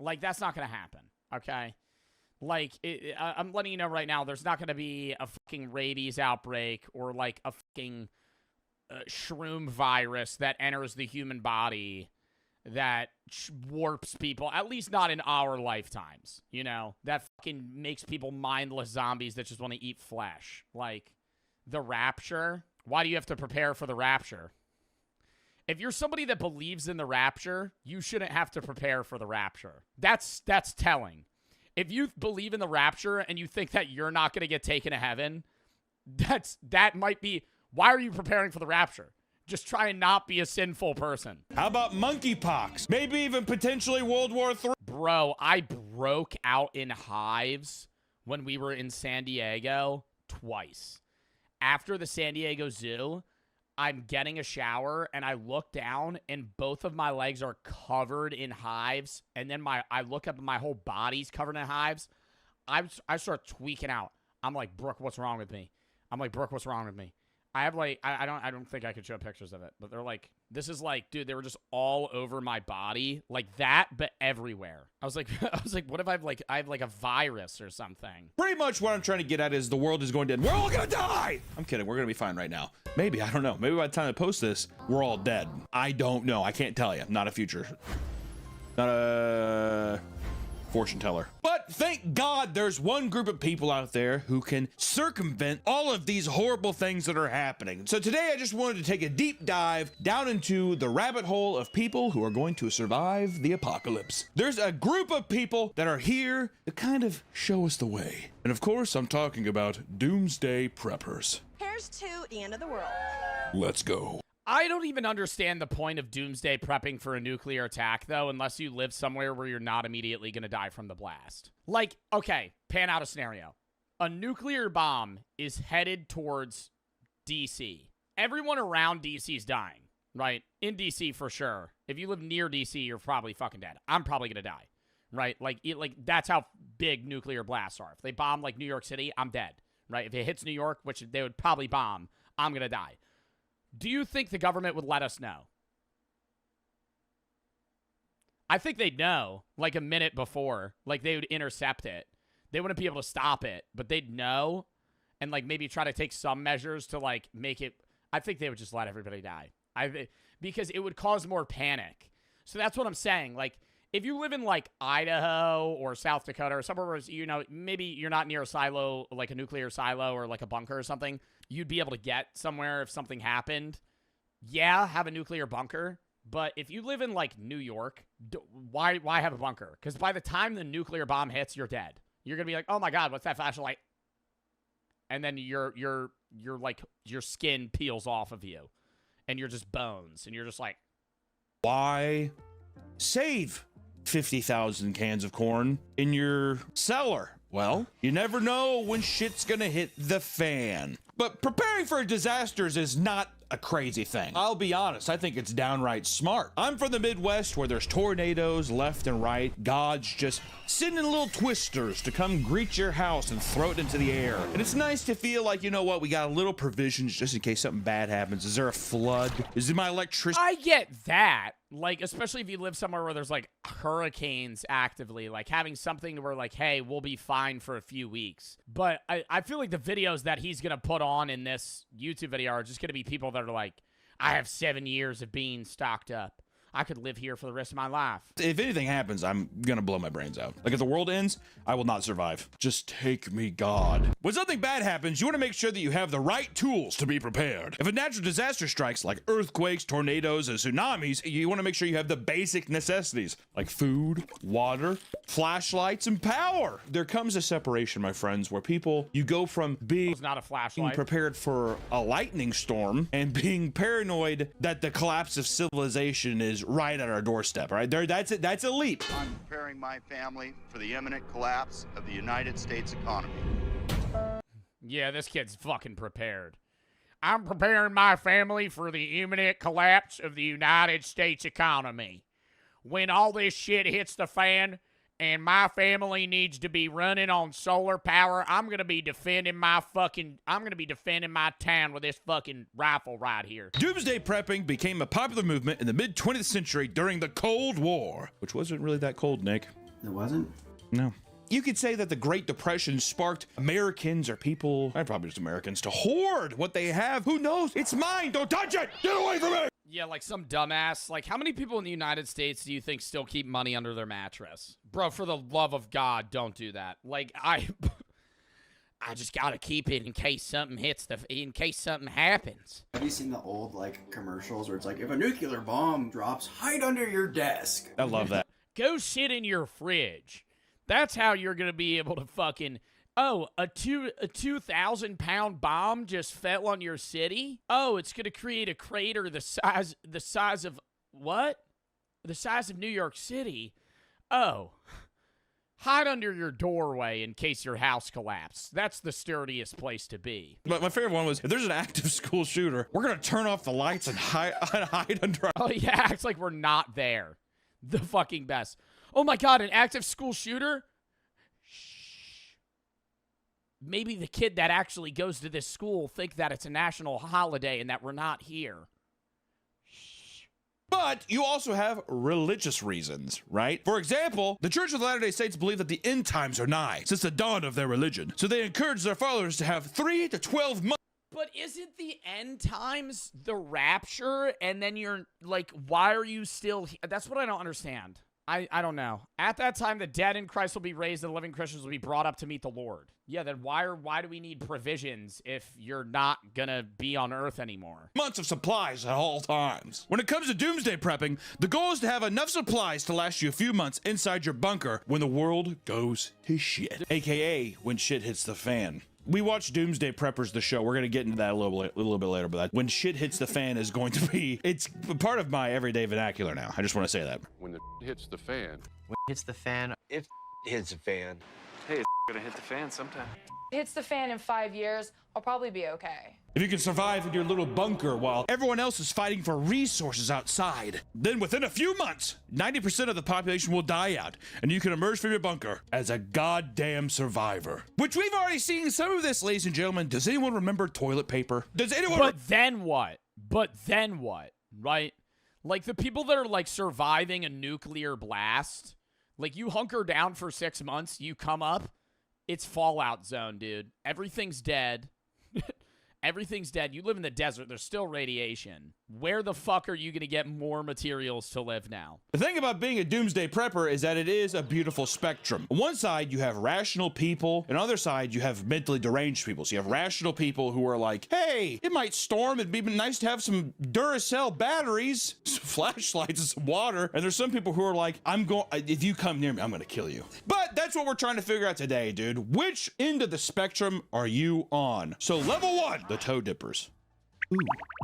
like, that's not gonna happen, okay? Like, I'm letting you know right now, there's not gonna be a fucking rabies outbreak or, like, a fucking shroom virus that enters the human body that warps people, at least not in our lifetimes, you know? That fucking makes people mindless zombies that just want to eat flesh. Like, the rapture? Why do you have to prepare for the rapture? If you're somebody that believes in the rapture, you shouldn't have to prepare for the rapture. That's telling. If you believe in the rapture and you think that you're not going to get taken to heaven, that might be, why are you preparing for the rapture? Just try and not be a sinful person. How about monkeypox? Maybe even potentially World War III. Bro, I broke out in hives when we were in San Diego twice. After the San Diego Zoo, I'm getting a shower and I look down and both of my legs are covered in hives. And then I look up and my whole body's covered in hives. I start tweaking out. I'm like, Brooke, what's wrong with me? I have like, I don't think I could show pictures of it, but they're like, this is like, dude, they were just all over my body like that, but everywhere. I was like, what if I have like a virus or something? Pretty much what I'm trying to get at is the world is going to end. We're all gonna die. I'm kidding. We're gonna be fine right now. Maybe, I don't know. Maybe by the time I post this, we're all dead. I don't know. I can't tell you. Not a fortune teller. But thank God there's one group of people out there who can circumvent all of these horrible things that are happening. So today I just wanted to take a deep dive down into the rabbit hole of people who are going to survive the apocalypse. There's a group of people that are here to kind of show us the way. And of course, I'm talking about doomsday preppers. Here's to the end of the world. Let's go. I don't even understand the point of doomsday prepping for a nuclear attack, though, unless you live somewhere where you're not immediately going to die from the blast. Like, okay, pan out a scenario. A nuclear bomb is headed towards D.C. Everyone around D.C. is dying, right? In D.C. for sure. If you live near D.C., you're probably fucking dead. I'm probably going to die, right? Like, that's how big nuclear blasts are. If they bomb, like, New York City, I'm dead, right? If it hits New York, which they would probably bomb, I'm going to die. Do you think the government would let us know? I think they'd know, like, a minute before. Like, they would intercept it. They wouldn't be able to stop it, but they'd know and, like, maybe try to take some measures to, like, make it. I think they would just let everybody die. Because it would cause more panic. So that's what I'm saying. Like, if you live in, like, Idaho or South Dakota or somewhere where, you know, maybe you're not near a silo, like a nuclear silo or, like, a bunker or something, you'd be able to get somewhere if something happened. Yeah, have a nuclear bunker. But if you live in, like, New York, why have a bunker? Because by the time the nuclear bomb hits, you're dead. You're going to be like, oh, my God, what's that flashlight? And then you're like, your skin peels off of you. And you're just bones. And you're just like. Why save 50,000 cans of corn in your cellar? Well, you never know when shit's gonna hit the fan. But preparing for disasters is not a crazy thing. I'll be honest, I think it's downright smart. I'm from the Midwest where there's tornadoes left and right. God's just sending little twisters to come greet your house and throw it into the air. And it's nice to feel like, you know what, we got a little provisions just in case something bad happens. Is there a flood? Is it my electricity? I get that. Like, especially if you live somewhere where there's, like, hurricanes actively. Like, having something where, like, hey, we'll be fine for a few weeks. But I feel like the videos that he's going to put on in this YouTube video are just going to be people that are like, I have 7 years of being stocked up. I could live here for the rest of my life. If anything happens, I'm gonna blow my brains out. Like, if the world ends, I will not survive. Just take me, God. When something bad happens, you want to make sure that you have the right tools to be prepared. If a natural disaster strikes, like earthquakes, tornadoes, and tsunamis, you want to make sure you have the basic necessities, like food, water, flashlights, and power. There comes a separation, my friends, where you go from being not a flashlight, prepared for a lightning storm and being paranoid that the collapse of civilization is right at our doorstep, right? That's a leap. I'm preparing my family for the imminent collapse of the United States economy. Yeah, this kid's fucking prepared. I'm preparing my family for the imminent collapse of the United States economy. When all this shit hits the fan and my family needs to be running on solar power, I'm gonna be defending my town with this fucking rifle right here. Doomsday prepping became a popular movement in the mid-20th century during the Cold War, which wasn't really that cold, Nick. It wasn't? No. You could say that the Great Depression sparked Americans or people, probably just Americans, to hoard what they have. Who knows? It's mine. Don't touch it. Get away from it. Yeah, like some dumbass. Like, how many people in the United States do you think still keep money under their mattress? Bro, for the love of God, don't do that. Like, I just gotta keep it in case something happens. Have you seen the old, like, commercials where it's like, if a nuclear bomb drops, hide under your desk? I love that. Go sit in your fridge. That's how you're gonna be able to fucking... Oh, a 2,000-pound bomb just fell on your city? Oh, it's gonna create a crater the size of what? The size of New York City? Oh. Hide under your doorway in case your house collapses. That's the sturdiest place to be. But my favorite one was, if there's an active school shooter, we're gonna turn off the lights and hide under. Oh yeah, acts like we're not there. The fucking best. Oh my God, an active school shooter? Shh. Maybe the kid that actually goes to this school will think that it's a national holiday and that we're not here. But you also have religious reasons, right? For example, the Church of the Latter-day Saints believe that the end times are nigh since the dawn of their religion. So they encourage their followers to have 3 to 12 months. But isn't the end times the rapture? And then you're like, why are you still here? That's what I don't understand. I don't know. At that time, the dead in Christ will be raised and the living Christians will be brought up to meet the Lord. Yeah, then why do we need provisions if you're not gonna be on earth anymore? Months of supplies at all times. When it comes to doomsday prepping, the goal is to have enough supplies to last you a few months inside your bunker when the world goes to shit. AKA when shit hits the fan. We watched Doomsday Preppers, the show. We're going to get into that a little bit later, but that when shit hits the fan is going to be, it's part of my everyday vernacular now. I just want to say that. When the hits the fan. When it hits the fan, if it hits the fan. Hey, it's gonna hit the fan sometime. It hits the fan in 5 years, I'll probably be okay. If you can survive in your little bunker while everyone else is fighting for resources outside, then within a few months, 90% of the population will die out, and you can emerge from your bunker as a goddamn survivor. Which we've already seen some of this, ladies and gentlemen. Does anyone remember toilet paper? Does anyone? But then what? Right? Like the people that are like surviving a nuclear blast, like you hunker down for 6 months, you come up, it's Fallout Zone, dude. Everything's dead. Everything's dead. You live in the desert. There's still radiation. Where the fuck are you going to get more materials to live now? The thing about being a doomsday prepper is that it is a beautiful spectrum. On one side, you have rational people. And on the other side, you have mentally deranged people. So you have rational people who are like, hey, it might storm. It'd be nice to have some Duracell batteries, some flashlights, and some water. And there's some people who are like, if you come near me, I'm going to kill you. But that's what we're trying to figure out today, dude. Which end of the spectrum are you on? So level 1, the toe dippers. Ooh,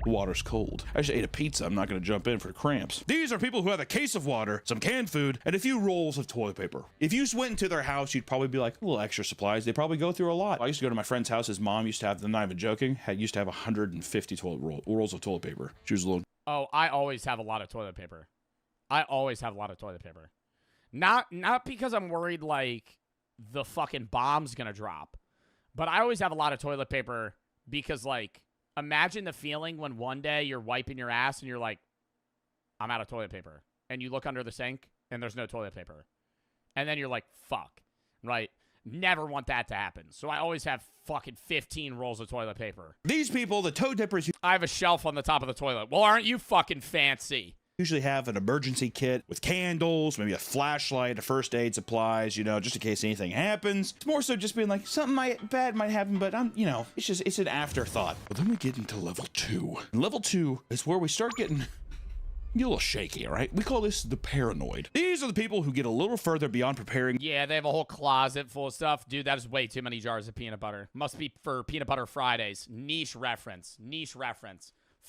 the water's cold. I just ate a pizza. I'm not going to jump in for cramps. These are people who have a case of water, some canned food, and a few rolls of toilet paper. If you went into their house, you'd probably be like, a little extra supplies. They probably go through a lot. I used to go to my friend's house. His mom used to have, I'm not even joking, used to have 150 rolls of toilet paper. She was a little... Oh, I always have a lot of toilet paper. I always have a lot of toilet paper. Not because I'm worried, like, the fucking bomb's going to drop. But I always have a lot of toilet paper because, like, imagine the feeling when one day you're wiping your ass and you're like, I'm out of toilet paper. And you look under the sink and there's no toilet paper. And then you're like, fuck, right? Never want that to happen. So I always have fucking 15 rolls of toilet paper. These people, the toe dippers... I have a shelf on the top of the toilet. Well, aren't you fucking fancy? Usually have an emergency kit with candles, maybe a flashlight, a first aid supplies, you know, just in case anything happens. It's more so just being like, something bad might happen, but it's an afterthought. But then we get into level 2. And level 2 is where we start getting a little shaky, all right? We call this the paranoid. These are the people who get a little further beyond preparing. Yeah, they have a whole closet full of stuff. Dude, that is way too many jars of peanut butter. Must be for Peanut Butter Fridays. Niche reference.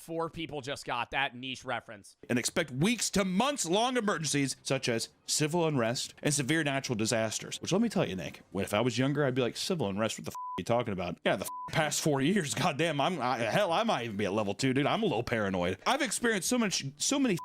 4 people just got that niche reference. And expect weeks to months long emergencies such as civil unrest and severe natural disasters. Which, let me tell you, Nick, if I was younger, I'd be like, civil unrest, what the are you talking about? Yeah, the past 4 years, goddamn, hell, I might even be at level 2, dude. I'm a little paranoid. I've experienced so many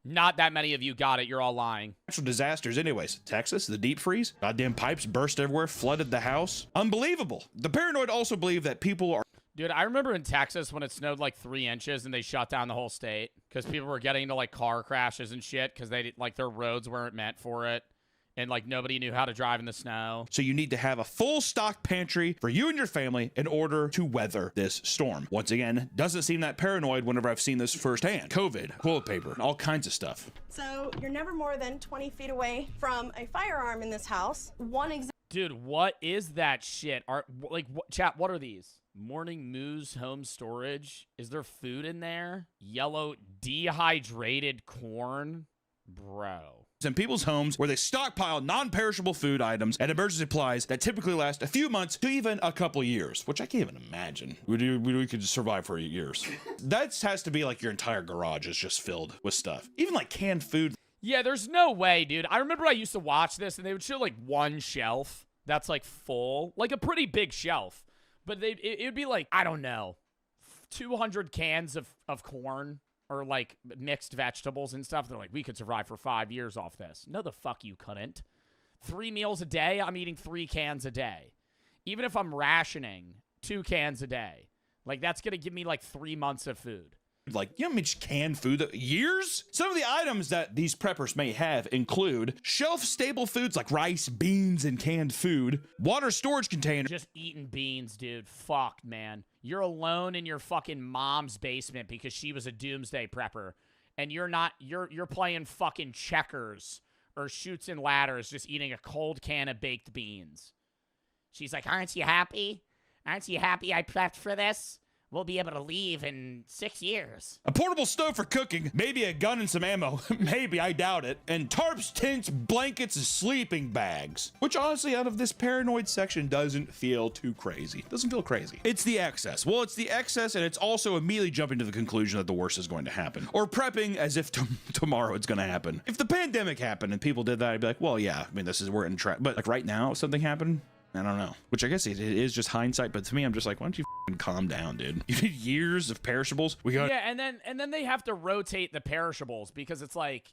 not that many of you got it. You're all lying. Natural disasters anyways. Texas, the deep freeze, goddamn pipes burst everywhere, flooded the house. Unbelievable. The paranoid also believe that people are... Dude, I remember in Texas when it snowed like 3 inches and they shut down the whole state because people were getting into like car crashes and shit because they like their roads weren't meant for it and like nobody knew how to drive in the snow. So you need to have a full stock pantry for you and your family in order to weather this storm. Once again, doesn't seem that paranoid whenever I've seen this firsthand. COVID, toilet paper, all kinds of stuff. So you're never more than 20 feet away from a firearm in this house. Dude, what is that shit? Chat, what are these? Morning Moose home storage. Is there food in there? Yellow dehydrated corn? Bro. In people's homes where they stockpile non-perishable food items and emergency supplies that typically last a few months to even a couple years, which I can't even imagine. We could survive for years. That has to be like your entire garage is just filled with stuff. Even like canned food. Yeah, there's no way, dude. I remember I used to watch this and they would show like one shelf that's like full, like a pretty big shelf. But it would be like, I don't know, 200 cans of corn or like mixed vegetables and stuff. They're like, we could survive for 5 years off this. No, the fuck you couldn't. 3 meals a day, I'm eating 3 cans a day. Even if I'm rationing 2 cans a day, like that's going to give me like 3 months of food. Like, you know how much canned food? Years? Some of the items that these preppers may have include shelf-stable foods like rice, beans, and canned food, water storage containers. Just eating beans, dude. Fuck, man. You're alone in your fucking mom's basement because she was a doomsday prepper. And you're not, you're playing fucking checkers or shoots and ladders just eating a cold can of baked beans. She's like, aren't you happy? Aren't you happy I prepped for this? We'll be able to leave in 6 years. A portable stove for cooking, maybe a gun and some ammo, maybe, I doubt it, and tarps, tents, blankets, and sleeping bags. Which honestly, out of this paranoid section, doesn't feel too crazy. Doesn't feel crazy. It's the excess. Well, it's the excess, and it's also immediately jumping to the conclusion that the worst is going to happen. Or prepping as if tomorrow it's going to happen. If the pandemic happened and people did that, I'd be like, well, yeah, I mean, we're in trap. But like right now, if something happened, I don't know. Which I guess it is just hindsight, but to me, I'm just like, why don't you calm down, dude? You need years of perishables. Yeah, and then they have to rotate the perishables because it's like,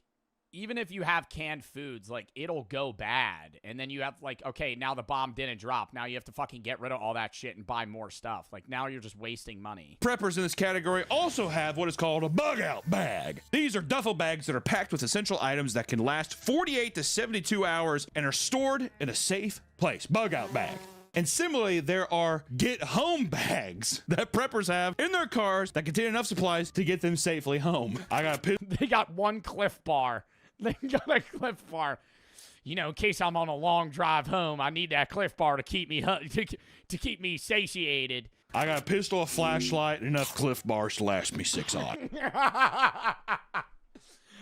even if you have canned foods, like it'll go bad, and then you have like, okay, now the bomb didn't drop. Now you have to fucking get rid of all that shit and buy more stuff. Like now you're just wasting money. Preppers in this category also have what is called a bug out bag. These are duffel bags that are packed with essential items that can last 48 to 72 hours and are stored in a safe place. Bug out bag. And similarly, there are get home bags that preppers have in their cars that contain enough supplies to get them safely home. They got one Cliff Bar. They got a Cliff Bar. You know, in case I'm on a long drive home, I need that Cliff Bar to keep me to keep me satiated. I got a pistol, a flashlight, and enough Cliff Bars to last me 6 odd.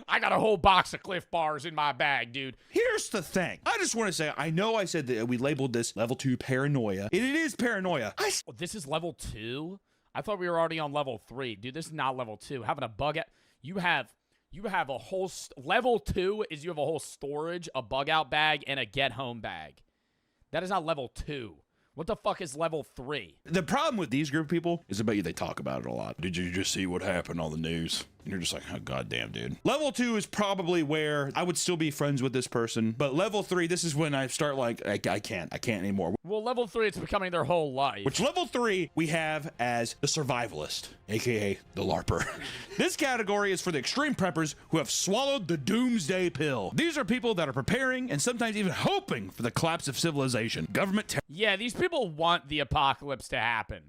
I got a whole box of Cliff Bars in my bag, dude. Here's the thing. I just want to say, I know I said that we labeled this level 2 paranoia. It is paranoia. This is level 2? I thought we were already on level 3. Dude, this is not level 2. Having a bug out. You have a whole... level 2 is you have a whole storage, a bug out bag, and a get home bag. That is not level 2. What the fuck is level 3? The problem with these group of people is I bet you they talk about it a lot. Did you just see what happened on the news? And you're just like, oh, goddamn, dude. Level 2 is probably where I would still be friends with this person. But level 3, this is when I start like, I can't anymore. Well, level 3, it's becoming their whole life. Which level 3 we have as the survivalist, aka the LARPer. This category is for the extreme preppers who have swallowed the doomsday pill. These are people that are preparing and sometimes even hoping for the collapse of civilization. Yeah, these people want the apocalypse to happen.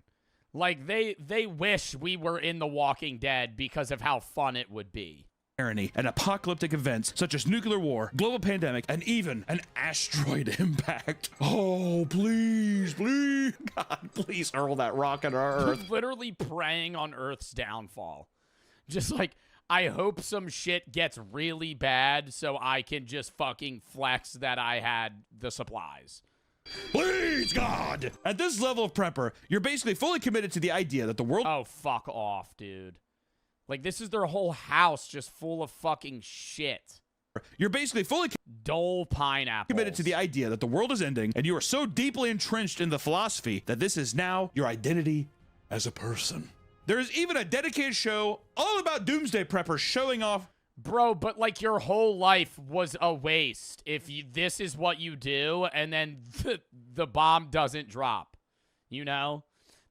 Like, they wish we were in The Walking Dead because of how fun it would be. And apocalyptic events such as nuclear war, global pandemic, and even an asteroid impact. Oh, please, God, please hurl that rock at our Earth. Literally preying on Earth's downfall. Just like, I hope some shit gets really bad so I can just fucking flex that I had the supplies. Please, God! At this level of prepper, you're basically fully committed to the idea that the world... Oh, fuck off, dude. Like, this is their whole house just full of fucking shit. You're basically fully Dole pineapples. committed to the idea that the world is ending, and you are so deeply entrenched in the philosophy that this is now your identity as a person. There is even a dedicated show all about doomsday preppers showing off. Bro, but like your whole life was a waste if this is what you do and then the bomb doesn't drop, you know?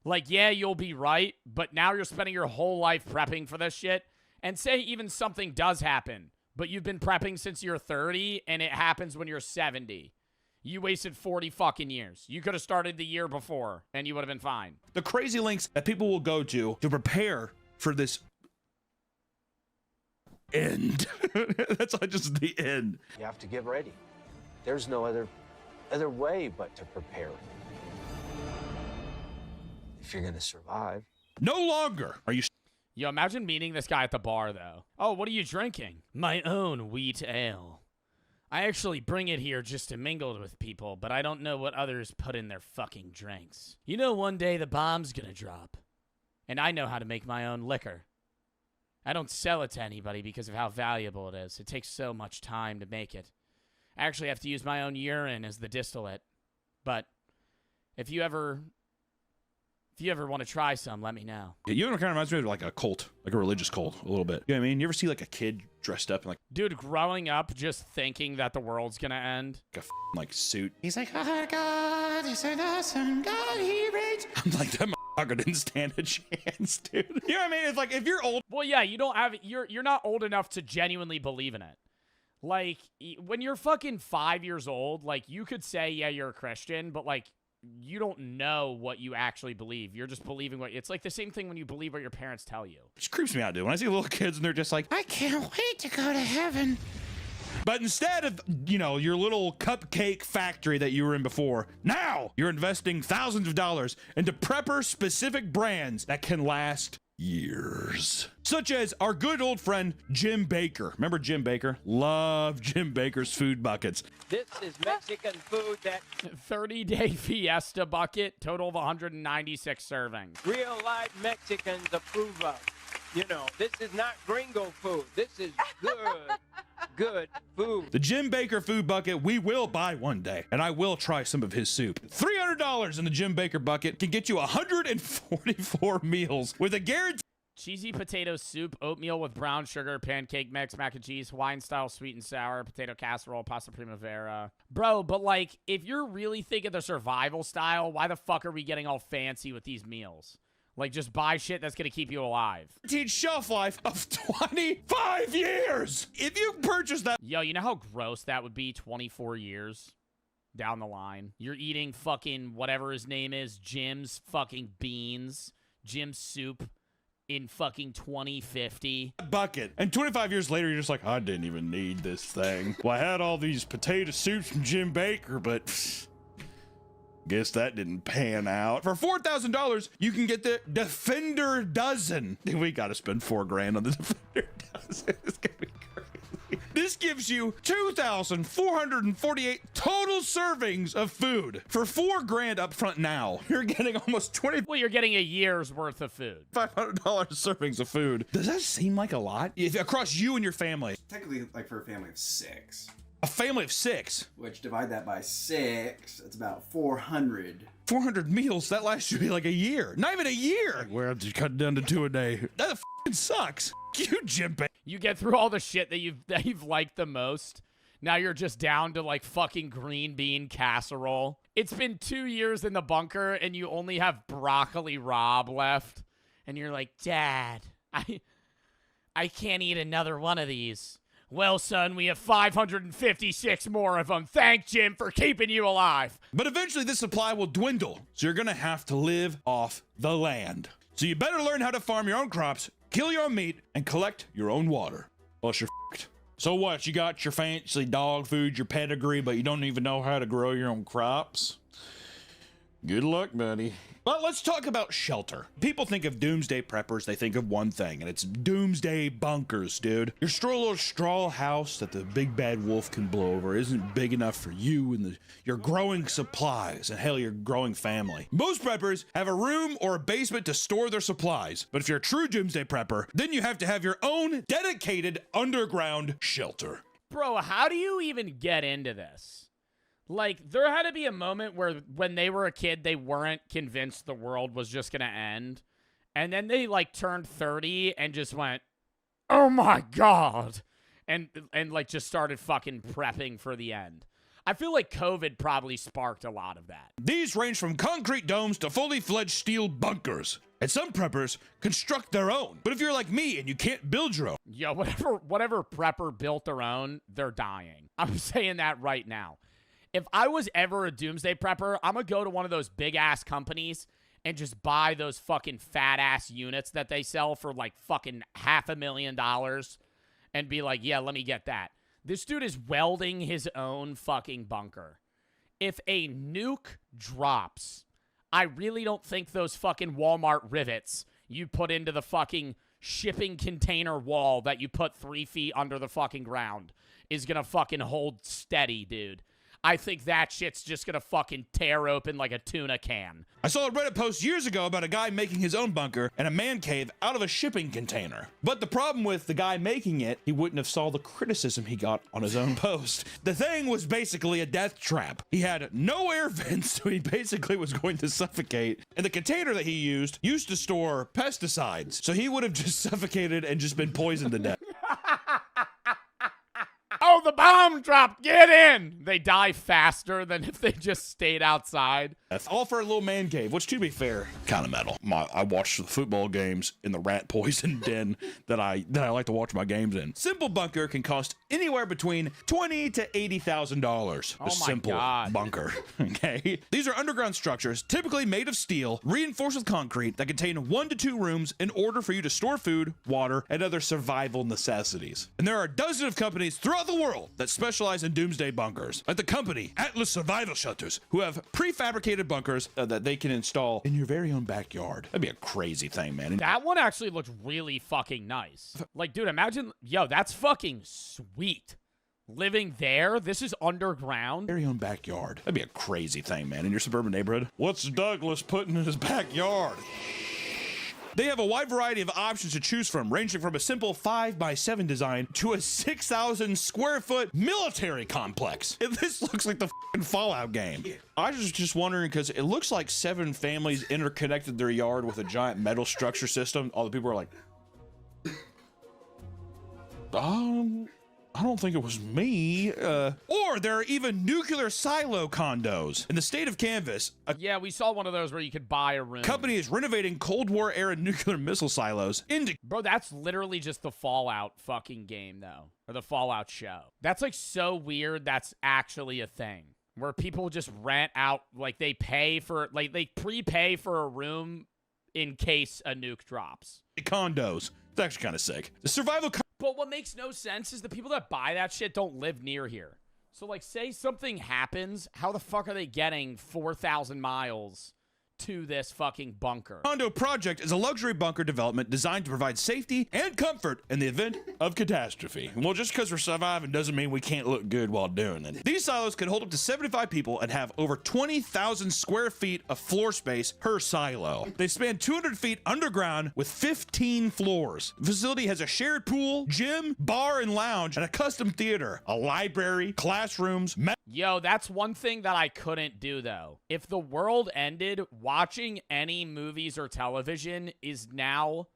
Like, yeah, you'll be right, but now you're spending your whole life prepping for this shit. And say even something does happen, but you've been prepping since you're 30 and it happens when you're 70. You wasted 40 fucking years. You could have started the year before and you would have been fine. The crazy lengths that people will go to prepare for this end. That's not just the end. You have to get ready. There's no other way but to prepare. If you're gonna survive. No longer are you. Yo, imagine meeting this guy at the bar, though. Oh, what are you drinking? My own wheat ale. I actually bring it here just to mingle with people, but I don't know what others put in their fucking drinks. You know, one day the bomb's gonna drop. And I know how to make my own liquor. I don't sell it to anybody because of how valuable it is. It takes so much time to make it. I actually have to use my own urine as the distillate. But if you ever want to try some, let me know. Yeah, you know what kind of reminds me of like a cult, like a religious cult, a little bit. You know what I mean? You ever see like a kid dressed up in like, dude, growing up just thinking that the world's gonna end, like a like suit. He's like, oh God, he's an awesome God, he reigns. I'm like, that motherfucker didn't stand a chance, dude. You know what I mean? It's like if you're old. Well, yeah, you don't have you're not old enough to genuinely believe in it. Like when you're fucking 5 years old, like you could say, yeah, you're a Christian, but like you don't know what you actually believe. You're just believing what it's like the same thing when you believe what your parents tell you. It creeps me out, dude. When I see little kids and they're just like, I can't wait to go to heaven. But instead of, you know, your little cupcake factory that you were in before, now you're investing thousands of dollars into prepper specific brands that can last years. Such as our good old friend Jim Baker. Remember Jim Baker? Love Jim Baker's food buckets. This is Mexican food that 30-day fiesta bucket, total of 196 servings. real life Mexicans approve of. You know, this is not gringo food. This is good food. The Jim Baker food bucket we will buy one day, and I will try some of his soup. $300 in the Jim Baker bucket can get you 144 meals with a guarantee. Cheesy potato soup, oatmeal with brown sugar, pancake mix, mac and cheese, Hawaiian-style sweet and sour, potato casserole, pasta primavera. Bro, but like, if you're really thinking the survival style, why the fuck are we getting all fancy with these meals? Like, just buy shit that's gonna keep you alive. Guaranteed shelf life of 25 years! If you purchase that. Yo, you know how gross that would be 24 years down the line? You're eating fucking whatever his name is, Jim's fucking beans, Jim's soup. In fucking 2050. Bucket. And 25 years later, you're just like, I didn't even need this thing. Well, I had all these potato soups from Jim Baker, but guess that didn't pan out. For $4,000, you can get the Defender Dozen. We gotta spend $4,000 on the Defender Dozen. It's gonna be crazy. This gives you 2,448 total servings of food for $4,000 up front now. You're getting almost 20. Well, you're getting a year's worth of food. $500 servings of food. Does that seem like a lot? Across you and your family. Technically, like for a family of 6. A family of 6. Which divide that by 6, it's about 400. 400 meals, that lasts you like a year. Not even a year. We're have to cut down to 2 a day. That f***ing sucks. You, Jim Baker. You get through all the shit that you've liked the most. Now you're just down to like fucking green bean casserole. It's been 2 years in the bunker and you only have broccoli rabe left. And you're like, Dad, I can't eat another one of these. Well, son, we have 556 more of them. Thank Jim for keeping you alive. But eventually this supply will dwindle, so you're gonna have to live off the land. So you better learn how to farm your own crops, kill your own meat, and collect your own water. Else you're f***ed. So what, you got your fancy dog food, your pedigree, but you don't even know how to grow your own crops? Good luck, buddy. Well, let's talk about shelter. People think of doomsday preppers, they think of one thing, and it's doomsday bunkers, dude. Your little straw house that the big bad wolf can blow over isn't big enough for you and your growing supplies, and hell, your growing family. Most preppers have a room or a basement to store their supplies, but if you're a true doomsday prepper, then you have to have your own dedicated underground shelter. Bro, how do you even get into this? Like, there had to be a moment where when they were a kid, they weren't convinced the world was just going to end. And then they, like, turned 30 and just went, oh, my God. And like, just started fucking prepping for the end. I feel like COVID probably sparked a lot of that. These range from concrete domes to fully fledged steel bunkers. And some preppers construct their own. But if you're like me and you can't build your own. Yo, whatever prepper built their own, they're dying. I'm saying that right now. If I was ever a doomsday prepper, I'm going to go to one of those big-ass companies and just buy those fucking fat-ass units that they sell for like fucking $500,000 and be like, yeah, let me get that. This dude is welding his own fucking bunker. If a nuke drops, I really don't think those fucking Walmart rivets you put into the fucking shipping container wall that you put 3 feet under the fucking ground is going to fucking hold steady, dude. I think that shit's just gonna fucking tear open like a tuna can. I saw a Reddit post years ago about a guy making his own bunker and a man cave out of a shipping container. But the problem with the guy making it, he wouldn't have saw the criticism he got on his own post. The thing was basically a death trap. He had no air vents, so he basically was going to suffocate. And the container that he used to store pesticides. So he would have just suffocated and just been poisoned to death. Oh, the bomb dropped! Get in! They die faster than if they just stayed outside. All for a little man cave, which, to be fair, kind of metal. I watch the football games in the rat poison den that I like to watch my games in. Simple bunker can cost anywhere between $20,000 to $80,000. Oh a simple God. bunker. Okay, these are underground structures, typically made of steel, reinforced with concrete, that contain 1 to 2 rooms in order for you to store food, water, and other survival necessities. And there are dozens of companies throughout the world that specialize in doomsday bunkers, like the company Atlas Survival Shelters, who have prefabricated bunkers that they can install in your very own backyard. That'd be a crazy thing, man. That one actually looked really fucking nice. Like, dude, imagine, yo, that's fucking sweet. Living there, this is underground. Very own backyard. That'd be a crazy thing, man. In your suburban neighborhood. What's Douglas putting in his backyard? They have a wide variety of options to choose from, ranging from a simple 5x7 design to a 6,000 square foot military complex. This looks like the f***ing Fallout game. I was just wondering, because it looks like 7 families interconnected their yard with a giant metal structure system. All the people are like, I don't think it was me. Or there are even nuclear silo condos. In the state of Kansas, yeah, we saw one of those where you could buy a room. Company is renovating Cold War era nuclear missile silos into... Bro, that's literally just the Fallout fucking game, though. Or the Fallout show. That's, like, so weird that's actually a thing. Where people just rent out, like, they pay for... Like, they prepay for a room in case a nuke drops. Condos. It's actually kind of sick. The survival... But what makes no sense is the people that buy that shit don't live near here. So, like, say something happens, how the fuck are they getting 4,000 miles to this fucking bunker? Condo Project is a luxury bunker development designed to provide safety and comfort in the event of catastrophe. Well, just because we're surviving doesn't mean we can't look good while doing it. These silos can hold up to 75 people and have over 20,000 square feet of floor space per silo. They span 200 feet underground with 15 floors. The facility has a shared pool, gym, bar and lounge, and a custom theater, a library, classrooms. Yo, that's one thing that I couldn't do, though. If the world ended, watching any movies or television is now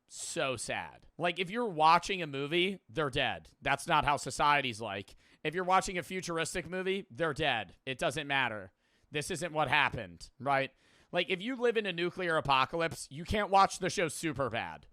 so sad. Like, if you're watching a movie, they're dead. That's not how society's like. If you're watching a futuristic movie, they're dead. It doesn't matter. This isn't what happened, right? Like, if you live in a nuclear apocalypse, you can't watch the show Superbad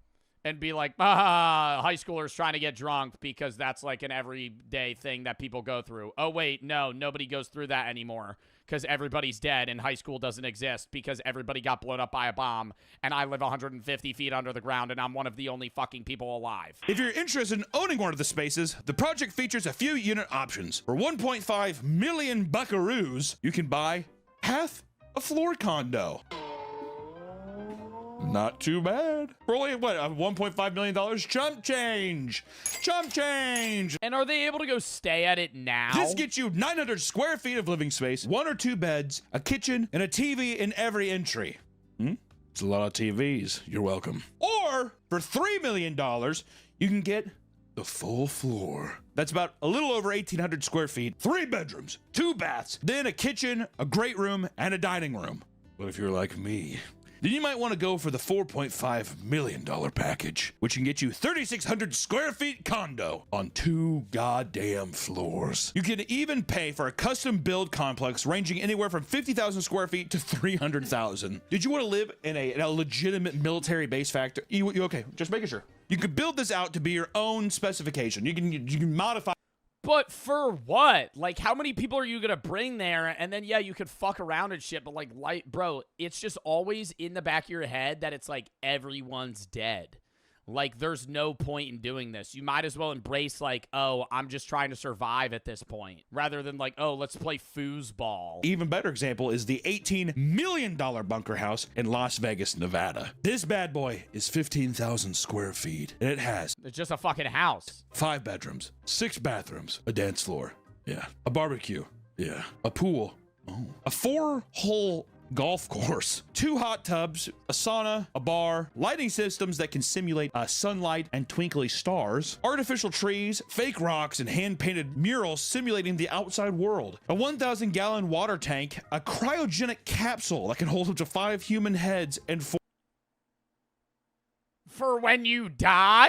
and be like, high schoolers trying to get drunk, because that's like an everyday thing that people go through. Oh, wait, no, nobody goes through that anymore because everybody's dead and high school doesn't exist because everybody got blown up by a bomb and I live 150 feet under the ground and I'm one of the only fucking people alive. If you're interested in owning one of the spaces, the project features a few unit options. For 1.5 million buckaroos, you can buy half a floor condo. Not too bad. For only, what, $1.5 million? Chump change. Chump change. And are they able to go stay at it now? This gets you 900 square feet of living space, 1 or 2 beds, a kitchen, and a TV in every entry. It's a lot of TVs. You're welcome. Or, for $3 million, you can get the full floor. That's about a little over 1,800 square feet, 3 bedrooms, 2 baths, then a kitchen, a great room, and a dining room. But if you're like me, then you might want to go for the $4.5 million package, which can get you 3,600 square feet condo on 2 goddamn floors. You can even pay for a custom build complex ranging anywhere from 50,000 square feet to 300,000. Did you want to live in a legitimate military base factory? You okay? Just making sure. You could build this out to be your own specification. You can modify. But for what? Like, how many people are you gonna bring there? And then, yeah, you could fuck around and shit, but like, bro, it's just always in the back of your head that it's like everyone's dead. Like, there's no point in doing this. You might as well embrace, like, oh, I'm just trying to survive at this point, rather than like, oh, let's play foosball. Even better example is the $18 million bunker house in Las Vegas, Nevada. This bad boy is 15,000 square feet, and it has... It's just a fucking house. 5 bedrooms, 6 bathrooms, a dance floor, yeah, a barbecue, yeah, a pool, a 4-hole golf course, 2 hot tubs, a sauna, a bar, lighting systems that can simulate sunlight and twinkly stars, artificial trees, fake rocks, and hand-painted murals simulating the outside world, a 1,000-gallon water tank, a cryogenic capsule that can hold up to 5 human heads, and 4... For when you die?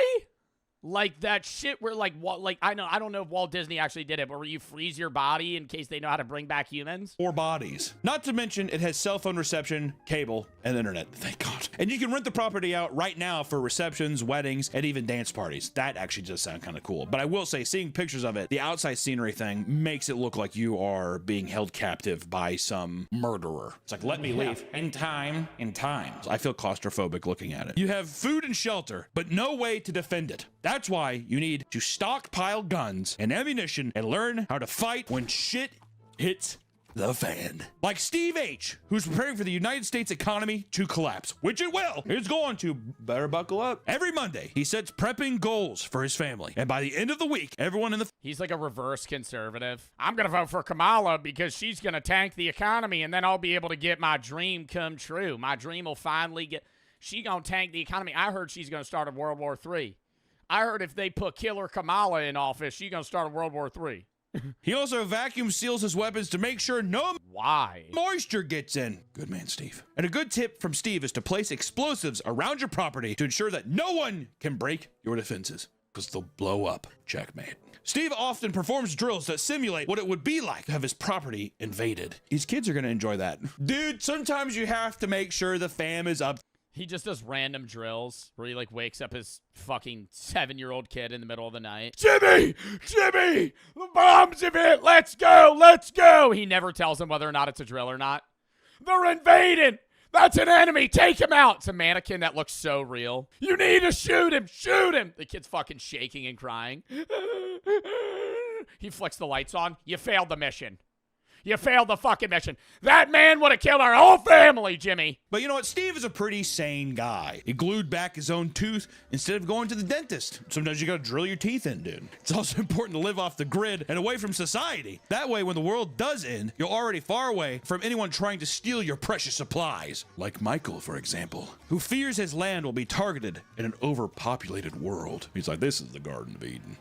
Like that shit where like what, like I don't know if Walt Disney actually did it, but where you freeze your body in case they know how to bring back humans. 4 bodies. Not to mention it has cell phone reception, cable, and internet. Thank God. And you can rent the property out right now for receptions, weddings, and even dance parties. That actually does sound kind of cool. But I will say, seeing pictures of it, the outside scenery thing makes it look like you are being held captive by some murderer. It's like, let me leave. In time. I feel claustrophobic looking at it. You have food and shelter, but no way to defend it. That's why you need to stockpile guns and ammunition and learn how to fight when shit hits the fan. Like Steve H., who's preparing for the United States economy to collapse, which it will. It's going to. Better buckle up. Every Monday, he sets prepping goals for his family. And by the end of the week, everyone in the... He's like a reverse conservative. I'm going to vote for Kamala because she's going to tank the economy, and then I'll be able to get my dream come true. My dream will finally get... She going to tank the economy. I heard she's going to start a World War III. I heard if they put Killer Kamala in office, she's going to start a World War III. He also vacuum seals his weapons to make sure no Why? moisture gets in. Good man, Steve. And a good tip from Steve is to place explosives around your property to ensure that no one can break your defenses, because they'll blow up. Checkmate. Steve often performs drills that simulate what it would be like to have his property invaded. These kids are going to enjoy that. Dude, sometimes you have to make sure the fam is up. He just does random drills where he like wakes up his fucking 7-year-old kid in the middle of the night. Jimmy! The bombs have hit! Let's go! He never tells him whether or not it's a drill or not. They're invading! That's an enemy! Take him out! It's a mannequin that looks so real. You need to shoot him! Shoot him! The kid's fucking shaking and crying. He flicks the lights on. You failed the mission. You failed the fucking mission. That man would have killed our whole family, Jimmy. But you know what? Steve is a pretty sane guy. He glued back his own tooth instead of going to the dentist. Sometimes you gotta drill your teeth in, dude. It's also important to live off the grid and away from society. That way, when the world does end, you're already far away from anyone trying to steal your precious supplies. Like Michael, for example, who fears his land will be targeted in an overpopulated world. He's like, this is the Garden of Eden.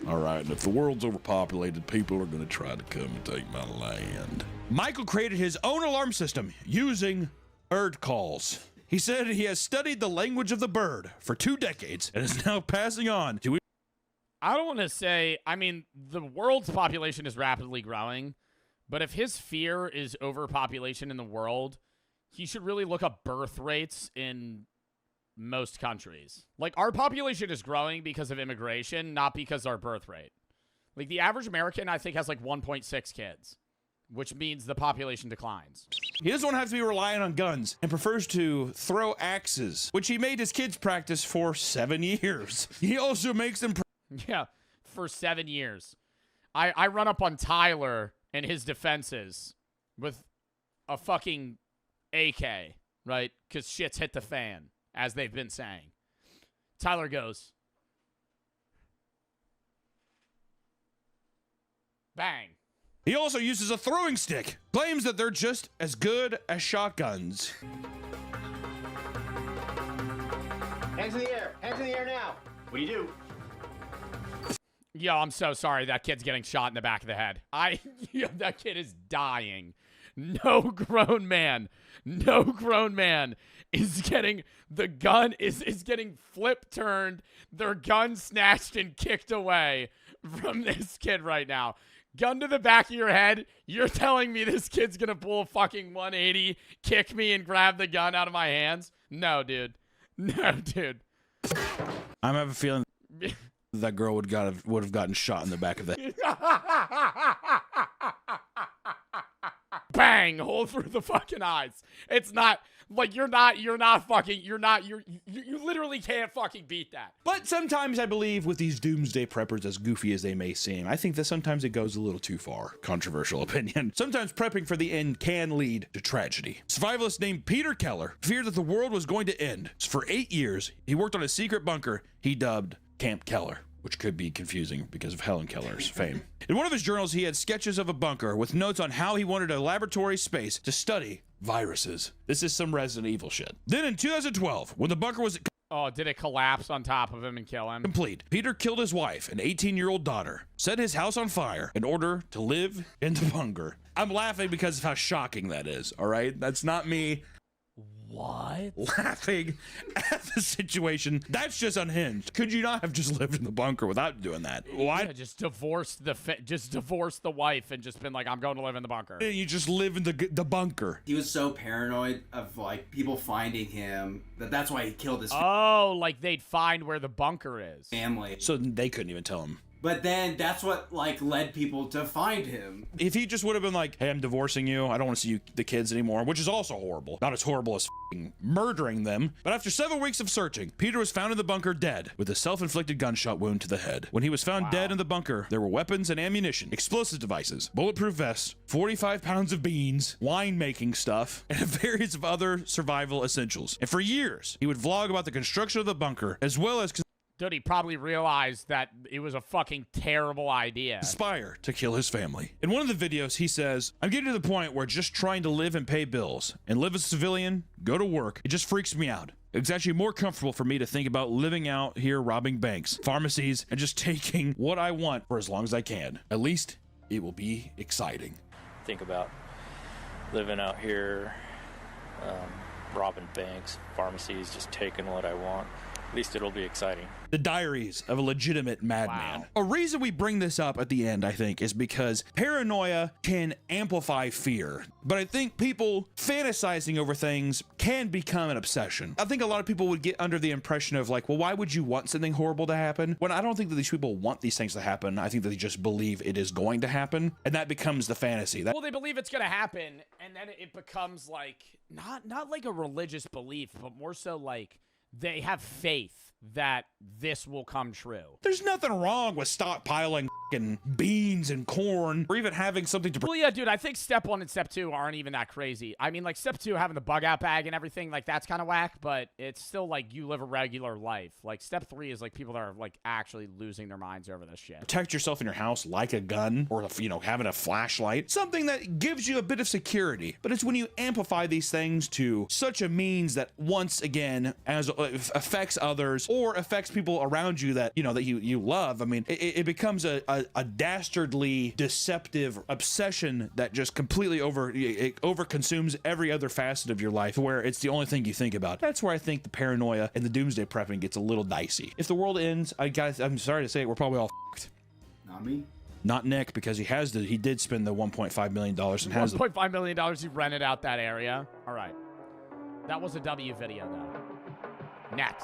All right, and if the world's overpopulated, people are going to try to come and take my land. Michael created his own alarm system using bird calls. He said he has studied the language of the bird for 2 decades and is now passing on to... I don't want to say, I mean, the world's population is rapidly growing, but if his fear is overpopulation in the world, he should really look up birth rates in most countries. Like, our population is growing because of immigration, not because of our birth rate. Like, the average American, I think, has like 1.6 kids, which means the population declines. He doesn't want to have to be relying on guns and prefers to throw axes, which he made his kids practice for 7 years. He also makes them... Yeah, for 7 years. I run up on Tyler and his defenses with a fucking AK, right? Because shit's hit the fan, as they've been saying. Tyler goes, bang. He also uses a throwing stick, claims that they're just as good as shotguns. Hands in the air. Hands in the air now. What do you do? Yo, I'm so sorry. That kid's getting shot in the back of the head. Yo, that kid is dying. No grown man is getting, the gun is getting flip turned, their gun snatched and kicked away from this kid right now. Gun to the back of your head. You're telling me this kid's gonna pull a fucking 180, kick me, and grab the gun out of my hands? No, dude. No, dude. I have a feeling that girl would have gotten shot in the back of the head. Bang! Hole through the fucking eyes. It's not like you literally can't fucking beat that. But sometimes I believe with these doomsday preppers, as goofy as they may seem, I think that sometimes it goes a little too far. Controversial opinion. Sometimes prepping for the end can lead to tragedy. Survivalist named Peter Keller feared that the world was going to end. For 8 years, he worked on a secret bunker he dubbed Camp Keller, which could be confusing because of Helen Keller's fame. In one of his journals, he had sketches of a bunker with notes on how he wanted a laboratory space to study viruses. This is some Resident Evil shit. Then in 2012, when the bunker was... Oh, did it collapse on top of him and kill him? Complete. Peter killed his wife and 18-year-old daughter, set his house on fire in order to live in the bunker. I'm laughing because of how shocking that is, all right? That's not me... What? Laughing at the situation. That's just unhinged. Could you not have just lived in the bunker without doing that? Why? Yeah, just divorce the wife and just been like, I'm going to live in the bunker. You just live in the bunker. He was so paranoid of like people finding him that's why he killed his like they'd find where the bunker is. family. So they couldn't even tell him. But then that's what like led people to find him. If he just would have been like, hey, I'm divorcing you, I don't want to see the kids anymore, which is also horrible. Not as horrible as murdering them. But after 7 weeks of searching, Peter was found in the bunker dead with a self-inflicted gunshot wound to the head. When he was found dead in the bunker, there were weapons and ammunition, explosive devices, bulletproof vests, 45 pounds of beans, wine-making stuff, and various of other survival essentials. And for years, he would vlog about the construction of the bunker, as well as... Dude, he probably realized that it was a fucking terrible idea. Conspire to kill his family. In one of the videos, he says, I'm getting to the point where just trying to live and pay bills and live as a civilian, go to work, it just freaks me out. It's actually more comfortable for me to think about living out here robbing banks, pharmacies, and just taking what I want for as long as I can. At least it will be exciting. Think about living out here, robbing banks, pharmacies, just taking what I want. At least it'll be exciting. The Diaries of a Legitimate Madman. Wow. A reason we bring this up at the end, I think, is because paranoia can amplify fear. But I think people fantasizing over things can become an obsession. I think a lot of people would get under the impression of like, well, why would you want something horrible to happen? When I don't think that these people want these things to happen. I think that they just believe it is going to happen. And that becomes the fantasy. Well, they believe it's going to happen. And then it becomes like, not like a religious belief, but more so like, they have faith that this will come true. There's nothing wrong with stockpiling beans and corn, or even having something to... Well, yeah, dude, I think step 1 and step 2 aren't even that crazy. I mean, like, step 2, having the bug out bag and everything, like, that's kind of whack, but it's still, like, you live a regular life. Like, step 3 is, like, people that are, like, actually losing their minds over this shit. Protect yourself in your house like a gun, or, you know, having a flashlight. Something that gives you a bit of security. But it's when you amplify these things to such a means that, once again, as affects others, or affects people around you that, you know, that you love. I mean, it becomes a dastardly, deceptive obsession that just completely overconsumes every other facet of your life, where it's the only thing you think about. That's where I think the paranoia and the doomsday prepping gets a little dicey. If the world ends, I'm sorry to say it, we're probably all fucked. Not me. Not Nick, because he did spend the $1.5 million and has $1.5 million. He rented out that area. All right. That was a W video, though. Next.